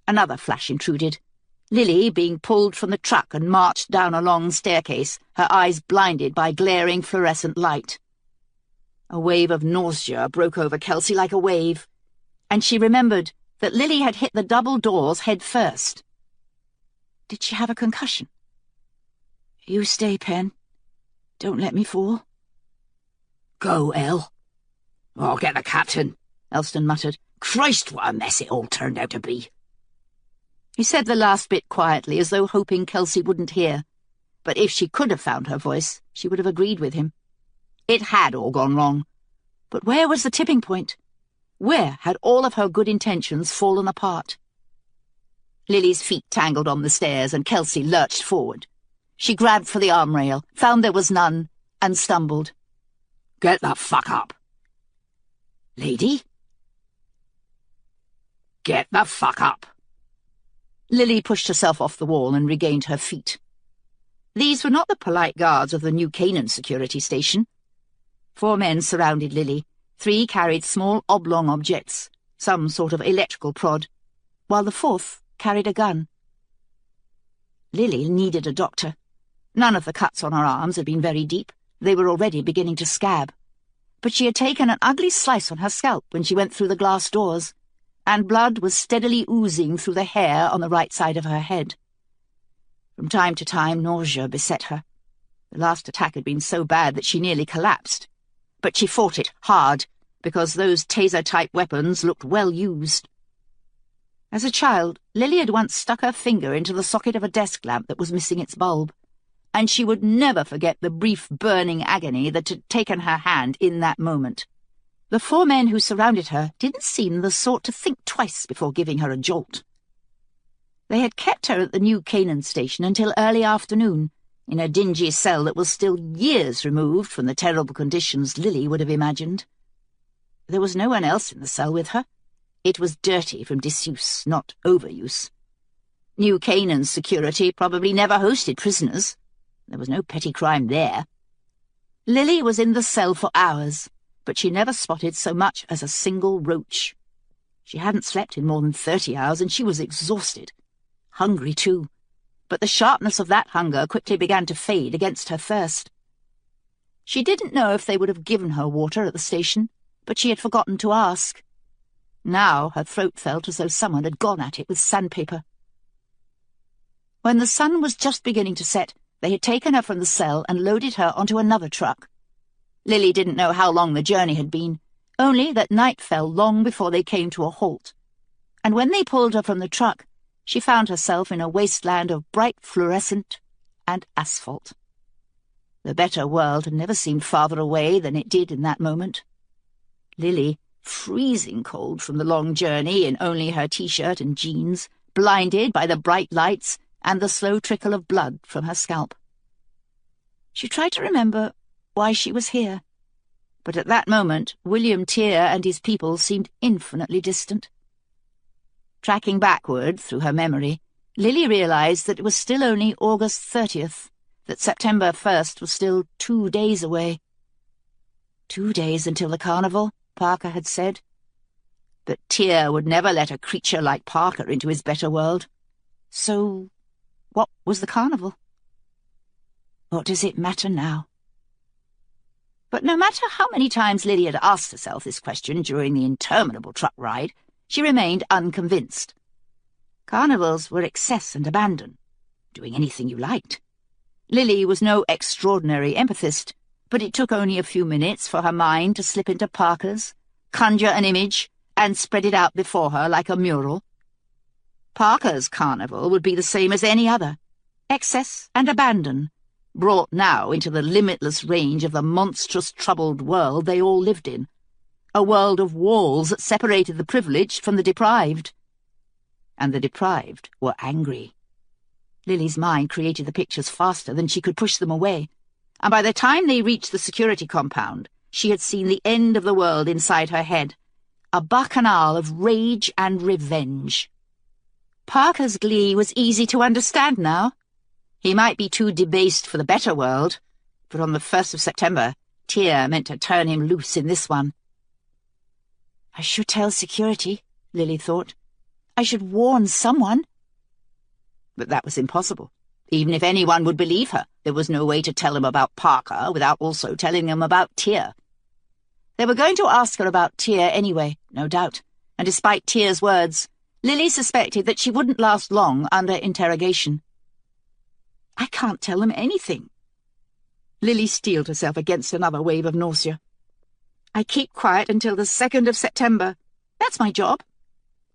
Another flash intruded. Lily being pulled from the truck and marched down a long staircase, her eyes blinded by glaring fluorescent light. A wave of nausea broke over Kelsey like a wave, and she remembered that Lily had hit the double doors head first. Did she have a concussion? "You stay, Pen. Don't let me fall." "Go, El." "I'll get the captain," Elston muttered. "Christ, what a mess it all turned out to be." He said the last bit quietly, as though hoping Kelsey wouldn't hear. But if she could have found her voice, she would have agreed with him. It had all gone wrong. But where was the tipping point? Where had all of her good intentions fallen apart? Lily's feet tangled on the stairs, and Kelsey lurched forward. She grabbed for the arm-rail, found there was none, and stumbled. "Get the fuck up." "Lady?" "Get the fuck up." Lily pushed herself off the wall and regained her feet. These were not the polite guards of the New Canaan security station. 4 men surrounded Lily. 3 carried small oblong objects, some sort of electrical prod, while the 4th carried a gun. Lily needed a doctor. None of the cuts on her arms had been very deep. They were already beginning to scab. But she had taken an ugly slice on her scalp when she went through the glass doors, and blood was steadily oozing through the hair on the right side of her head. From time to time, nausea beset her. The last attack had been so bad that she nearly collapsed. But she fought it hard, because those taser-type weapons looked well used. As a child, Lily had once stuck her finger into the socket of a desk lamp that was missing its bulb, and she would never forget the brief burning agony that had taken her hand in that moment. The 4 men who surrounded her didn't seem the sort to think twice before giving her a jolt. They had kept her at the New Canaan station until early afternoon, in a dingy cell that was still years removed from the terrible conditions Lily would have imagined. There was no one else in the cell with her. It was dirty from disuse, not overuse. New Canaan's security probably never hosted prisoners. There was no petty crime there. Lily was in the cell for hours, but she never spotted so much as a single roach. She hadn't slept in more than 30 hours, and she was exhausted. Hungry, too. But the sharpness of that hunger quickly began to fade against her thirst. She didn't know if they would have given her water at the station, but she had forgotten to ask. Now her throat felt as though someone had gone at it with sandpaper. When the sun was just beginning to set, they had taken her from the cell and loaded her onto another truck. Lily didn't know how long the journey had been, only that night fell long before they came to a halt, and when they pulled her from the truck, she found herself in a wasteland of bright fluorescent and asphalt. The better world had never seemed farther away than it did in that moment. Lily, freezing cold from the long journey in only her t-shirt and jeans, blinded by the bright lights and the slow trickle of blood from her scalp. She tried to remember why she was here, but at that moment William Tear and his people seemed infinitely distant. Tracking backward through her memory, Lily realized that it was still only August 30th, that September 1st was still 2 days away. 2 days until the carnival, Parker had said. But Tear would never let a creature like Parker into his better world. So, what was the carnival? What does it matter now? But no matter how many times Lily had asked herself this question during the interminable truck ride, she remained unconvinced. Carnivals were excess and abandon, doing anything you liked. Lily was no extraordinary empathist, but it took only a few minutes for her mind to slip into Parker's, conjure an image, and spread it out before her like a mural. Parker's carnival would be the same as any other, excess and abandon, brought now into the limitless range of the monstrous troubled world they all lived in, a world of walls that separated the privileged from the deprived. And the deprived were angry. Lily's mind created the pictures faster than she could push them away, and by the time they reached the security compound, she had seen the end of the world inside her head, a bacchanal of rage and revenge. Parker's glee was easy to understand now. He might be too debased for the better world, but on the 1st of September, Tear meant to turn him loose in this one. I should tell security, Lily thought. I should warn someone. But that was impossible. Even if anyone would believe her, there was no way to tell them about Parker without also telling them about Tear. They were going to ask her about Tear anyway, no doubt, and despite Tear's words, Lily suspected that she wouldn't last long under interrogation. I can't tell them anything. Lily steeled herself against another wave of nausea. I keep quiet until the 2nd of September. That's my job.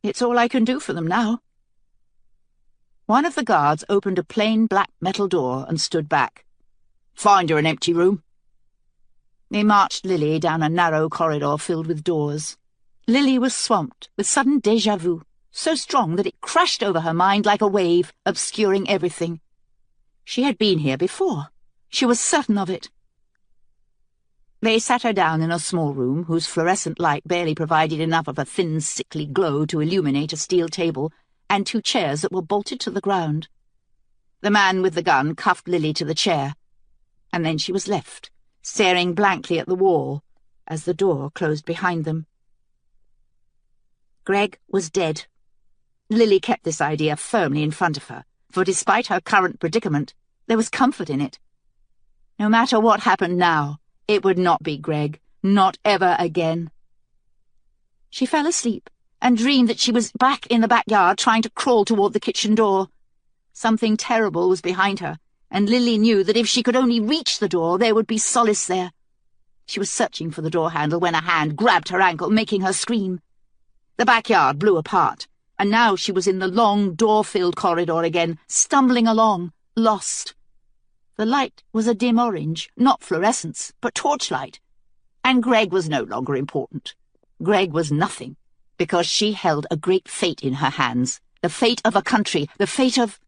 It's all I can do for them now. One of the guards opened a plain black metal door and stood back. Find her an empty room. They marched Lily down a narrow corridor filled with doors. Lily was swamped with sudden déjà vu, so strong that it crashed over her mind like a wave, obscuring everything. She had been here before. She was certain of it. They sat her down in a small room whose fluorescent light barely provided enough of a thin, sickly glow to illuminate a steel table and 2 chairs that were bolted to the ground. The man with the gun cuffed Lily to the chair, and then she was left, staring blankly at the wall as the door closed behind them. Greg was dead. Lily kept this idea firmly in front of her, for despite her current predicament, there was comfort in it. No matter what happened now, it would not be Greg, not ever again. She fell asleep and dreamed that she was back in the backyard trying to crawl toward the kitchen door. Something terrible was behind her, and Lily knew that if she could only reach the door, there would be solace there. She was searching for the door handle when a hand grabbed her ankle, making her scream. The backyard blew apart, and now she was in the long, door-filled corridor again, stumbling along, lost. The light was a dim orange, not fluorescence, but torchlight. And Greg was no longer important. Greg was nothing, because she held a great fate in her hands, the fate of a country, the fate of—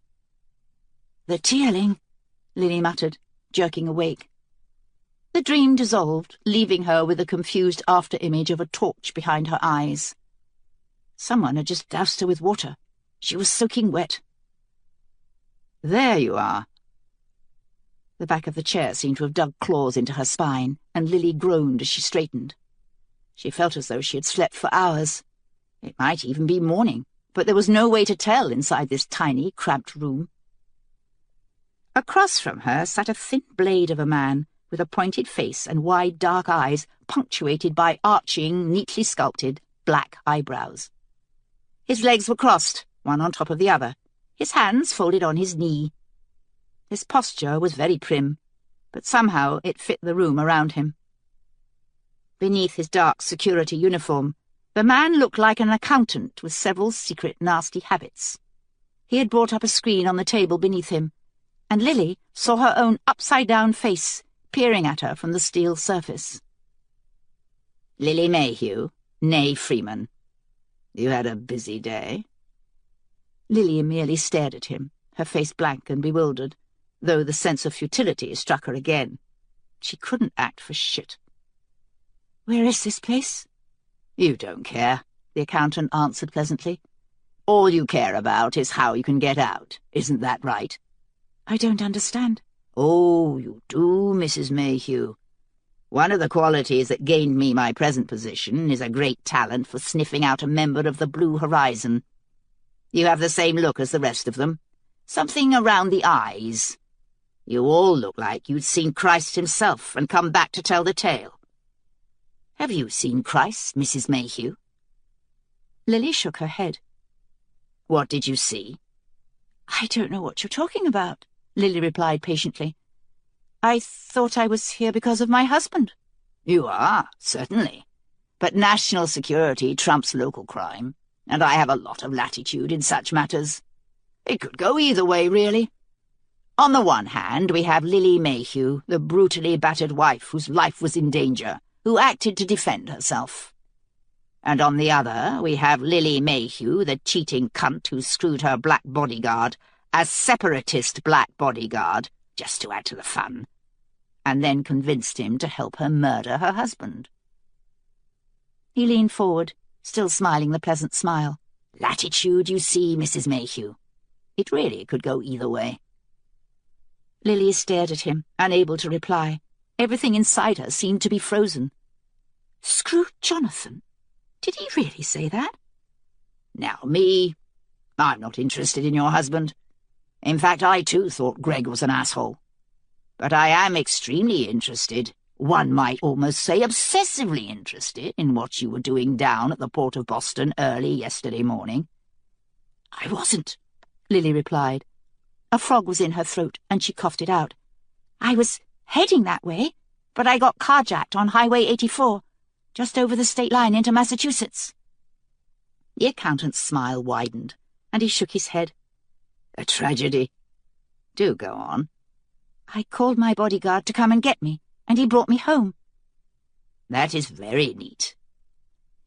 The Tearling, Lily muttered, jerking awake. The dream dissolved, leaving her with a confused after-image of a torch behind her eyes. Someone had just doused her with water. She was soaking wet. There you are. The back of the chair seemed to have dug claws into her spine, and Lily groaned as she straightened. She felt as though she had slept for hours. It might even be morning, but there was no way to tell inside this tiny, cramped room. Across from her sat a thin blade of a man, with a pointed face and wide dark eyes punctuated by arching, neatly sculpted, black eyebrows. His legs were crossed, one on top of the other, his hands folded on his knee. His posture was very prim, but somehow it fit the room around him. Beneath his dark security uniform, the man looked like an accountant with several secret nasty habits. He had brought up a screen on the table beneath him, and Lily saw her own upside-down face peering at her from the steel surface. Lily Mayhew, née Freeman. You had a busy day? Lily merely stared at him, her face blank and bewildered, though the sense of futility struck her again. She couldn't act for shit. "Where is this place?" You don't care, the accountant answered pleasantly. All you care about is how you can get out. Isn't that right? "I don't understand." Oh, you do, Mrs. Mayhew. One of the qualities that gained me my present position is a great talent for sniffing out a member of the Blue Horizon. You have the same look as the rest of them. Something around the eyes. You all look like you'd seen Christ himself and come back to tell the tale. Have you seen Christ, Mrs. Mayhew? Lily shook her head. What did you see? "I don't know what you're talking about," Lily replied patiently. "I thought I was here because of my husband." You are, certainly. But national security trumps local crime, and I have a lot of latitude in such matters. It could go either way, really. On the one hand, we have Lily Mayhew, the brutally battered wife whose life was in danger, who acted to defend herself. And on the other, we have Lily Mayhew, the cheating cunt who screwed her black bodyguard, a separatist black bodyguard, just to add to the fun, and then convinced him to help her murder her husband. He leaned forward, still smiling the pleasant smile. Latitude, you see, Mrs. Mayhew. It really could go either way. Lily stared at him, unable to reply. Everything inside her seemed to be frozen. Screw Jonathan? Did he really say that? Now, I'm not interested in your husband. In fact, I too thought Greg was an asshole. But I am extremely interested, one might almost say obsessively interested, in what you were doing down at the port of Boston early yesterday morning. "I wasn't," Lily replied. A frog was in her throat, and she coughed it out. "I was heading that way, but I got carjacked on Highway 84, just over the state line into Massachusetts." The accountant's smile widened, and he shook his head. A tragedy. Do go on. "I called my bodyguard to come and get me, and he brought me home." That is very neat.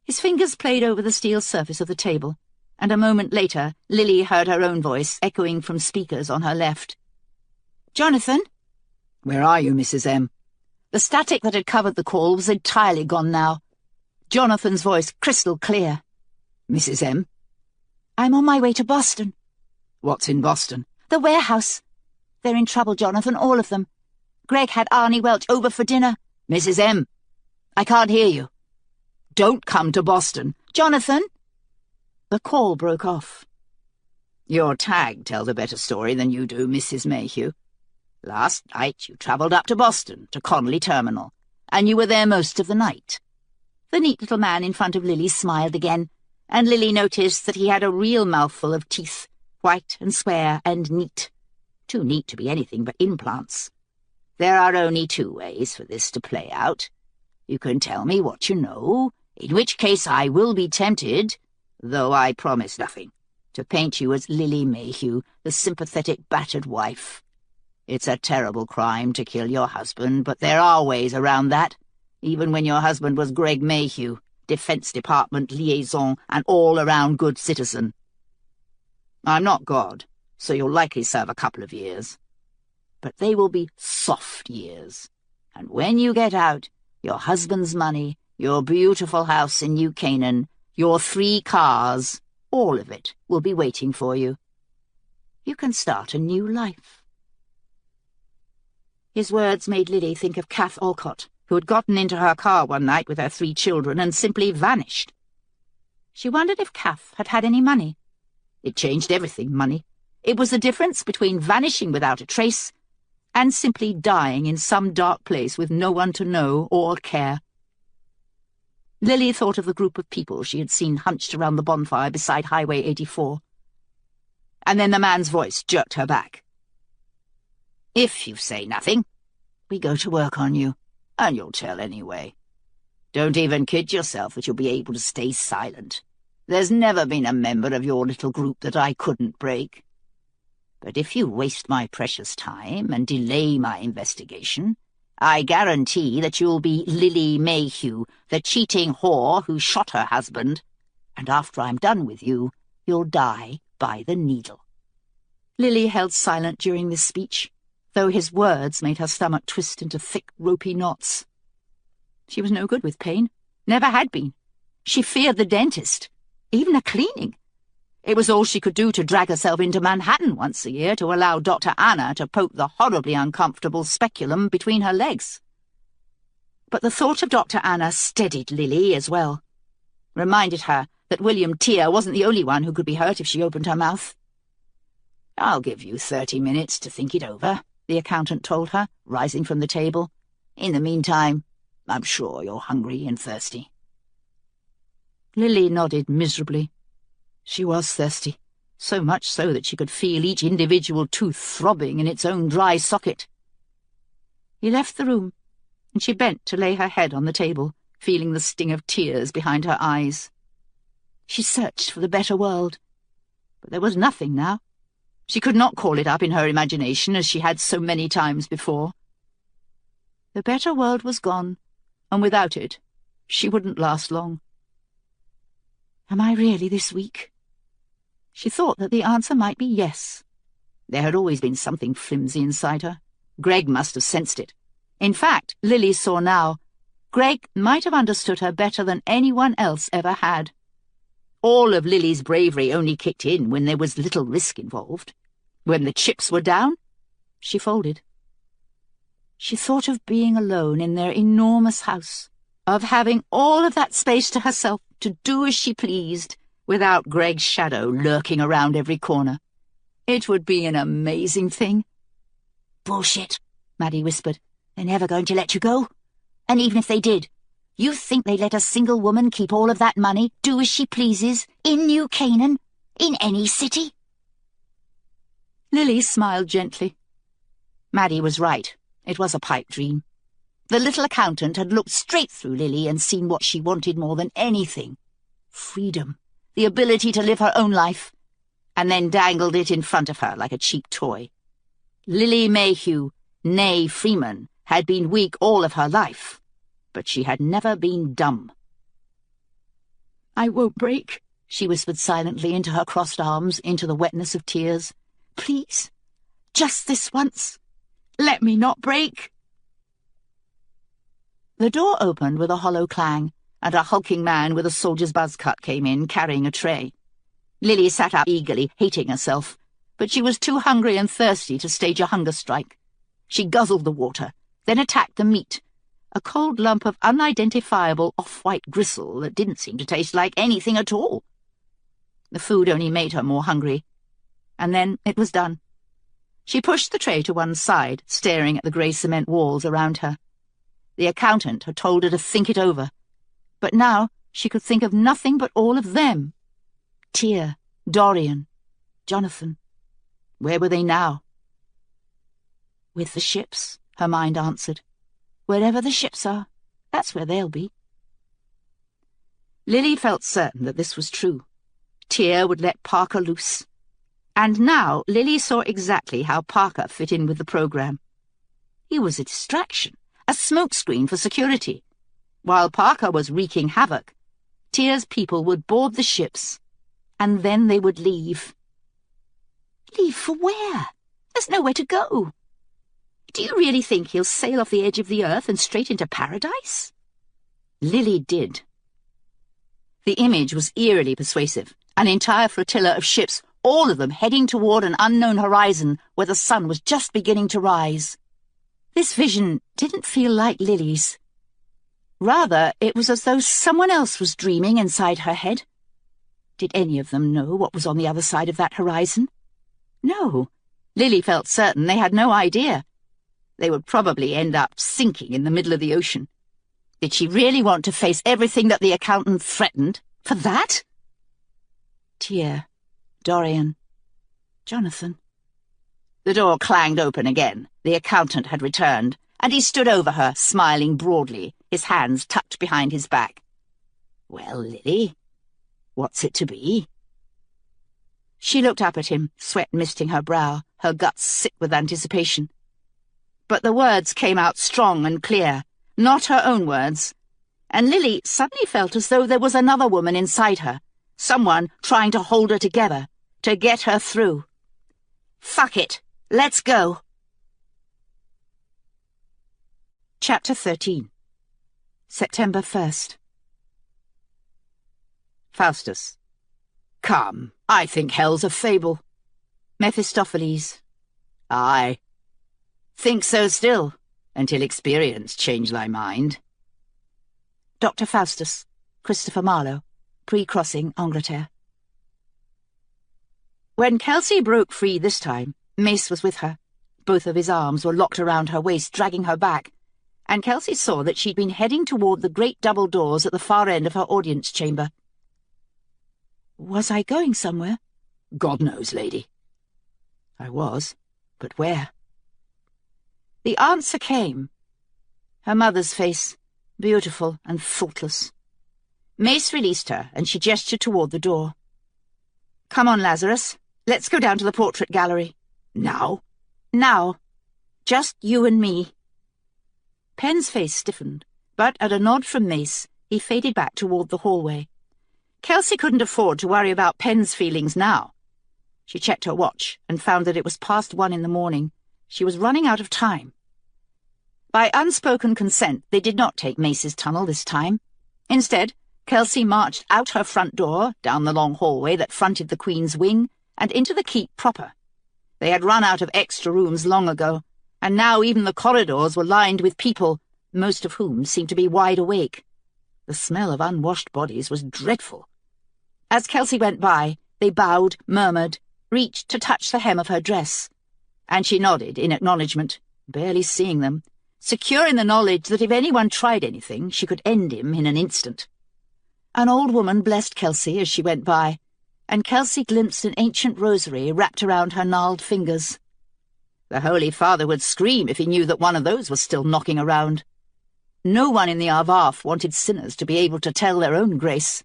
His fingers played over the steel surface of the table, and a moment later Lily heard her own voice echoing from speakers on her left. "Jonathan?" "Where are you, Mrs. M?" The static that had covered the call was entirely gone now. Jonathan's voice crystal clear. "Mrs. M?" "I'm on my way to Boston." "What's in Boston?" "The warehouse. They're in trouble, Jonathan, all of them. Greg had Arnie Welch over for dinner." "Mrs. M, I can't hear you. Don't come to Boston." "Jonathan!" The call broke off. Your tag tells a better story than you do, Mrs. Mayhew. Last night you travelled up to Boston, to Connolly Terminal, and you were there most of the night. The neat little man in front of Lily smiled again, and Lily noticed that he had a real mouthful of teeth, white and square and neat. Too neat to be anything but implants. There are only two ways for this to play out. You can tell me what you know, in which case I will be tempted, though I promise nothing, to paint you as Lily Mayhew, the sympathetic battered wife. It's a terrible crime to kill your husband, but there are ways around that, even when your husband was Greg Mayhew, Defense Department liaison and all-around good citizen. I'm not God, so you'll likely serve a couple of years. But they will be soft years, and when you get out, your husband's money, your beautiful house in New Canaan, your 3 cars, all of it will be waiting for you. You can start a new life." His words made Lily think of Kath Alcott, who had gotten into her car one night with her 3 children and simply vanished. She wondered if Kath had had any money. It changed everything, money. It was the difference between vanishing without a trace and simply dying in some dark place with no one to know or care. Lily thought of the group of people she had seen hunched around the bonfire beside Highway 84. And then the man's voice jerked her back. "If you say nothing, we go to work on you, and you'll tell anyway." Don't even kid yourself that you'll be able to stay silent. There's never been a member of your little group that I couldn't break. But if you waste my precious time and delay my investigation, I guarantee that you'll be Lily Mayhew, the cheating whore who shot her husband, and after I'm done with you, you'll die by the needle." Lily held silent during this speech, though his words made her stomach twist into thick, ropey knots. She was no good with pain, never had been. She feared the dentist, even a cleaning. It was all she could do to drag herself into Manhattan once a year to allow Dr. Anna to poke the horribly uncomfortable speculum between her legs. But the thought of Dr. Anna steadied Lily as well, reminded her that William Tear wasn't the only one who could be hurt if she opened her mouth. "I'll give you 30 minutes to think it over," the accountant told her, rising from the table. "In the meantime, I'm sure you're hungry and thirsty." Lily nodded miserably. She was thirsty, so much so that she could feel each individual tooth throbbing in its own dry socket. He left the room, and she bent to lay her head on the table, feeling the sting of tears behind her eyes. She searched for the better world, but there was nothing now. She could not call it up in her imagination as she had so many times before. The better world was gone, and without it, she wouldn't last long. Am I really this weak? She thought that the answer might be yes. There had always been something flimsy inside her. Greg must have sensed it. In fact, Lily saw now, Greg might have understood her better than anyone else ever had. All of Lily's bravery only kicked in when there was little risk involved. When the chips were down, she folded. She thought of being alone in their enormous house, of having all of that space to herself to do as she pleased, without Greg's shadow lurking around every corner. It would be an amazing thing. "Bullshit," Maddie whispered. "They're never going to let you go. And even if they did, you think they'd let a single woman keep all of that money, do as she pleases, in New Canaan, in any city?" Lily smiled gently. Maddie was right. It was a pipe dream. The little accountant had looked straight through Lily and seen what she wanted more than anything. Freedom, the ability to live her own life, and then dangled it in front of her like a cheap toy. Lily Mayhew, née Freeman, had been weak all of her life, but she had never been dumb. "I won't break," she whispered silently into her crossed arms, into the wetness of tears. "Please, just this once. Let me not break." The door opened with a hollow clang, and a hulking man with a soldier's buzz cut came in, carrying a tray. Lily sat up eagerly, hating herself, but she was too hungry and thirsty to stage a hunger strike. She guzzled the water, then attacked the meat, a cold lump of unidentifiable off-white gristle that didn't seem to taste like anything at all. The food only made her more hungry, and then it was done. She pushed the tray to one side, staring at the grey cement walls around her. The accountant had told her to think it over, but now she could think of nothing but all of them. Tear, Dorian, Jonathan. Where were they now? "With the ships," her mind answered. "Wherever the ships are, that's where they'll be." Lily felt certain that this was true. Tear would let Parker loose. And now Lily saw exactly how Parker fit in with the program. He was a distraction, a smokescreen for security. While Parker was wreaking havoc, Tear's people would board the ships, and then they would leave. "Leave for where? There's nowhere to go." "Do you really think he'll sail off the edge of the earth and straight into paradise?" Lily did. The image was eerily persuasive, an entire flotilla of ships, all of them heading toward an unknown horizon where the sun was just beginning to rise. This vision didn't feel like Lily's. Rather, it was as though someone else was dreaming inside her head. Did any of them know what was on the other side of that horizon? No. Lily felt certain they had no idea. They would probably end up sinking in the middle of the ocean. Did she really want to face everything that the accountant threatened? For that? Tear, Dorian, Jonathan. The door clanged open again. The accountant had returned, and he stood over her, smiling broadly, his hands tucked behind his back. "Well, Lily, what's it to be?" She looked up at him, sweat misting her brow, her guts sick with anticipation. But the words came out strong and clear, not her own words, and Lily suddenly felt as though there was another woman inside her, someone trying to hold her together, to get her through. "Fuck it, let's go." Chapter 13. September 1st. Faustus. "Come, I think hell's a fable." Mephistopheles. "Aye. Think so still, until experience change thy mind." Dr. Faustus, Christopher Marlowe, Pre-Crossing, Angleterre. When Kelsey broke free this time, Mace was with her. Both of his arms were locked around her waist, dragging her back, and Kelsey saw that she'd been heading toward the great double doors at the far end of her audience chamber. "Was I going somewhere?" "God knows, lady." I was, but where? The answer came. Her mother's face, beautiful and thoughtless. Mace released her, and she gestured toward the door. "Come on, Lazarus. Let's go down to the portrait gallery." "Now?" "Now. Just you and me." Penn's face stiffened, but at a nod from Mace, he faded back toward the hallway. Kelsey couldn't afford to worry about Penn's feelings now. She checked her watch and found that it was past 1 in the morning. She was running out of time. By unspoken consent, they did not take Mace's tunnel this time. Instead, Kelsey marched out her front door, down the long hallway that fronted the Queen's wing, and into the keep proper. They had run out of extra rooms long ago, and now even the corridors were lined with people, most of whom seemed to be wide awake. The smell of unwashed bodies was dreadful. As Kelsey went by, they bowed, murmured, reached to touch the hem of her dress, and she nodded in acknowledgement, barely seeing them, secure in the knowledge that if anyone tried anything, she could end him in an instant. An old woman blessed Kelsey as she went by, and Kelsey glimpsed an ancient rosary wrapped around her gnarled fingers. The Holy Father would scream if he knew that one of those was still knocking around. No one in the Arvarth wanted sinners to be able to tell their own grace.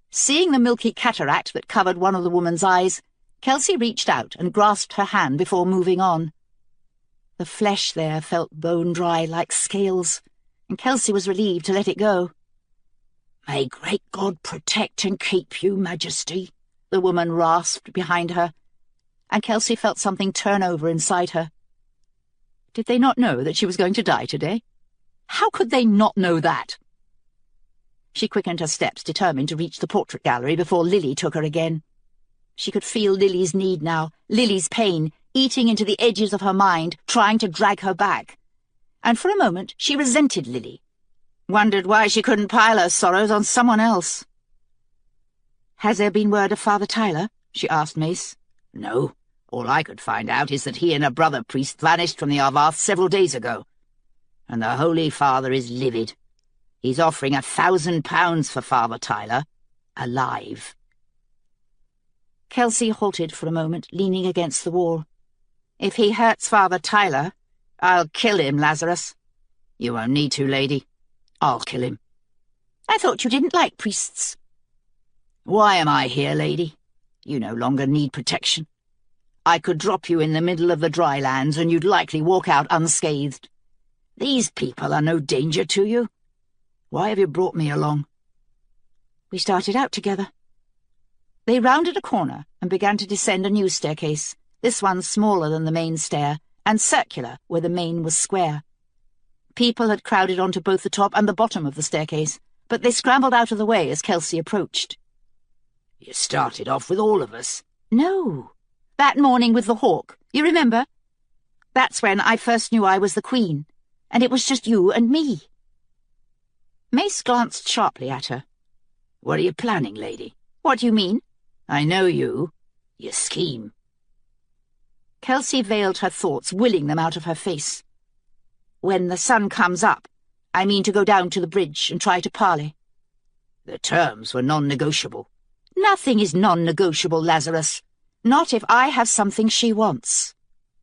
Seeing the milky cataract that covered one of the woman's eyes, Kelsey reached out and grasped her hand before moving on. The flesh there felt bone-dry like scales, and Kelsey was relieved to let it go. "May great God protect and keep you, Majesty," the woman rasped behind her, and Kelsey felt something turn over inside her. Did they not know that she was going to die today? How could they not know that? She quickened her steps, determined to reach the portrait gallery before Lily took her again. She could feel Lily's need now, Lily's pain, eating into the edges of her mind, trying to drag her back. And for a moment she resented Lily, wondered why she couldn't pile her sorrows on someone else. "Has there been word of Father Tyler?" she asked Mace. "No. All I could find out is that he and a brother priest vanished from the Arvarth several days ago. And the Holy Father is livid. He's offering £1,000 for Father Tyler, alive." Kelsey halted for a moment, leaning against the wall. "If he hurts Father Tyler, I'll kill him, Lazarus." "You won't need to, lady. I'll kill him." "I thought you didn't like priests." "Why am I here, lady? You no longer need protection. I could drop you in the middle of the dry lands and you'd likely walk out unscathed. These people are no danger to you. Why have you brought me along?" "We started out together." They rounded a corner and began to descend a new staircase, this one smaller than the main stair, and circular where the main was square. People had crowded onto both the top and the bottom of the staircase, but they scrambled out of the way as Kelsey approached. "You started off with all of us." "No. That morning with the hawk, you remember? That's when I first knew I was the Queen, and it was just you and me." Mace glanced sharply at her. "What are you planning, lady?" "What do you mean?" "I know you. You scheme." Kelsey veiled her thoughts, willing them out of her face. "When the sun comes up, I mean to go down to the bridge and try to parley." "The terms were non-negotiable." "Nothing is non-negotiable, Lazarus. Not if I have something she wants."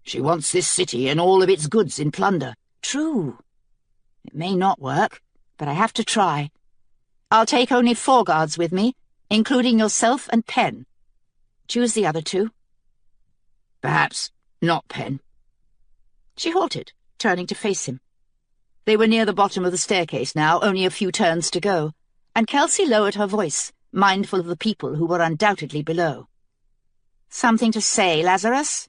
"She wants this city and all of its goods in plunder." "True. It may not work, but I have to try. I'll take only 4 guards with me, including yourself and Pen. Choose the other 2. Perhaps not Pen. She halted, turning to face him. They were near the bottom of the staircase now, only a few turns to go, and Kelsey lowered her voice, mindful of the people who were undoubtedly below. Something to say, Lazarus?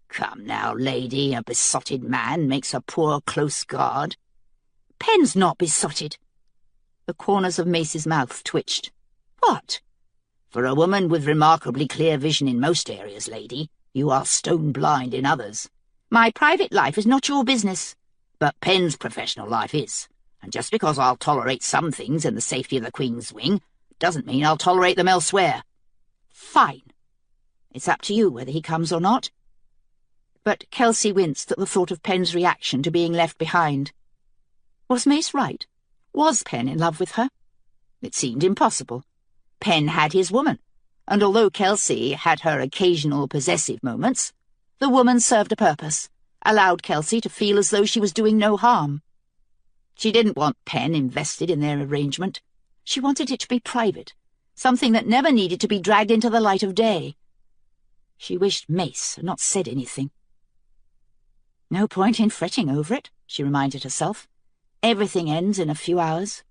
Come now, lady, a besotted man makes a poor close guard. Pen's not besotted. The corners of Mace's mouth twitched. What? For a woman with remarkably clear vision in most areas, lady, you are stone blind in others. My private life is not your business. But Pen's professional life is, and just because I'll tolerate some things in the safety of the Queen's wing, doesn't mean I'll tolerate them elsewhere. Fine. It's up to you whether he comes or not. But Kelsey winced at the thought of Pen's reaction to being left behind. Was Mace right? Was Pen in love with her? It seemed impossible. Pen had his woman, and although Kelsey had her occasional possessive moments, the woman served a purpose, allowed Kelsey to feel as though she was doing no harm. She didn't want Pen invested in their arrangement. She wanted it to be private, something that never needed to be dragged into the light of day. She wished Mace had not said anything. No point in fretting over it, she reminded herself. Everything ends in a few hours.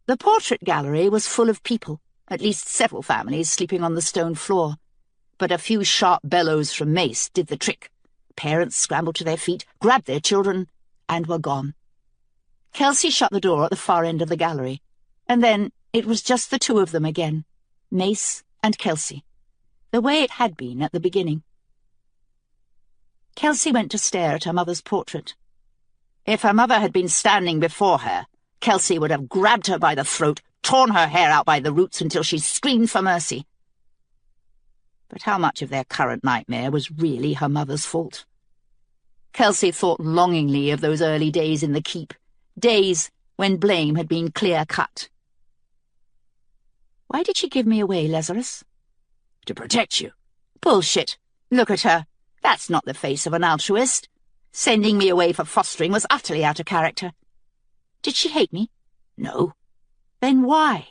The portrait gallery was full of people, at least several families sleeping on the stone floor. But a few sharp bellows from Mace did the trick. Parents scrambled to their feet, grabbed their children, and were gone. Kelsey shut the door at the far end of the gallery, and then it was just the 2 of them again, Mace and Kelsey, the way it had been at the beginning. Kelsey went to stare at her mother's portrait. If her mother had been standing before her, Kelsey would have grabbed her by the throat, torn her hair out by the roots until she screamed for mercy. But how much of their current nightmare was really her mother's fault? Kelsey thought longingly of those early days in the keep, days when blame had been clear-cut. Why did she give me away, Lazarus? To protect you. Bullshit. Look at her. That's not the face of an altruist. Sending me away for fostering was utterly out of character. Did she hate me? No. Then why?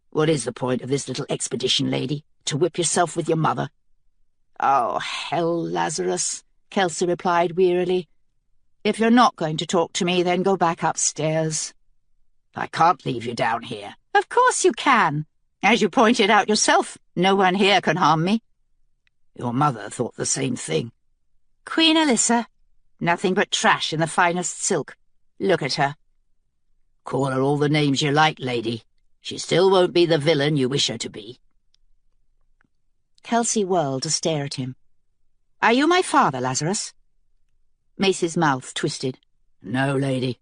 What is the point of this little expedition, lady? To whip yourself with your mother? Oh, hell, Lazarus, Kelsey replied wearily. If you're not going to talk to me, then go back upstairs. I can't leave you down here. Of course you can. As you pointed out yourself, no one here can harm me. Your mother thought the same thing. Queen Alyssa. Nothing but trash in the finest silk. Look at her. Call her all the names you like, lady. She still won't be the villain you wish her to be. Kelsey whirled to stare at him. Are you my father, Lazarus? Mace's mouth twisted. No, lady.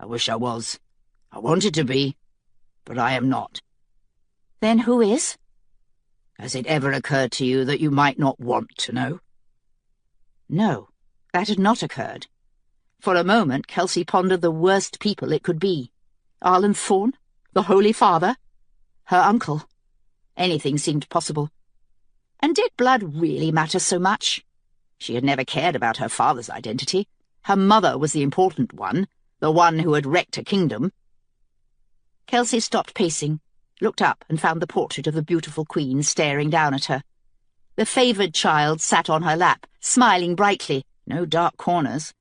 I wish I was. I wanted to be, but I am not. Then who is? Has it ever occurred to you that you might not want to know? No, that had not occurred. For a moment, Kelsey pondered the worst people it could be. Arlen Thorne? The Holy Father? Her uncle? Anything seemed possible. And did blood really matter so much? She had never cared about her father's identity. Her mother was the important one, the one who had wrecked a kingdom. Kelsey stopped pacing, looked up and found the portrait of the beautiful queen staring down at her. The favoured child sat on her lap, smiling brightly, no dark corners.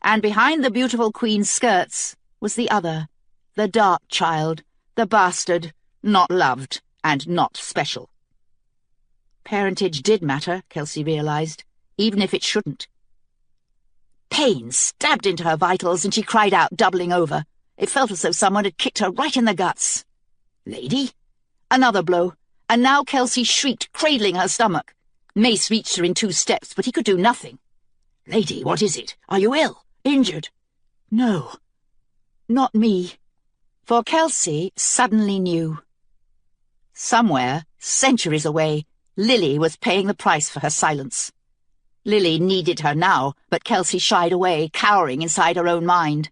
And behind the beautiful queen's skirts was the other, the dark child, the bastard, not loved and not special. Parentage did matter, Kelsey realised, even if it shouldn't. Pain stabbed into her vitals and she cried out, doubling over. It felt as though someone had kicked her right in the guts. Lady? Another blow, and now Kelsey shrieked, cradling her stomach. Mace reached her in 2 steps, but he could do nothing. Lady, what is it? Are you ill? Injured? No, not me. For Kelsey suddenly knew. Somewhere, centuries away, Lily was paying the price for her silence. Lily needed her now, but Kelsey shied away, cowering inside her own mind.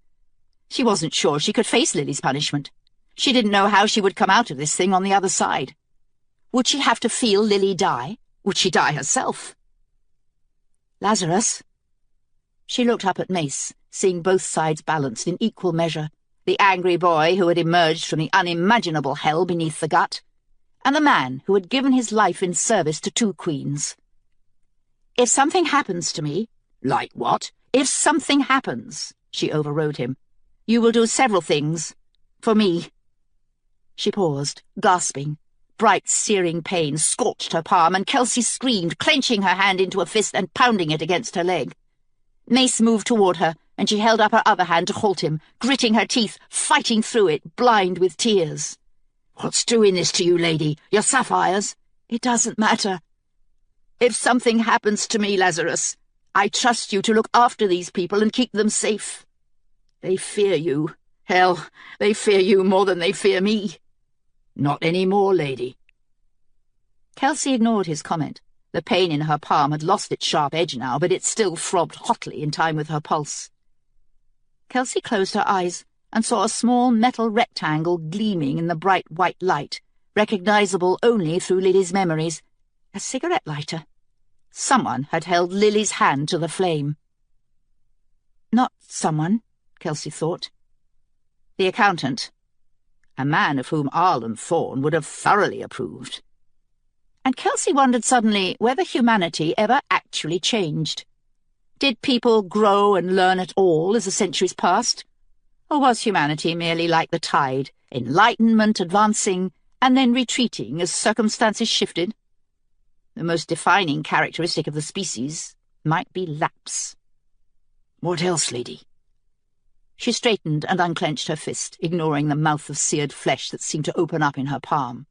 She wasn't sure she could face Lily's punishment. She didn't know how she would come out of this thing on the other side. Would she have to feel Lily die? Would she die herself? Lazarus? She looked up at Mace, seeing both sides balanced in equal measure, the angry boy who had emerged from the unimaginable hell beneath the gut, and the man who had given his life in service to 2 queens. "If something happens to me—" "Like what?" "If something happens," she overrode him, "you will do several things. For me." She paused, gasping. Bright, searing pain scorched her palm, and Kelsey screamed, clenching her hand into a fist and pounding it against her leg. Mace moved toward her, and she held up her other hand to halt him, gritting her teeth, fighting through it, blind with tears. "What's doing this to you, lady? Your sapphires?" "It doesn't matter. If something happens to me, Lazarus, I trust you to look after these people and keep them safe. They fear you. Hell, they fear you more than they fear me." "Not any more, lady." Kelsey ignored his comment. The pain in her palm had lost its sharp edge now, but it still throbbed hotly in time with her pulse. Kelsey closed her eyes and saw a small metal rectangle gleaming in the bright white light, recognizable only through Lily's memories. A cigarette lighter. Someone had held Lily's hand to the flame. Not someone, Kelsey thought. The accountant. A man of whom Arlen Thorne would have thoroughly approved. And Kelsey wondered suddenly whether humanity ever actually changed. Did people grow and learn at all as the centuries passed? Or was humanity merely like the tide, enlightenment advancing and then retreating as circumstances shifted? The most defining characteristic of the species might be lapse. "What else, lady?" She straightened and unclenched her fist, ignoring the mouth of seared flesh that seemed to open up in her palm.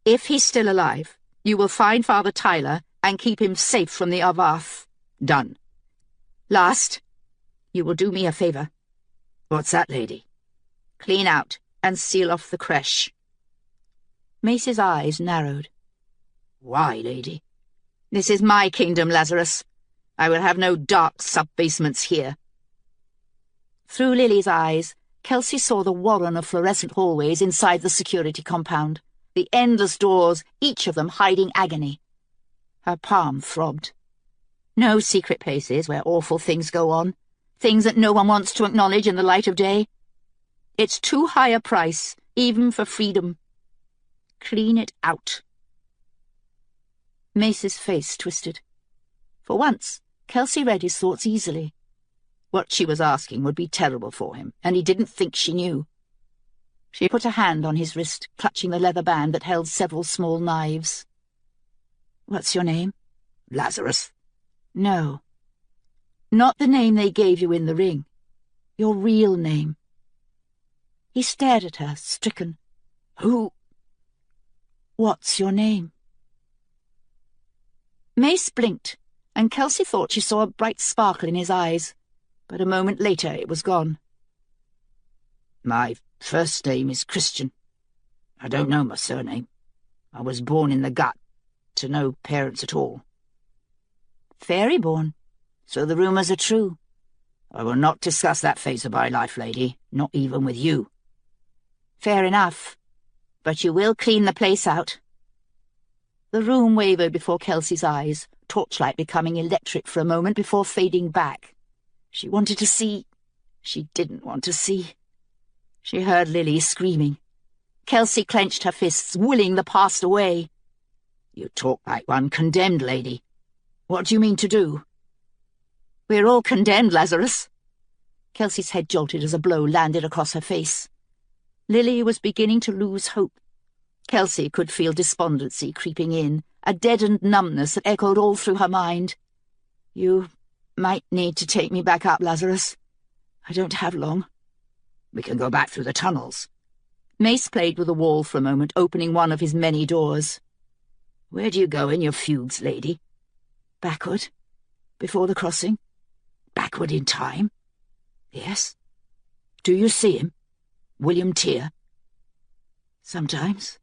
"If he's still alive, you will find Father Tyler and keep him safe from the Arvath." "Done." "Last, you will do me a favor." "What's that, lady?" "Clean out and seal off the creche." Mace's eyes narrowed. "Why, lady?" "This is my kingdom, Lazarus. I will have no dark sub-basements here." Through Lily's eyes, Kelsey saw the warren of fluorescent hallways inside the security compound, the endless doors, each of them hiding agony. Her palm throbbed. No secret places where awful things go on, things that no one wants to acknowledge in the light of day. It's too high a price, even for freedom. Clean it out. Mace's face twisted. For once, Kelsey read his thoughts easily. What she was asking would be terrible for him, and he didn't think she knew. She put a hand on his wrist, clutching the leather band that held several small knives. "What's your name?" "Lazarus." "No. Not the name they gave you in the ring. Your real name." He stared at her, stricken. "Who—" "What's your name?" Mace blinked, and Kelsey thought she saw a bright sparkle in his eyes, but a moment later it was gone. "My first name is Christian. I don't know my surname. I was born in the gut, to no parents at all." "Fairy-born. So the rumours are true." "I will not discuss that phase of my life, lady, not even with you." "Fair enough. But you will clean the place out." The room wavered before Kelsey's eyes, torchlight becoming electric for a moment before fading back. She wanted to see. She didn't want to see. She heard Lily screaming. Kelsey clenched her fists, willing the past away. "You talk like one condemned, lady. What do you mean to do?" "We're all condemned, Lazarus." Kelsey's head jolted as a blow landed across her face. Lily was beginning to lose hope. Kelsey could feel despondency creeping in, a deadened numbness that echoed all through her mind. "You might need to take me back up, Lazarus. I don't have long." "We can go back through the tunnels." Mace played with the wall for a moment, opening one of his many doors. "Where do you go in your fugues, lady?" "Backward. Before the crossing." "Backward in time?" "Yes." "Do you see him? William Tear?" "Sometimes."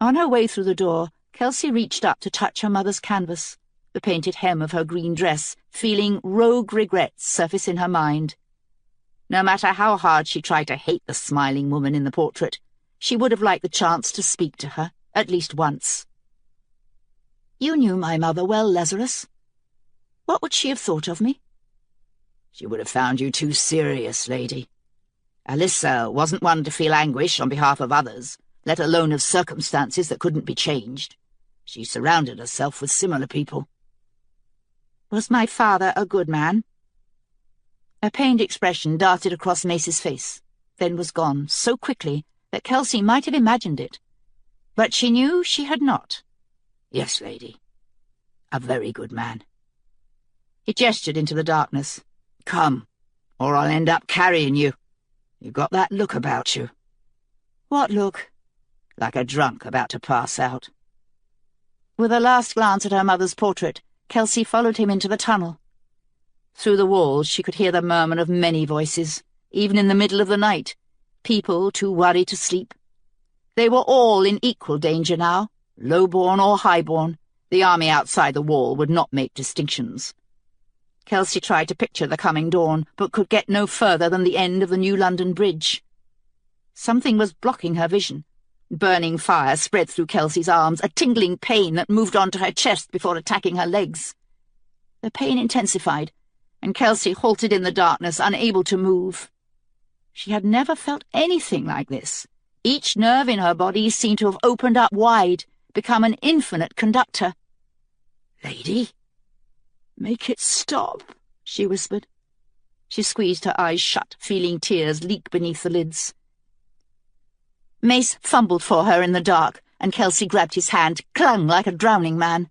On her way through the door, Kelsey reached up to touch her mother's canvas, the painted hem of her green dress, feeling rogue regrets surface in her mind. No matter how hard she tried to hate the smiling woman in the portrait, she would have liked the chance to speak to her, at least once. "You knew my mother well, Lazarus." What would she have thought of me? She would have found you too serious, lady. Alyssa wasn't one to feel anguish on behalf of others, let alone of circumstances that couldn't be changed. She surrounded herself with similar people. Was my father a good man? A pained expression darted across Mace's face, then was gone so quickly that Kelsey might have imagined it. But she knew she had not. Yes, lady. A very good man. He gestured into the darkness. Come, or I'll end up carrying you. You've got that look about you. What look? Like a drunk about to pass out. With a last glance at her mother's portrait, Kelsey followed him into the tunnel. Through the walls she could hear the murmur of many voices, even in the middle of the night, people too worried to sleep. They were all in equal danger now, low-born or high-born. The army outside the wall would not make distinctions. Kelsey tried to picture the coming dawn, but could get no further than the end of the New London Bridge. Something was blocking her vision. Burning fire spread through Kelsey's arms, a tingling pain that moved onto her chest before attacking her legs. The pain intensified, and Kelsey halted in the darkness, unable to move. She had never felt anything like this. Each nerve in her body seemed to have opened up wide, become an infinite conductor. Lady? Make it stop, she whispered. She squeezed her eyes shut, feeling tears leak beneath the lids. Mace fumbled for her in the dark, and Kelsey grabbed his hand, clung like a drowning man.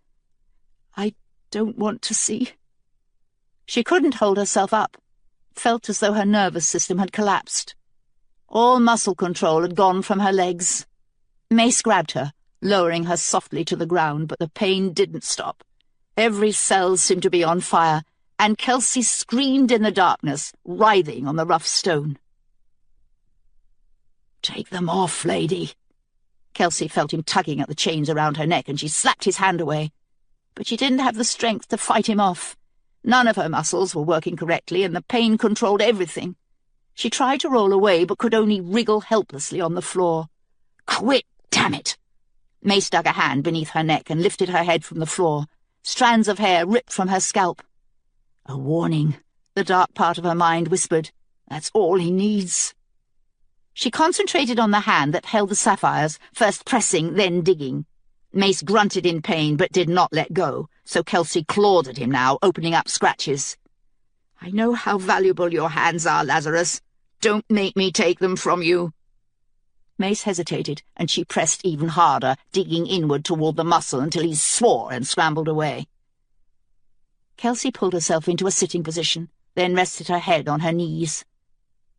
I don't want to see. She couldn't hold herself up, felt as though her nervous system had collapsed. All muscle control had gone from her legs. Mace grabbed her, lowering her softly to the ground, but the pain didn't stop. Every cell seemed to be on fire, and Kelsey screamed in the darkness, writhing on the rough stone. Take them off, lady. Kelsey felt him tugging at the chains around her neck, and she slapped his hand away. But she didn't have the strength to fight him off. None of her muscles were working correctly, and the pain controlled everything. She tried to roll away, but could only wriggle helplessly on the floor. Quit, damn it! Mace dug a hand beneath her neck and lifted her head from the floor. Strands of hair ripped from her scalp. A warning, the dark part of her mind whispered. That's all he needs. She concentrated on the hand that held the sapphires, first pressing, then digging. Mace grunted in pain, but did not let go, so Kelsey clawed at him now, opening up scratches. I know how valuable your hands are, Lazarus. Don't make me take them from you. Mace hesitated, and she pressed even harder, digging inward toward the muscle until he swore and scrambled away. Kelsey pulled herself into a sitting position, then rested her head on her knees.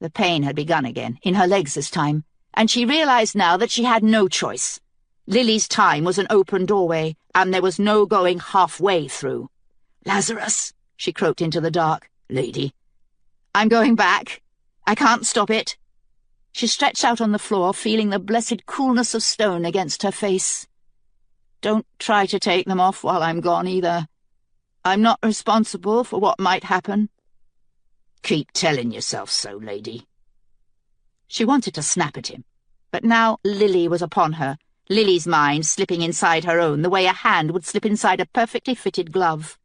The pain had begun again, in her legs this time, and she realized now that she had no choice. Lily's time was an open doorway, and there was no going halfway through. Lazarus, she croaked into the dark. Lady. I'm going back. I can't stop it. She stretched out on the floor, feeling the blessed coolness of stone against her face. Don't try to take them off while I'm gone, either. I'm not responsible for what might happen. Keep telling yourself so, lady. She wanted to snap at him, but now Lily was upon her, Lily's mind slipping inside her own the way a hand would slip inside a perfectly fitted glove.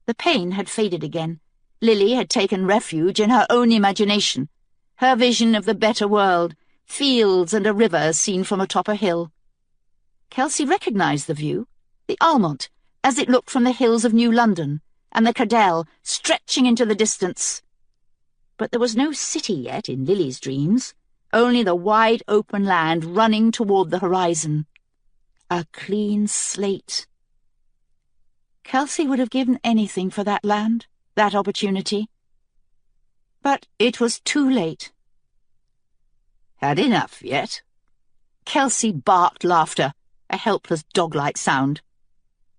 The pain had faded again. Lily had taken refuge in her own imagination, her vision of the better world, fields and a river seen from atop a hill. Kelsey recognized the view, the Almont, as it looked from the hills of New London, and the Cadell stretching into the distance. But there was no city yet in Lily's dreams, only the wide open land running toward the horizon. A clean slate. Kelsey would have given anything for that land, that opportunity. But it was too late. Had enough yet? Kelsey barked laughter, a helpless dog-like sound.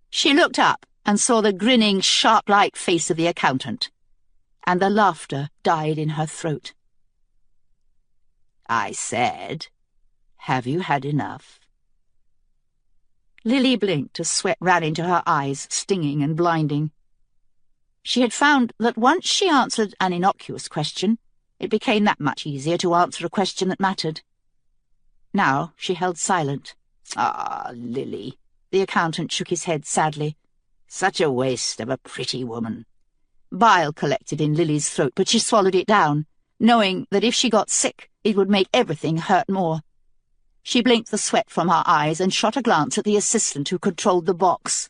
She looked up and saw the grinning, shark-like face of the accountant, and the laughter died in her throat. I said, have you had enough? Lily blinked as sweat ran into her eyes, stinging and blinding. She had found that once she answered an innocuous question, it became that much easier to answer a question that mattered. Now she held silent. Ah, Lily, the accountant shook his head sadly. Such a waste of a pretty woman. Bile collected in Lily's throat, but she swallowed it down, knowing that if she got sick, it would make everything hurt more. She blinked the sweat from her eyes and shot a glance at the assistant who controlled the box.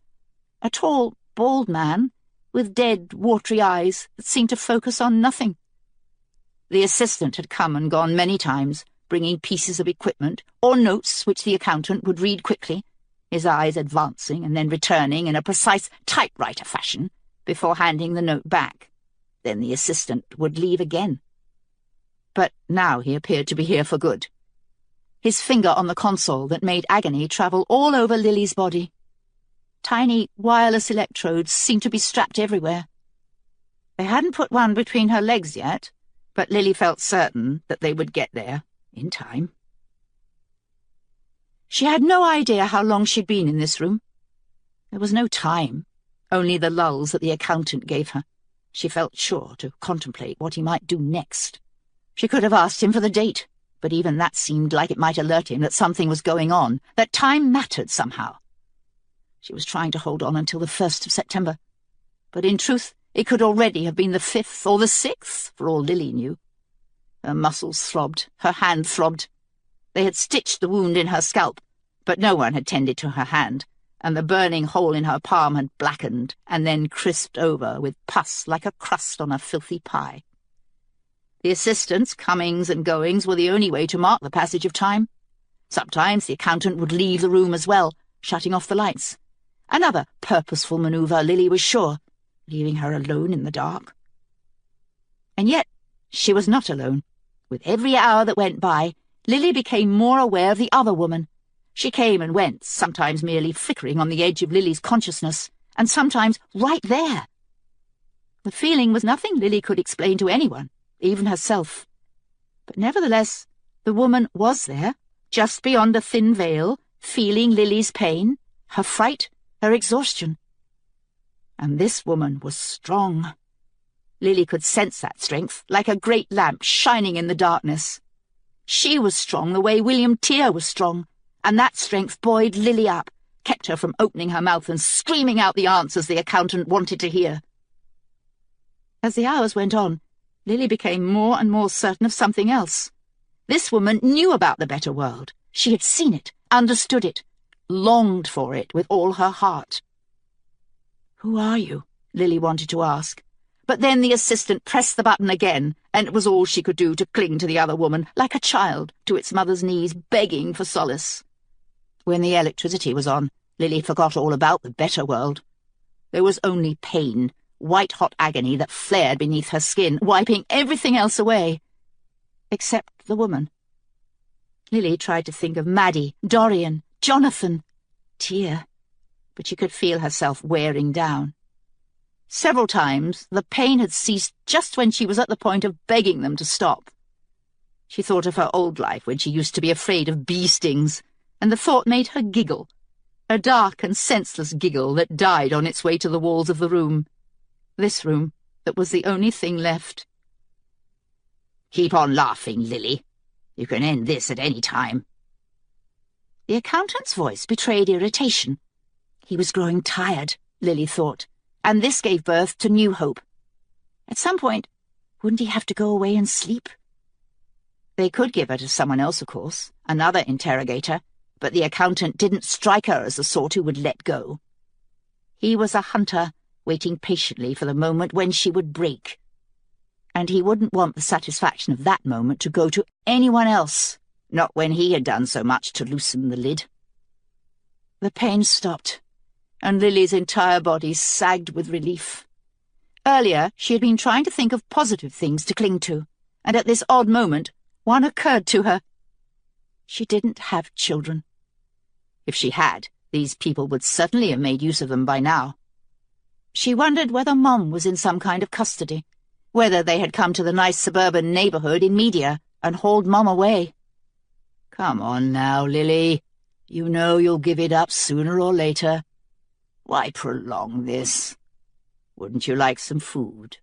A tall, bald man, with dead, watery eyes that seemed to focus on nothing. The assistant had come and gone many times, bringing pieces of equipment or notes which the accountant would read quickly, his eyes advancing and then returning in a precise typewriter fashion before handing the note back. Then the assistant would leave again. But now he appeared to be here for good. His finger on the console that made agony travel all over Lily's body. Tiny wireless electrodes seemed to be strapped everywhere. They hadn't put one between her legs yet, but Lily felt certain that they would get there in time. She had no idea how long she'd been in this room. There was no time, only the lulls that the accountant gave her. She felt sure to contemplate what he might do next. She could have asked him for the date, but even that seemed like it might alert him that something was going on, that time mattered somehow. She was trying to hold on until the 1st of September, but in truth it could already have been the 5th or the 6th, for all Lily knew. Her muscles throbbed, her hand throbbed. They had stitched the wound in her scalp, but no one had tended to her hand, and the burning hole in her palm had blackened and then crisped over with pus like a crust on a filthy pie. The assistants' comings and goings were the only way to mark the passage of time. Sometimes the accountant would leave the room as well, shutting off the lights. Another purposeful manoeuvre, Lily was sure, leaving her alone in the dark. And yet she was not alone. With every hour that went by, Lily became more aware of the other woman. She came and went, sometimes merely flickering on the edge of Lily's consciousness, and sometimes right there. The feeling was nothing Lily could explain to anyone, even herself. But nevertheless, the woman was there, just beyond a thin veil, feeling Lily's pain, her fright, her exhaustion. And this woman was strong. Lily could sense that strength, like a great lamp shining in the darkness. She was strong the way William Tear was strong, and that strength buoyed Lily up, kept her from opening her mouth and screaming out the answers the accountant wanted to hear. As the hours went on, Lily became more and more certain of something else. This woman knew about the better world. She had seen it, understood it, longed for it with all her heart. "Who are you?" Lily wanted to ask. But then the assistant pressed the button again, and it was all she could do to cling to the other woman, like a child, to its mother's knees, begging for solace. When the electricity was on, Lily forgot all about the better world. There was only pain, white-hot agony that flared beneath her skin, wiping everything else away. Except the woman. Lily tried to think of Maddie, Dorian, Jonathan, Tear, but she could feel herself wearing down. Several times the pain had ceased just when she was at the point of begging them to stop. She thought of her old life when she used to be afraid of bee stings, and the thought made her giggle, a dark and senseless giggle that died on its way to the walls of the room. This room that was the only thing left. "Keep on laughing, Lily. You can end this at any time." The accountant's voice betrayed irritation. He was growing tired, Lily thought, and this gave birth to new hope. At some point, wouldn't he have to go away and sleep? They could give her to someone else, of course, another interrogator, but the accountant didn't strike her as the sort who would let go. He was a hunter, waiting patiently for the moment when she would break. And he wouldn't want the satisfaction of that moment to go to anyone else, not when he had done so much to loosen the lid. The pain stopped, and Lily's entire body sagged with relief. Earlier, she had been trying to think of positive things to cling to, and at this odd moment, one occurred to her. She didn't have children. If she had, these people would certainly have made use of them by now. She wondered whether Mom was in some kind of custody, whether they had come to the nice suburban neighborhood in Media and hauled Mom away. "Come on now, Lily. You know you'll give it up sooner or later. Why prolong this? Wouldn't you like some food?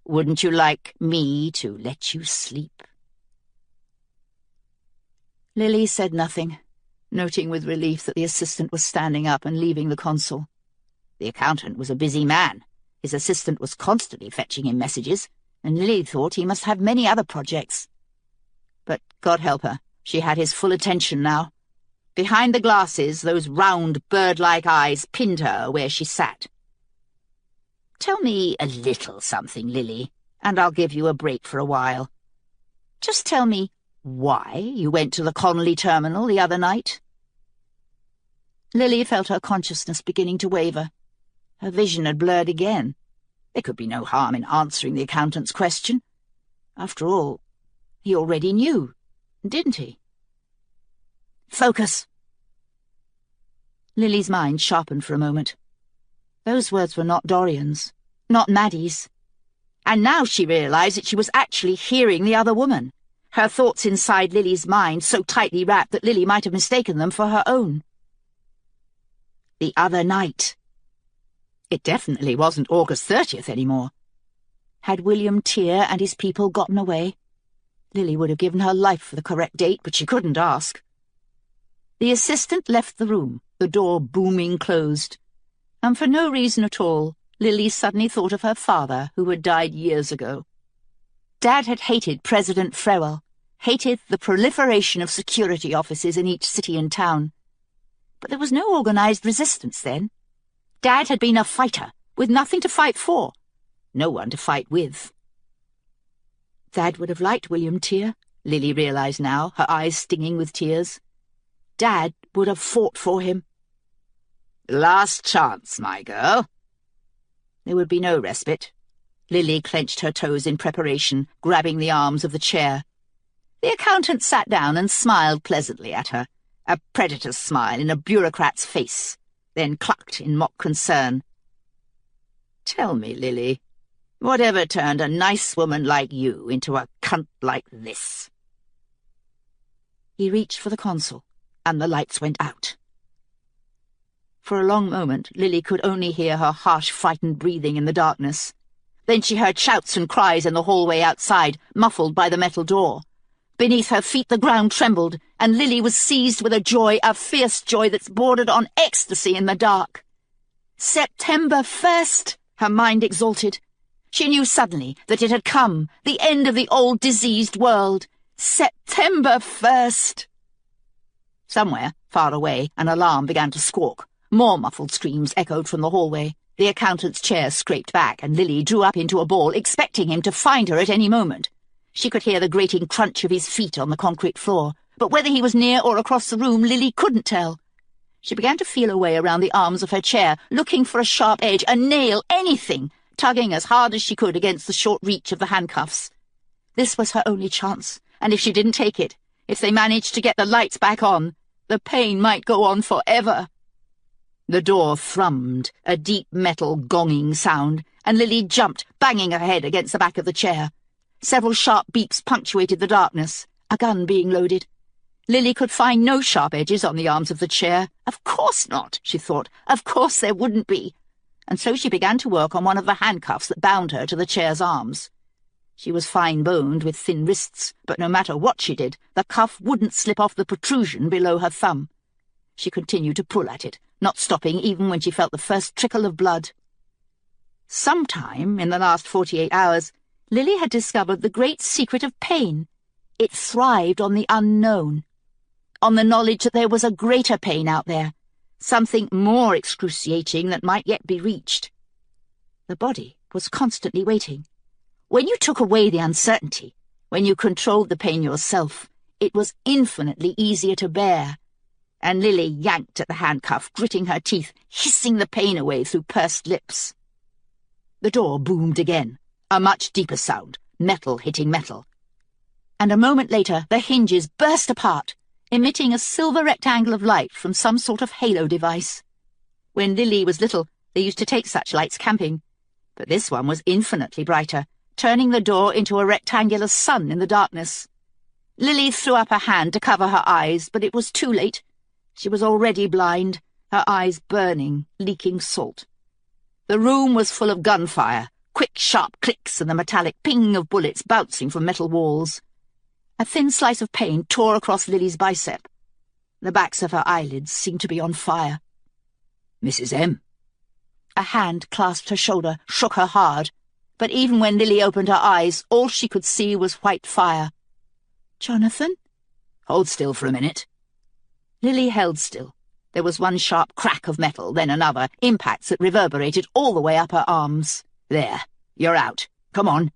Wouldn't you like me to let you sleep?" Lily said nothing, noting with relief that the assistant was standing up and leaving the console. The accountant was a busy man. His assistant was constantly fetching him messages, and Lily thought he must have many other projects. But God help her, she had his full attention now. Behind the glasses, those round, bird-like eyes pinned her where she sat. "Tell me a little something, Lily, and I'll give you a break for a while. Just tell me why you went to the Connolly terminal the other night." Lily felt her consciousness beginning to waver. Her vision had blurred again. There could be no harm in answering the accountant's question. After all, he already knew, didn't he? "Focus!" Lily's mind sharpened for a moment. Those words were not Dorian's, not Maddie's. And now she realized that she was actually hearing the other woman, her thoughts inside Lily's mind so tightly wrapped that Lily might have mistaken them for her own. The other night. It definitely wasn't August 30th anymore. Had William Tear and his people gotten away? Lily would have given her life for the correct date, but she couldn't ask. The assistant left the room, the door booming closed. And for no reason at all, Lily suddenly thought of her father, who had died years ago. Dad had hated President Frewell, hated the proliferation of security offices in each city and town. But there was no organized resistance then. Dad had been a fighter, with nothing to fight for, no one to fight with. Dad would have liked William Tear, Lily realized now, her eyes stinging with tears. Dad would have fought for him. "Last chance, my girl." There would be no respite. Lily clenched her toes in preparation, grabbing the arms of the chair. The accountant sat down and smiled pleasantly at her, a predator's smile in a bureaucrat's face, then clucked in mock concern. "Tell me, Lily, whatever turned a nice woman like you into a cunt like this?" He reached for the console, and the lights went out. For a long moment, Lily could only hear her harsh, frightened breathing in the darkness. Then she heard shouts and cries in the hallway outside, muffled by the metal door. Beneath her feet the ground trembled, and Lily was seized with a joy, a fierce joy that's bordered on ecstasy in the dark. September 1st, her mind exulted. She knew suddenly that it had come, the end of the old diseased world. September 1st! Somewhere, far away, an alarm began to squawk. More muffled screams echoed from the hallway. The accountant's chair scraped back, and Lily drew up into a ball, expecting him to find her at any moment. She could hear the grating crunch of his feet on the concrete floor, but whether he was near or across the room, Lily couldn't tell. She began to feel her way around the arms of her chair, looking for a sharp edge, a nail, anything, tugging as hard as she could against the short reach of the handcuffs. This was her only chance, and if she didn't take it, if they managed to get the lights back on, the pain might go on forever. The door thrummed, a deep metal gonging sound, and Lily jumped, banging her head against the back of the chair. Several sharp beeps punctuated the darkness, a gun being loaded. Lily could find no sharp edges on the arms of the chair. Of course not, she thought. Of course there wouldn't be. And so she began to work on one of the handcuffs that bound her to the chair's arms. She was fine-boned with thin wrists, but no matter what she did, the cuff wouldn't slip off the protrusion below her thumb. She continued to pull at it, not stopping even when she felt the first trickle of blood. Sometime in the last 48 hours, Lily had discovered the great secret of pain. It thrived on the unknown, on the knowledge that there was a greater pain out there, something more excruciating that might yet be reached. The body was constantly waiting. When you took away the uncertainty, when you controlled the pain yourself, it was infinitely easier to bear. And Lily yanked at the handcuff, gritting her teeth, hissing the pain away through pursed lips. The door boomed again, a much deeper sound, metal hitting metal. And a moment later the hinges burst apart, emitting a silver rectangle of light from some sort of halo device. When Lily was little, they used to take such lights camping, but this one was infinitely brighter, turning the door into a rectangular sun in the darkness. Lily threw up her hand to cover her eyes, but it was too late. She was already blind, her eyes burning, leaking salt. The room was full of gunfire, quick, sharp clicks and the metallic ping of bullets bouncing from metal walls. A thin slice of pain tore across Lily's bicep. The backs of her eyelids seemed to be on fire. "Mrs. M." A hand clasped her shoulder, shook her hard, but even when Lily opened her eyes, all she could see was white fire. "Jonathan?" "Hold still for a minute." Lily held still. There was one sharp crack of metal, then another, impacts that reverberated all the way up her arms. "There, you're out. Come on."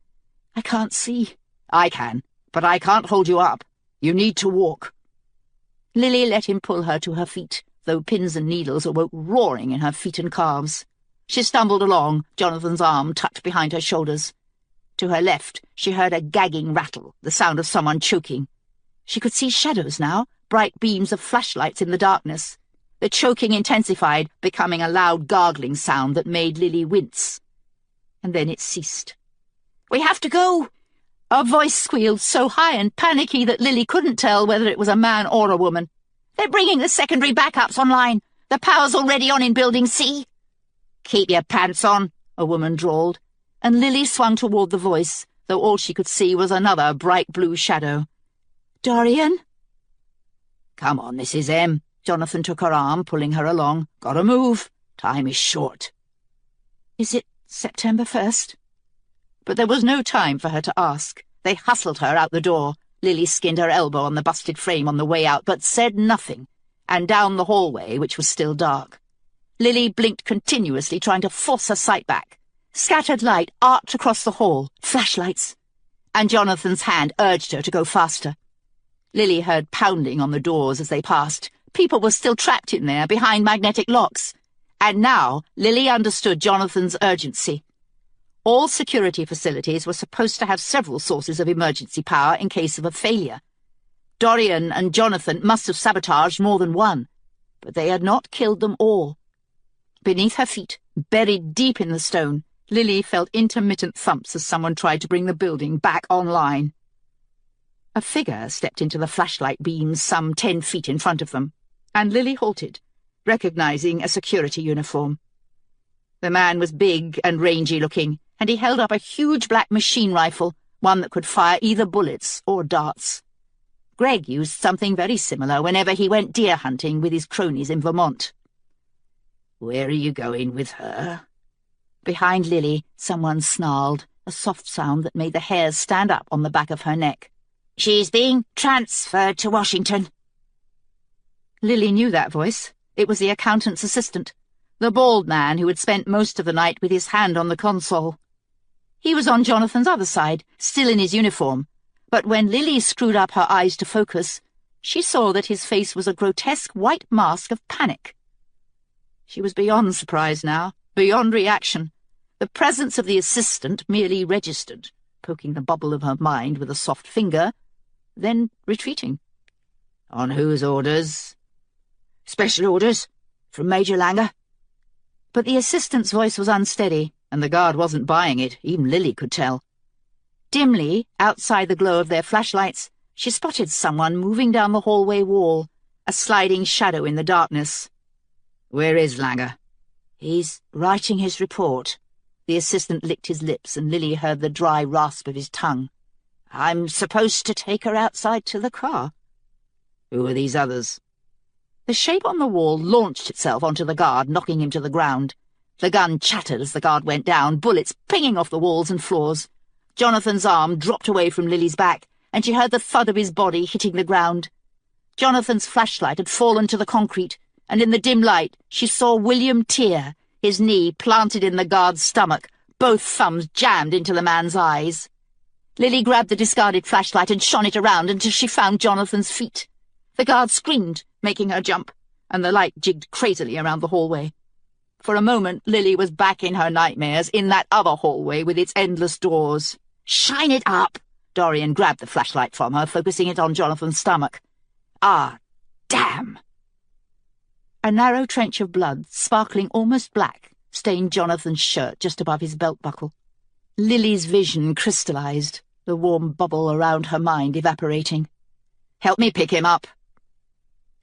"I can't see." "I can, but I can't hold you up. You need to walk." Lily let him pull her to her feet, though pins and needles awoke roaring in her feet and calves. She stumbled along, Jonathan's arm tucked behind her shoulders. To her left, she heard a gagging rattle, the sound of someone choking. She could see shadows now, bright beams of flashlights in the darkness. The choking intensified, becoming a loud gargling sound that made Lily wince. And then it ceased. "We have to go!" A voice squealed so high and panicky that Lily couldn't tell whether it was a man or a woman. "They're bringing the secondary backups online. The power's already on in Building C." "Keep your pants on," a woman drawled, and Lily swung toward the voice, though all she could see was another bright blue shadow. "Dorian?" "Come on, Mrs. M." Jonathan took her arm, pulling her along. "Gotta move. Time is short." "Is it September 1st? But there was no time for her to ask. They hustled her out the door. Lily skinned her elbow on the busted frame on the way out, but said nothing, and down the hallway, which was still dark. Lily blinked continuously, trying to force her sight back. Scattered light arced across the hall, flashlights, and Jonathan's hand urged her to go faster. Lily heard pounding on the doors as they passed. People were still trapped in there, behind magnetic locks. And now Lily understood Jonathan's urgency. All security facilities were supposed to have several sources of emergency power in case of a failure. Dorian and Jonathan must have sabotaged more than one, but they had not killed them all. Beneath her feet, buried deep in the stone, Lily felt intermittent thumps as someone tried to bring the building back online. A figure stepped into the flashlight beams some 10 feet in front of them, and Lily halted, recognizing a security uniform. The man was big and rangy-looking, and he held up a huge black machine rifle, one that could fire either bullets or darts. Greg used something very similar whenever he went deer hunting with his cronies in Vermont. "Where are you going with her?" Behind Lily, someone snarled, a soft sound that made the hairs stand up on the back of her neck. "She's being transferred to Washington." Lily knew that voice. It was the accountant's assistant, the bald man who had spent most of the night with his hand on the console. He was on Jonathan's other side, still in his uniform, but when Lily screwed up her eyes to focus, she saw that his face was a grotesque white mask of panic. She was beyond surprise now, beyond reaction. The presence of the assistant merely registered, poking the bubble of her mind with a soft finger, then retreating. "On whose orders?" "Special orders. From Major Langer." But the assistant's voice was unsteady, and the guard wasn't buying it, even Lily could tell. Dimly, outside the glow of their flashlights, she spotted someone moving down the hallway wall, a sliding shadow in the darkness. "Where is Langer?" "He's writing his report." The assistant licked his lips, and Lily heard the dry rasp of his tongue. "I'm supposed to take her outside to the car." "Who are these others?" The shape on the wall launched itself onto the guard, knocking him to the ground. The gun chattered as the guard went down, bullets pinging off the walls and floors. Jonathan's arm dropped away from Lily's back, and she heard the thud of his body hitting the ground. Jonathan's flashlight had fallen to the concrete, and in the dim light she saw William Tear, his knee planted in the guard's stomach, both thumbs jammed into the man's eyes. Lily grabbed the discarded flashlight and shone it around until she found Jonathan's feet. The guard screamed, making her jump, and the light jigged crazily around the hallway. For a moment, Lily was back in her nightmares, in that other hallway with its endless doors. "Shine it up!" Dorian grabbed the flashlight from her, focusing it on Jonathan's stomach. "Ah, damn!" A narrow trench of blood, sparkling almost black, stained Jonathan's shirt just above his belt buckle. Lily's vision crystallized, the warm bubble around her mind evaporating. "Help me pick him up."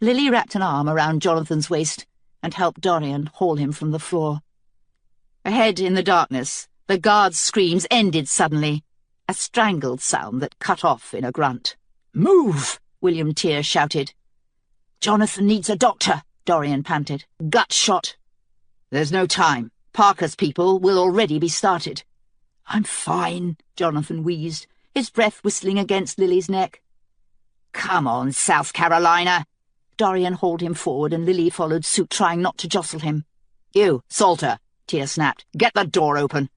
Lily wrapped an arm around Jonathan's waist and helped Dorian haul him from the floor. Ahead in the darkness, the guard's screams ended suddenly, a strangled sound that cut off in a grunt. "Move!" William Tear shouted. "Jonathan needs a doctor," Dorian panted. "Gut shot." "There's no time. Parker's people will already be started." "I'm fine," Jonathan wheezed, his breath whistling against Lily's neck. "Come on, South Carolina." Dorian hauled him forward and Lily followed suit, trying not to jostle him. "You, Salter," Tear snapped. "Get the door open."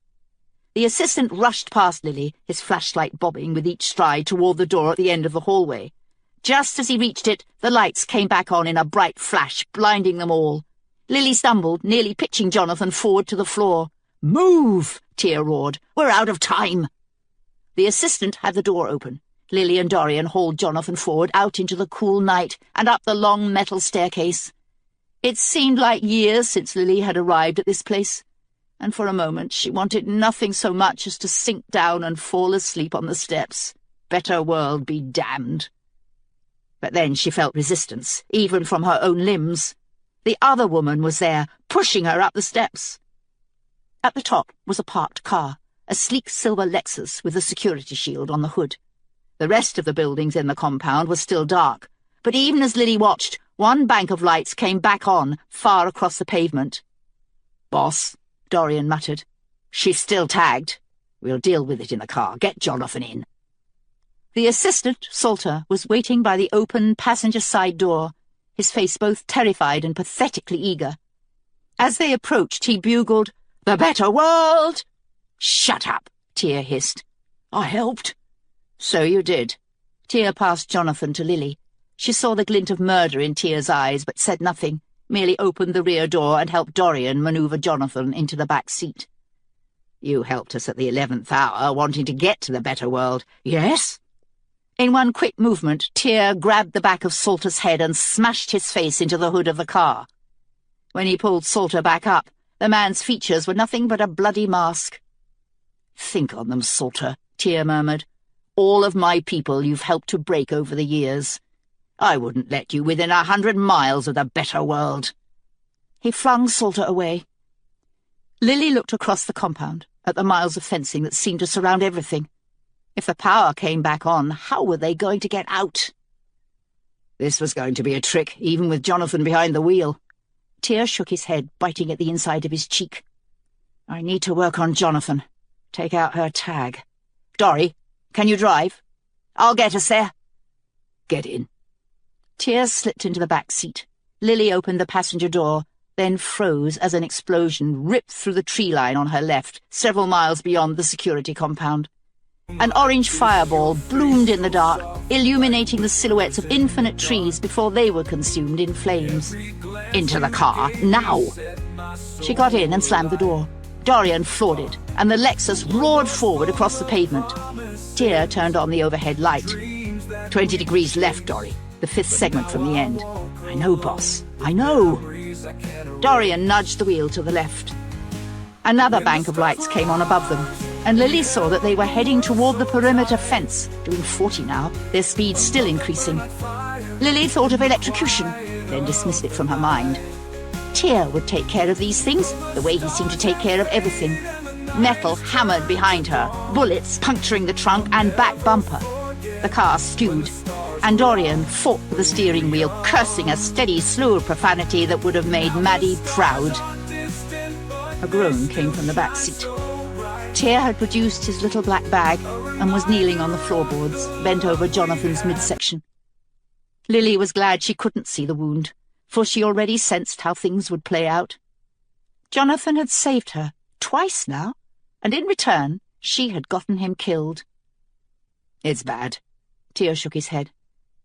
The assistant rushed past Lily, his flashlight bobbing with each stride toward the door at the end of the hallway. Just as he reached it, the lights came back on in a bright flash, blinding them all. Lily stumbled, nearly pitching Jonathan forward to the floor. "Move!" Tear roared. "We're out of time." The assistant had the door open. Lily and Dorian hauled Jonathan forward, out into the cool night, and up the long metal staircase. It seemed like years since Lily had arrived at this place, and for a moment she wanted nothing so much as to sink down and fall asleep on the steps. Better world be damned. But then she felt resistance, even from her own limbs. The other woman was there, pushing her up the steps. At the top was a parked car, a sleek silver Lexus with a security shield on the hood. The rest of the buildings in the compound were still dark, but even as Lily watched, one bank of lights came back on, far across the pavement. "Boss," Dorian muttered. "She's still tagged. We'll deal with it in the car. Get Jonathan in." The assistant, Salter, was waiting by the open passenger side door, his face both terrified and pathetically eager. As they approached, he bugled, "The better world!" "Shut up," Tear hissed. "I helped." "So you did." Tear passed Jonathan to Lily. She saw the glint of murder in Tear's eyes, but said nothing, merely opened the rear door and helped Dorian maneuver Jonathan into the back seat. "You helped us at the 11th hour, wanting to get to the better world." "Yes?" In one quick movement, Tear grabbed the back of Salter's head and smashed his face into the hood of the car. When he pulled Salter back up, the man's features were nothing but a bloody mask. "Think on them, Salter," Tear murmured. "All of my people you've helped to break over the years. I wouldn't let you within 100 miles of the better world." He flung Salter away. Lily looked across the compound, at the miles of fencing that seemed to surround everything. If the power came back on, how were they going to get out? This was going to be a trick, even with Jonathan behind the wheel. Tear shook his head, biting at the inside of his cheek. "I need to work on Jonathan. Take out her tag. Dory, can you drive?" "I'll get us there." "Get in." Tear slipped into the back seat. Lily opened the passenger door, then froze as an explosion ripped through the tree line on her left, several miles beyond the security compound. An orange fireball bloomed in the dark, illuminating the silhouettes of infinite trees before they were consumed in flames. "Into the car, now!" She got in and slammed the door. Dorian floored it, and the Lexus roared forward across the pavement. Tear turned on the overhead light. 20 degrees left, Dory. The fifth segment from the end. "I know, boss. I know." Dorian nudged the wheel to the left. Another bank of lights came on above them, and Lily saw that they were heading toward the perimeter fence, doing 40 now, their speed still increasing. Lily thought of electrocution, then dismissed it from her mind. Tear would take care of these things, the way he seemed to take care of everything. Metal hammered behind her, bullets puncturing the trunk and back bumper. The car skewed, and Dorian fought with the steering wheel, cursing a steady, slow profanity that would have made Maddie proud. A groan came from the back seat. Tear had produced his little black bag and was kneeling on the floorboards, bent over Jonathan's midsection. Lily was glad she couldn't see the wound, for she already sensed how things would play out. Jonathan had saved her, twice now, and in return she had gotten him killed. "It's bad." Tear shook his head.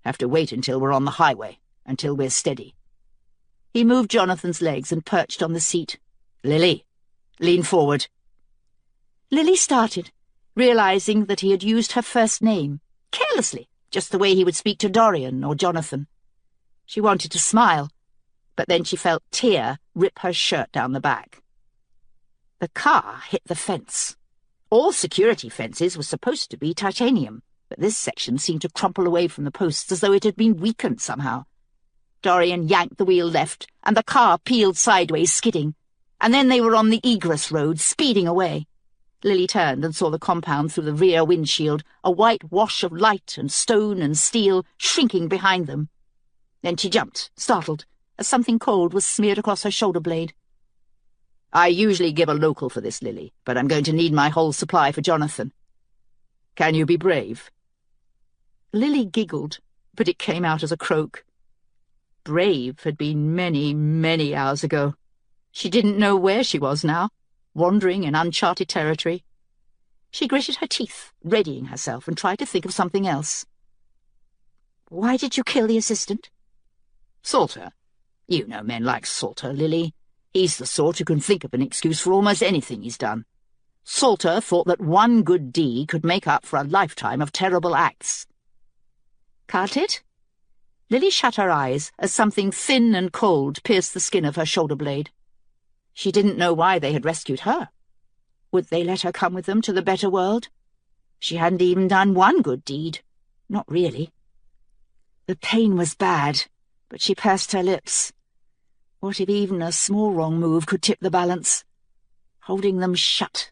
"Have to wait until we're on the highway, until we're steady." He moved Jonathan's legs and perched on the seat. "Lily, lean forward." Lily started, realizing that he had used her first name, carelessly, just the way he would speak to Dorian or Jonathan. She wanted to smile, but then she felt Tear rip her shirt down the back. The car hit the fence. All security fences were supposed to be titanium, but this section seemed to crumple away from the posts as though it had been weakened somehow. Dorian yanked the wheel left, and the car peeled sideways, skidding, and then they were on the egress road, speeding away. Lily turned and saw the compound through the rear windshield, a white wash of light and stone and steel shrinking behind them. Then she jumped, startled, as something cold was smeared across her shoulder blade. I usually give a local for this, Lily, but I'm going to need my whole supply for Jonathan. Can you be brave?" Lily giggled, but it came out as a croak. Brave had been many, many hours ago. She didn't know where she was now, wandering in uncharted territory. She gritted her teeth, readying herself, and tried to think of something else. "Why did you kill the assistant?" "Salter. You know men like Salter, Lily. He's the sort who can think of an excuse for almost anything he's done. Salter thought that one good deed could make up for a lifetime of terrible acts." "Can't it?" Lily shut her eyes as something thin and cold pierced the skin of her shoulder blade. She didn't know why they had rescued her. Would they let her come with them to the better world? She hadn't even done one good deed. Not really. The pain was bad, but she pursed her lips. What if even a small wrong move could tip the balance? Holding them shut.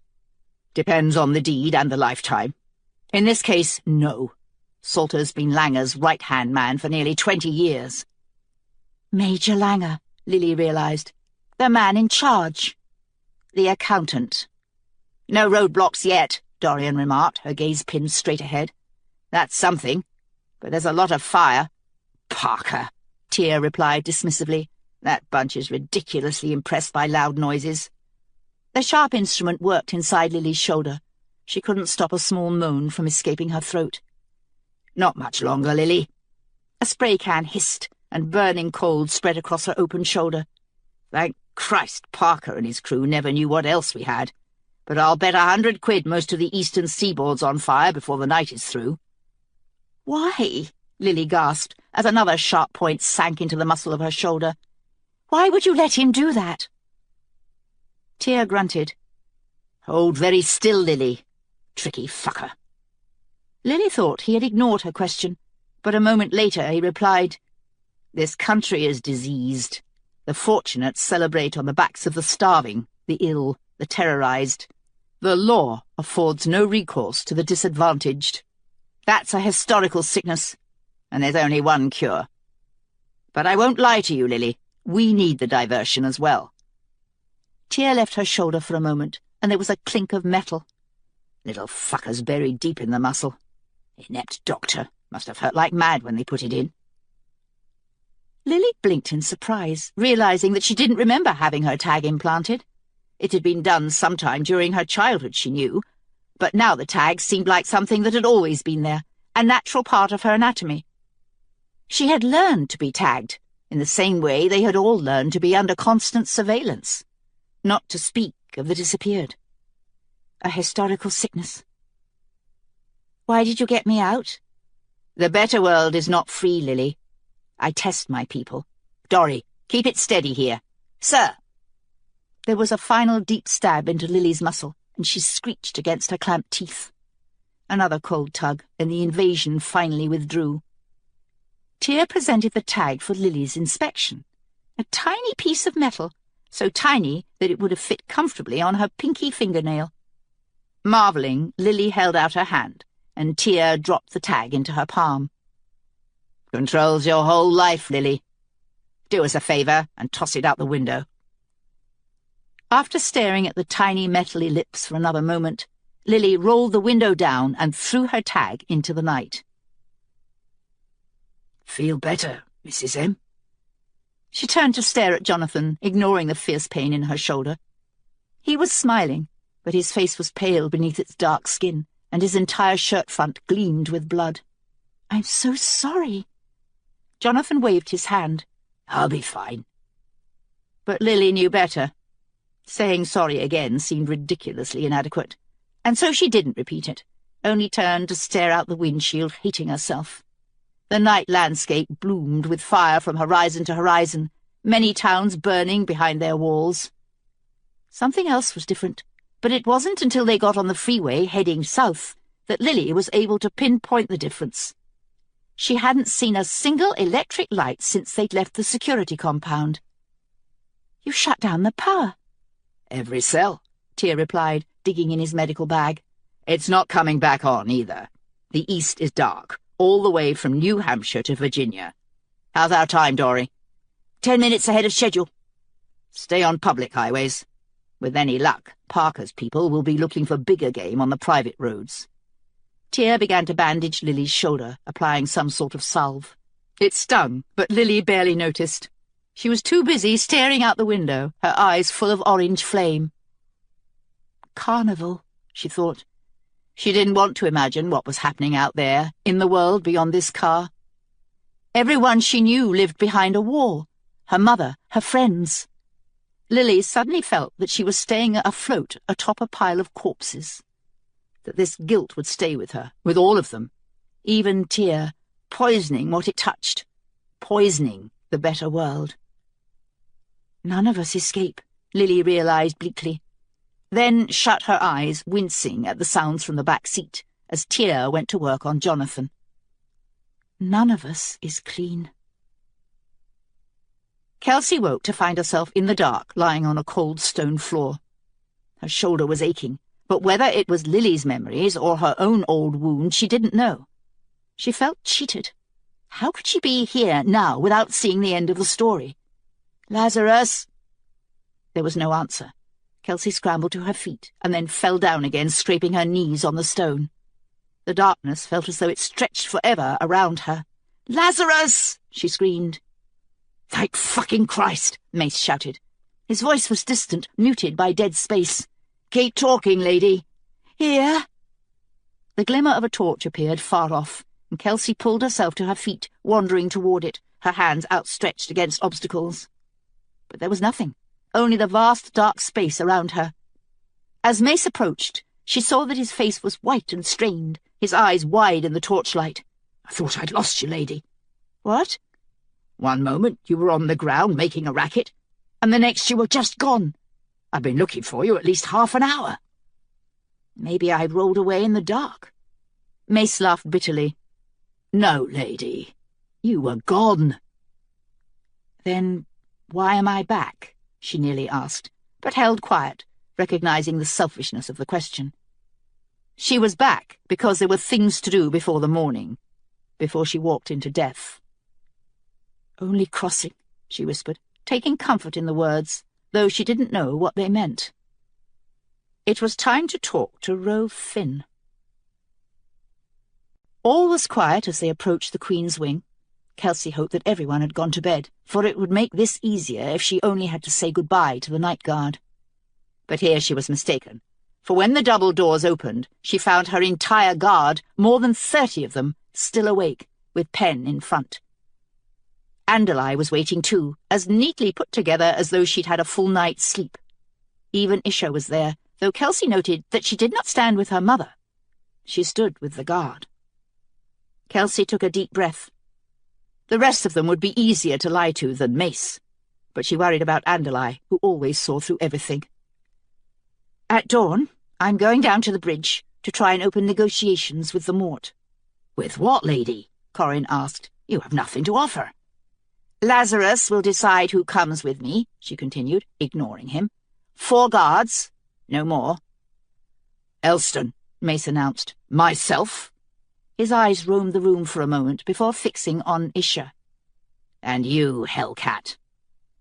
Depends on the deed and the lifetime. In this case, no. Salter's been Langer's right-hand man for nearly 20 years. Major Langer, Lily realized. The man in charge. The accountant. "No roadblocks yet," Dorian remarked, her gaze pinned straight ahead. "That's something, but there's a lot of fire." "Parker," Tear replied dismissively. "That bunch is ridiculously impressed by loud noises." The sharp instrument worked inside Lily's shoulder. She couldn't stop a small moan from escaping her throat. "Not much longer, Lily." A spray can hissed, and burning cold spread across her open shoulder. "Thank Christ Parker and his crew never knew what else we had. But I'll bet £100 most of the eastern seaboard's on fire before the night is through." "Why?" Lily gasped, as another sharp point sank into the muscle of her shoulder. "Why would you let him do that?" Tear grunted. "Hold very still, Lily. Tricky fucker." Lily thought he had ignored her question, but a moment later he replied, "This country is diseased. The fortunate celebrate on the backs of the starving, the ill, the terrorized. The law affords no recourse to the disadvantaged. That's a historical sickness, and there's only one cure. But I won't lie to you, Lily. We need the diversion as well." Tear left her shoulder for a moment, and there was a clink of metal. "Little fucker's buried deep in the muscle. Inept doctor. Must have hurt like mad when they put it in." Lily blinked in surprise, realizing that she didn't remember having her tag implanted. It had been done sometime during her childhood, she knew, but now the tag seemed like something that had always been there, a natural part of her anatomy. She had learned to be tagged, in the same way they had all learned to be under constant surveillance, not to speak of the disappeared. A historical sickness. "Why did you get me out?" "The better world is not free, Lily. I test my people. Dory, keep it steady here." "Sir!" There was a final deep stab into Lily's muscle, and she screeched against her clamped teeth. Another cold tug, and the invasion finally withdrew. Tear presented the tag for Lily's inspection. A tiny piece of metal, so tiny that it would have fit comfortably on her pinky fingernail. Marvelling, Lily held out her hand, and Tear dropped the tag into her palm. "Controls your whole life, Lily. Do us a favour and toss it out the window." After staring at the tiny metally lips for another moment, Lily rolled the window down and threw her tag into the night. "Feel better, Mrs. M?" She turned to stare at Jonathan, ignoring the fierce pain in her shoulder. He was smiling, but his face was pale beneath its dark skin, and his entire shirt front gleamed with blood. "I'm so sorry." Jonathan waved his hand. "I'll be fine." But Lily knew better. Saying sorry again seemed ridiculously inadequate, and so she didn't repeat it, only turned to stare out the windshield, hating herself. The night landscape bloomed with fire from horizon to horizon, many towns burning behind their walls. Something else was different, but it wasn't until they got on the freeway heading south that Lily was able to pinpoint the difference. She hadn't seen a single electric light since they'd left the security compound. "You shut down the power." "Every cell," Tear replied, digging in his medical bag. "It's not coming back on, either. The east is dark, all the way from New Hampshire to Virginia. How's our time, Dory?" 10 minutes ahead of schedule." "Stay on public highways." With any luck, Parker's people will be looking for bigger game on the private roads. Tear began to bandage Lily's shoulder, applying some sort of salve. It stung, but Lily barely noticed. She was too busy staring out the window, her eyes full of orange flame. Carnival, she thought. She didn't want to imagine what was happening out there, in the world beyond this car. Everyone she knew lived behind a wall. Her mother, her friends. Lily suddenly felt that she was staying afloat atop a pile of corpses. That this guilt would stay with her, with all of them. Even Tear, poisoning what it touched. Poisoning the better world. None of us escape, Lily realized bleakly. Then shut her eyes, wincing at the sounds from the back seat, as Tear went to work on Jonathan. None of us is clean. Kelsey woke to find herself in the dark, lying on a cold stone floor. Her shoulder was aching, but whether it was Lily's memories or her own old wound, she didn't know. She felt cheated. How could she be here now without seeing the end of the story? Lazarus! There was no answer. Kelsey scrambled to her feet and then fell down again, scraping her knees on the stone. The darkness felt as though it stretched forever around her. Lazarus! She screamed. Thank fucking Christ! Mace shouted. His voice was distant, muted by dead space. Keep talking, lady. Here? The glimmer of a torch appeared far off, and Kelsey pulled herself to her feet, wandering toward it, her hands outstretched against obstacles. But there was nothing, only the vast dark space around her. As Mace approached, she saw that his face was white and strained, his eyes wide in the torchlight. I thought I'd lost you, lady. What? One moment you were on the ground making a racket, and the next you were just gone. I've been looking for you at least half an hour. Maybe I rolled away in the dark. Mace laughed bitterly. No, lady. You were gone. Then why am I back? She nearly asked, but held quiet, recognizing the selfishness of the question. She was back because there were things to do before the morning, before she walked into death. Only crossing, she whispered, taking comfort in the words, though she didn't know what they meant. It was time to talk to Ro Finn. All was quiet as they approached the Queen's wing. Kelsey hoped that everyone had gone to bed, for it would make this easier if she only had to say goodbye to the night guard. But here she was mistaken, for when the double doors opened, she found her entire guard, more than 30 of them, still awake, with Pen in front. Andalai was waiting too, as neatly put together as though she'd had a full night's sleep. Even Isha was there, though Kelsey noted that she did not stand with her mother. She stood with the guard. Kelsey took a deep breath. The rest of them would be easier to lie to than Mace, but she worried about Andalai, who always saw through everything. At dawn, I'm going down to the bridge to try and open negotiations with the Mort. With what, lady? Corin asked. You have nothing to offer. Lazarus will decide who comes with me, she continued, ignoring him. 4 guards, no more. Elston, Mace announced. Myself? His eyes roamed the room for a moment before fixing on Isha. And you, Hellcat.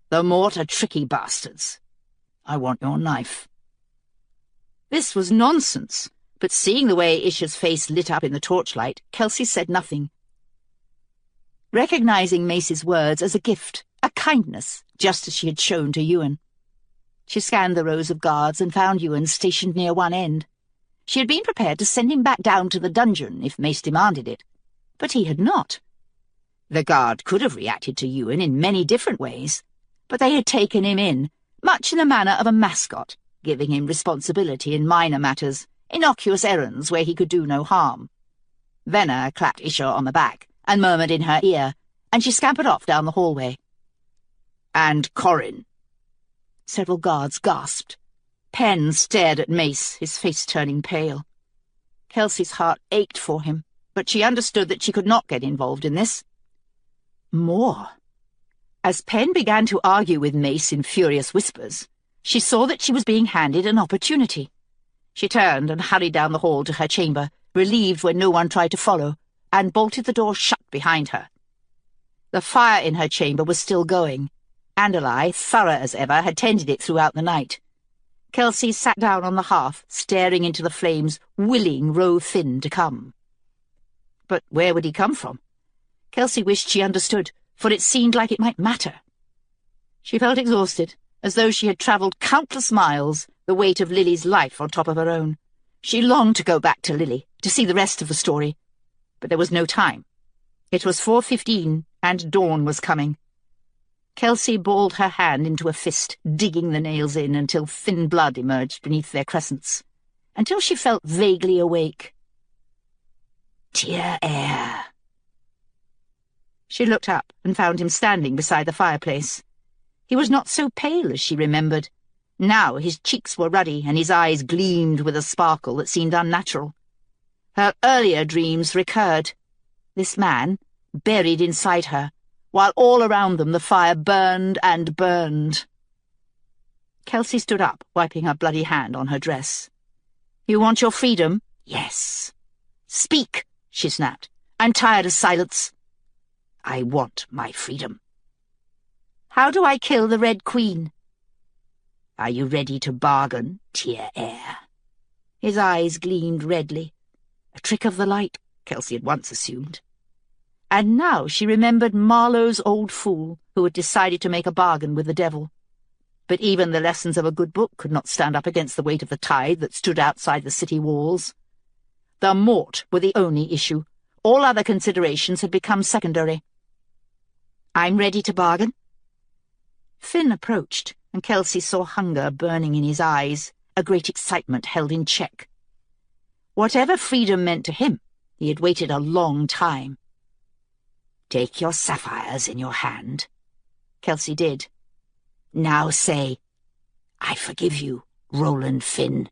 The Mort are tricky bastards. I want your knife. This was nonsense, but seeing the way Isha's face lit up in the torchlight, Kelsey said nothing. Recognizing Mace's words as a gift, a kindness, just as she had shown to Ewan. She scanned the rows of guards and found Ewan stationed near one end. She had been prepared to send him back down to the dungeon if Mace demanded it, but he had not. The guard could have reacted to Ewan in many different ways, but they had taken him in, much in the manner of a mascot, giving him responsibility in minor matters, innocuous errands where he could do no harm. Venner clapped Isha on the back and murmured in her ear, and she scampered off down the hallway. And Corin. Several guards gasped. Pen stared at Mace, his face turning pale. Kelsey's heart ached for him, but she understood that she could not get involved in this. More. As Pen began to argue with Mace in furious whispers, she saw that she was being handed an opportunity. She turned and hurried down the hall to her chamber, relieved when no one tried to follow, and bolted the door shut behind her. The fire in her chamber was still going. Andalai, thorough as ever, had tended it throughout the night. Kelsey sat down on the hearth, staring into the flames, willing Ro Finn to come. But where would he come from? Kelsey wished she understood, for it seemed like it might matter. She felt exhausted, as though she had travelled countless miles, the weight of Lily's life on top of her own. She longed to go back to Lily, to see the rest of the story. But there was no time. It was 4:15, and dawn was coming. Kelsey balled her hand into a fist, digging the nails in until thin blood emerged beneath their crescents, until she felt vaguely awake. Tear. She looked up and found him standing beside the fireplace. He was not so pale as she remembered. Now his cheeks were ruddy and his eyes gleamed with a sparkle that seemed unnatural. Her earlier dreams recurred. This man, buried inside her, while all around them the fire burned and burned. Kelsey stood up, wiping her bloody hand on her dress. "You want your freedom?" Yes. "Speak," she snapped. "I'm tired of silence." I want my freedom. "How do I kill the Red Queen?" Are you ready to bargain, Tear? His eyes gleamed redly. A trick of the light, Kelsey had once assumed. And now she remembered Marlowe's old fool, who had decided to make a bargain with the devil. But even the lessons of a good book could not stand up against the weight of the tide that stood outside the city walls. The Mort were the only issue. All other considerations had become secondary. "I'm ready to bargain." Finn approached, and Kelsey saw hunger burning in his eyes, a great excitement held in check. Whatever freedom meant to him, he had waited a long time. "Take your sapphires in your hand." Kelsey did. "Now say, 'I forgive you, Roland Finn.'"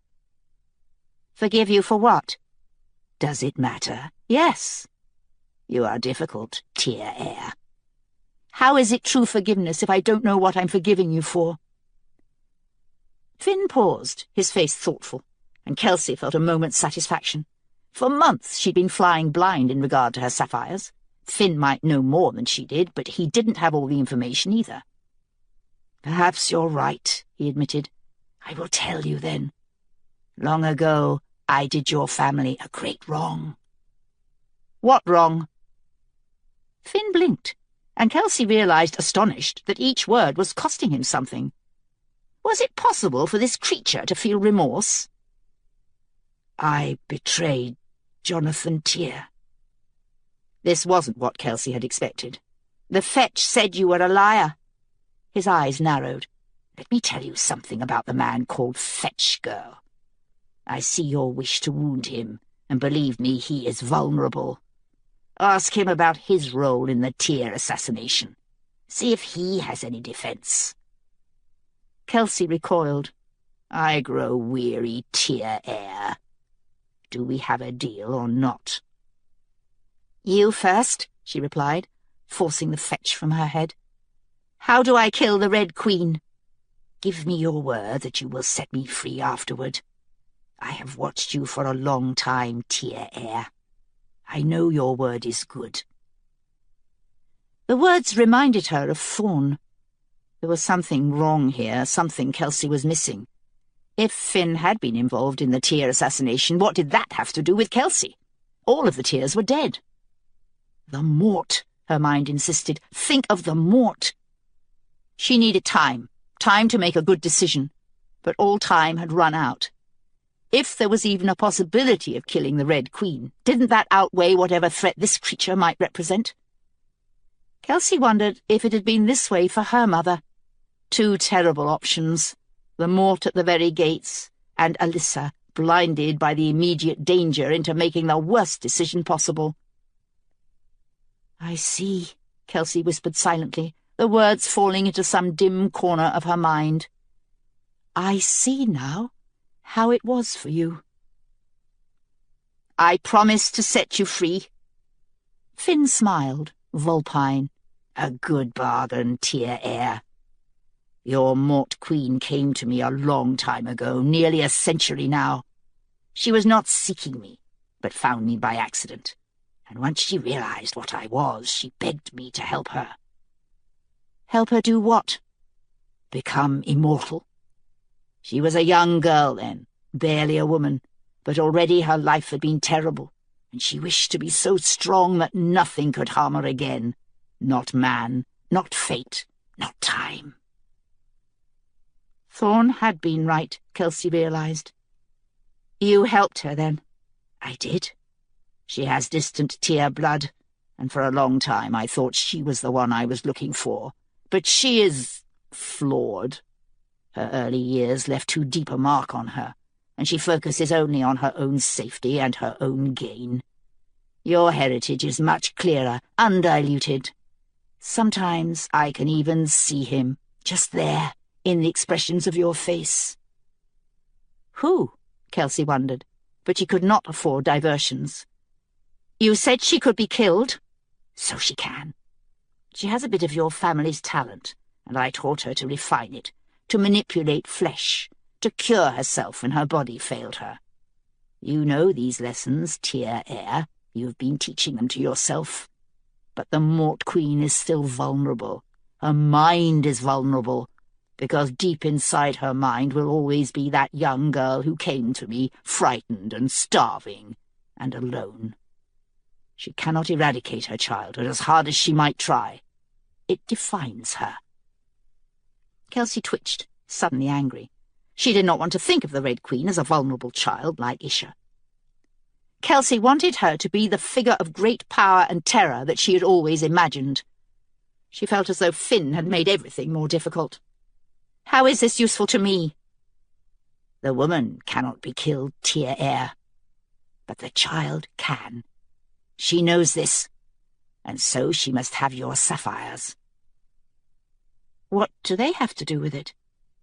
"Forgive you for what?" "Does it matter?" "Yes." "You are difficult, Tear. How is it true forgiveness if I don't know what I'm forgiving you for?" Finn paused, his face thoughtful, and Kelsey felt a moment's satisfaction. For months she'd been flying blind in regard to her sapphires. Finn might know more than she did, but he didn't have all the information either. "Perhaps you're right," he admitted. "I will tell you then. Long ago, I did your family a great wrong." "What wrong?" Finn blinked, and Kelsey realized, astonished, that each word was costing him something. Was it possible for this creature to feel remorse? "I betrayed Jonathan Tear." This wasn't what Kelsey had expected. "The fetch said you were a liar." His eyes narrowed. "Let me tell you something about the man called Fetch, girl. I see your wish to wound him, and believe me, he is vulnerable. Ask him about his role in the Tear assassination. See if he has any defense." Kelsey recoiled. "I grow weary, Tear. Do we have a deal or not?" "You first," she replied, forcing the fetch from her head. "How do I kill the Red Queen?" "Give me your word that you will set me free afterward. I have watched you for a long time, Tear. I know your word is good." The words reminded her of Thorn. There was something wrong here, something Kelsey was missing. If Finn had been involved in the Tear assassination, what did that have to do with Kelsey? All of the Tears were dead. The Mort, her mind insisted. Think of the Mort. She needed time to make a good decision, but all time had run out. If there was even a possibility of killing the Red Queen, didn't that outweigh whatever threat this creature might represent? Kelsey wondered if it had been this way for her mother. Two terrible options, the Mort at the very gates, and Alyssa, blinded by the immediate danger into making the worst decision possible. "I see," Kelsey whispered silently, the words falling into some dim corner of her mind. "I see now how it was for you." "I promise to set you free." Finn smiled, vulpine. "A good bargain, Tear. Your Mort Queen came to me a long time ago, nearly a century now. She was not seeking me, but found me by accident. And once she realized what I was, she begged me to help her." "Help her do what?" "Become immortal." She was a young girl then, barely a woman, but already her life had been terrible, and she wished to be so strong that nothing could harm her again. Not man, not fate, not time. Thorne had been right, Kelsey realized. You helped her, then? I did. She has distant Tear blood, and for a long time I thought she was the one I was looking for. But she is flawed. Her early years left too deep a mark on her, and she focuses only on her own safety and her own gain. Your heritage is much clearer, undiluted. Sometimes I can even see him, just there, in the expressions of your face. Who? Kelsey wondered, but she could not afford diversions. You said she could be killed? So she can. She has a bit of your family's talent, and I taught her to refine it, to manipulate flesh, to cure herself when her body failed her. You know these lessons, Tear Heir. You've been teaching them to yourself. But the Mort Queen is still vulnerable. Her mind is vulnerable, because deep inside her mind will always be that young girl who came to me, frightened and starving and alone. She cannot eradicate her childhood, as hard as she might try. It defines her. Kelsey twitched, suddenly angry. She did not want to think of the Red Queen as a vulnerable child like Isha. Kelsey wanted her to be the figure of great power and terror that she had always imagined. She felt as though Finn had made everything more difficult. How is this useful to me? The woman cannot be killed, Tear Heir, but the child can. She knows this, and so she must have your sapphires. What do they have to do with it?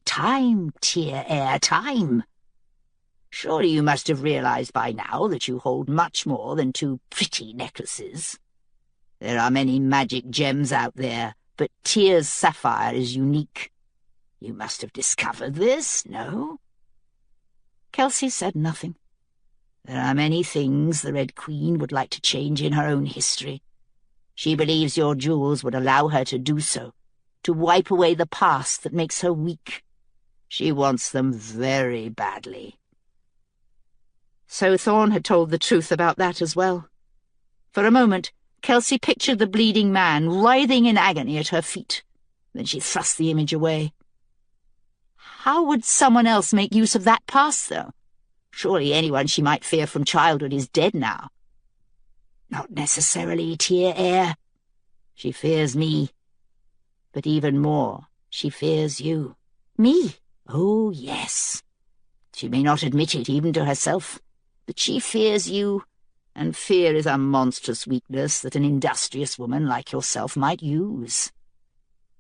Time, Tear Heir, time. Surely you must have realized by now that you hold much more than 2 pretty necklaces. There are many magic gems out there, but Tear's sapphire is unique. You must have discovered this, no? Kelsey said nothing. There are many things the Red Queen would like to change in her own history. She believes your jewels would allow her to do so, to wipe away the past that makes her weak. She wants them very badly. So Thorne had told the truth about that as well. For a moment, Kelsey pictured the bleeding man writhing in agony at her feet. Then she thrust the image away. How would someone else make use of that past, though? Surely anyone she might fear from childhood is dead now. Not necessarily, Tear Heir. She fears me. But even more, she fears you. Me? Oh, yes. She may not admit it even to herself, but she fears you, and fear is a monstrous weakness that an industrious woman like yourself might use.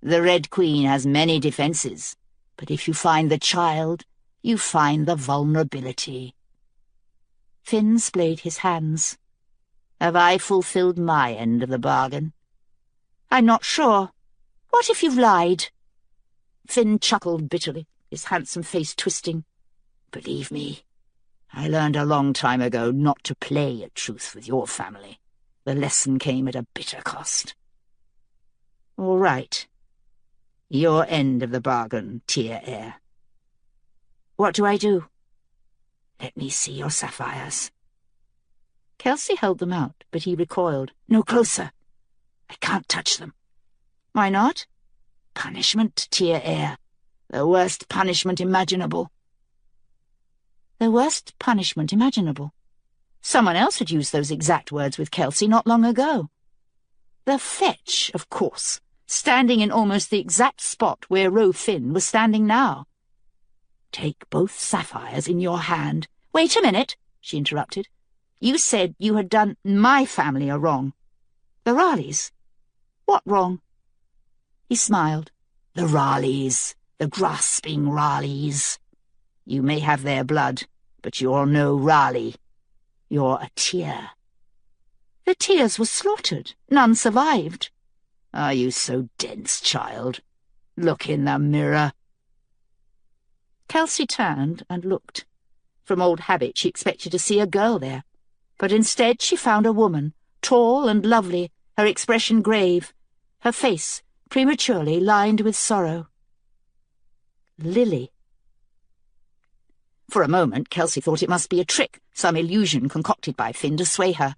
The Red Queen has many defenses, but if you find the child, you find the vulnerability. Finn splayed his hands. Have I fulfilled my end of the bargain? I'm not sure. What if you've lied? Finn chuckled bitterly, his handsome face twisting. Believe me, I learned a long time ago not to play at truth with your family. The lesson came at a bitter cost. All right. Your end of the bargain, Tear Heir. What do I do? Let me see your sapphires. Kelsey held them out, but he recoiled. No closer. I can't touch them. Why not? Punishment, Tear Heir. The worst punishment imaginable. The worst punishment imaginable. Someone else had used those exact words with Kelsey not long ago. The fetch, of course, standing in almost the exact spot where Ro Finn was standing now. Take both sapphires in your hand. Wait a minute, she interrupted. You said you had done my family a wrong. The Raleighs. What wrong? He smiled. The Raleighs, the grasping Raleighs. You may have their blood, but you're no Raleigh. You're a Tear. The Tears were slaughtered. None survived. Are you so dense, child? Look in the mirror. Kelsey turned and looked. From old habit she expected to see a girl there, but instead she found a woman, tall and lovely, her expression grave, her face prematurely lined with sorrow. Lily. For a moment, Kelsey thought it must be a trick, some illusion concocted by Finn to sway her.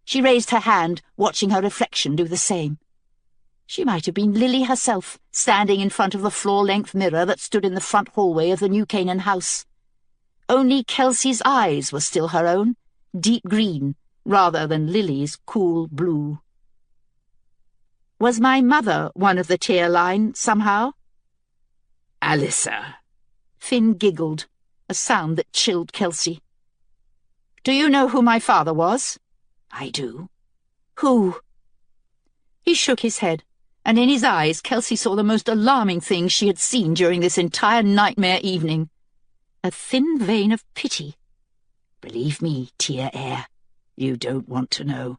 She raised her hand, watching her reflection do the same. She might have been Lily herself, standing in front of the floor-length mirror that stood in the front hallway of the New Canaan house. Only Kelsey's eyes were still her own, deep green, rather than Lily's cool blue. Was my mother one of the Tear line, somehow? Alyssa. Finn giggled, a sound that chilled Kelsey. Do you know who my father was? I do. Who? He shook his head, and in his eyes Kelsey saw the most alarming thing she had seen during this entire nightmare evening. A thin vein of pity. Believe me, Tear Air, you don't want to know.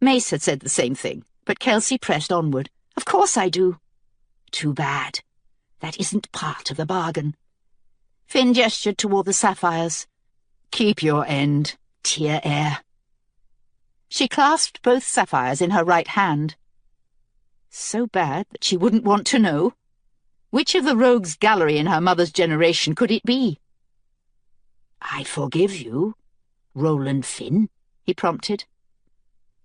Mace had said the same thing, but Kelsey pressed onward. Of course I do. Too bad. That isn't part of the bargain. Finn gestured toward the sapphires. Keep your end, Tear Air. She clasped both sapphires in her right hand. So bad that she wouldn't want to know. Which of the rogues gallery in her mother's generation could it be? I forgive you, Roland Finn, he prompted.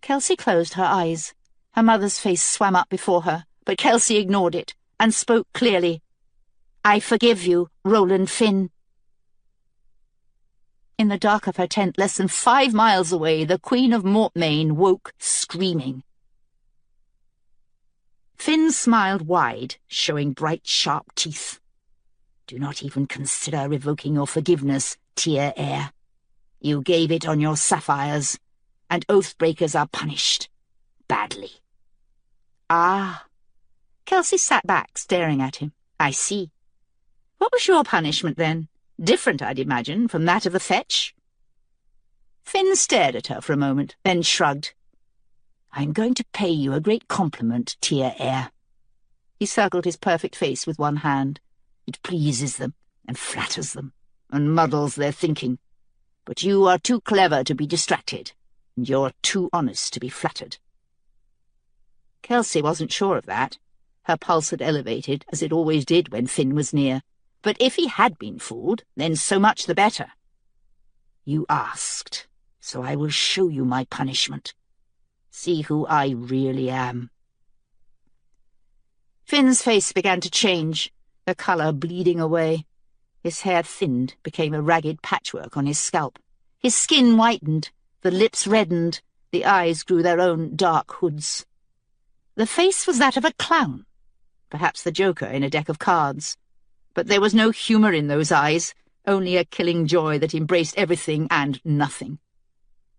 Kelsey closed her eyes. Her mother's face swam up before her, but Kelsey ignored it and spoke clearly. I forgive you, Roland Finn. In the dark of her tent, less than 5 miles away, the Queen of Mortmain woke, screaming. Finn smiled wide, showing bright, sharp teeth. Do not even consider revoking your forgiveness, Tear Air. You gave it on your sapphires, and oath-breakers are punished. Badly. Ah. Kelsey sat back, staring at him. I see. What was your punishment, then? Different, I'd imagine, from that of the fetch? Finn stared at her for a moment, then shrugged. I'm going to pay you a great compliment, Tear Air. He circled his perfect face with one hand. It pleases them, and flatters them, and muddles their thinking. But you are too clever to be distracted, and you're too honest to be flattered. Kelsey wasn't sure of that. Her pulse had elevated, as it always did when Finn was near. But if he had been fooled, then so much the better. You asked, so I will show you my punishment. See who I really am. Finn's face began to change, the colour bleeding away. His hair thinned, became a ragged patchwork on his scalp. His skin whitened, the lips reddened, the eyes grew their own dark hoods. The face was that of a clown, perhaps the Joker in a deck of cards. But there was no humour in those eyes, only a killing joy that embraced everything and nothing.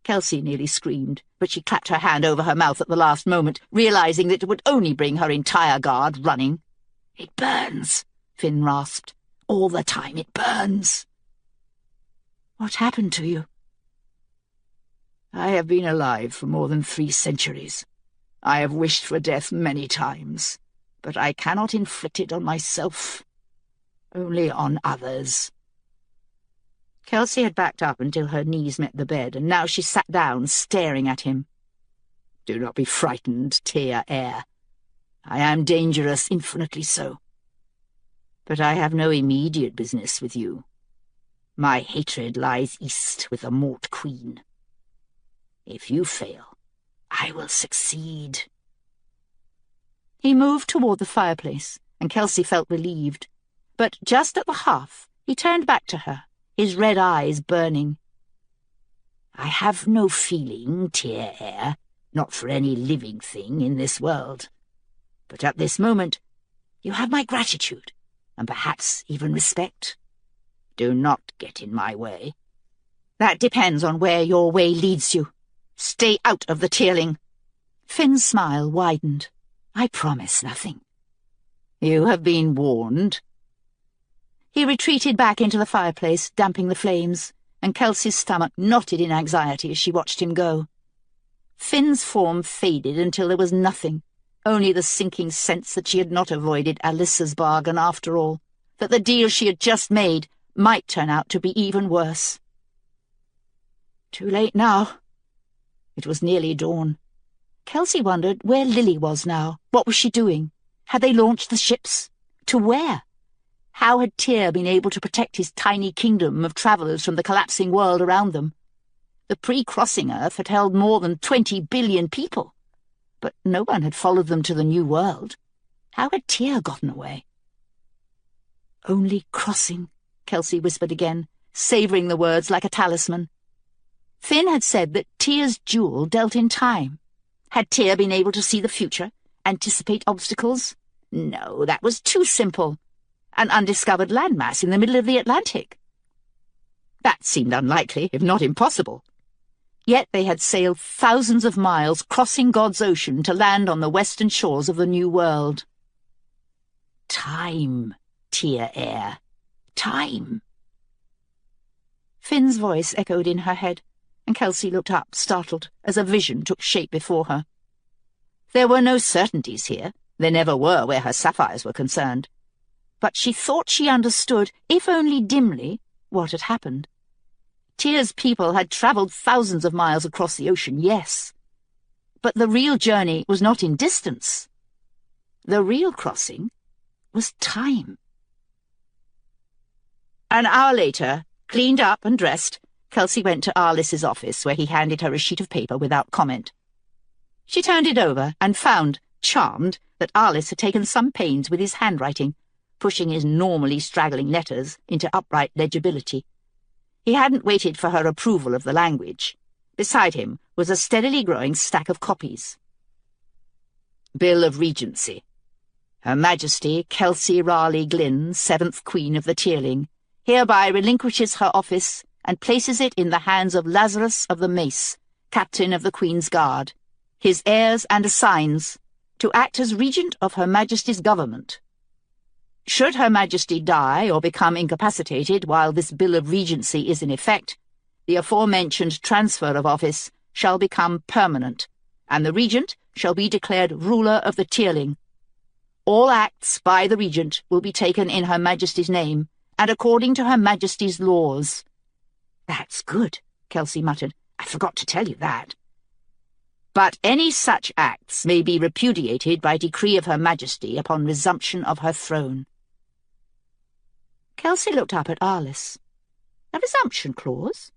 Kelsey nearly screamed, but she clapped her hand over her mouth at the last moment, realising that it would only bring her entire guard running. It burns, Finn rasped. All the time it burns. What happened to you? I have been alive for more than 3 centuries. I have wished for death many times, but I cannot inflict it on myself. Only on others. Kelsey had backed up until her knees met the bed, and now she sat down, staring at him. Do not be frightened, Tear Air. I am dangerous, infinitely so. But I have no immediate business with you. My hatred lies east with the Mort Queen. If you fail, I will succeed. He moved toward the fireplace, and Kelsey felt relieved. But just at the hearth, he turned back to her, his red eyes burning. I have no feeling, Tear Air, not for any living thing in this world. But at this moment, you have my gratitude, and perhaps even respect. Do not get in my way. That depends on where your way leads you. Stay out of the Tearling. Finn's smile widened. I promise nothing. You have been warned. He retreated back into the fireplace, damping the flames, and Kelsey's stomach knotted in anxiety as she watched him go. Finn's form faded until there was nothing, only the sinking sense that she had not avoided Alyssa's bargain after all, that the deal she had just made might turn out to be even worse. Too late now. It was nearly dawn. Kelsey wondered where Lily was now. What was she doing? Had they launched the ships? To where? How had Tyr been able to protect his tiny kingdom of travellers from the collapsing world around them? The pre-crossing Earth had held more than 20 billion people, but no one had followed them to the new world. How had Tyr gotten away? "Only crossing," Kelsey whispered again, savouring the words like a talisman. Finn had said that Tyr's jewel dealt in time. Had Tyr been able to see the future, anticipate obstacles? No, that was too simple. An undiscovered landmass in the middle of the Atlantic. That seemed unlikely, if not impossible. Yet they had sailed thousands of miles crossing God's ocean to land on the western shores of the New World. Time, Tyr heir. Time. Finn's voice echoed in her head, and Kelsey looked up, startled, as a vision took shape before her. There were no certainties here. There never were where her sapphires were concerned. But she thought she understood, if only dimly, what had happened. Tyr's people had travelled thousands of miles across the ocean, yes. But the real journey was not in distance. The real crossing was time. An hour later, cleaned up and dressed, Kelsey went to Arliss's office, where he handed her a sheet of paper without comment. She turned it over and found, charmed, that Arliss had taken some pains with his handwriting, pushing his normally straggling letters into upright legibility. He hadn't waited for her approval of the language. Beside him was a steadily growing stack of copies. Bill of Regency. Her Majesty Kelsey Raleigh Glynn, 7th Queen of the Tearling, hereby relinquishes her office and places it in the hands of Lazarus of the Mace, Captain of the Queen's Guard, his heirs and assigns, to act as Regent of Her Majesty's government. Should Her Majesty die or become incapacitated while this Bill of Regency is in effect, the aforementioned transfer of office shall become permanent, and the Regent shall be declared ruler of the Tearling. All acts by the Regent will be taken in Her Majesty's name, and according to Her Majesty's laws. That's good, Kelsey muttered. I forgot to tell you that. But any such acts may be repudiated by decree of Her Majesty upon resumption of her throne. Kelsey looked up at Arliss. A resumption clause?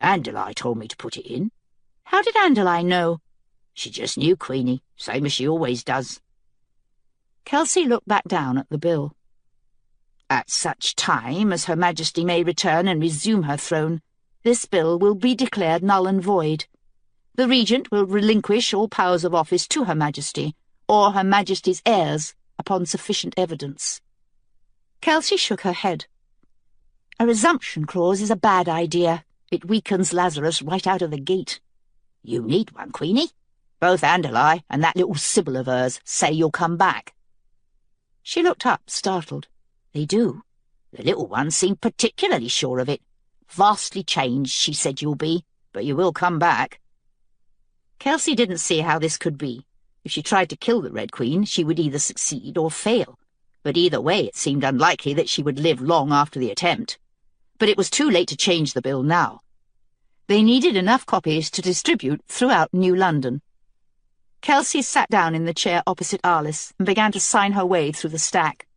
Andalai told me to put it in. How did Andalai know? She just knew, Queenie, same as she always does. Kelsey looked back down at the bill. At such time as Her Majesty may return and resume her throne, this bill will be declared null and void. The Regent will relinquish all powers of office to Her Majesty, or Her Majesty's heirs, upon sufficient evidence. Kelsey shook her head. A resumption clause is a bad idea. It weakens Lazarus right out of the gate. You need one, Queenie. Both Andalai and that little Sybil of hers say you'll come back. She looked up, startled. They do. The little one seemed particularly sure of it. Vastly changed, she said you'll be, but you will come back. Kelsey didn't see how this could be. If she tried to kill the Red Queen, she would either succeed or fail. But either way it seemed unlikely that she would live long after the attempt. But it was too late to change the bill now. They needed enough copies to distribute throughout New London. Kelsey sat down in the chair opposite Arliss and began to sign her way through the stack.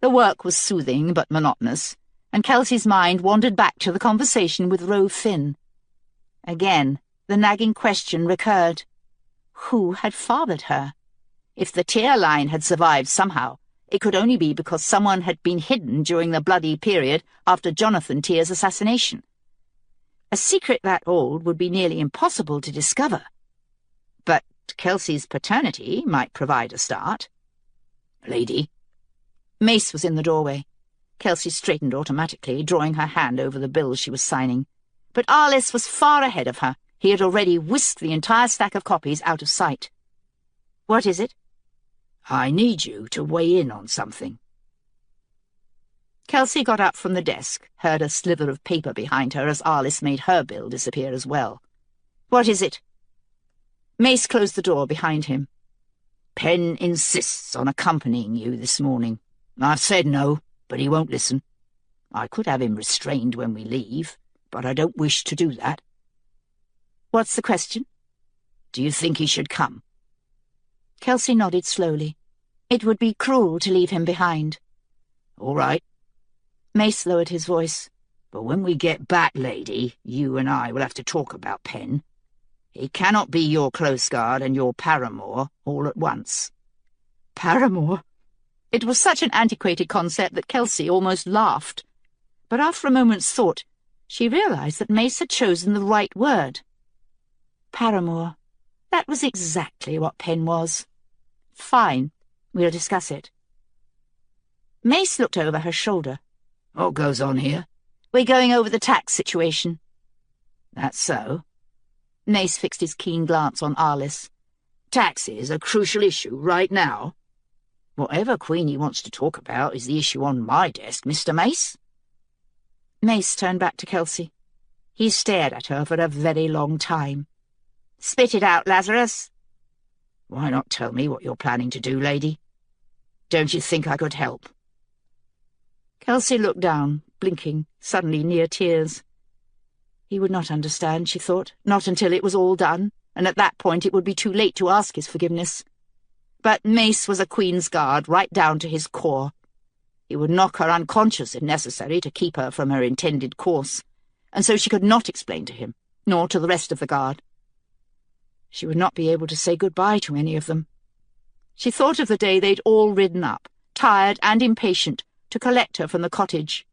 The work was soothing but monotonous, and Kelsey's mind wandered back to the conversation with Rove Finn. Again, the nagging question recurred. Who had fathered her? If the Tyr line had survived somehow, it could only be because someone had been hidden during the bloody period after Jonathan Tyr's assassination. A secret that old would be nearly impossible to discover. But Kelsey's paternity might provide a start. Lady. Mace was in the doorway. Kelsey straightened automatically, drawing her hand over the bill she was signing. But Arliss was far ahead of her. He had already whisked the entire stack of copies out of sight. What is it? I need you to weigh in on something. Kelsey got up from the desk, heard a slither of paper behind her as Arliss made her bill disappear as well. What is it? Mace closed the door behind him. Penn insists on accompanying you this morning. I've said no, but he won't listen. I could have him restrained when we leave, but I don't wish to do that. What's the question? Do you think he should come? Kelsey nodded slowly. It would be cruel to leave him behind. All right. Mace lowered his voice. But when we get back, lady, you and I will have to talk about Penn. He cannot be your close guard and your paramour all at once. Paramour? It was such an antiquated concept that Kelsey almost laughed. But after a moment's thought, she realized that Mace had chosen the right word. Paramour. That was exactly what Penn was. Fine. We'll discuss it. Mace looked over her shoulder. What goes on here? We're going over the tax situation. That's so. Mace fixed his keen glance on Arliss. Taxes a crucial issue right now? Whatever Queenie wants to talk about is the issue on my desk, Mr. Mace. Mace turned back to Kelsey. He stared at her for a very long time. Spit it out, Lazarus. Why not tell me what you're planning to do, lady? Don't you think I could help? Kelsey looked down, blinking, suddenly near tears. He would not understand, she thought, not until it was all done, and at that point it would be too late to ask his forgiveness. But Mace was a Queen's Guard right down to his core. He would knock her unconscious if necessary to keep her from her intended course, and so she could not explain to him, nor to the rest of the Guard. She would not be able to say goodbye to any of them. She thought of the day they'd all ridden up, tired and impatient, to collect her from the cottage.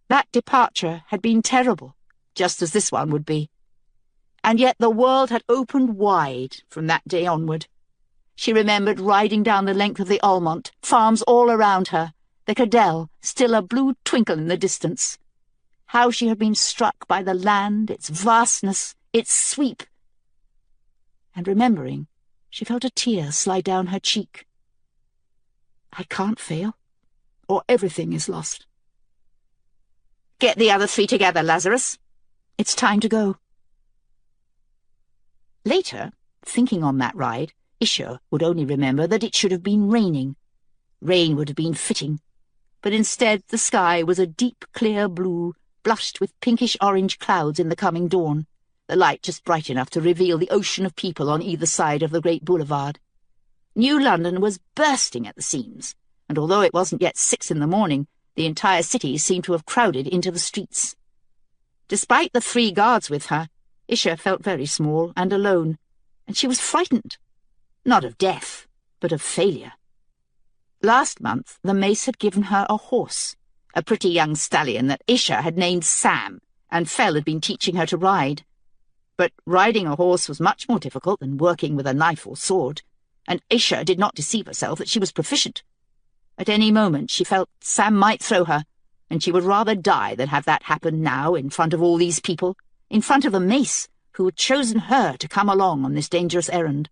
That departure had been terrible, just as this one would be. And yet the world had opened wide from that day onward. She remembered riding down the length of the Almont, farms all around her, the Cadell still a blue twinkle in the distance. How she had been struck by the land, its vastness, its sweep. And remembering, she felt a tear slide down her cheek. I can't fail, or everything is lost. Get the other three together, Lazarus. It's time to go. Later, thinking on that ride, Isha would only remember that it should have been raining. Rain would have been fitting, but instead the sky was a deep, clear blue, blushed with pinkish-orange clouds in the coming dawn, the light just bright enough to reveal the ocean of people on either side of the great boulevard. New London was bursting at the seams, and although it wasn't yet 6 in the morning, the entire city seemed to have crowded into the streets. Despite the 3 guards with her, Isha felt very small and alone, and she was frightened. Not of death, but of failure. Last month, the Mace had given her a horse, a pretty young stallion that Isha had named Sam, and Fell had been teaching her to ride. But riding a horse was much more difficult than working with a knife or sword, and Isha did not deceive herself that she was proficient. At any moment she felt Sam might throw her, and she would rather die than have that happen now in front of all these people, in front of the Mace, who had chosen her to come along on this dangerous errand.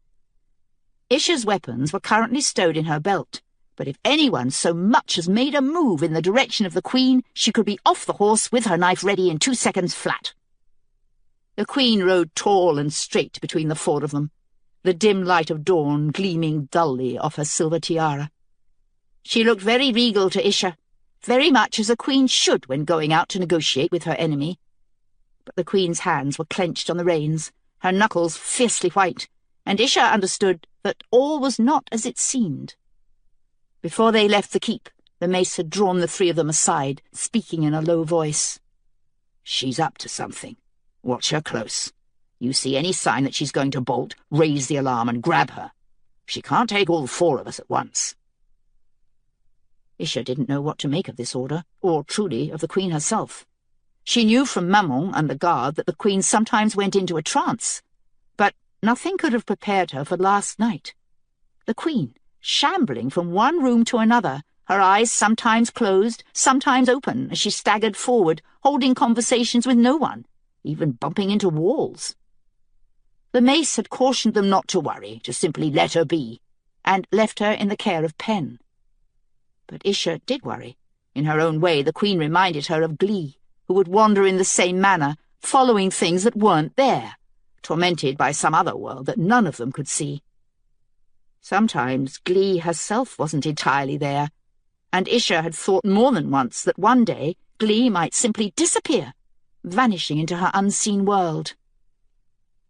Isha's weapons were currently stowed in her belt, but if anyone so much as made a move in the direction of the Queen, she could be off the horse with her knife ready in 2 seconds flat. The Queen rode tall and straight between the 4 of them, the dim light of dawn gleaming dully off her silver tiara. She looked very regal to Isha, very much as a queen should when going out to negotiate with her enemy. But the Queen's hands were clenched on the reins, her knuckles fiercely white, and Isha understood that all was not as it seemed. Before they left the keep, the Mace had drawn the 3 of them aside, speaking in a low voice. She's up to something. Watch her close. You see any sign that she's going to bolt, raise the alarm and grab her. She can't take all 4 of us at once. Isha didn't know what to make of this order, or truly of the Queen herself. She knew from Maman and the guard that the Queen sometimes went into a trance, but nothing could have prepared her for last night. The Queen, shambling from one room to another, her eyes sometimes closed, sometimes open, as she staggered forward, holding conversations with no one, even bumping into walls. The Mace had cautioned them not to worry, to simply let her be, and left her in the care of Penn. But Isha did worry. In her own way, the Queen reminded her of Glee, who would wander in the same manner, following things that weren't there, tormented by some other world that none of them could see. Sometimes Glee herself wasn't entirely there, and Isha had thought more than once that one day Glee might simply disappear, vanishing into her unseen world.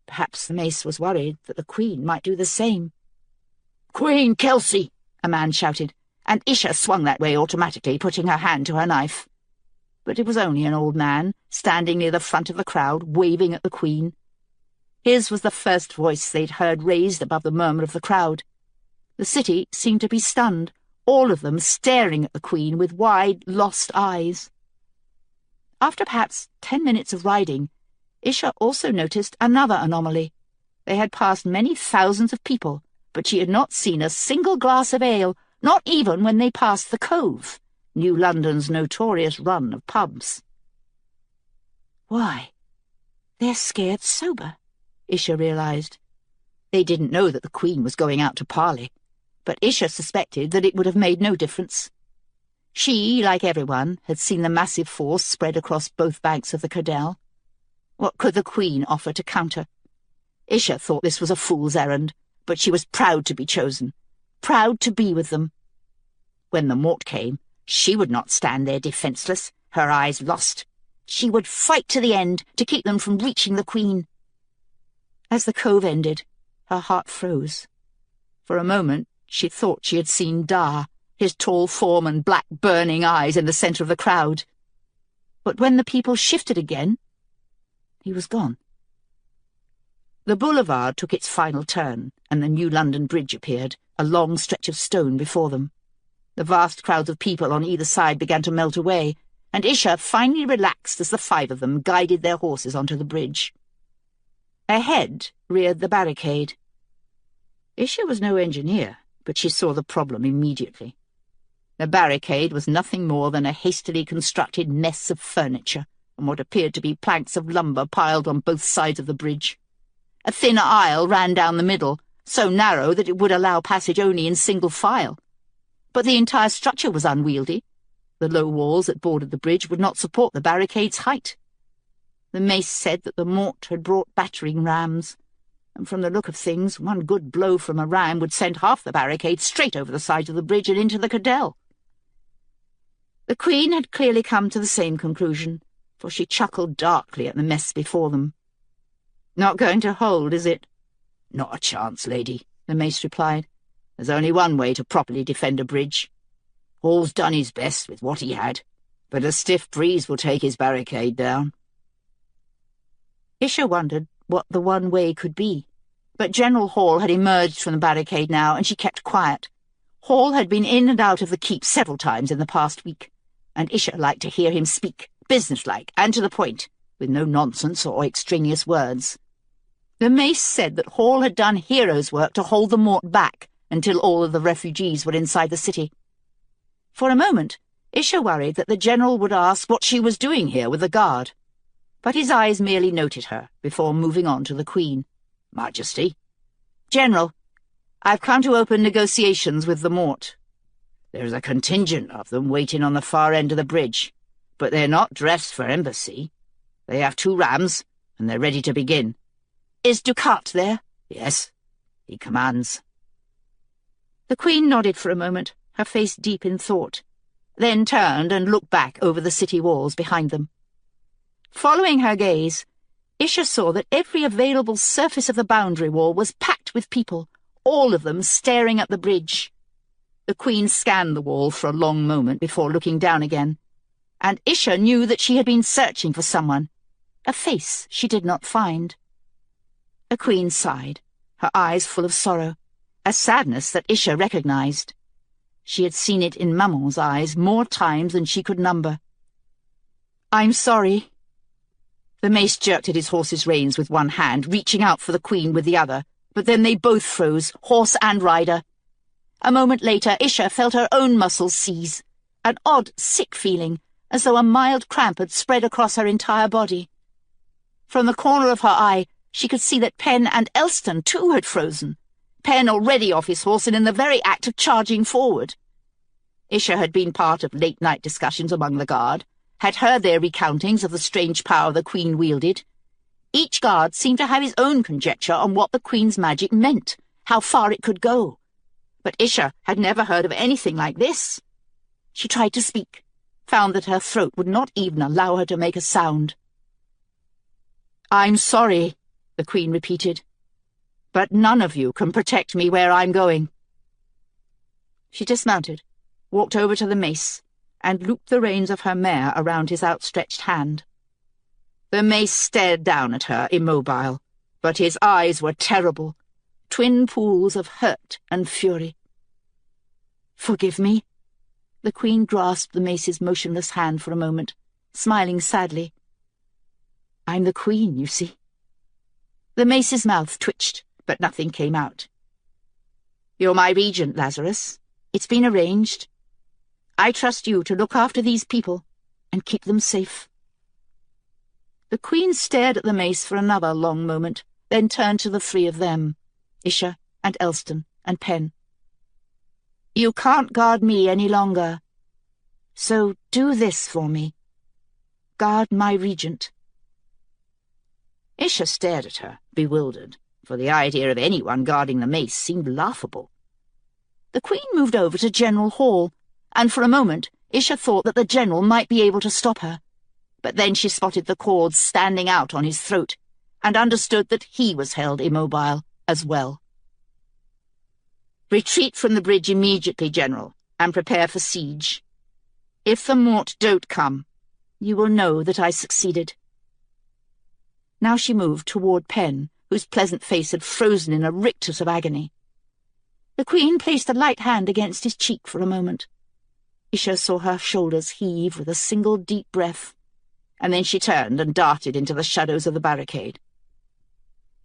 Perhaps the Mace was worried that the Queen might do the same. "Queen Kelsey!" a man shouted, and Isha swung that way automatically, putting her hand to her knife. But it was only an old man, standing near the front of the crowd, waving at the Queen. His was the first voice they'd heard raised above the murmur of the crowd. The city seemed to be stunned, all of them staring at the Queen with wide, lost eyes. After perhaps 10 minutes of riding, Isha also noticed another anomaly. They had passed many thousands of people, but she had not seen a single glass of ale, not even when they passed the Cove, New London's notorious run of pubs. Why, they're scared sober, Isha realised. They didn't know that the Queen was going out to parley, but Isha suspected that it would have made no difference. She, like everyone, had seen the massive force spread across both banks of the Cadell. What could the Queen offer to counter? Isha thought this was a fool's errand, but she was proud to be chosen, proud to be with them. When the Mort came, she would not stand there defenceless, her eyes lost. She would fight to the end to keep them from reaching the Queen. As the Cove ended, her heart froze. For a moment, she thought she had seen Dar, his tall form and black burning eyes in the centre of the crowd. But when the people shifted again, he was gone. The boulevard took its final turn, and the New London Bridge appeared, a long stretch of stone before them. The vast crowds of people on either side began to melt away, and Isha finally relaxed as the 5 of them guided their horses onto the bridge. Ahead reared the barricade. Isha was no engineer, but she saw the problem immediately. The barricade was nothing more than a hastily constructed mess of furniture, and what appeared to be planks of lumber piled on both sides of the bridge. A thin aisle ran down the middle, so narrow that it would allow passage only in single file. But the entire structure was unwieldy. The low walls that bordered the bridge would not support the barricade's height. The mace said that the Mort had brought battering rams, and from the look of things, one good blow from a ram would send half the barricade straight over the side of the bridge and into the Cadell. The Queen had clearly come to the same conclusion, for she chuckled darkly at the mess before them. "Not going to hold, is it?" "Not a chance, lady," the mace replied. "There's only one way to properly defend a bridge. Hall's done his best with what he had, but a stiff breeze will take his barricade down." Isha wondered what the one way could be, but General Hall had emerged from the barricade now, and she kept quiet. Hall had been in and out of the keep several times in the past week, and Isha liked to hear him speak, businesslike and to the point, with no nonsense or extraneous words. The mace said that Hall had done hero's work to hold the Mort back until all of the refugees were inside the city. For a moment, Isha worried that the general would ask what she was doing here with the guard, but his eyes merely noted her before moving on to the Queen. "Majesty." "General, I've come to open negotiations with the Mort. There's a contingent of them waiting on the far end of the bridge, but they're not dressed for embassy. They have 2 rams, and they're ready to begin." "Is Ducat there?" "Yes, he commands." The Queen nodded for a moment, her face deep in thought, then turned and looked back over the city walls behind them. Following her gaze, Isha saw that every available surface of the boundary wall was packed with people, all of them staring at the bridge. The Queen scanned the wall for a long moment before looking down again, and Isha knew that she had been searching for someone, a face she did not find. The Queen sighed, her eyes full of sorrow, a sadness that Isha recognized. She had seen it in Maman's eyes more times than she could number. "I'm sorry." The mace jerked at his horse's reins with one hand, reaching out for the Queen with the other, but then they both froze, horse and rider. A moment later, Isha felt her own muscles seize, an odd, sick feeling, as though a mild cramp had spread across her entire body. From the corner of her eye, she could see that Penn and Elston too had frozen, Penn already off his horse and in the very act of charging forward. Isha had been part of late-night discussions among the guard, had heard their recountings of the strange power the Queen wielded. Each guard seemed to have his own conjecture on what the Queen's magic meant, how far it could go. But Isha had never heard of anything like this. She tried to speak, found that her throat would not even allow her to make a sound. "I'm sorry," the Queen repeated, "but none of you can protect me where I'm going." She dismounted, walked over to the mace and looped the reins of her mare around his outstretched hand. The mace stared down at her, immobile, but his eyes were terrible, twin pools of hurt and fury. "Forgive me." The Queen grasped the mace's motionless hand for a moment, smiling sadly. "I'm the Queen, you see." The mace's mouth twitched, but nothing came out. "You're my regent, Lazarus. It's been arranged. I trust you to look after these people and keep them safe." The Queen stared at the mace for another long moment, then turned to the three of them, Isha and Elston and Pen. "You can't guard me any longer, so do this for me. Guard my regent." Isha stared at her, bewildered, for the idea of anyone guarding the mace seemed laughable. The Queen moved over to General Hall, and for a moment Isha thought that the General might be able to stop her. But then she spotted the cords standing out on his throat, and understood that he was held immobile as well. "Retreat from the bridge immediately, General, and prepare for siege. If the Mort don't come, you will know that I succeeded." Now she moved toward Pen, whose pleasant face had frozen in a rictus of agony. The Queen placed a light hand against his cheek for a moment. Isha saw her shoulders heave with a single deep breath, and then she turned and darted into the shadows of the barricade.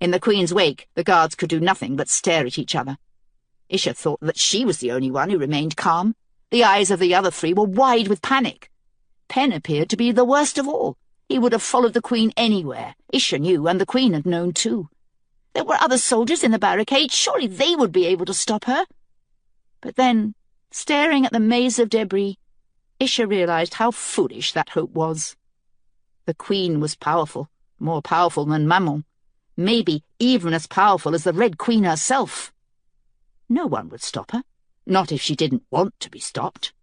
In the Queen's wake, the guards could do nothing but stare at each other. Isha thought that she was the only one who remained calm. The eyes of the other three were wide with panic. Pen appeared to be the worst of all. He would have followed the Queen anywhere. Isha knew, and the Queen had known too. There were other soldiers in the barricade. Surely they would be able to stop her. But then, staring at the maze of debris, Isha realized how foolish that hope was. The Queen was powerful, more powerful than Mammon, maybe even as powerful as the Red Queen herself. No one would stop her, not if she didn't want to be stopped.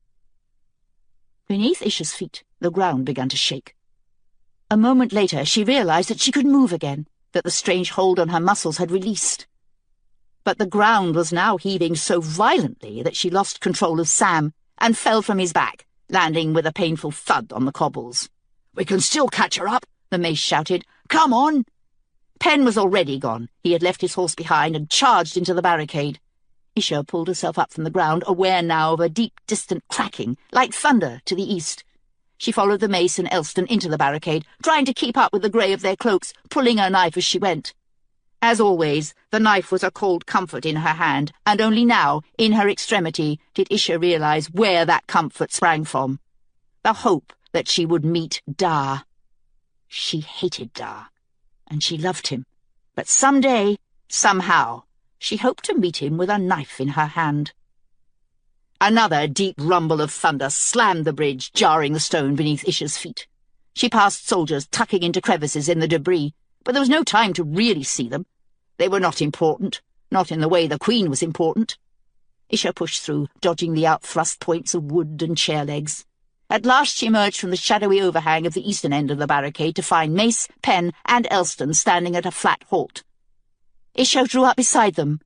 Beneath Isha's feet, the ground began to shake. A moment later, she realized that she could move again, that the strange hold on her muscles had released. But the ground was now heaving so violently that she lost control of Sam and fell from his back, landing with a painful thud on the cobbles. "We can still catch her up," the mace shouted. "Come on!" Pen was already gone. He had left his horse behind and charged into the barricade. Isha pulled herself up from the ground, aware now of a deep, distant cracking, like thunder, to the east. She followed the mace and Elston into the barricade, trying to keep up with the grey of their cloaks, pulling her knife as she went. As always, the knife was a cold comfort in her hand, and only now, in her extremity, did Isha realize where that comfort sprang from. The hope that she would meet Dar. She hated Dar, and she loved him. But some day, somehow, she hoped to meet him with a knife in her hand. Another deep rumble of thunder slammed the bridge, jarring the stone beneath Isha's feet. She passed soldiers tucking into crevices in the debris, but there was no time to really see them. They were not important, not in the way the Queen was important. Isha pushed through, dodging the outthrust points of wood and chair legs. At last she emerged from the shadowy overhang of the eastern end of the barricade to find Mace, Pen, and Elston standing at a flat halt. Isha drew up beside them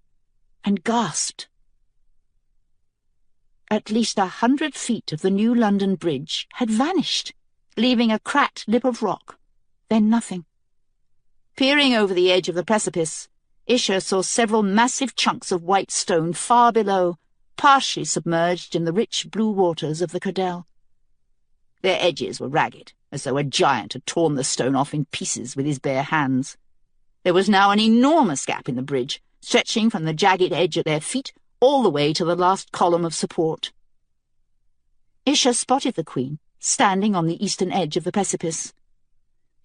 and gasped. At least 100 feet of the New London Bridge had vanished, leaving a cracked lip of rock, then nothing. Peering over the edge of the precipice, Isha saw several massive chunks of white stone far below, partially submerged in the rich blue waters of the Cadell. Their edges were ragged, as though a giant had torn the stone off in pieces with his bare hands. There was now an enormous gap in the bridge, stretching from the jagged edge at their feet all the way to the last column of support. Isha spotted the Queen, standing on the eastern edge of the precipice.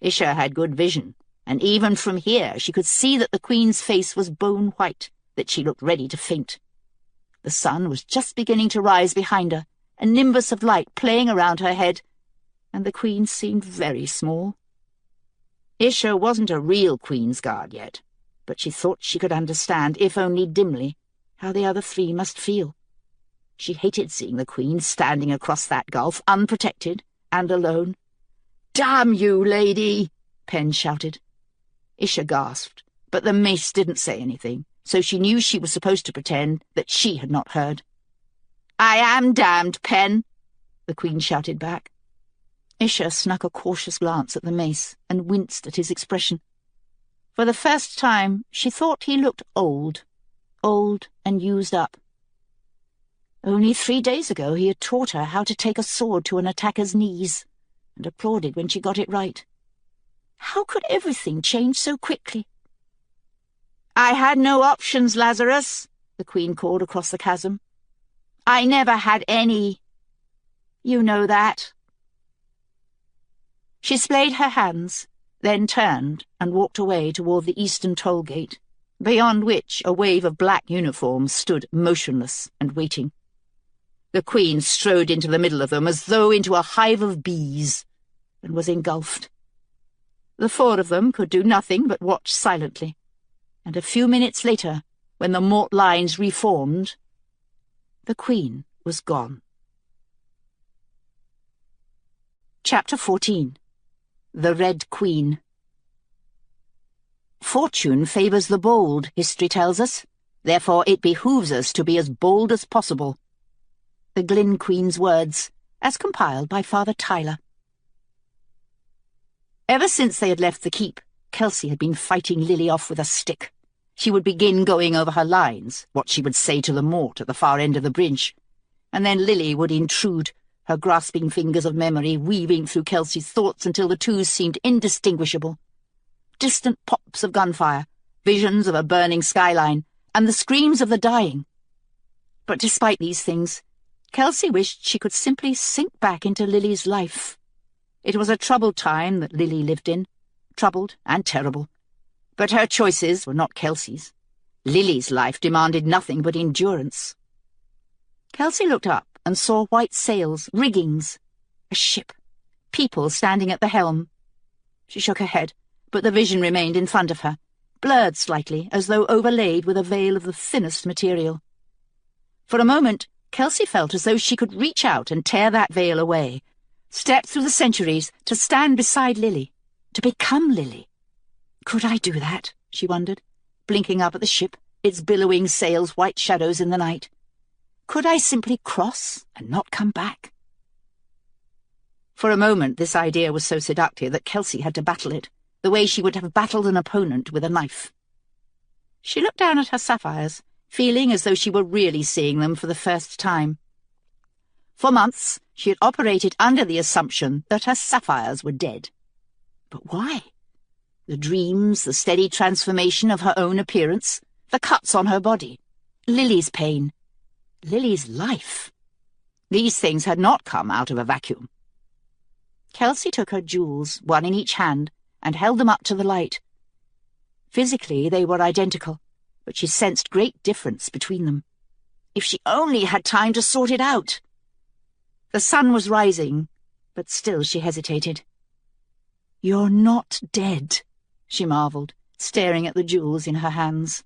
Isha had good vision, and even from here she could see that the Queen's face was bone white, that she looked ready to faint. The sun was just beginning to rise behind her, a nimbus of light playing around her head, and the Queen seemed very small. Isha wasn't a real Queen's Guard yet, but she thought she could understand, if only dimly, how the other three must feel. She hated seeing the Queen standing across that gulf, unprotected and alone. "Damn you, lady!" Pen shouted. Isha gasped, but the mace didn't say anything, so she knew she was supposed to pretend that she had not heard. I am damned, Pen, the Queen shouted back. Isha snuck a cautious glance at the mace and winced at his expression. For the first time, she thought he looked old and used up. Only 3 days ago he had taught her how to take a sword to an attacker's knees, and applauded when she got it right. How could everything change so quickly? I had no options, Lazarus, the Queen called across the chasm. I never had any. You know that. She splayed her hands, then turned and walked away toward the eastern toll gate, beyond which a wave of black uniforms stood motionless and waiting. The Queen strode into the middle of them as though into a hive of bees, and was engulfed. The 4 of them could do nothing but watch silently, and a few minutes later, when the Mort lines reformed, the Queen was gone. Chapter 14. The Red Queen. Fortune favours the bold, history tells us. Therefore it behooves us to be as bold as possible. The Glyn Queen's words, as compiled by Father Tyler. Ever since they had left the keep, Kelsey had been fighting Lily off with a stick. She would begin going over her lines, what she would say to the Mort at the far end of the bridge, and then Lily would intrude, her grasping fingers of memory weaving through Kelsey's thoughts until the two seemed indistinguishable. Distant pops of gunfire, visions of a burning skyline, and the screams of the dying. But despite these things, Kelsey wished she could simply sink back into Lily's life. It was a troubled time that Lily lived in, troubled and terrible. But her choices were not Kelsey's. Lily's life demanded nothing but endurance. Kelsey looked up and saw white sails, riggings, a ship, people standing at the helm. She shook her head, but the vision remained in front of her, blurred slightly, as though overlaid with a veil of the thinnest material. For a moment, Kelsey felt as though she could reach out and tear that veil away, step through the centuries to stand beside Lily, to become Lily. Could I do that? She wondered, blinking up at the ship, its billowing sails white shadows in the night. Could I simply cross and not come back? For a moment this idea was so seductive that Kelsey had to battle it, the way she would have battled an opponent with a knife. She looked down at her sapphires, feeling as though she were really seeing them for the first time. For months, she had operated under the assumption that her sapphires were dead. But why? The dreams, the steady transformation of her own appearance, the cuts on her body, Lily's pain, Lily's life. These things had not come out of a vacuum. Kelsey took her jewels, one in each hand, and held them up to the light. Physically, they were identical, but she sensed great difference between them. If she only had time to sort it out! The sun was rising, but still she hesitated. "You're not dead," she marvelled, staring at the jewels in her hands.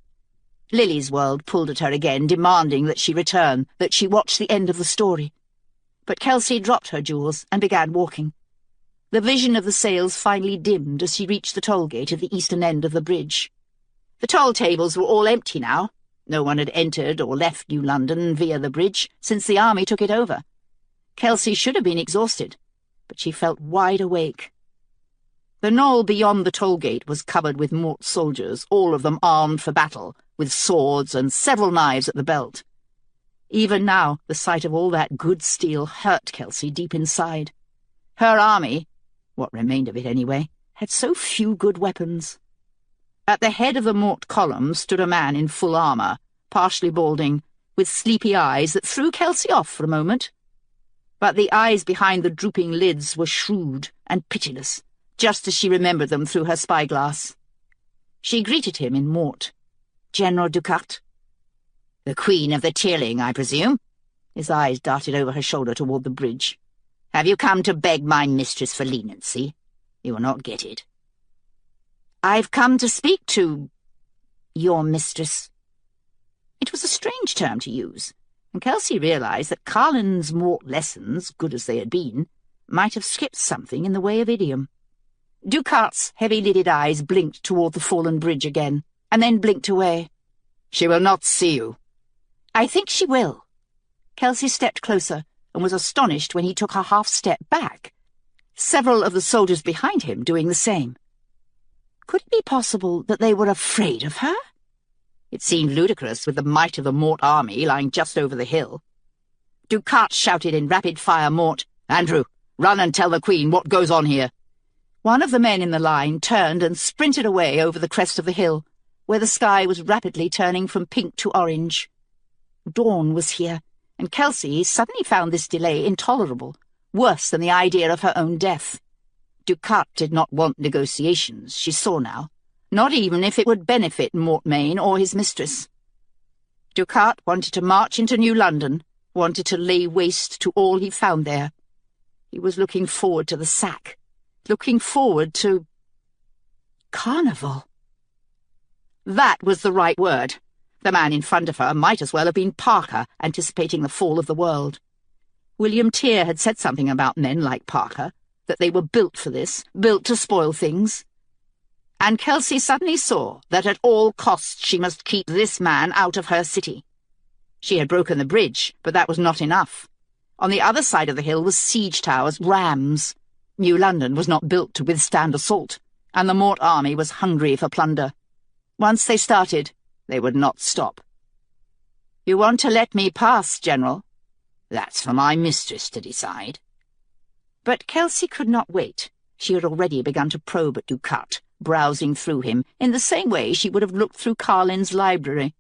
Lily's world pulled at her again, demanding that she return, that she watch the end of the story. But Kelsey dropped her jewels and began walking. The vision of the sails finally dimmed as she reached the toll gate at the eastern end of the bridge. The toll tables were all empty now. No one had entered or left New London via the bridge since the army took it over. Kelsey should have been exhausted, but she felt wide awake. The knoll beyond the toll gate was covered with Mort soldiers, all of them armed for battle, with swords and several knives at the belt. Even now, the sight of all that good steel hurt Kelsey deep inside. Her army, what remained of it anyway, had so few good weapons. At the head of the Mort column stood a man in full armour, partially balding, with sleepy eyes that threw Kelsey off for a moment. But the eyes behind the drooping lids were shrewd and pitiless, just as she remembered them through her spyglass. She greeted him in Mort. "General Ducat." "The Queen of the Tearling, I presume?" His eyes darted over her shoulder toward the bridge. "Have you come to beg my mistress for leniency? You will not get it." "I've come to speak to your mistress." It was a strange term to use, and Kelsey realized that Carlin's Mort lessons, good as they had been, might have skipped something in the way of idiom. Ducat's heavy-lidded eyes blinked toward the fallen bridge again, and then blinked away. "She will not see you." "I think she will." Kelsey stepped closer and was astonished when he took a half-step back, several of the soldiers behind him doing the same. Could it be possible that they were afraid of her? It seemed ludicrous with the might of the Mort army lying just over the hill. Ducat shouted in rapid-fire Mort, "Andrew, run and tell the Queen what goes on here." One of the men in the line turned and sprinted away over the crest of the hill, where the sky was rapidly turning from pink to orange. Dawn was here, and Kelsey suddenly found this delay intolerable, worse than the idea of her own death. Ducat did not want negotiations, she saw now, not even if it would benefit Mortmain or his mistress. Ducat wanted to march into New London, wanted to lay waste to all he found there. He was looking forward to the sack, looking forward to carnival. That was the right word. The man in front of her might as well have been Parker, anticipating the fall of the world. William Tear had said something about men like Parker, that they were built for this, built to spoil things. And Kelsey suddenly saw that at all costs she must keep this man out of her city. She had broken the bridge, but that was not enough. On the other side of the hill was siege towers, rams. New London was not built to withstand assault, and the Mort army was hungry for plunder. Once they started, they would not stop. "You want to let me pass, General?" "That's for my mistress to decide." But Kelsey could not wait. She had already begun to probe at Ducat, browsing through him in the same way she would have looked through Carlin's library.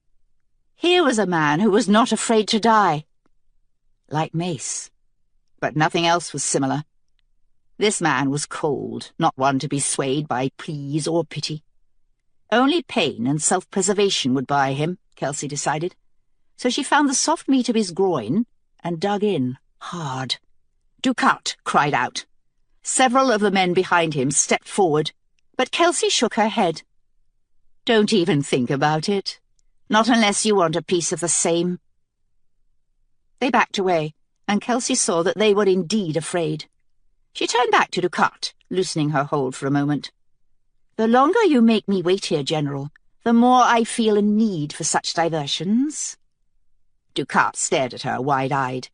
Here was a man who was not afraid to die. Like Mace. But nothing else was similar. This man was cold, not one to be swayed by pleas or pity. Only pain and self-preservation would buy him, Kelsey decided. So she found the soft meat of his groin and dug in, hard. Ducat cried out. Several of the men behind him stepped forward, but Kelsey shook her head. "Don't even think about it. Not unless you want a piece of the same." They backed away, and Kelsey saw that they were indeed afraid. She turned back to Ducat, loosening her hold for a moment. "The longer you make me wait here, General, the more I feel a need for such diversions." Ducat stared at her, wide-eyed.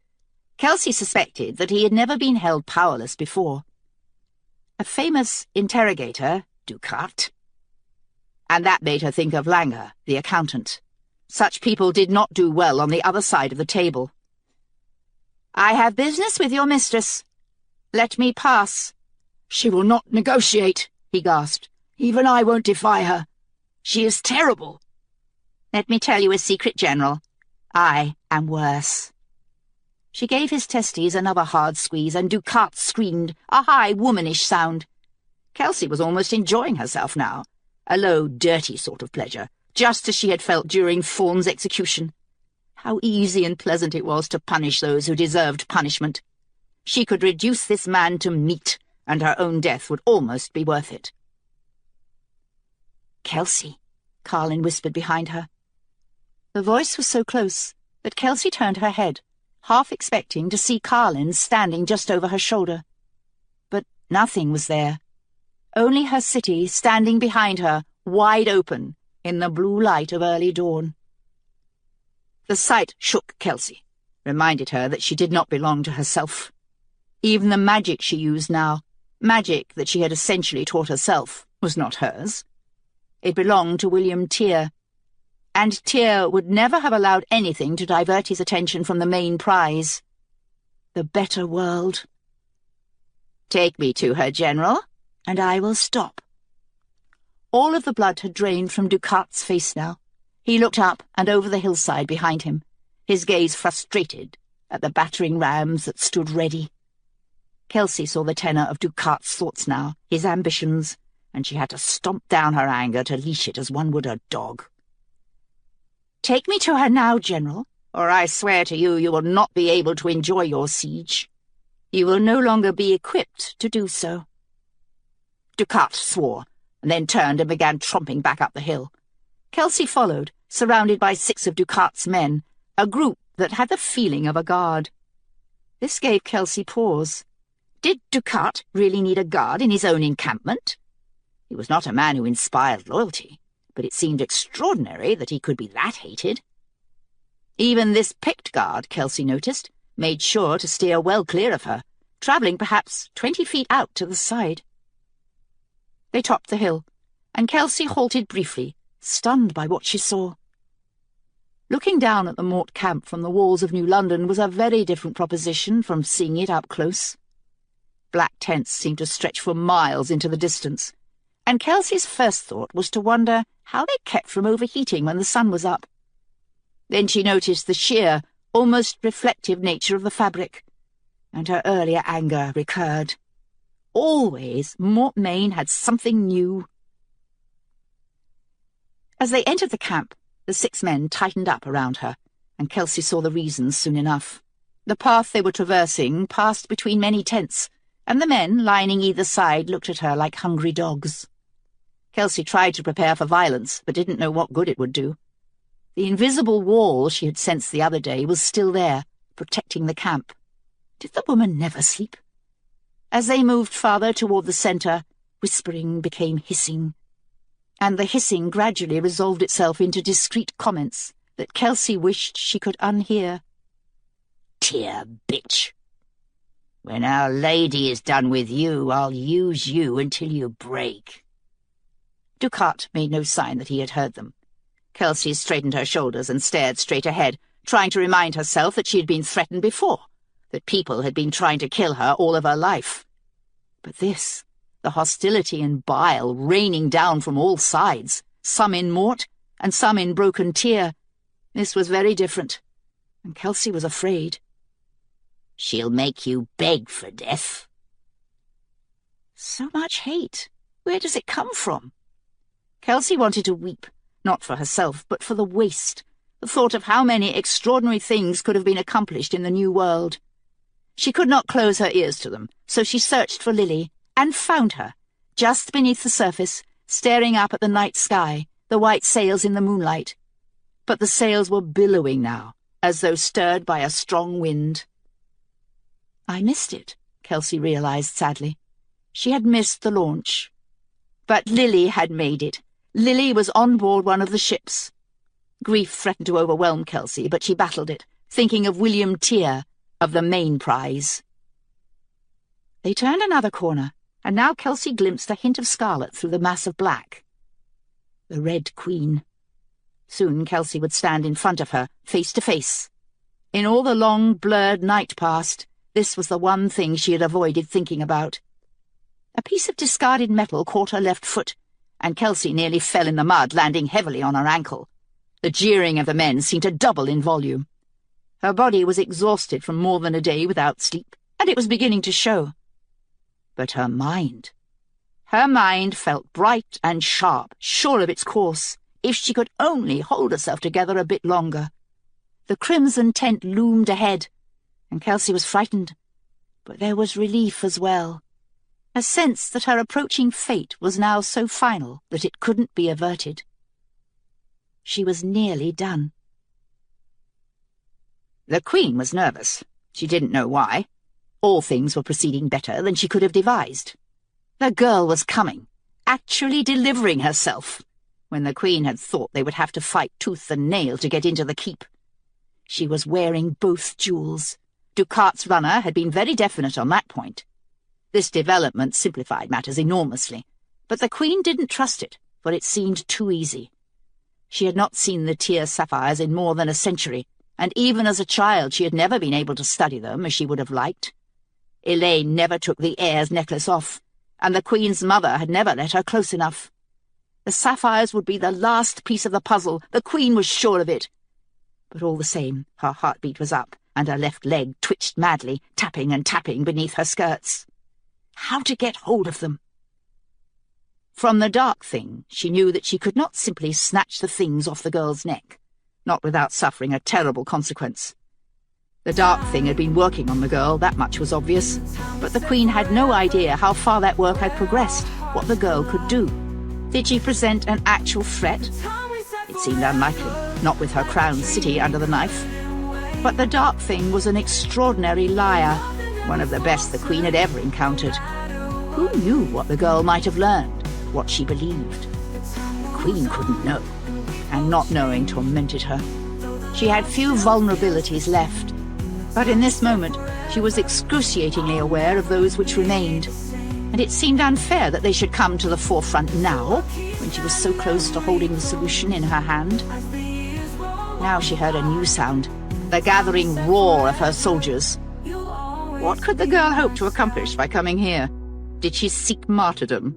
Kelsey suspected that he had never been held powerless before. A famous interrogator, Ducat. And that made her think of Langer, the accountant. Such people did not do well on the other side of the table. "I have business with your mistress. Let me pass." "She will not negotiate," he gasped. "Even I won't defy her. She is terrible." "Let me tell you a secret, General. I am worse." She gave his testes another hard squeeze, and Ducat screamed, a high, womanish sound. Kelsey was almost enjoying herself now, a low, dirty sort of pleasure, just as she had felt during Fawn's execution. How easy and pleasant it was to punish those who deserved punishment. She could reduce this man to meat, and her own death would almost be worth it. "Kelsey," Carlin whispered behind her. The voice was so close that Kelsey turned her head, half expecting to see Carlin standing just over her shoulder. But nothing was there. Only her city standing behind her, wide open, in the blue light of early dawn. The sight shook Kelsey, reminded her that she did not belong to herself. Even the magic she used now, magic that she had essentially taught herself, was not hers. It belonged to William Tear, and Tear would never have allowed anything to divert his attention from the main prize, the better world. "Take me to her, General, and I will stop." All of the blood had drained from Ducat's face now. He looked up and over the hillside behind him, his gaze frustrated at the battering rams that stood ready. Kelsey saw the tenor of Ducat's thoughts now, his ambitions, and she had to stomp down her anger to leash it as one would a dog. "Take me to her now, General, or I swear to you will not be able to enjoy your siege. You will no longer be equipped to do so." Ducat swore, and then turned and began tromping back up the hill. Kelsey followed, surrounded by 6 of Ducat's men, a group that had the feeling of a guard. This gave Kelsey pause. Did Ducat really need a guard in his own encampment? He was not a man who inspired loyalty, but it seemed extraordinary that he could be that hated. Even this picked guard, Kelsey noticed, made sure to steer well clear of her, travelling perhaps 20 feet out to the side. They topped the hill, and Kelsey halted briefly, stunned by what she saw. Looking down at the Mort camp from the walls of New London was a very different proposition from seeing it up close. Black tents seemed to stretch for miles into the distance, and Kelsey's first thought was to wonder how they kept from overheating when the sun was up. Then she noticed the sheer, almost reflective nature of the fabric, and her earlier anger recurred. Always Mort Main had something new. As they entered the camp, the 6 men tightened up around her, and Kelsey saw the reasons soon enough. The path they were traversing passed between many tents, and the men lining either side looked at her like hungry dogs. Kelsey tried to prepare for violence, but didn't know what good it would do. The invisible wall she had sensed the other day was still there, protecting the camp. Did the woman never sleep? As they moved farther toward the centre, whispering became hissing, and the hissing gradually resolved itself into discreet comments that Kelsey wished she could unhear. Tear bitch. When Our Lady is done with you, I'll use you until you break. Ducat made no sign that he had heard them. Kelsey straightened her shoulders and stared straight ahead, trying to remind herself that she had been threatened before, that people had been trying to kill her all of her life. But this, the hostility and bile raining down from all sides, some in Mort and some in Broken Tear, this was very different, and Kelsey was afraid. She'll make you beg for death. So much hate. Where does it come from? Kelsey wanted to weep, not for herself, but for the waste, the thought of how many extraordinary things could have been accomplished in the new world. She could not close her ears to them, so she searched for Lily, and found her, just beneath the surface, staring up at the night sky, the white sails in the moonlight. But the sails were billowing now, as though stirred by a strong wind. I missed it, Kelsey realized sadly. She had missed the launch. But Lily had made it. Lily was on board one of the ships. Grief threatened to overwhelm Kelsey, but she battled it, thinking of William Tear, of the main prize. They turned another corner, and now Kelsey glimpsed a hint of scarlet through the mass of black. The Red Queen. Soon Kelsey would stand in front of her, face to face. In all the long, blurred night past, this was the one thing she had avoided thinking about. A piece of discarded metal caught her left foot, and Kelsey nearly fell in the mud, landing heavily on her ankle. The jeering of the men seemed to double in volume. Her body was exhausted from more than a day without sleep, and it was beginning to show. But her mind felt bright and sharp, sure of its course, if she could only hold herself together a bit longer. The crimson tent loomed ahead, and Kelsey was frightened, but there was relief as well. A sense that her approaching fate was now so final that it couldn't be averted. She was nearly done. The Queen was nervous. She didn't know why. All things were proceeding better than she could have devised. The girl was coming, actually delivering herself, when the Queen had thought they would have to fight tooth and nail to get into the keep. She was wearing both jewels. Ducat's runner had been very definite on that point. This development simplified matters enormously, but the Queen didn't trust it, for it seemed too easy. She had not seen the Tear sapphires in more than a century, and even as a child she had never been able to study them as she would have liked. Elaine never took the heir's necklace off, and the Queen's mother had never let her close enough. The sapphires would be the last piece of the puzzle, the Queen was sure of it. But all the same, her heartbeat was up, and her left leg twitched madly, tapping and tapping beneath her skirts. How to get hold of them? From the dark thing, she knew that she could not simply snatch the things off the girl's neck, not without suffering a terrible consequence. The dark thing had been working on the girl, that much was obvious, but the Queen had no idea how far that work had progressed, what the girl could do. Did she present an actual threat? It seemed unlikely, not with her crowned city under the knife. But the dark thing was an extraordinary liar, one of the best the Queen had ever encountered. Who knew what the girl might have learned, what she believed? The Queen couldn't know, and not knowing tormented her. She had few vulnerabilities left, but in this moment she was excruciatingly aware of those which remained, and it seemed unfair that they should come to the forefront now, when she was so close to holding the solution in her hand. Now she heard a new sound, the gathering roar of her soldiers. What could the girl hope to accomplish by coming here? Did she seek martyrdom?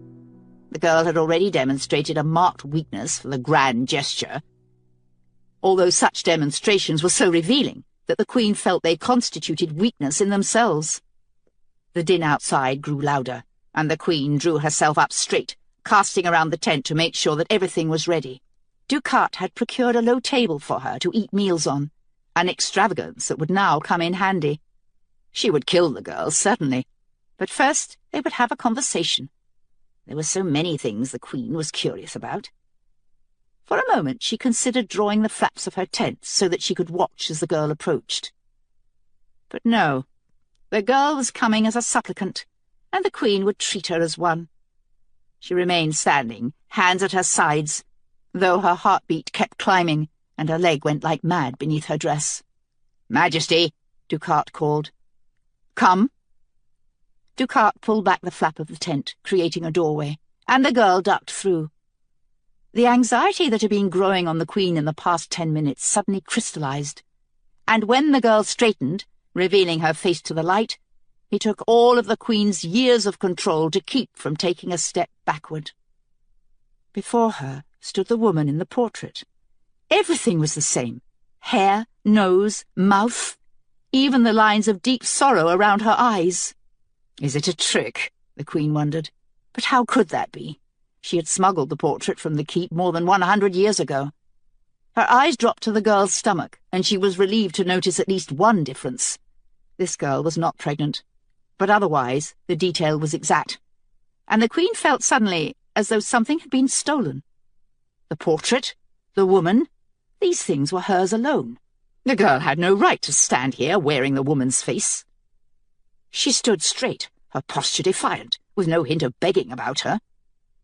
The girl had already demonstrated a marked weakness for the grand gesture, although such demonstrations were so revealing that the Queen felt they constituted weakness in themselves. The din outside grew louder, and the Queen drew herself up straight, casting around the tent to make sure that everything was ready. Ducat had procured a low table for her to eat meals on, an extravagance that would now come in handy. She would kill the girl, certainly, but first they would have a conversation. There were so many things the Queen was curious about. For a moment she considered drawing the flaps of her tent so that she could watch as the girl approached. But no, the girl was coming as a supplicant, and the Queen would treat her as one. She remained standing, hands at her sides, though her heartbeat kept climbing, and her leg went like mad beneath her dress. "Majesty," Ducat called. "Come." Ducat pulled back the flap of the tent, creating a doorway, and the girl ducked through. The anxiety that had been growing on the Queen in the past 10 minutes suddenly crystallized, and when the girl straightened, revealing her face to the light, it took all of the Queen's years of control to keep from taking a step backward. Before her stood the woman in the portrait. Everything was the same. Hair, nose, mouth, even the lines of deep sorrow around her eyes. Is it a trick? The Queen wondered. But how could that be? She had smuggled the portrait from the keep more than 100 years ago. Her eyes dropped to the girl's stomach, and she was relieved to notice at least one difference. This girl was not pregnant, but otherwise the detail was exact, and the Queen felt suddenly as though something had been stolen. The portrait, the woman, these things were hers alone. The girl had no right to stand here wearing the woman's face. She stood straight, her posture defiant, with no hint of begging about her,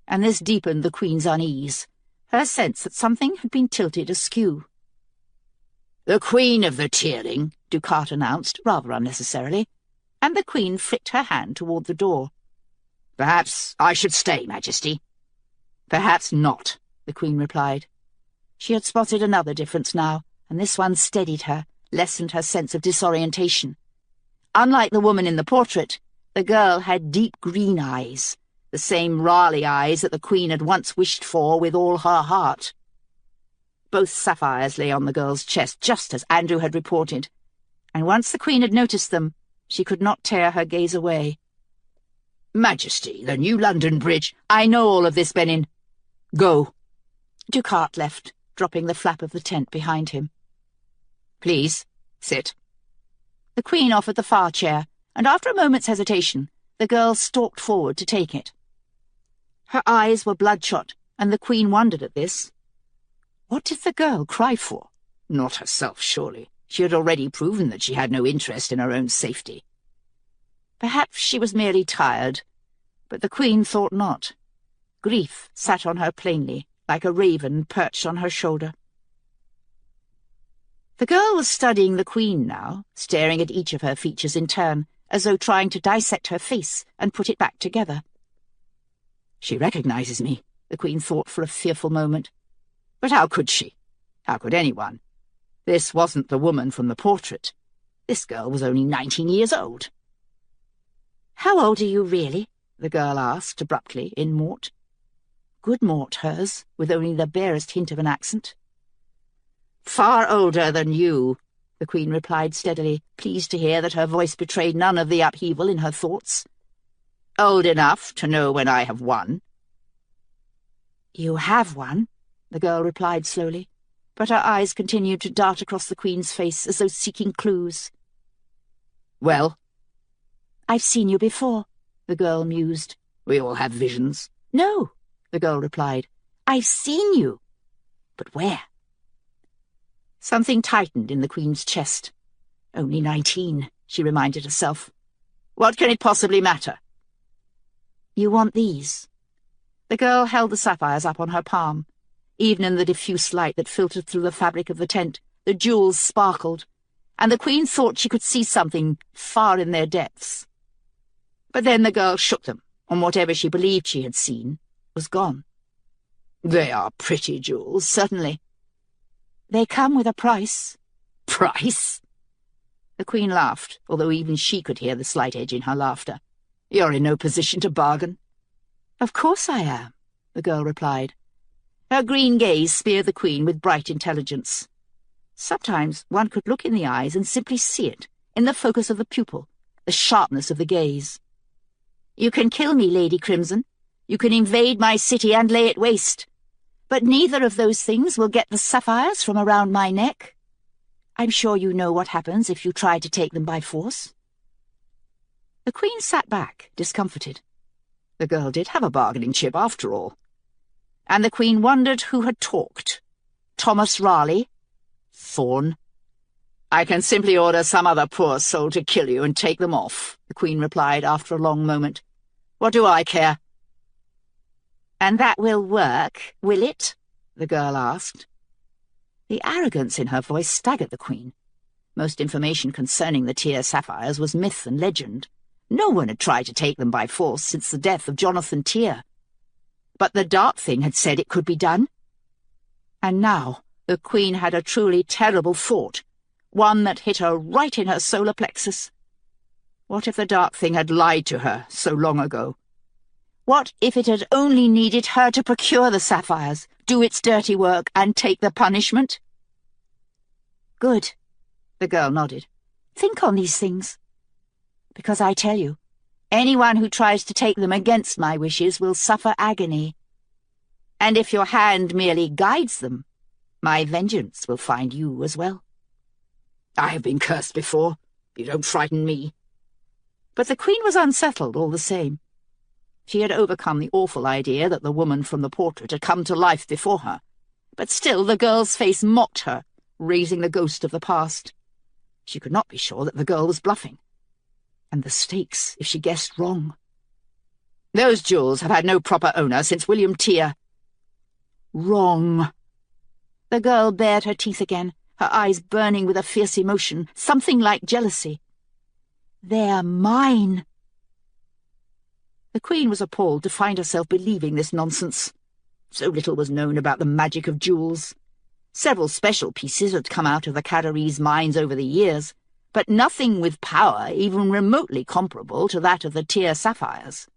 and this deepened the Queen's unease, her sense that something had been tilted askew. "The Queen of the Tearling," Ducat announced, rather unnecessarily, and the Queen flicked her hand toward the door. "Perhaps I should stay, Majesty." "Perhaps not," the Queen replied. She had spotted another difference now, and this one steadied her, lessened her sense of disorientation. Unlike the woman in the portrait, the girl had deep green eyes, the same Raleigh eyes that the Queen had once wished for with all her heart. Both sapphires lay on the girl's chest, just as Andrew had reported, and once the Queen had noticed them, she could not tear her gaze away. "Majesty, the New London Bridge—" "I know all of this, Benin. Go." Ducat left, dropping the flap of the tent behind him. "Please, sit." The Queen offered the far chair, and after a moment's hesitation, the girl stalked forward to take it. Her eyes were bloodshot, and the Queen wondered at this. What did the girl cry for? Not herself, surely. She had already proven that she had no interest in her own safety. Perhaps she was merely tired, but the Queen thought not. Grief sat on her plainly, like a raven perched on her shoulder. The girl was studying the Queen now, staring at each of her features in turn, as though trying to dissect her face and put it back together. She recognizes me, the Queen thought for a fearful moment. But how could she? How could anyone? This wasn't the woman from the portrait. This girl was only 19 years old. "How old are you, really?" the girl asked abruptly, in Mort. Good Mort, hers, with only the barest hint of an accent. "Far older than you," the Queen replied steadily, pleased to hear that her voice betrayed none of the upheaval in her thoughts. "Old enough to know when I have won." "You have won," the girl replied slowly, but her eyes continued to dart across the Queen's face as though seeking clues. "Well?" "I've seen you before," the girl mused. "We all have visions." "No," the girl replied. "I've seen you. But where?" Something tightened in the Queen's chest. Only 19, she reminded herself. What can it possibly matter? "You want these?" The girl held the sapphires up on her palm. Even in the diffuse light that filtered through the fabric of the tent, the jewels sparkled, and the Queen thought she could see something far in their depths. But then the girl shook them, and whatever she believed she had seen was gone. "They are pretty jewels, certainly." "They come with a price." "Price?" The Queen laughed, although even she could hear the slight edge in her laughter. "You're in no position to bargain." "Of course I am," the girl replied. Her green gaze speared the Queen with bright intelligence. Sometimes one could look in the eyes and simply see it, in the focus of the pupil, the sharpness of the gaze. "You can kill me, Lady Crimson. You can invade my city and lay it waste. But neither of those things will get the sapphires from around my neck. I'm sure you know what happens if you try to take them by force." The Queen sat back, discomfited. The girl did have a bargaining chip, after all. And the Queen wondered who had talked. Thomas Raleigh? Thorn? "I can simply order some other poor soul to kill you and take them off," the Queen replied after a long moment. "What do I care?" "And that will work, will it?" the girl asked. The arrogance in her voice staggered the Queen. Most information concerning the Tear sapphires was myth and legend. No one had tried to take them by force since the death of Jonathan Tear. But the dark thing had said it could be done. And now the Queen had a truly terrible thought, one that hit her right in her solar plexus. What if the dark thing had lied to her so long ago? What if it had only needed her to procure the sapphires, do its dirty work, and take the punishment? "Good," the girl nodded. "Think on these things. Because I tell you, anyone who tries to take them against my wishes will suffer agony. And if your hand merely guides them, my vengeance will find you as well." "I have been cursed before. You don't frighten me." But the Queen was unsettled all the same. She had overcome the awful idea that the woman from the portrait had come to life before her, but still the girl's face mocked her, raising the ghost of the past. She could not be sure that the girl was bluffing. And the stakes, if she guessed wrong. "Those jewels have had no proper owner since William Tear." "Wrong." The girl bared her teeth again, her eyes burning with a fierce emotion, something like jealousy. "They're mine." The Queen was appalled to find herself believing this nonsense. So little was known about the magic of jewels. Several special pieces had come out of the Cadarees' mines over the years, but nothing with power even remotely comparable to that of the Tear sapphires.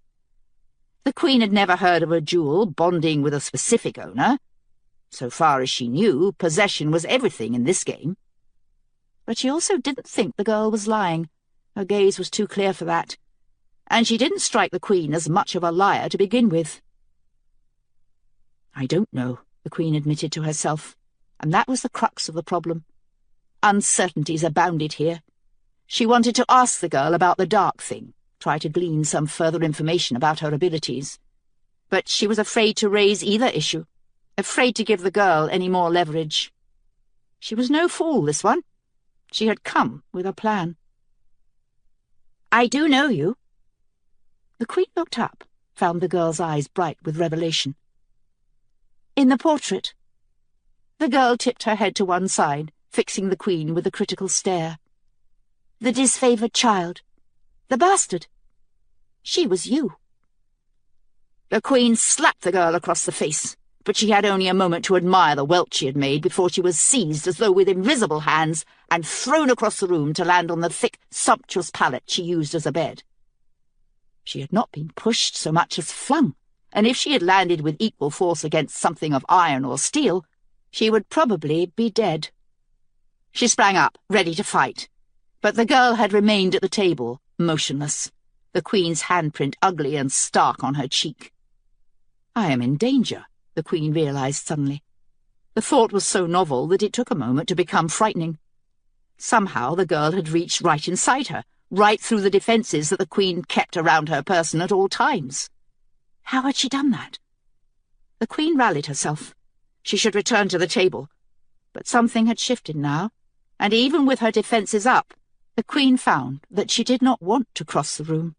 The Queen had never heard of a jewel bonding with a specific owner. So far as she knew, possession was everything in this game. But she also didn't think the girl was lying. Her gaze was too clear for that. And she didn't strike the Queen as much of a liar to begin with. "I don't know," the Queen admitted to herself, and that was the crux of the problem. Uncertainties abounded here. She wanted to ask the girl about the dark thing, try to glean some further information about her abilities. But she was afraid to raise either issue, afraid to give the girl any more leverage. She was no fool, this one. She had come with a plan. "I do know you." The Queen looked up, found the girl's eyes bright with revelation. "In the portrait." The girl tipped her head to one side, fixing the Queen with a critical stare. "The disfavoured child. The bastard. She was you." The Queen slapped the girl across the face, but she had only a moment to admire the welt she had made before she was seized as though with invisible hands and thrown across the room to land on the thick, sumptuous pallet she used as a bed. She had not been pushed so much as flung, and if she had landed with equal force against something of iron or steel, she would probably be dead. She sprang up, ready to fight, but the girl had remained at the table, motionless, the Queen's handprint ugly and stark on her cheek. "I am in danger," the Queen realized suddenly. The thought was so novel that it took a moment to become frightening. Somehow the girl had reached right inside her, right through the defences that the Queen kept around her person at all times. How had she done that? The Queen rallied herself. She should return to the table. But something had shifted now, and even with her defences up, the Queen found that she did not want to cross the room.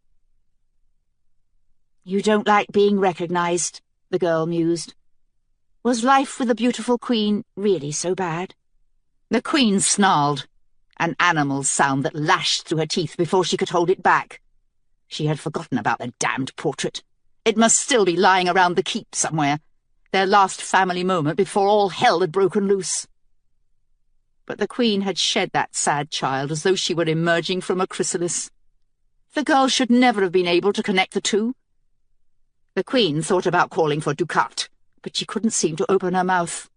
"You don't like being recognised," the girl mused. Was life with the beautiful Queen really so bad? The Queen snarled, an animal sound that lashed through her teeth before she could hold it back. She had forgotten about the damned portrait. It must still be lying around the keep somewhere, their last family moment before all hell had broken loose. But the Queen had shed that sad child as though she were emerging from a chrysalis. The girl should never have been able to connect the two. The Queen thought about calling for Ducat, but she couldn't seem to open her mouth.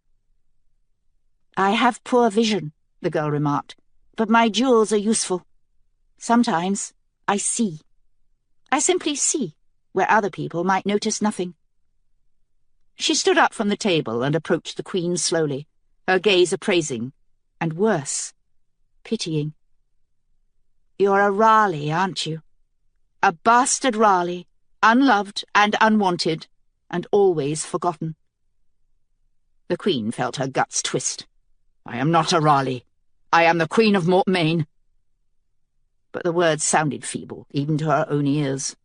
"I have poor vision," the girl remarked, "but my jewels are useful. Sometimes I see. I simply see, where other people might notice nothing." She stood up from the table and approached the Queen slowly, her gaze appraising, and worse, pitying. "You're a Raleigh, aren't you? A bastard Raleigh, unloved and unwanted, and always forgotten." The Queen felt her guts twist. "I am not a Raleigh. I am the Queen of Mortmain." But the words sounded feeble, even to her own ears.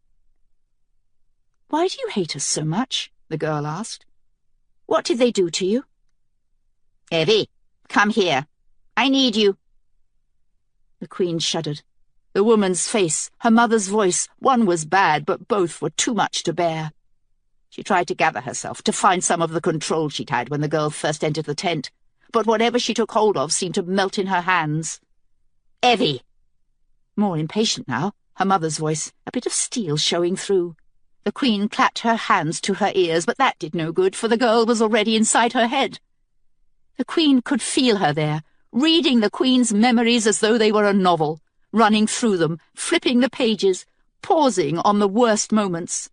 "Why do you hate us so much?" the girl asked. "What did they do to you?" "Evie, come here. I need you." The Queen shuddered. The woman's face, her mother's voice, one was bad, but both were too much to bear. She tried to gather herself, to find some of the control she'd had when the girl first entered the tent, but whatever she took hold of seemed to melt in her hands. "Evie!" More impatient now, her mother's voice, a bit of steel showing through. The Queen clapped her hands to her ears, but that did no good, for the girl was already inside her head. The Queen could feel her there, reading the Queen's memories as though they were a novel, running through them, flipping the pages, pausing on the worst moments.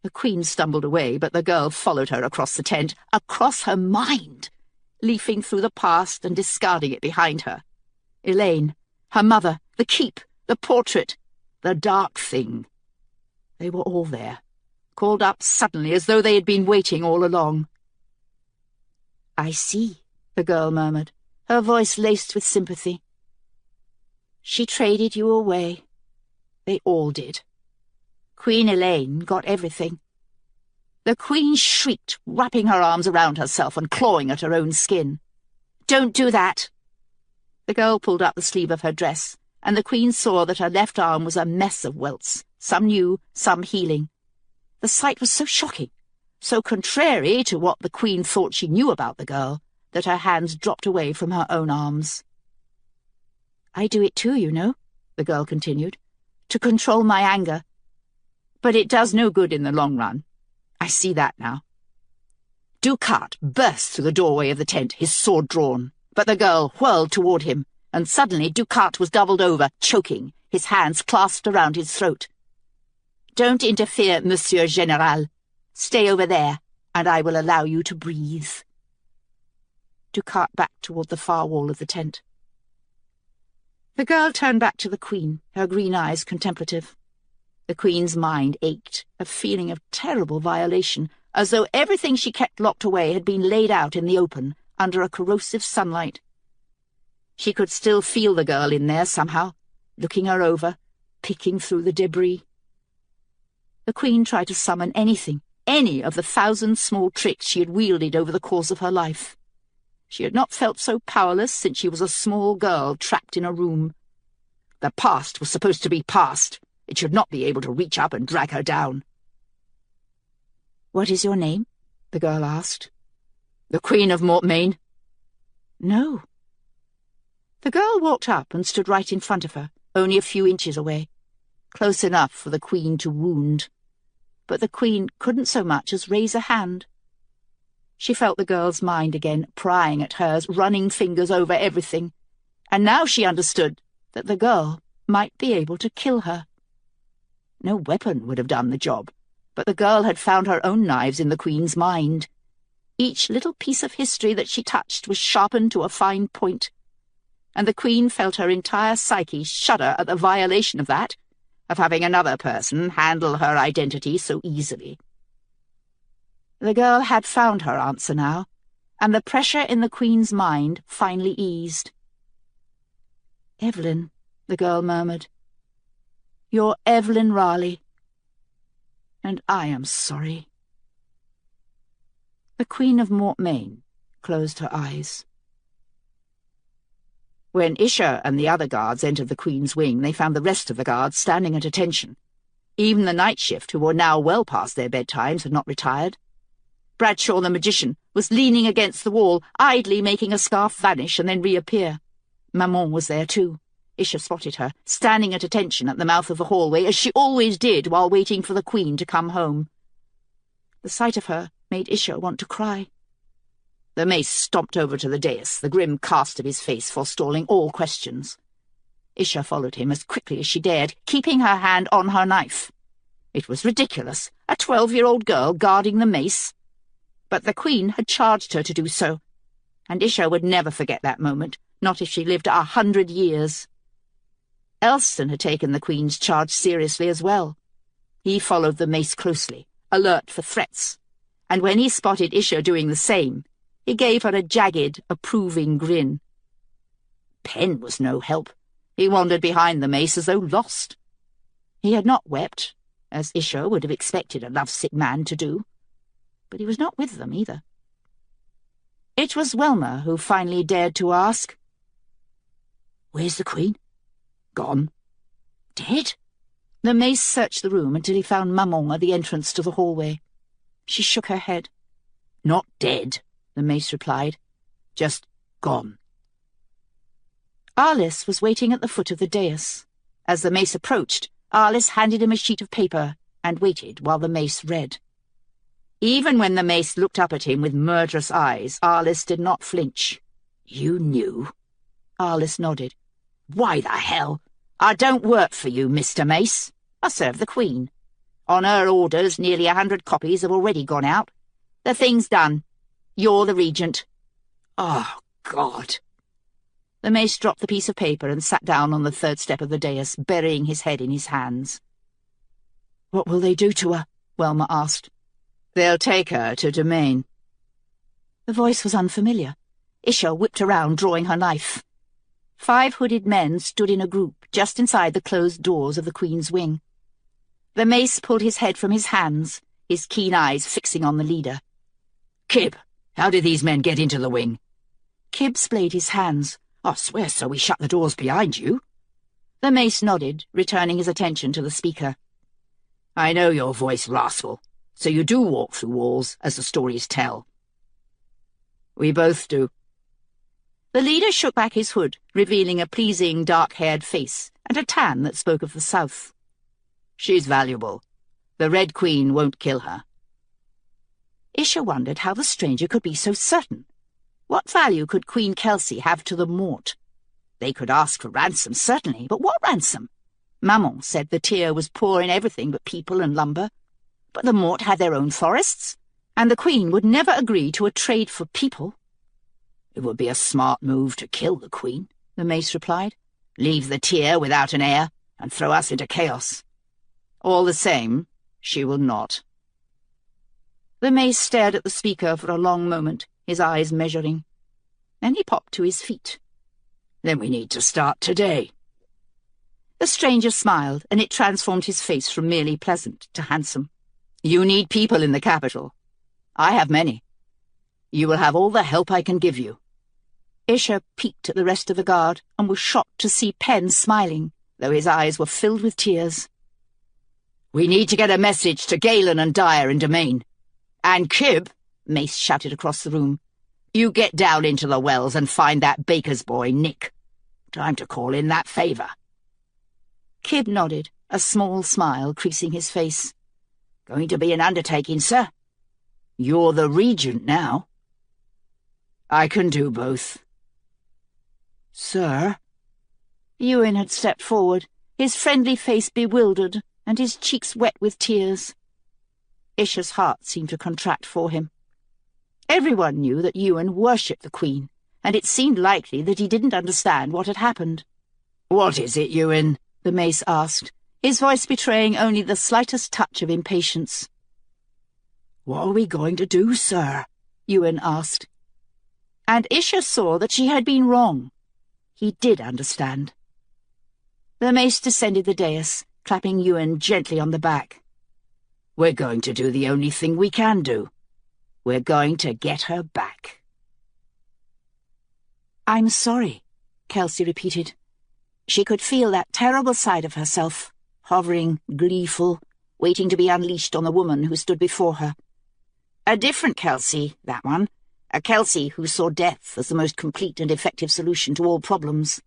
The Queen stumbled away, but the girl followed her across the tent, across her mind, leafing through the past and discarding it behind her. Elaine, her mother, the keep, the portrait, the dark thing. They were all there, called up suddenly as though they had been waiting all along. "I see," the girl murmured, her voice laced with sympathy. "She traded you away. They all did. Queen Elaine got everything." The Queen shrieked, wrapping her arms around herself and clawing at her own skin. "Don't do that!" The girl pulled up the sleeve of her dress, and the Queen saw that her left arm was a mess of welts, some new, some healing. The sight was so shocking, so contrary to what the Queen thought she knew about the girl, that her hands dropped away from her own arms. "I do it too, you know," the girl continued, "to control my anger. But it does no good in the long run. I see that now." Ducat burst through the doorway of the tent, his sword drawn, but the girl whirled toward him, and suddenly Ducat was doubled over, choking, his hands clasped around his throat. "Don't interfere, Monsieur Général. Stay over there, and I will allow you to breathe." Ducat backed toward the far wall of the tent. The girl turned back to the Queen, her green eyes contemplative. The Queen's mind ached, a feeling of terrible violation, as though everything she kept locked away had been laid out in the open, under a corrosive sunlight. She could still feel the girl in there somehow, looking her over, picking through the debris. The Queen tried to summon anything, any of the 1,000 small tricks she had wielded over the course of her life. She had not felt so powerless since she was a small girl trapped in a room. The past was supposed to be past. It should not be able to reach up and drag her down. "What is your name?" the girl asked. "The Queen of Mortmain." "No." The girl walked up and stood right in front of her, only a few inches away, close enough for the Queen to wound. But the Queen couldn't so much as raise a hand. She felt the girl's mind again, prying at hers, running fingers over everything, and now she understood that the girl might be able to kill her. No weapon would have done the job, but the girl had found her own knives in the Queen's mind. Each little piece of history that she touched was sharpened to a fine point, and the Queen felt her entire psyche shudder at the violation of that, of having another person handle her identity so easily. The girl had found her answer now, and the pressure in the Queen's mind finally eased. "Evelyn," the girl murmured. "You're Evelyn Raleigh. And I am sorry." The Queen of Mortmain closed her eyes. When Isha and the other guards entered the Queen's wing, they found the rest of the guards standing at attention. Even the night shift, who were now well past their bedtimes, had not retired. Bradshaw the magician was leaning against the wall, idly making a scarf vanish and then reappear. Maman was there too. Isha spotted her, standing at attention at the mouth of the hallway, as she always did while waiting for the Queen to come home. The sight of her made Isha want to cry. The mace stomped over to the dais, the grim cast of his face forestalling all questions. Isha followed him as quickly as she dared, keeping her hand on her knife. It was ridiculous, a 12-year-old girl guarding the mace. But the Queen had charged her to do so, and Isha would never forget that moment, not if she lived 100 years. Elston had taken the Queen's charge seriously as well. He followed the mace closely, alert for threats, and when he spotted Isha doing the same, he gave her a jagged, approving grin. Pen was no help. He wandered behind the mace as though lost. He had not wept, as Isha would have expected a lovesick man to do, but he was not with them either. It was Welmer who finally dared to ask, "Where's the Queen?" "Gone." "Dead?" The mace searched the room until he found Maman at the entrance to the hallway. She shook her head. "Not dead," the mace replied. "Just gone." Arliss was waiting at the foot of the dais. As the mace approached, Arliss handed him a sheet of paper and waited while the mace read. Even when the mace looked up at him with murderous eyes, Arliss did not flinch. "You knew?" Arliss nodded. "Why the hell? I don't work for you, Mr. Mace. I serve the Queen. On her orders, nearly 100 copies have already gone out. The thing's done. You're the regent." "Oh, God." The mace dropped the piece of paper and sat down on the third step of the dais, burying his head in his hands. "What will they do to her?" Welmer asked. "They'll take her to Domain." The voice was unfamiliar. Isha whipped around, drawing her knife. 5 hooded men stood in a group just inside the closed doors of the Queen's wing. The mace pulled his head from his hands, his keen eyes fixing on the leader. "Kib, how did these men get into the wing?" Kib splayed his hands. "I swear so we shut the doors behind you." The mace nodded, returning his attention to the speaker. "I know your voice, rascal, so you do walk through walls, as the stories tell." "We both do." The leader shook back his hood, revealing a pleasing dark-haired face and a tan that spoke of the south. "She's valuable. The Red Queen won't kill her." Isha wondered how the stranger could be so certain. What value could Queen Kelsey have to the Mort? They could ask for ransom, certainly, but what ransom? Maman said the Tear was poor in everything but people and lumber. But the Mort had their own forests, and the Queen would never agree to a trade for people. "It would be a smart move to kill the Queen," the mace replied. "Leave the Tear without an heir, and throw us into chaos. All the same, she will not." The mace stared at the speaker for a long moment, his eyes measuring. Then he popped to his feet. "Then we need to start today." The stranger smiled, and it transformed his face from merely pleasant to handsome. "You need people in the capital. I have many. You will have all the help I can give you." Isha peeked at the rest of the guard and was shocked to see Penn smiling, though his eyes were filled with tears. "We need to get a message to Galen and Dyer in Domain. And Kib," Mace shouted across the room, "you get down into the wells and find that baker's boy, Nick. Time to call in that favour." Kib nodded, a small smile creasing his face. "Going to be an undertaking, sir. You're the regent now." "I can do both." "Sir?" Ewan had stepped forward, his friendly face bewildered and his cheeks wet with tears. Isha's heart seemed to contract for him. Everyone knew that Ewan worshipped the Queen, and it seemed likely that he didn't understand what had happened. "What is it, Ewan?" the mace asked, his voice betraying only the slightest touch of impatience. "What are we going to do, sir?" Ewan asked. And Isha saw that she had been wrong. He did understand. The mace descended the dais, clapping Ewan gently on the back. "We're going to do the only thing we can do. We're going to get her back." "I'm sorry," Kelsey repeated. She could feel that terrible side of herself, hovering, gleeful, waiting to be unleashed on the woman who stood before her. A different Kelsey, that one. A Kelsey who saw death as the most complete and effective solution to all problems.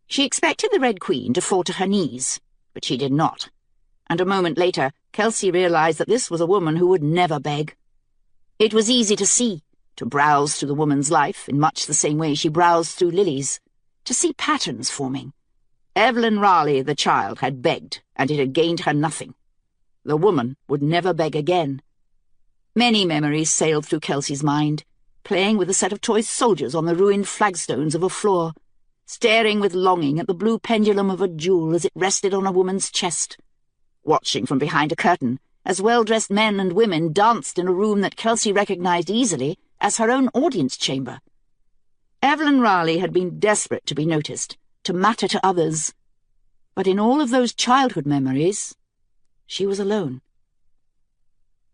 She expected the Red Queen to fall to her knees, but she did not. And a moment later, Kelsey realized that this was a woman who would never beg. It was easy to see, to browse through the woman's life in much the same way she browsed through Lily's, to see patterns forming. Evelyn Raleigh, the child, had begged, and it had gained her nothing. The woman would never beg again. Many memories sailed through Kelsey's mind, playing with a set of toy soldiers on the ruined flagstones of a floor, staring with longing at the blue pendulum of a jewel as it rested on a woman's chest, watching from behind a curtain as well-dressed men and women danced in a room that Kelsey recognized easily as her own audience chamber. Evelyn Raleigh had been desperate to be noticed, to matter to others, but in all of those childhood memories, she was alone.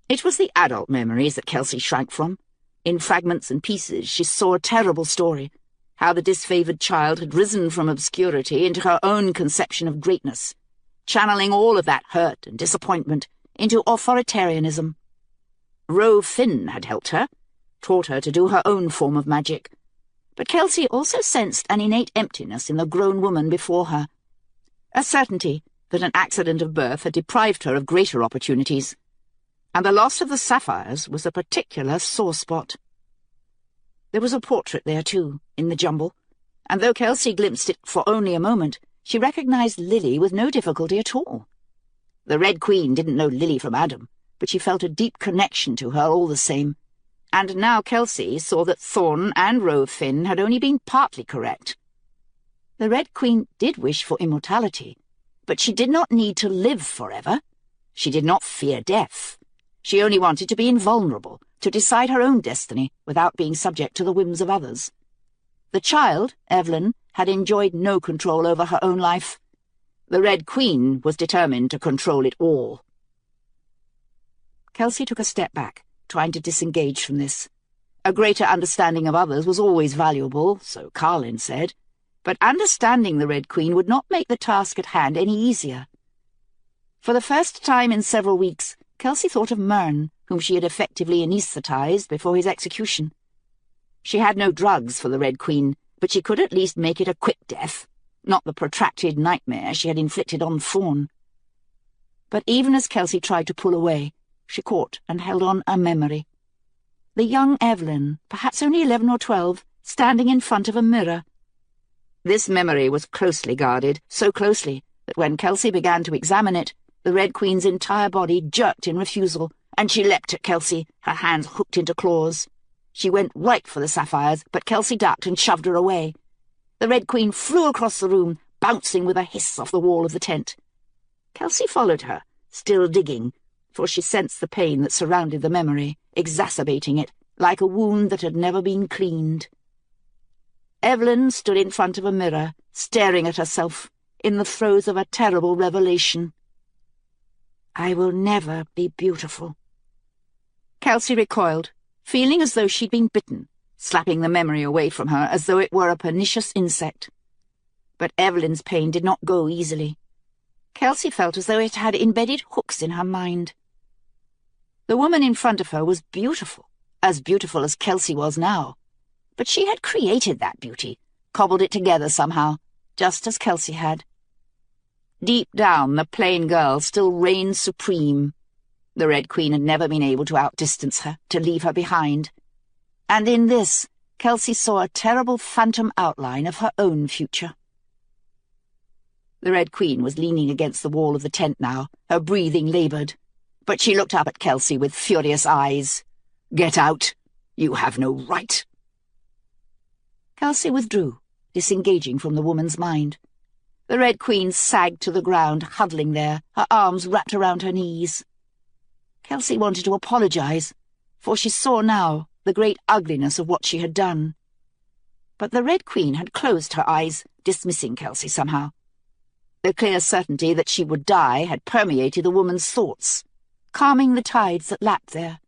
It was the adult memories that Kelsey shrank from. In fragments and pieces she saw a terrible story, how the disfavored child had risen from obscurity into her own conception of greatness, channeling all of that hurt and disappointment into authoritarianism. Rove Finn had helped her, taught her to do her own form of magic, but Kelsey also sensed an innate emptiness in the grown woman before her, a certainty that an accident of birth had deprived her of greater opportunities, and the loss of the sapphires was a particular sore spot. There was a portrait there, too, in the jumble, and though Kelsey glimpsed it for only a moment, she recognized Lily with no difficulty at all. The Red Queen didn't know Lily from Adam, but she felt a deep connection to her all the same, and now Kelsey saw that Thorn and Rove Finn had only been partly correct. The Red Queen did wish for immortality, but she did not need to live forever. She did not fear death. She only wanted to be invulnerable, to decide her own destiny without being subject to the whims of others. The child, Evelyn, had enjoyed no control over her own life. The Red Queen was determined to control it all. Kelsey took a step back, trying to disengage from this. A greater understanding of others was always valuable, so Carlin said, but understanding the Red Queen would not make the task at hand any easier. For the first time in several weeks, Kelsey thought of Mern, whom she had effectively anaesthetized before his execution. She had no drugs for the Red Queen, but she could at least make it a quick death, not the protracted nightmare she had inflicted on Thorn. But even as Kelsey tried to pull away, she caught and held on a memory. The young Evelyn, perhaps only 11 or 12, standing in front of a mirror. This memory was closely guarded, so closely that when Kelsey began to examine it, the Red Queen's entire body jerked in refusal, and she leapt at Kelsey, her hands hooked into claws. She went right for the sapphires, but Kelsey ducked and shoved her away. The Red Queen flew across the room, bouncing with a hiss off the wall of the tent. Kelsey followed her, still digging, for she sensed the pain that surrounded the memory, exacerbating it, like a wound that had never been cleaned. Evelyn stood in front of a mirror, staring at herself, in the throes of a terrible revelation. I will never be beautiful. Kelsey recoiled, feeling as though she'd been bitten, slapping the memory away from her as though it were a pernicious insect. But Evelyn's pain did not go easily. Kelsey felt as though it had embedded hooks in her mind. The woman in front of her was beautiful as Kelsey was now. But she had created that beauty, cobbled it together somehow, just as Kelsey had. Deep down, the plain girl still reigned supreme. The Red Queen had never been able to outdistance her, to leave her behind. And in this, Kelsey saw a terrible phantom outline of her own future. The Red Queen was leaning against the wall of the tent now, her breathing laboured. But she looked up at Kelsey with furious eyes. "Get out! You have no right!" Kelsey withdrew, disengaging from the woman's mind. The Red Queen sagged to the ground, huddling there, her arms wrapped around her knees. Kelsey wanted to apologize, for she saw now the great ugliness of what she had done. But the Red Queen had closed her eyes, dismissing Kelsey somehow. The clear certainty that she would die had permeated the woman's thoughts, calming the tides that lapped there.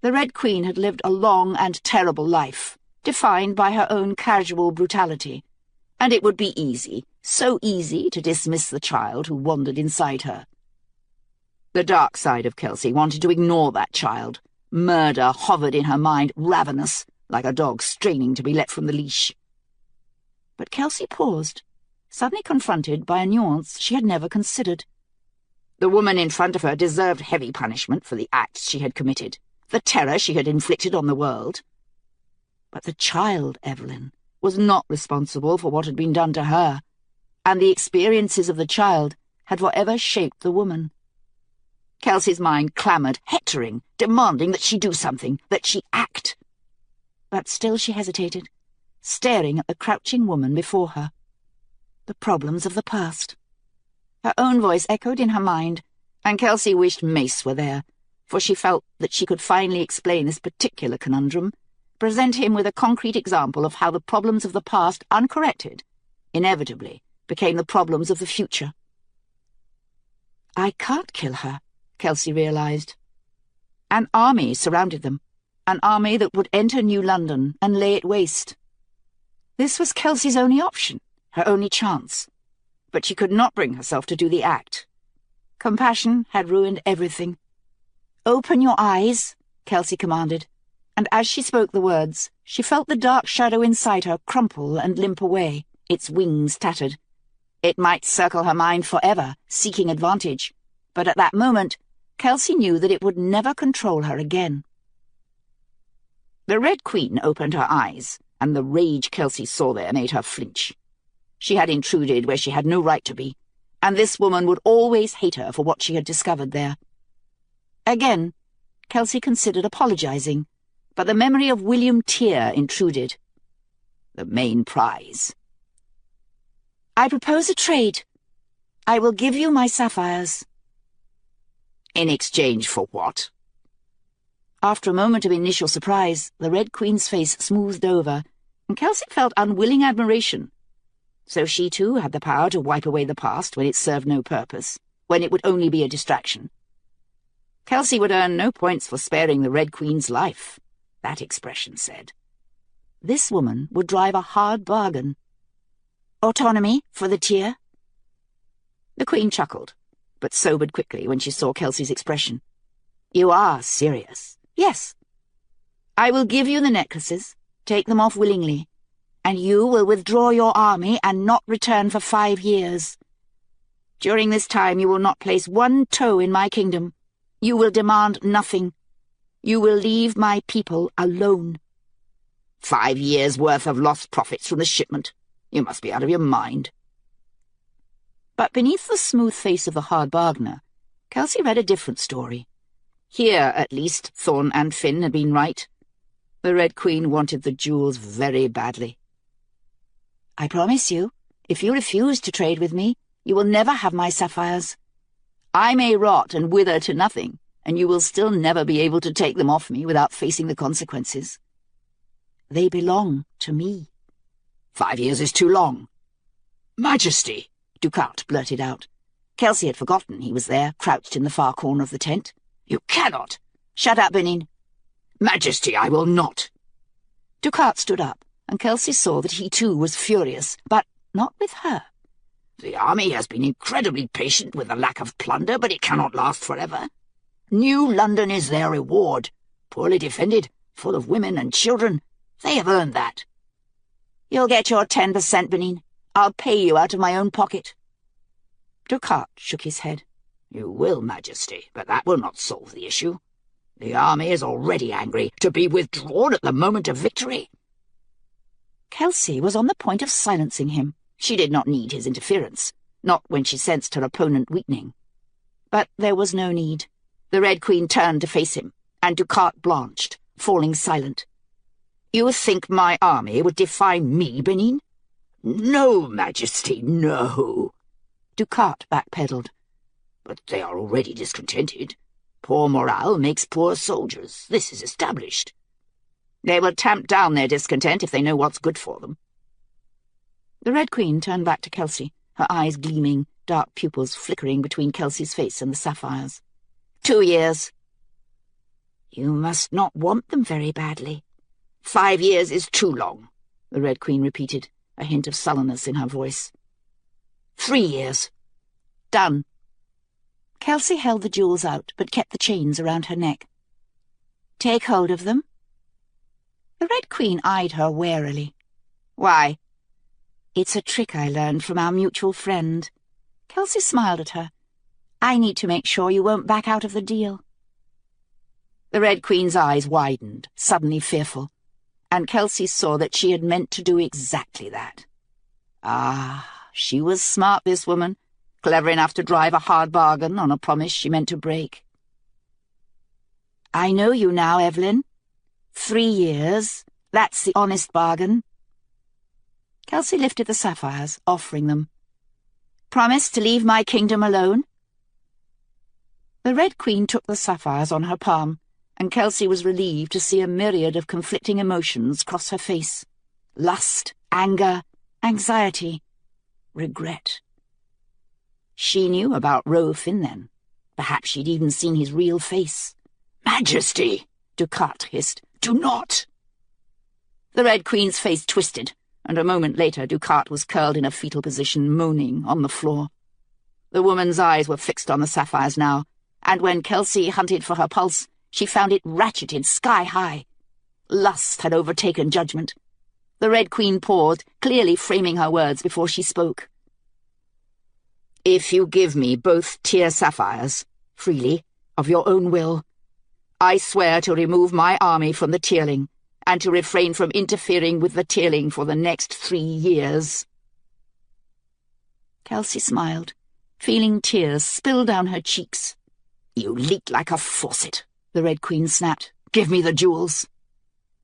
The Red Queen had lived a long and terrible life, defined by her own casual brutality, and it would be easy, so easy, to dismiss the child who wandered inside her. The dark side of Kelsey wanted to ignore that child. Murder hovered in her mind, ravenous, like a dog straining to be let from the leash. But Kelsey paused, suddenly confronted by a nuance she had never considered. The woman in front of her deserved heavy punishment for the acts she had committed, the terror she had inflicted on the world. But the child, Evelyn, was not responsible for what had been done to her, and the experiences of the child had forever shaped the woman. Kelsey's mind clamoured, hectoring, demanding that she do something, that she act. But still she hesitated, staring at the crouching woman before her. The problems of the past. Her own voice echoed in her mind, and Kelsey wished Mace were there, for she felt that she could finally explain this particular conundrum, present him with a concrete example of how the problems of the past, uncorrected, inevitably became the problems of the future. I can't kill her, Kelsey realised. An army surrounded them, an army that would enter New London and lay it waste. This was Kelsey's only option, her only chance, but she could not bring herself to do the act. Compassion had ruined everything. "Open your eyes," Kelsey commanded, and as she spoke the words, she felt the dark shadow inside her crumple and limp away, its wings tattered. It might circle her mind forever, seeking advantage, but at that moment, Kelsey knew that it would never control her again. The Red Queen opened her eyes, and the rage Kelsey saw there made her flinch. She had intruded where she had no right to be, and this woman would always hate her for what she had discovered there. Again, Kelsey considered apologizing, but the memory of William Tear intruded. The main prize. "I propose a trade. I will give you my sapphires." "In exchange for what?" After a moment of initial surprise, the Red Queen's face smoothed over, and Kelsey felt unwilling admiration. So she too had the power to wipe away the past when it served no purpose, when it would only be a distraction. Kelsey would earn no points for sparing the Red Queen's life, that expression said. This woman would drive a hard bargain. "Autonomy for the Tear?" The Queen chuckled, but sobered quickly when she saw Kelsey's expression. "You are serious." "Yes. I will give you the necklaces, take them off willingly, and you will withdraw your army and not return for 5 years. During this time you will not place one toe in my kingdom. You will demand nothing. You will leave my people alone." 5 years' worth of lost profits from the shipment. You must be out of your mind. But beneath the smooth face of the hard bargainer, Kelsey read a different story. Here, at least, Thorn and Finn had been right. The Red Queen wanted the jewels very badly. "I promise you, if you refuse to trade with me, you will never have my sapphires. I may rot and wither to nothing, and you will still never be able to take them off me without facing the consequences. They belong to me." 5 years is too long." "Majesty," Ducat blurted out. Kelsey had forgotten he was there, crouched in the far corner of the tent. "You cannot." "Shut up, Benin." "Majesty, I will not." Ducat stood up, and Kelsey saw that he too was furious, but not with her. "The army has been incredibly patient with the lack of plunder, but it cannot last forever. New London is their reward, poorly defended, full of women and children. They have earned that." "You'll get your 10%, Benin. I'll pay you out of my own pocket." Ducat shook his head. "You will, Majesty, but that will not solve the issue. The army is already angry. To be withdrawn at the moment of victory." Kelsey was on the point of silencing him. She did not need his interference, not when she sensed her opponent weakening. But there was no need. The Red Queen turned to face him, and Ducat blanched, falling silent. "You think my army would defy me, Benin?" "No, Majesty, no." Ducat backpedaled. "But they are already discontented. Poor morale makes poor soldiers. This is established. They will tamp down their discontent if they know what's good for them." The Red Queen turned back to Kelsey, her eyes gleaming, dark pupils flickering between Kelsey's face and the sapphires. 2 years. "You must not want them very badly. 5 years is too long, the Red Queen repeated, a hint of sullenness in her voice. 3 years. Done. Kelsey held the jewels out, but kept the chains around her neck. Take hold of them. The Red Queen eyed her warily. Why? It's a trick I learned from our mutual friend. Kelsey smiled at her. I need to make sure you won't back out of the deal. The Red Queen's eyes widened, suddenly fearful, and Kelsey saw that she had meant to do exactly that. Ah, she was smart, this woman, clever enough to drive a hard bargain on a promise she meant to break. I know you now, Evelyn. 3 years, that's the honest bargain. Kelsey lifted the sapphires, offering them. Promise to leave my kingdom alone? The Red Queen took the sapphires on her palm, and Kelsey was relieved to see a myriad of conflicting emotions cross her face. Lust, anger, anxiety, regret. She knew about Roefin then. Perhaps she'd even seen his real face. "Majesty!" Ducat hissed. "Do not!" The Red Queen's face twisted, and a moment later Ducat was curled in a fetal position, moaning on the floor. The woman's eyes were fixed on the sapphires now, and when Kelsey hunted for her pulse, she found it ratcheted sky-high. Lust had overtaken judgment. The Red Queen paused, clearly framing her words before she spoke. "If you give me both tear sapphires, freely, of your own will, I swear to remove my army from the Tearling, and to refrain from interfering with the Tearling for the next 3 years. Kelsey smiled, feeling tears spill down her cheeks. "You leak like a faucet," the Red Queen snapped. "Give me the jewels."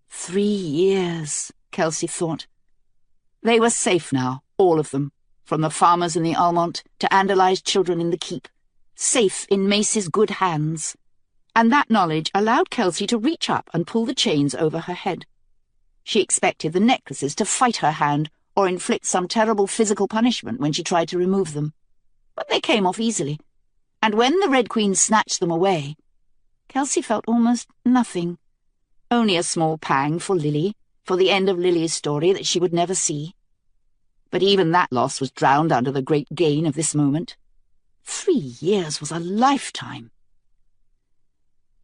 3 years, Kelsey thought. They were safe now, all of them, from the farmers in the Almont to Andalai's children in the keep, safe in Mace's good hands. And that knowledge allowed Kelsey to reach up and pull the chains over her head. She expected the necklaces to fight her hand or inflict some terrible physical punishment when she tried to remove them. But they came off easily, and when the Red Queen snatched them away, Kelsey felt almost nothing. Only a small pang for Lily, for the end of Lily's story that she would never see. But even that loss was drowned under the great gain of this moment. 3 years was a lifetime.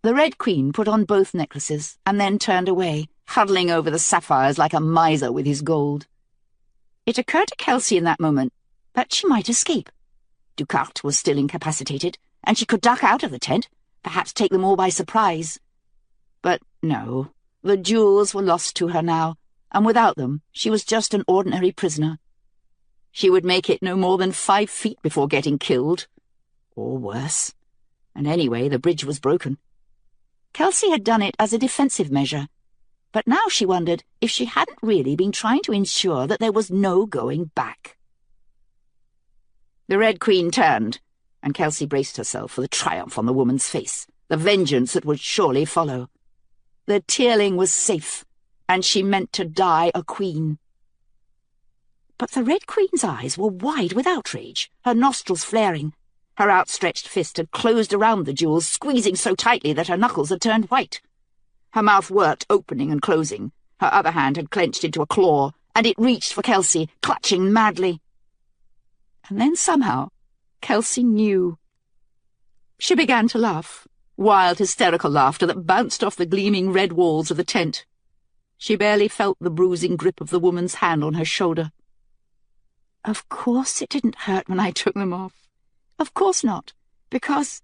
The Red Queen put on both necklaces and then turned away, huddling over the sapphires like a miser with his gold. It occurred to Kelsey in that moment that she might escape. Ducat was still incapacitated, and she could duck out of the tent, perhaps take them all by surprise. But no, the jewels were lost to her now, and without them she was just an ordinary prisoner. She would make it no more than 5 feet before getting killed. Or worse. And anyway, the bridge was broken. Kelsey had done it as a defensive measure, but now she wondered if she hadn't really been trying to ensure that there was no going back. The Red Queen turned, and Kelsey braced herself for the triumph on the woman's face, the vengeance that would surely follow. The Tearling was safe, and she meant to die a queen. But the Red Queen's eyes were wide with outrage, her nostrils flaring. Her outstretched fist had closed around the jewels, squeezing so tightly that her knuckles had turned white. Her mouth worked, opening and closing. Her other hand had clenched into a claw, and it reached for Kelsey, clutching madly. And then somehow, Kelsey knew. She began to laugh, wild, hysterical laughter that bounced off the gleaming red walls of the tent. She barely felt the bruising grip of the woman's hand on her shoulder. "Of course it didn't hurt when I took them off. Of course not, because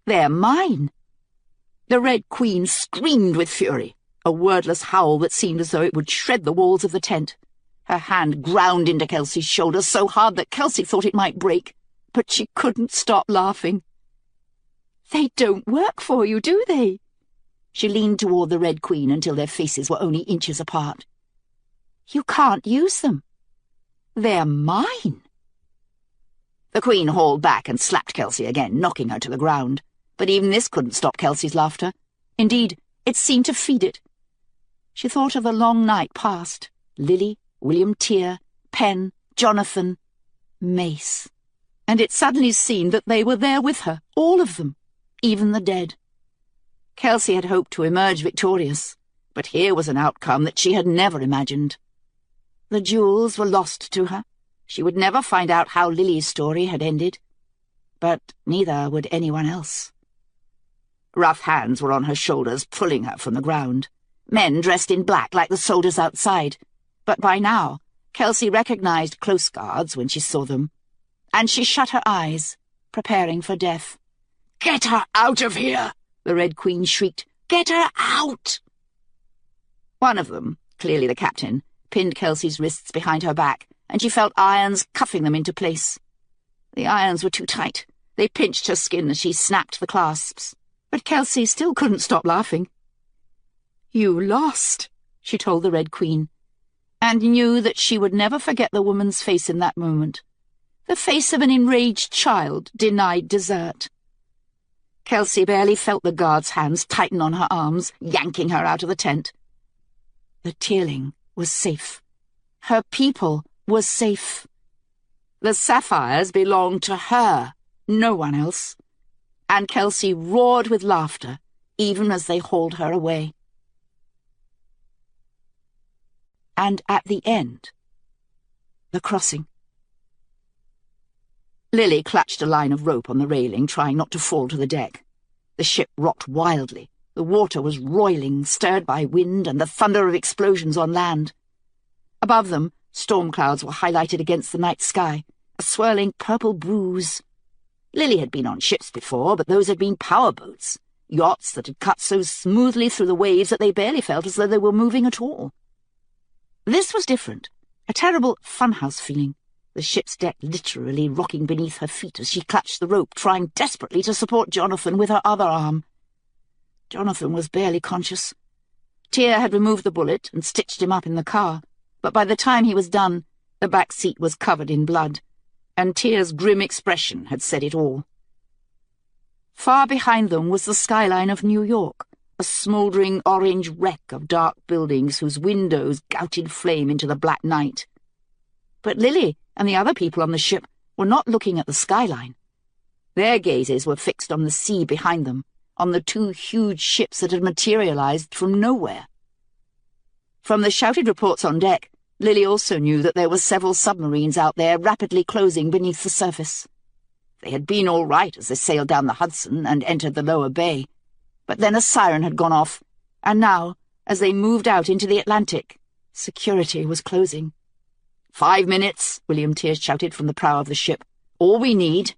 they're mine." The Red Queen screamed with fury, a wordless howl that seemed as though it would shred the walls of the tent. Her hand ground into Kelsey's shoulder so hard that Kelsey thought it might break, but she couldn't stop laughing. "They don't work for you, do they?" She leaned toward the Red Queen until their faces were only inches apart. "You can't use them. They're mine." The Queen hauled back and slapped Kelsey again, knocking her to the ground. But even this couldn't stop Kelsey's laughter. Indeed, it seemed to feed it. She thought of the long night past. Lily, William Tear, Pen, Jonathan, Mace. And it suddenly seemed that they were there with her, all of them, even the dead. Kelsey had hoped to emerge victorious, But here was an outcome that she had never imagined. The jewels were lost to her. She would never find out how Lily's story had ended. But neither would anyone else. Rough hands were on her shoulders, pulling her from the ground. Men dressed in black like the soldiers outside. But by now, Kelsey recognized close guards when she saw them, and she shut her eyes, preparing for death. "Get her out of here!" the Red Queen shrieked. "Get her out!" One of them, clearly the captain, pinned Kelsey's wrists behind her back, and she felt irons cuffing them into place. The irons were too tight. They pinched her skin as she snapped the clasps. But Kelsey still couldn't stop laughing. "You lost," she told the Red Queen, and knew that she would never forget the woman's face in that moment. The face of an enraged child denied dessert. Kelsey barely felt the guard's hands tighten on her arms, yanking her out of the tent. The Tearling was safe. Her people were safe. The sapphires belonged to her, no one else. And Kelsey roared with laughter, even as they hauled her away. And at the end, the crossing. Lily clutched a line of rope on the railing, trying not to fall to the deck. The ship rocked wildly. The water was roiling, stirred by wind and the thunder of explosions on land. Above them, storm clouds were highlighted against the night sky, a swirling purple bruise. Lily had been on ships before, but those had been powerboats, yachts that had cut so smoothly through the waves that they barely felt as though they were moving at all. This was different, a terrible funhouse feeling, the ship's deck literally rocking beneath her feet as she clutched the rope, trying desperately to support Jonathan with her other arm. Jonathan was barely conscious. Tear had removed the bullet and stitched him up in the car, but by the time he was done, the back seat was covered in blood, and Tear's grim expression had said it all. Far behind them was the skyline of New York, a smouldering orange wreck of dark buildings whose windows gouted flame into the black night. But Lily and the other people on the ship were not looking at the skyline. Their gazes were fixed on the sea behind them, on the two huge ships that had materialized from nowhere. From the shouted reports on deck, Lily also knew that there were several submarines out there rapidly closing beneath the surface. They had been all right as they sailed down the Hudson and entered the lower bay, but then a siren had gone off, and now, as they moved out into the Atlantic, security was closing. 5 minutes, William Tear shouted from the prow of the ship. "All we need."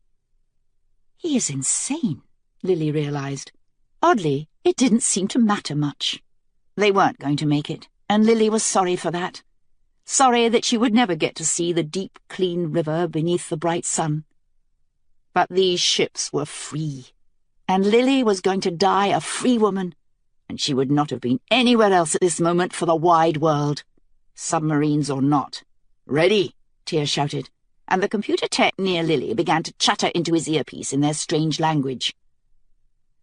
He is insane, Lily realized. Oddly, it didn't seem to matter much. They weren't going to make it, and Lily was sorry for that. Sorry that she would never get to see the deep, clean river beneath the bright sun. But these ships were free, and Lily was going to die a free woman, and she would not have been anywhere else at this moment for the wide world, submarines or not. "Ready!" Tear shouted, and the computer tech near Lily began to chatter into his earpiece in their strange language.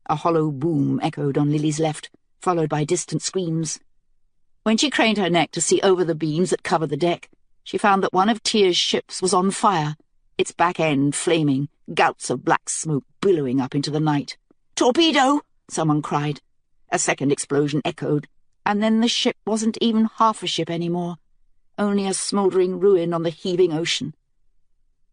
A hollow boom echoed on Lily's left, followed by distant screams. When she craned her neck to see over the beams that covered the deck, she found that one of Tear's ships was on fire, its back end flaming, gouts of black smoke billowing up into the night. "Torpedo!" someone cried. A second explosion echoed, and then the ship wasn't even half a ship anymore, only a smouldering ruin on the heaving ocean.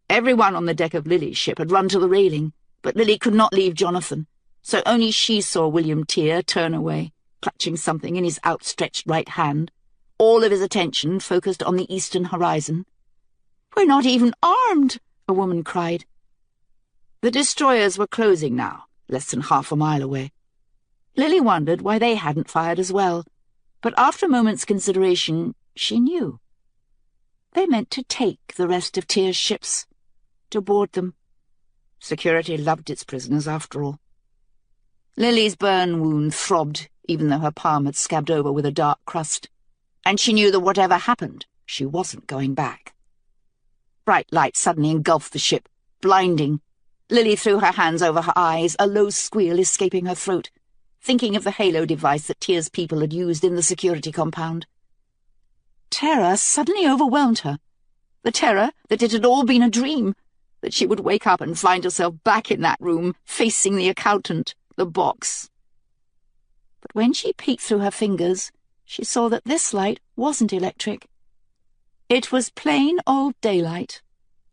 Everyone on the deck of Lily's ship had run to the railing, but Lily could not leave Jonathan, so only she saw William Tear turn away, clutching something in his outstretched right hand, all of his attention focused on the eastern horizon. "We're not even armed!" a woman cried. The destroyers were closing now, less than half a mile away. Lily wondered why they hadn't fired as well, but after a moment's consideration, she knew. They meant to take the rest of Tear's ships, to board them. Security loved its prisoners, after all. Lily's burn wound throbbed, even though her palm had scabbed over with a dark crust, and she knew that whatever happened, she wasn't going back. Bright light suddenly engulfed the ship, blinding. Lily threw her hands over her eyes, a low squeal escaping her throat, thinking of the halo device that Tear's people had used in the security compound. Terror suddenly overwhelmed her. The terror that it had all been a dream, that she would wake up and find herself back in that room, facing the accountant, the box. But when she peeked through her fingers, she saw that this light wasn't electric. It was plain old daylight,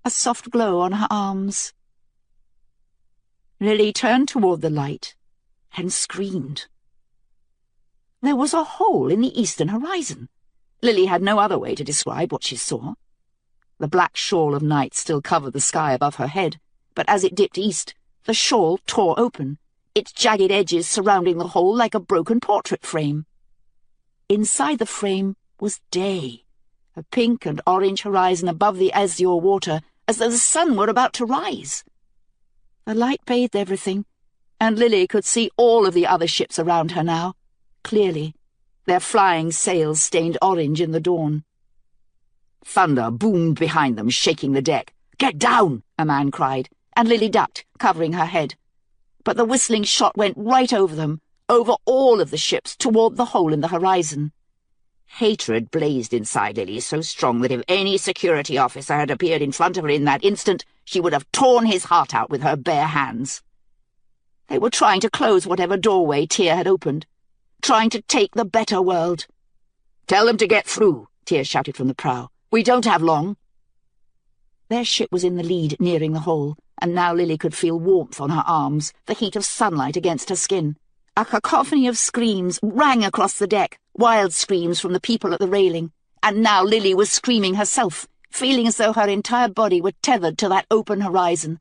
a soft glow on her arms. Lily turned toward the light and screamed. There was a hole in the eastern horizon. Lily had no other way to describe what she saw. The black shawl of night still covered the sky above her head, but as it dipped east, the shawl tore open, its jagged edges surrounding the hole like a broken portrait frame. Inside the frame was day, a pink and orange horizon above the azure water, as though the sun were about to rise. The light bathed everything, and Lily could see all of the other ships around her now, clearly, their flying sails stained orange in the dawn. Thunder boomed behind them, shaking the deck. "Get down!" a man cried, and Lily ducked, covering her head. But the whistling shot went right over them, over all of the ships, toward the hole in the horizon. Hatred blazed inside Lily, so strong that if any security officer had appeared in front of her in that instant, she would have torn his heart out with her bare hands. They were trying to close whatever doorway Tyr had opened, trying to take the better world. "Tell them to get through," Tyr shouted from the prow. "We don't have long." Their ship was in the lead, nearing the hole, and now Lily could feel warmth on her arms, the heat of sunlight against her skin. A cacophony of screams rang across the deck, wild screams from the people at the railing, and now Lily was screaming herself, feeling as though her entire body were tethered to that open horizon.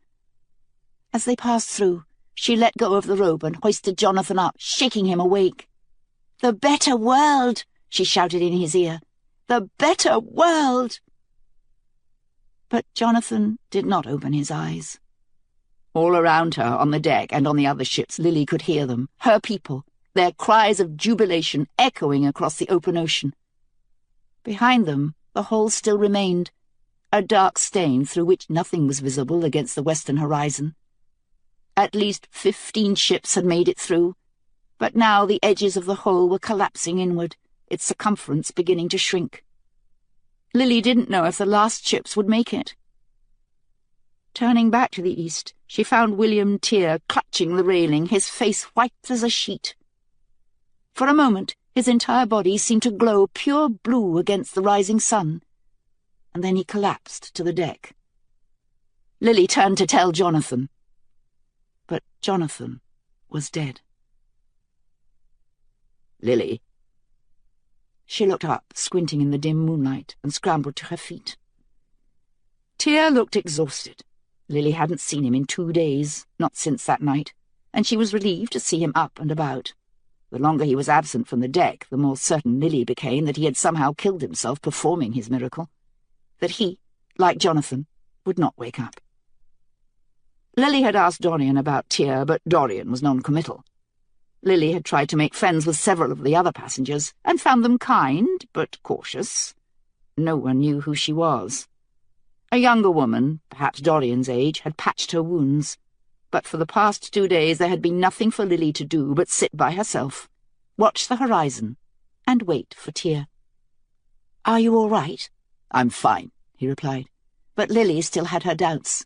As they passed through, she let go of the rope and hoisted Jonathan up, shaking him awake. "The better world!" she shouted in his ear. "The better world!" But Jonathan did not open his eyes. All around her, on the deck and on the other ships, Lily could hear them, her people, their cries of jubilation echoing across the open ocean. Behind them, the hole still remained, a dark stain through which nothing was visible against the western horizon. At least 15 ships had made it through, but now the edges of the hole were collapsing inward, its circumference beginning to shrink. Lily didn't know if the last ships would make it. Turning back to the east, she found William Tyr clutching the railing, his face white as a sheet. For a moment, his entire body seemed to glow pure blue against the rising sun, and then he collapsed to the deck. Lily turned to tell Jonathan, but Jonathan was dead. "Lily." She looked up, squinting in the dim moonlight, and scrambled to her feet. Tyr looked exhausted. Lily hadn't seen him in 2 days, not since that night, and she was relieved to see him up and about. The longer he was absent from the deck, the more certain Lily became that he had somehow killed himself performing his miracle, that he, like Jonathan, would not wake up. Lily had asked Dorian about Tyr, but Dorian was non-committal. Lily had tried to make friends with several of the other passengers, and found them kind, but cautious. No one knew who she was. A younger woman, perhaps Dorian's age, had patched her wounds, but for the past 2 days there had been nothing for Lily to do but sit by herself, watch the horizon, and wait for Tyr. "Are you all right?" "I'm fine," he replied, but Lily still had her doubts.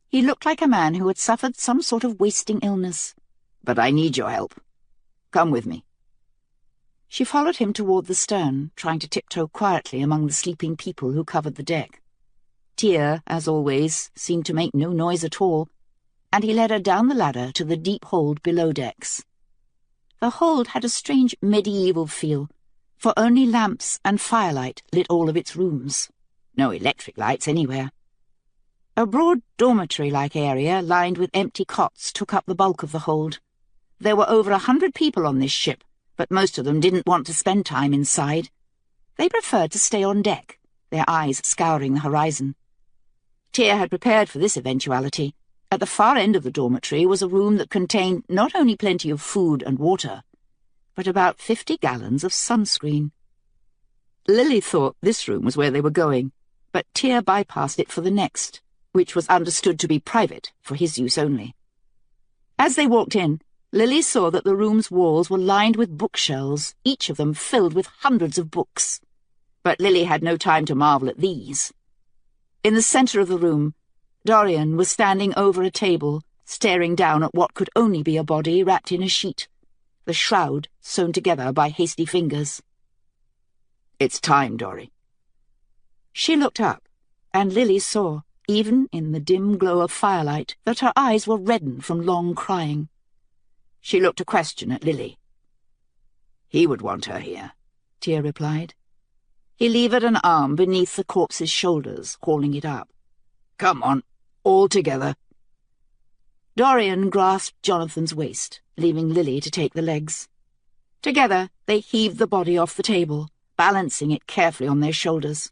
He looked like a man who had suffered some sort of wasting illness. "But I need your help. Come with me." She followed him toward the stern, trying to tiptoe quietly among the sleeping people who covered the deck. Tyr, as always, seemed to make no noise at all, and he led her down the ladder to the deep hold below decks. The hold had a strange medieval feel, for only lamps and firelight lit all of its rooms. No electric lights anywhere. A broad dormitory-like area lined with empty cots took up the bulk of the hold. There were over 100 people on this ship, but most of them didn't want to spend time inside. They preferred to stay on deck, their eyes scouring the horizon. Tyr had prepared for this eventuality. At the far end of the dormitory was a room that contained not only plenty of food and water, but about 50 gallons of sunscreen. Lily thought this room was where they were going, but Tyr bypassed it for the next, which was understood to be private, for his use only. As they walked in, Lily saw that the room's walls were lined with bookshelves, each of them filled with hundreds of books. But Lily had no time to marvel at these. In the centre of the room, Dorian was standing over a table, staring down at what could only be a body wrapped in a sheet, the shroud sewn together by hasty fingers. It's time, Dory. She looked up, and Lily saw, even in the dim glow of firelight, that her eyes were reddened from long crying. She looked a question at Lily. He would want her here, Tear replied. He levered an arm beneath the corpse's shoulders, hauling it up. Come on, all together. Dorian grasped Jonathan's waist, leaving Lily to take the legs. Together they heaved the body off the table, balancing it carefully on their shoulders.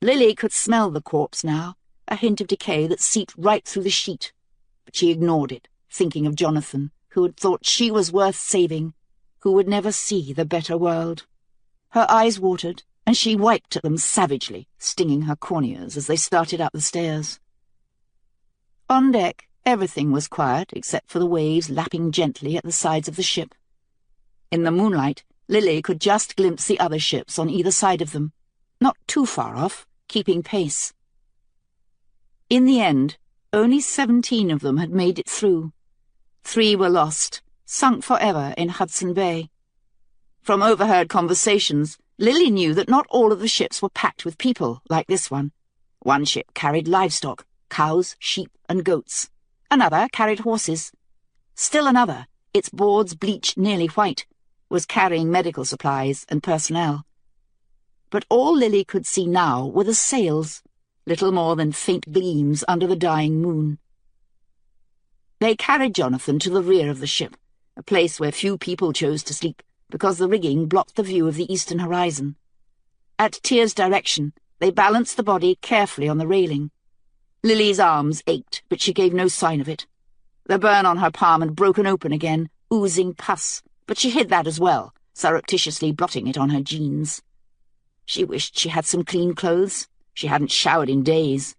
Lily could smell the corpse now, a hint of decay that seeped right through the sheet, but she ignored it, thinking of Jonathan, who had thought she was worth saving, who would never see the better world. Her eyes watered, and she wiped at them savagely, stinging her corneas as they started up the stairs. On deck, everything was quiet except for the waves lapping gently at the sides of the ship. In the moonlight, Lily could just glimpse the other ships on either side of them, not too far off, keeping pace. In the end, only 17 of them had made it through. 3 were lost, sunk forever in Hudson Bay. From overheard conversations, Lily knew that not all of the ships were packed with people, like this one. One ship carried livestock, cows, sheep, and goats. Another carried horses. Still another, its boards bleached nearly white, was carrying medical supplies and personnel. But all Lily could see now were the sails, little more than faint gleams under the dying moon. They carried Jonathan to the rear of the ship, a place where few people chose to sleep, because the rigging blocked the view of the eastern horizon. At Tear's direction, they balanced the body carefully on the railing. Lily's arms ached, but she gave no sign of it. The burn on her palm had broken open again, oozing pus, but she hid that as well, surreptitiously blotting it on her jeans. She wished she had some clean clothes. She hadn't showered in days.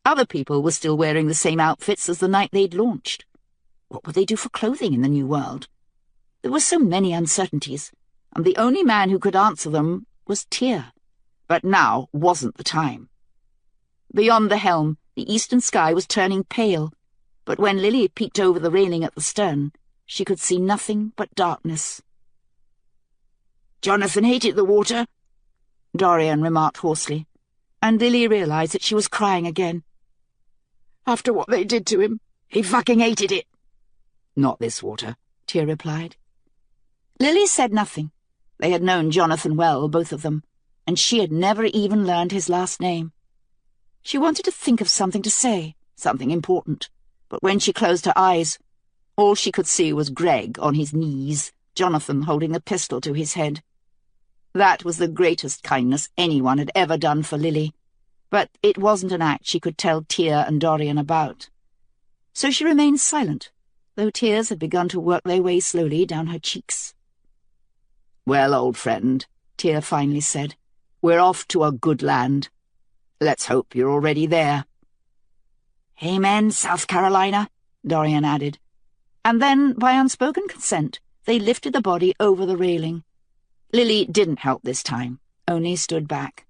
Other people were still wearing the same outfits as the night they'd launched. What would they do for clothing in the new world? There were so many uncertainties, and the only man who could answer them was Tear. But now wasn't the time. Beyond the helm, the eastern sky was turning pale, but when Lily peeked over the railing at the stern, she could see nothing but darkness. "Jonathan hated the water," Dorian remarked hoarsely, and Lily realized that she was crying again. "After what they did to him, he fucking hated it." "Not this water," Tear replied. Lily said nothing. They had known Jonathan well, both of them, and she had never even learned his last name. She wanted to think of something to say, something important, but when she closed her eyes, all she could see was Greg on his knees, Jonathan holding a pistol to his head. That was the greatest kindness anyone had ever done for Lily, but it wasn't an act she could tell Tear and Dorian about. So she remained silent, though tears had begun to work their way slowly down her cheeks. "Well, old friend," Tear finally said, "we're off to a good land. Let's hope you're already there." "Amen, South Carolina," Dorian added. And then, by unspoken consent, they lifted the body over the railing. Lily didn't help this time, only stood back.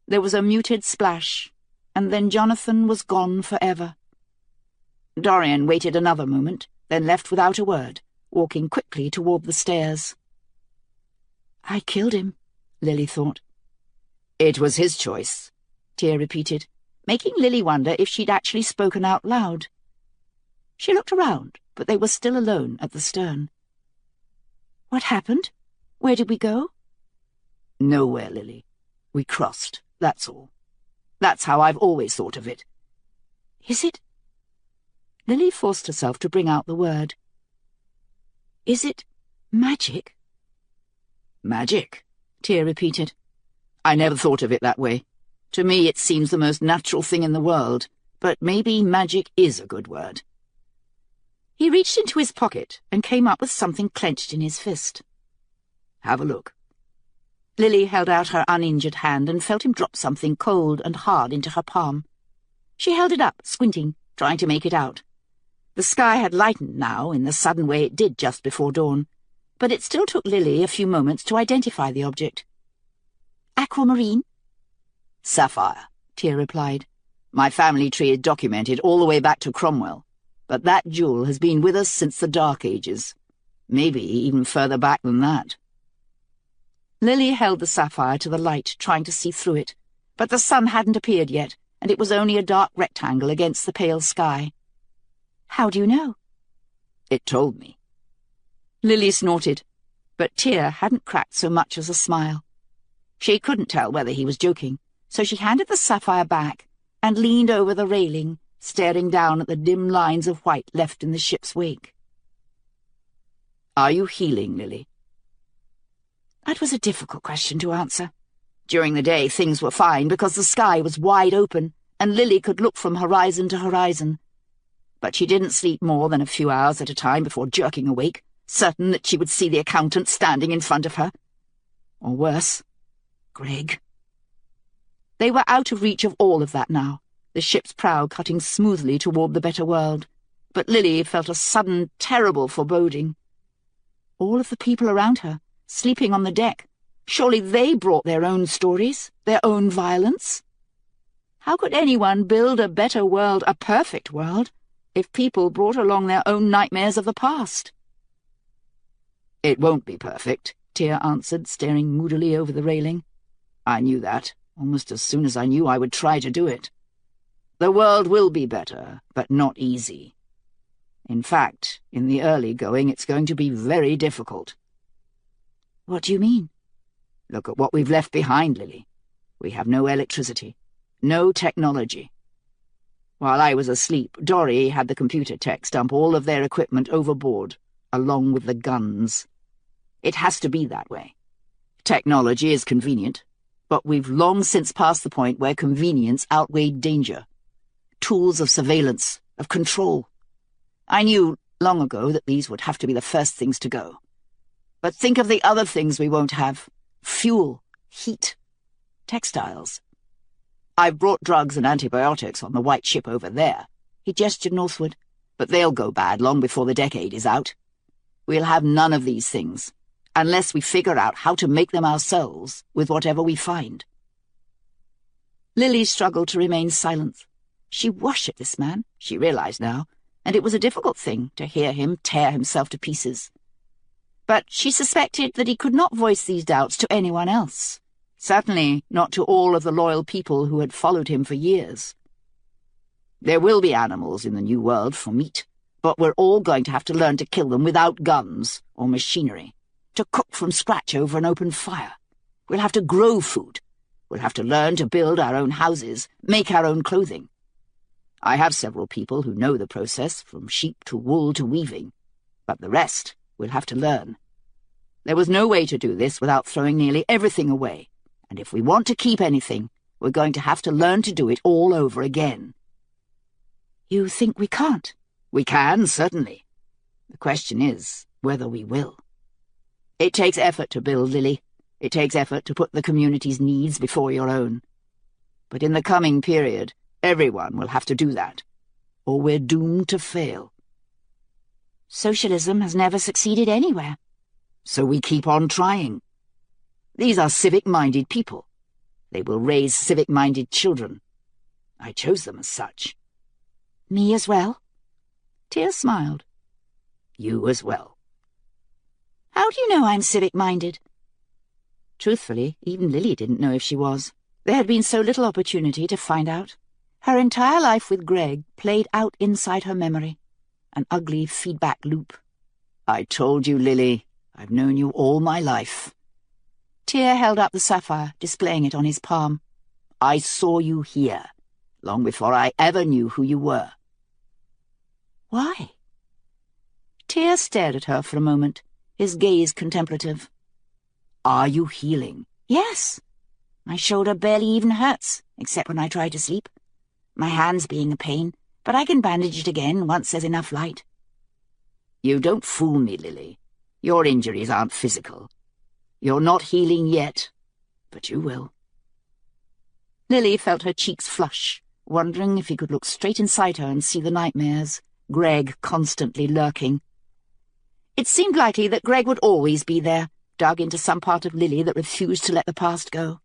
There was a muted splash, and then Jonathan was gone forever. Dorian waited another moment, then left without a word, walking quickly toward the stairs. "I killed him," Lily thought. "It was his choice," Tear repeated, making Lily wonder if she'd actually spoken out loud. She looked around, but they were still alone at the stern. "What happened? Where did we go?" "Nowhere, Lily. We crossed, that's all. That's how I've always thought of it." "Is it?" Lily forced herself to bring out the word. "Is it magic?" "Magic," Tear repeated. "I never thought of it that way. To me it seems the most natural thing in the world, but maybe magic is a good word." He reached into his pocket and came up with something clenched in his fist. "Have a look." Lily held out her uninjured hand and felt him drop something cold and hard into her palm. She held it up, squinting, trying to make it out. The sky had lightened now in the sudden way it did just before dawn, but it still took Lily a few moments to identify the object. "Aquamarine?" "Sapphire," Tear replied. "My family tree is documented all the way back to Cromwell, but that jewel has been with us since the Dark Ages, maybe even further back than that." Lily held the sapphire to the light, trying to see through it, but the sun hadn't appeared yet, and it was only a dark rectangle against the pale sky. "How do you know?" "It told me." Lily snorted, but Tear hadn't cracked so much as a smile. She couldn't tell whether he was joking, so she handed the sapphire back and leaned over the railing, staring down at the dim lines of white left in the ship's wake. "Are you healing, Lily?" That was a difficult question to answer. During the day things were fine because the sky was wide open and Lily could look from horizon to horizon. But she didn't sleep more than a few hours at a time before jerking awake, certain that she would see the accountant standing in front of her. Or worse, Greg. They were out of reach of all of that now, the ship's prow cutting smoothly toward the better world, but Lily felt a sudden, terrible foreboding. All of the people around her, sleeping on the deck, surely they brought their own stories, their own violence? How could anyone build a better world, a perfect world, if people brought along their own nightmares of the past? "It won't be perfect," Tear answered, staring moodily over the railing. "I knew that, almost as soon as I knew I would try to do it. The world will be better, but not easy. In fact, in the early going, it's going to be very difficult." "What do you mean?" "Look at what we've left behind, Lily. We have no electricity, no technology. While I was asleep, Dory had the computer techs dump all of their equipment overboard, along with the guns. It has to be that way. Technology is convenient, but we've long since passed the point where convenience outweighed danger. Tools of surveillance, of control. I knew long ago that these would have to be the first things to go. But think of the other things we won't have. Fuel, heat, textiles. I've brought drugs and antibiotics on the white ship over there." He gestured northward. "But they'll go bad long before the decade is out. We'll have none of these things, unless we figure out how to make them ourselves with whatever we find." Lily struggled to remain silent. She worshipped this man, she realized now, and it was a difficult thing to hear him tear himself to pieces. But she suspected that he could not voice these doubts to anyone else. Certainly not to all of the loyal people who had followed him for years. "There will be animals in the new world for meat, but we're all going to have to learn to kill them without guns or machinery, to cook from scratch over an open fire. We'll have to grow food. We'll have to learn to build our own houses, make our own clothing. I have several people who know the process, from sheep to wool to weaving, but the rest we'll have to learn. There was no way to do this without throwing nearly everything away, and if we want to keep anything, we're going to have to learn to do it all over again." "You think we can't?" "We can, certainly. The question is whether we will. It takes effort to build, Lily. It takes effort to put the community's needs before your own. But in the coming period, everyone will have to do that, or we're doomed to fail." "Socialism has never succeeded anywhere." "So we keep on trying. These are civic-minded people. They will raise civic-minded children. I chose them as such." "Me as well?" Tear smiled. "You as well." "How do you know I'm civic-minded?" Truthfully, even Lily didn't know if she was. There had been so little opportunity to find out. Her entire life with Greg played out inside her memory, an ugly feedback loop. "I told you, Lily. I've known you all my life." Tear held up the sapphire, displaying it on his palm. "I saw you here, long before I ever knew who you were." "Why?" Tear stared at her for a moment, his gaze contemplative. "Are you healing?" "Yes. My shoulder barely even hurts, except when I try to sleep. My hand's being a pain, but I can bandage it again once there's enough light." "You don't fool me, Lily. Your injuries aren't physical. You're not healing yet, but you will." Lily felt her cheeks flush, wondering if he could look straight inside her and see the nightmares, Greg constantly lurking. It seemed likely that Greg would always be there, dug into some part of Lily that refused to let the past go.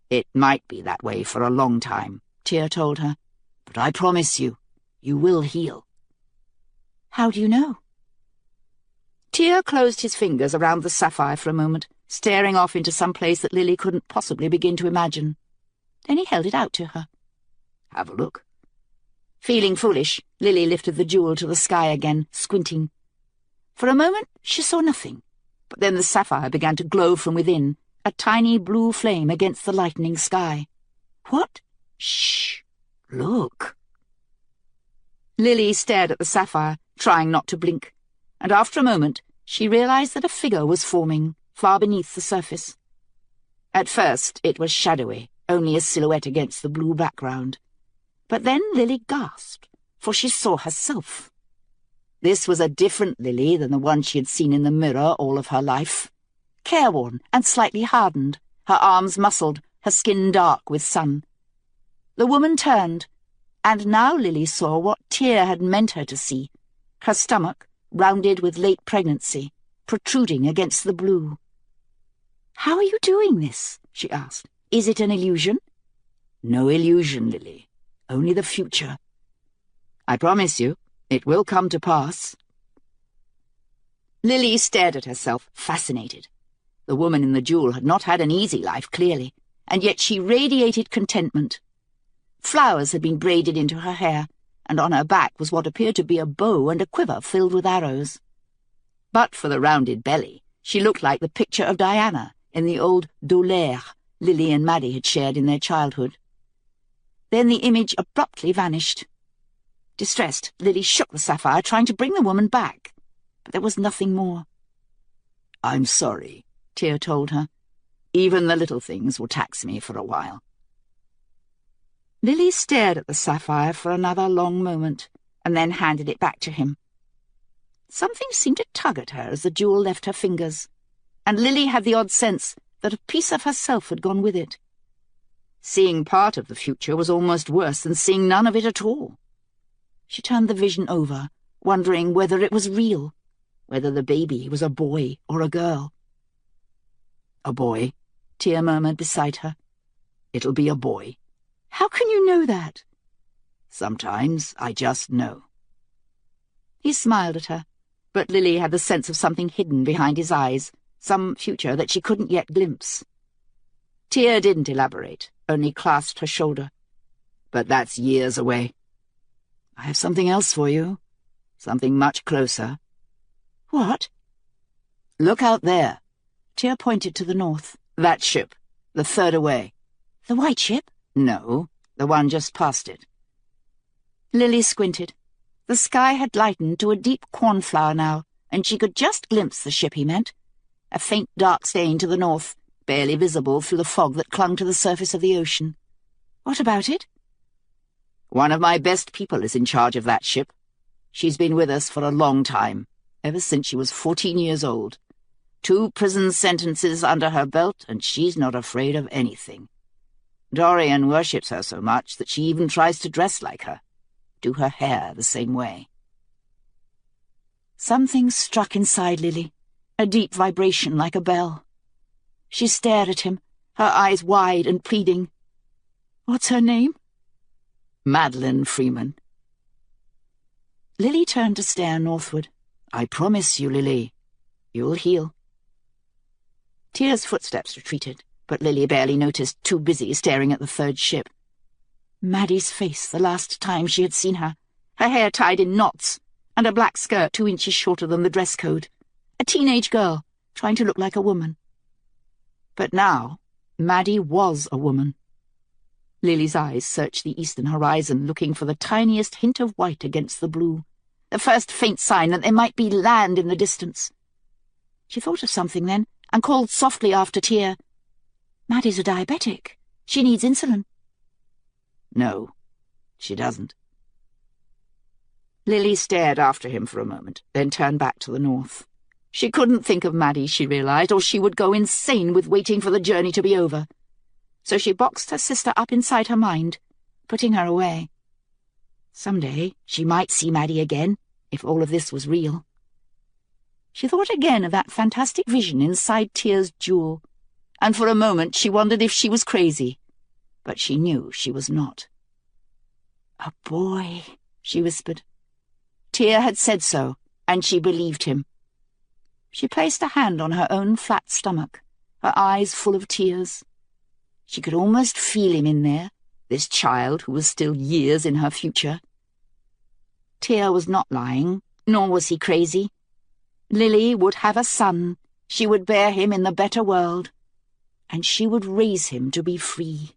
"It might be that way for a long time," Tear told her, "but I promise you, you will heal." "How do you know?" Tear closed his fingers around the sapphire for a moment, staring off into some place that Lily couldn't possibly begin to imagine. Then he held it out to her. "Have a look." Feeling foolish, Lily lifted the jewel to the sky again, squinting. For a moment she saw nothing, but then the sapphire began to glow from within, a tiny blue flame against the lightening sky. "What?" "Shh! Look!" Lily stared at the sapphire, trying not to blink, and after a moment she realized that a figure was forming far beneath the surface. At first it was shadowy, only a silhouette against the blue background. But then Lily gasped, for she saw herself. This was a different Lily than the one she had seen in the mirror all of her life. Careworn and slightly hardened, her arms muscled, her skin dark with sun. The woman turned, and now Lily saw what Tear had meant her to see, her stomach, rounded with late pregnancy, protruding against the blue. "How are you doing this?" she asked. "Is it an illusion?" "No illusion, Lily. Only the future. I promise you, it will come to pass." Lily stared at herself, fascinated. The woman in the jewel had not had an easy life, clearly, and yet she radiated contentment. Flowers had been braided into her hair, and on her back was what appeared to be a bow and a quiver filled with arrows. But for the rounded belly, she looked like the picture of Diana in the old D'Aulaire Lily and Maddie had shared in their childhood. Then the image abruptly vanished. Distressed, Lily shook the sapphire, trying to bring the woman back, but there was nothing more. "I'm sorry," Tear told her. "Even the little things will tax me for a while." Lily stared at the sapphire for another long moment, and then handed it back to him. Something seemed to tug at her as the jewel left her fingers, and Lily had the odd sense that a piece of herself had gone with it. Seeing part of the future was almost worse than seeing none of it at all. She turned the vision over, wondering whether it was real, whether the baby was a boy or a girl. "A boy," Tear murmured beside her. "It'll be a boy." "How can you know that?" "Sometimes I just know." He smiled at her, but Lily had the sense of something hidden behind his eyes, some future that she couldn't yet glimpse. Tear didn't elaborate, only clasped her shoulder. "But that's years away. I have something else for you, something much closer." "What?" "Look out there." Tear pointed to the north. "That ship, the third away." "The white ship?" "No, the one just past it." Lily squinted. The sky had lightened to a deep cornflower now, and she could just glimpse the ship he meant, a faint dark stain to the north, barely visible through the fog that clung to the surface of the ocean. "What about it?" "One of my best people is in charge of that ship. She's been with us for a long time, ever since she was 14 years old. 2 prison sentences under her belt, and she's not afraid of anything. Dorian worships her so much that she even tries to dress like her, do her hair the same way." Something struck inside Lily, a deep vibration like a bell. She stared at him, her eyes wide and pleading. "What's her name?" "Madeline Freeman." Lily turned to stare northward. "I promise you, Lily, you'll heal." Tear's footsteps retreated, but Lily barely noticed, too busy staring at the third ship. Maddie's face the last time she had seen her, her hair tied in knots, and a black skirt 2 inches shorter than the dress code. A teenage girl, trying to look like a woman. But now, Maddie was a woman. Lily's eyes searched the eastern horizon, looking for the tiniest hint of white against the blue, the first faint sign that there might be land in the distance. She thought of something then, and called softly after Tear. "Maddie's a diabetic. She needs insulin." "No, she doesn't." Lily stared after him for a moment, then turned back to the north. She couldn't think of Maddie, she realized, or she would go insane with waiting for the journey to be over. So she boxed her sister up inside her mind, putting her away. Someday she might see Maddie again, if all of this was real. She thought again of that fantastic vision inside Tear's jewel, and for a moment she wondered if she was crazy, but she knew she was not. "A boy," she whispered. Tear had said so, and she believed him. She placed a hand on her own flat stomach, her eyes full of tears. She could almost feel him in there, this child who was still years in her future. Tear was not lying, nor was he crazy. Lily would have a son. She would bear him in the better world, and she would raise him to be free.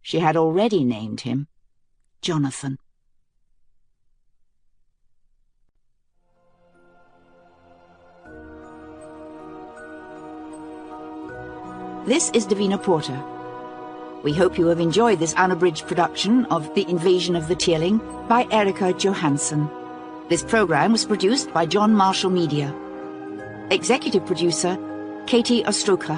She had already named him Jonathan. This is Davina Porter. We hope you have enjoyed this unabridged production of The Invasion of the Tearling by Erika Johansen. This program was produced by John Marshall Media. Executive producer, Katie Ostroka.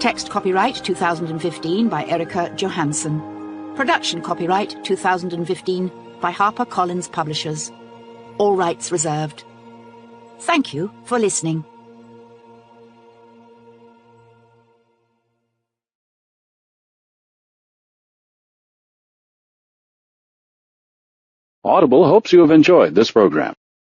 Text copyright 2015 by Erika Johansen. Production copyright 2015 by HarperCollins Publishers. All rights reserved. Thank you for listening. Audible hopes you have enjoyed this program.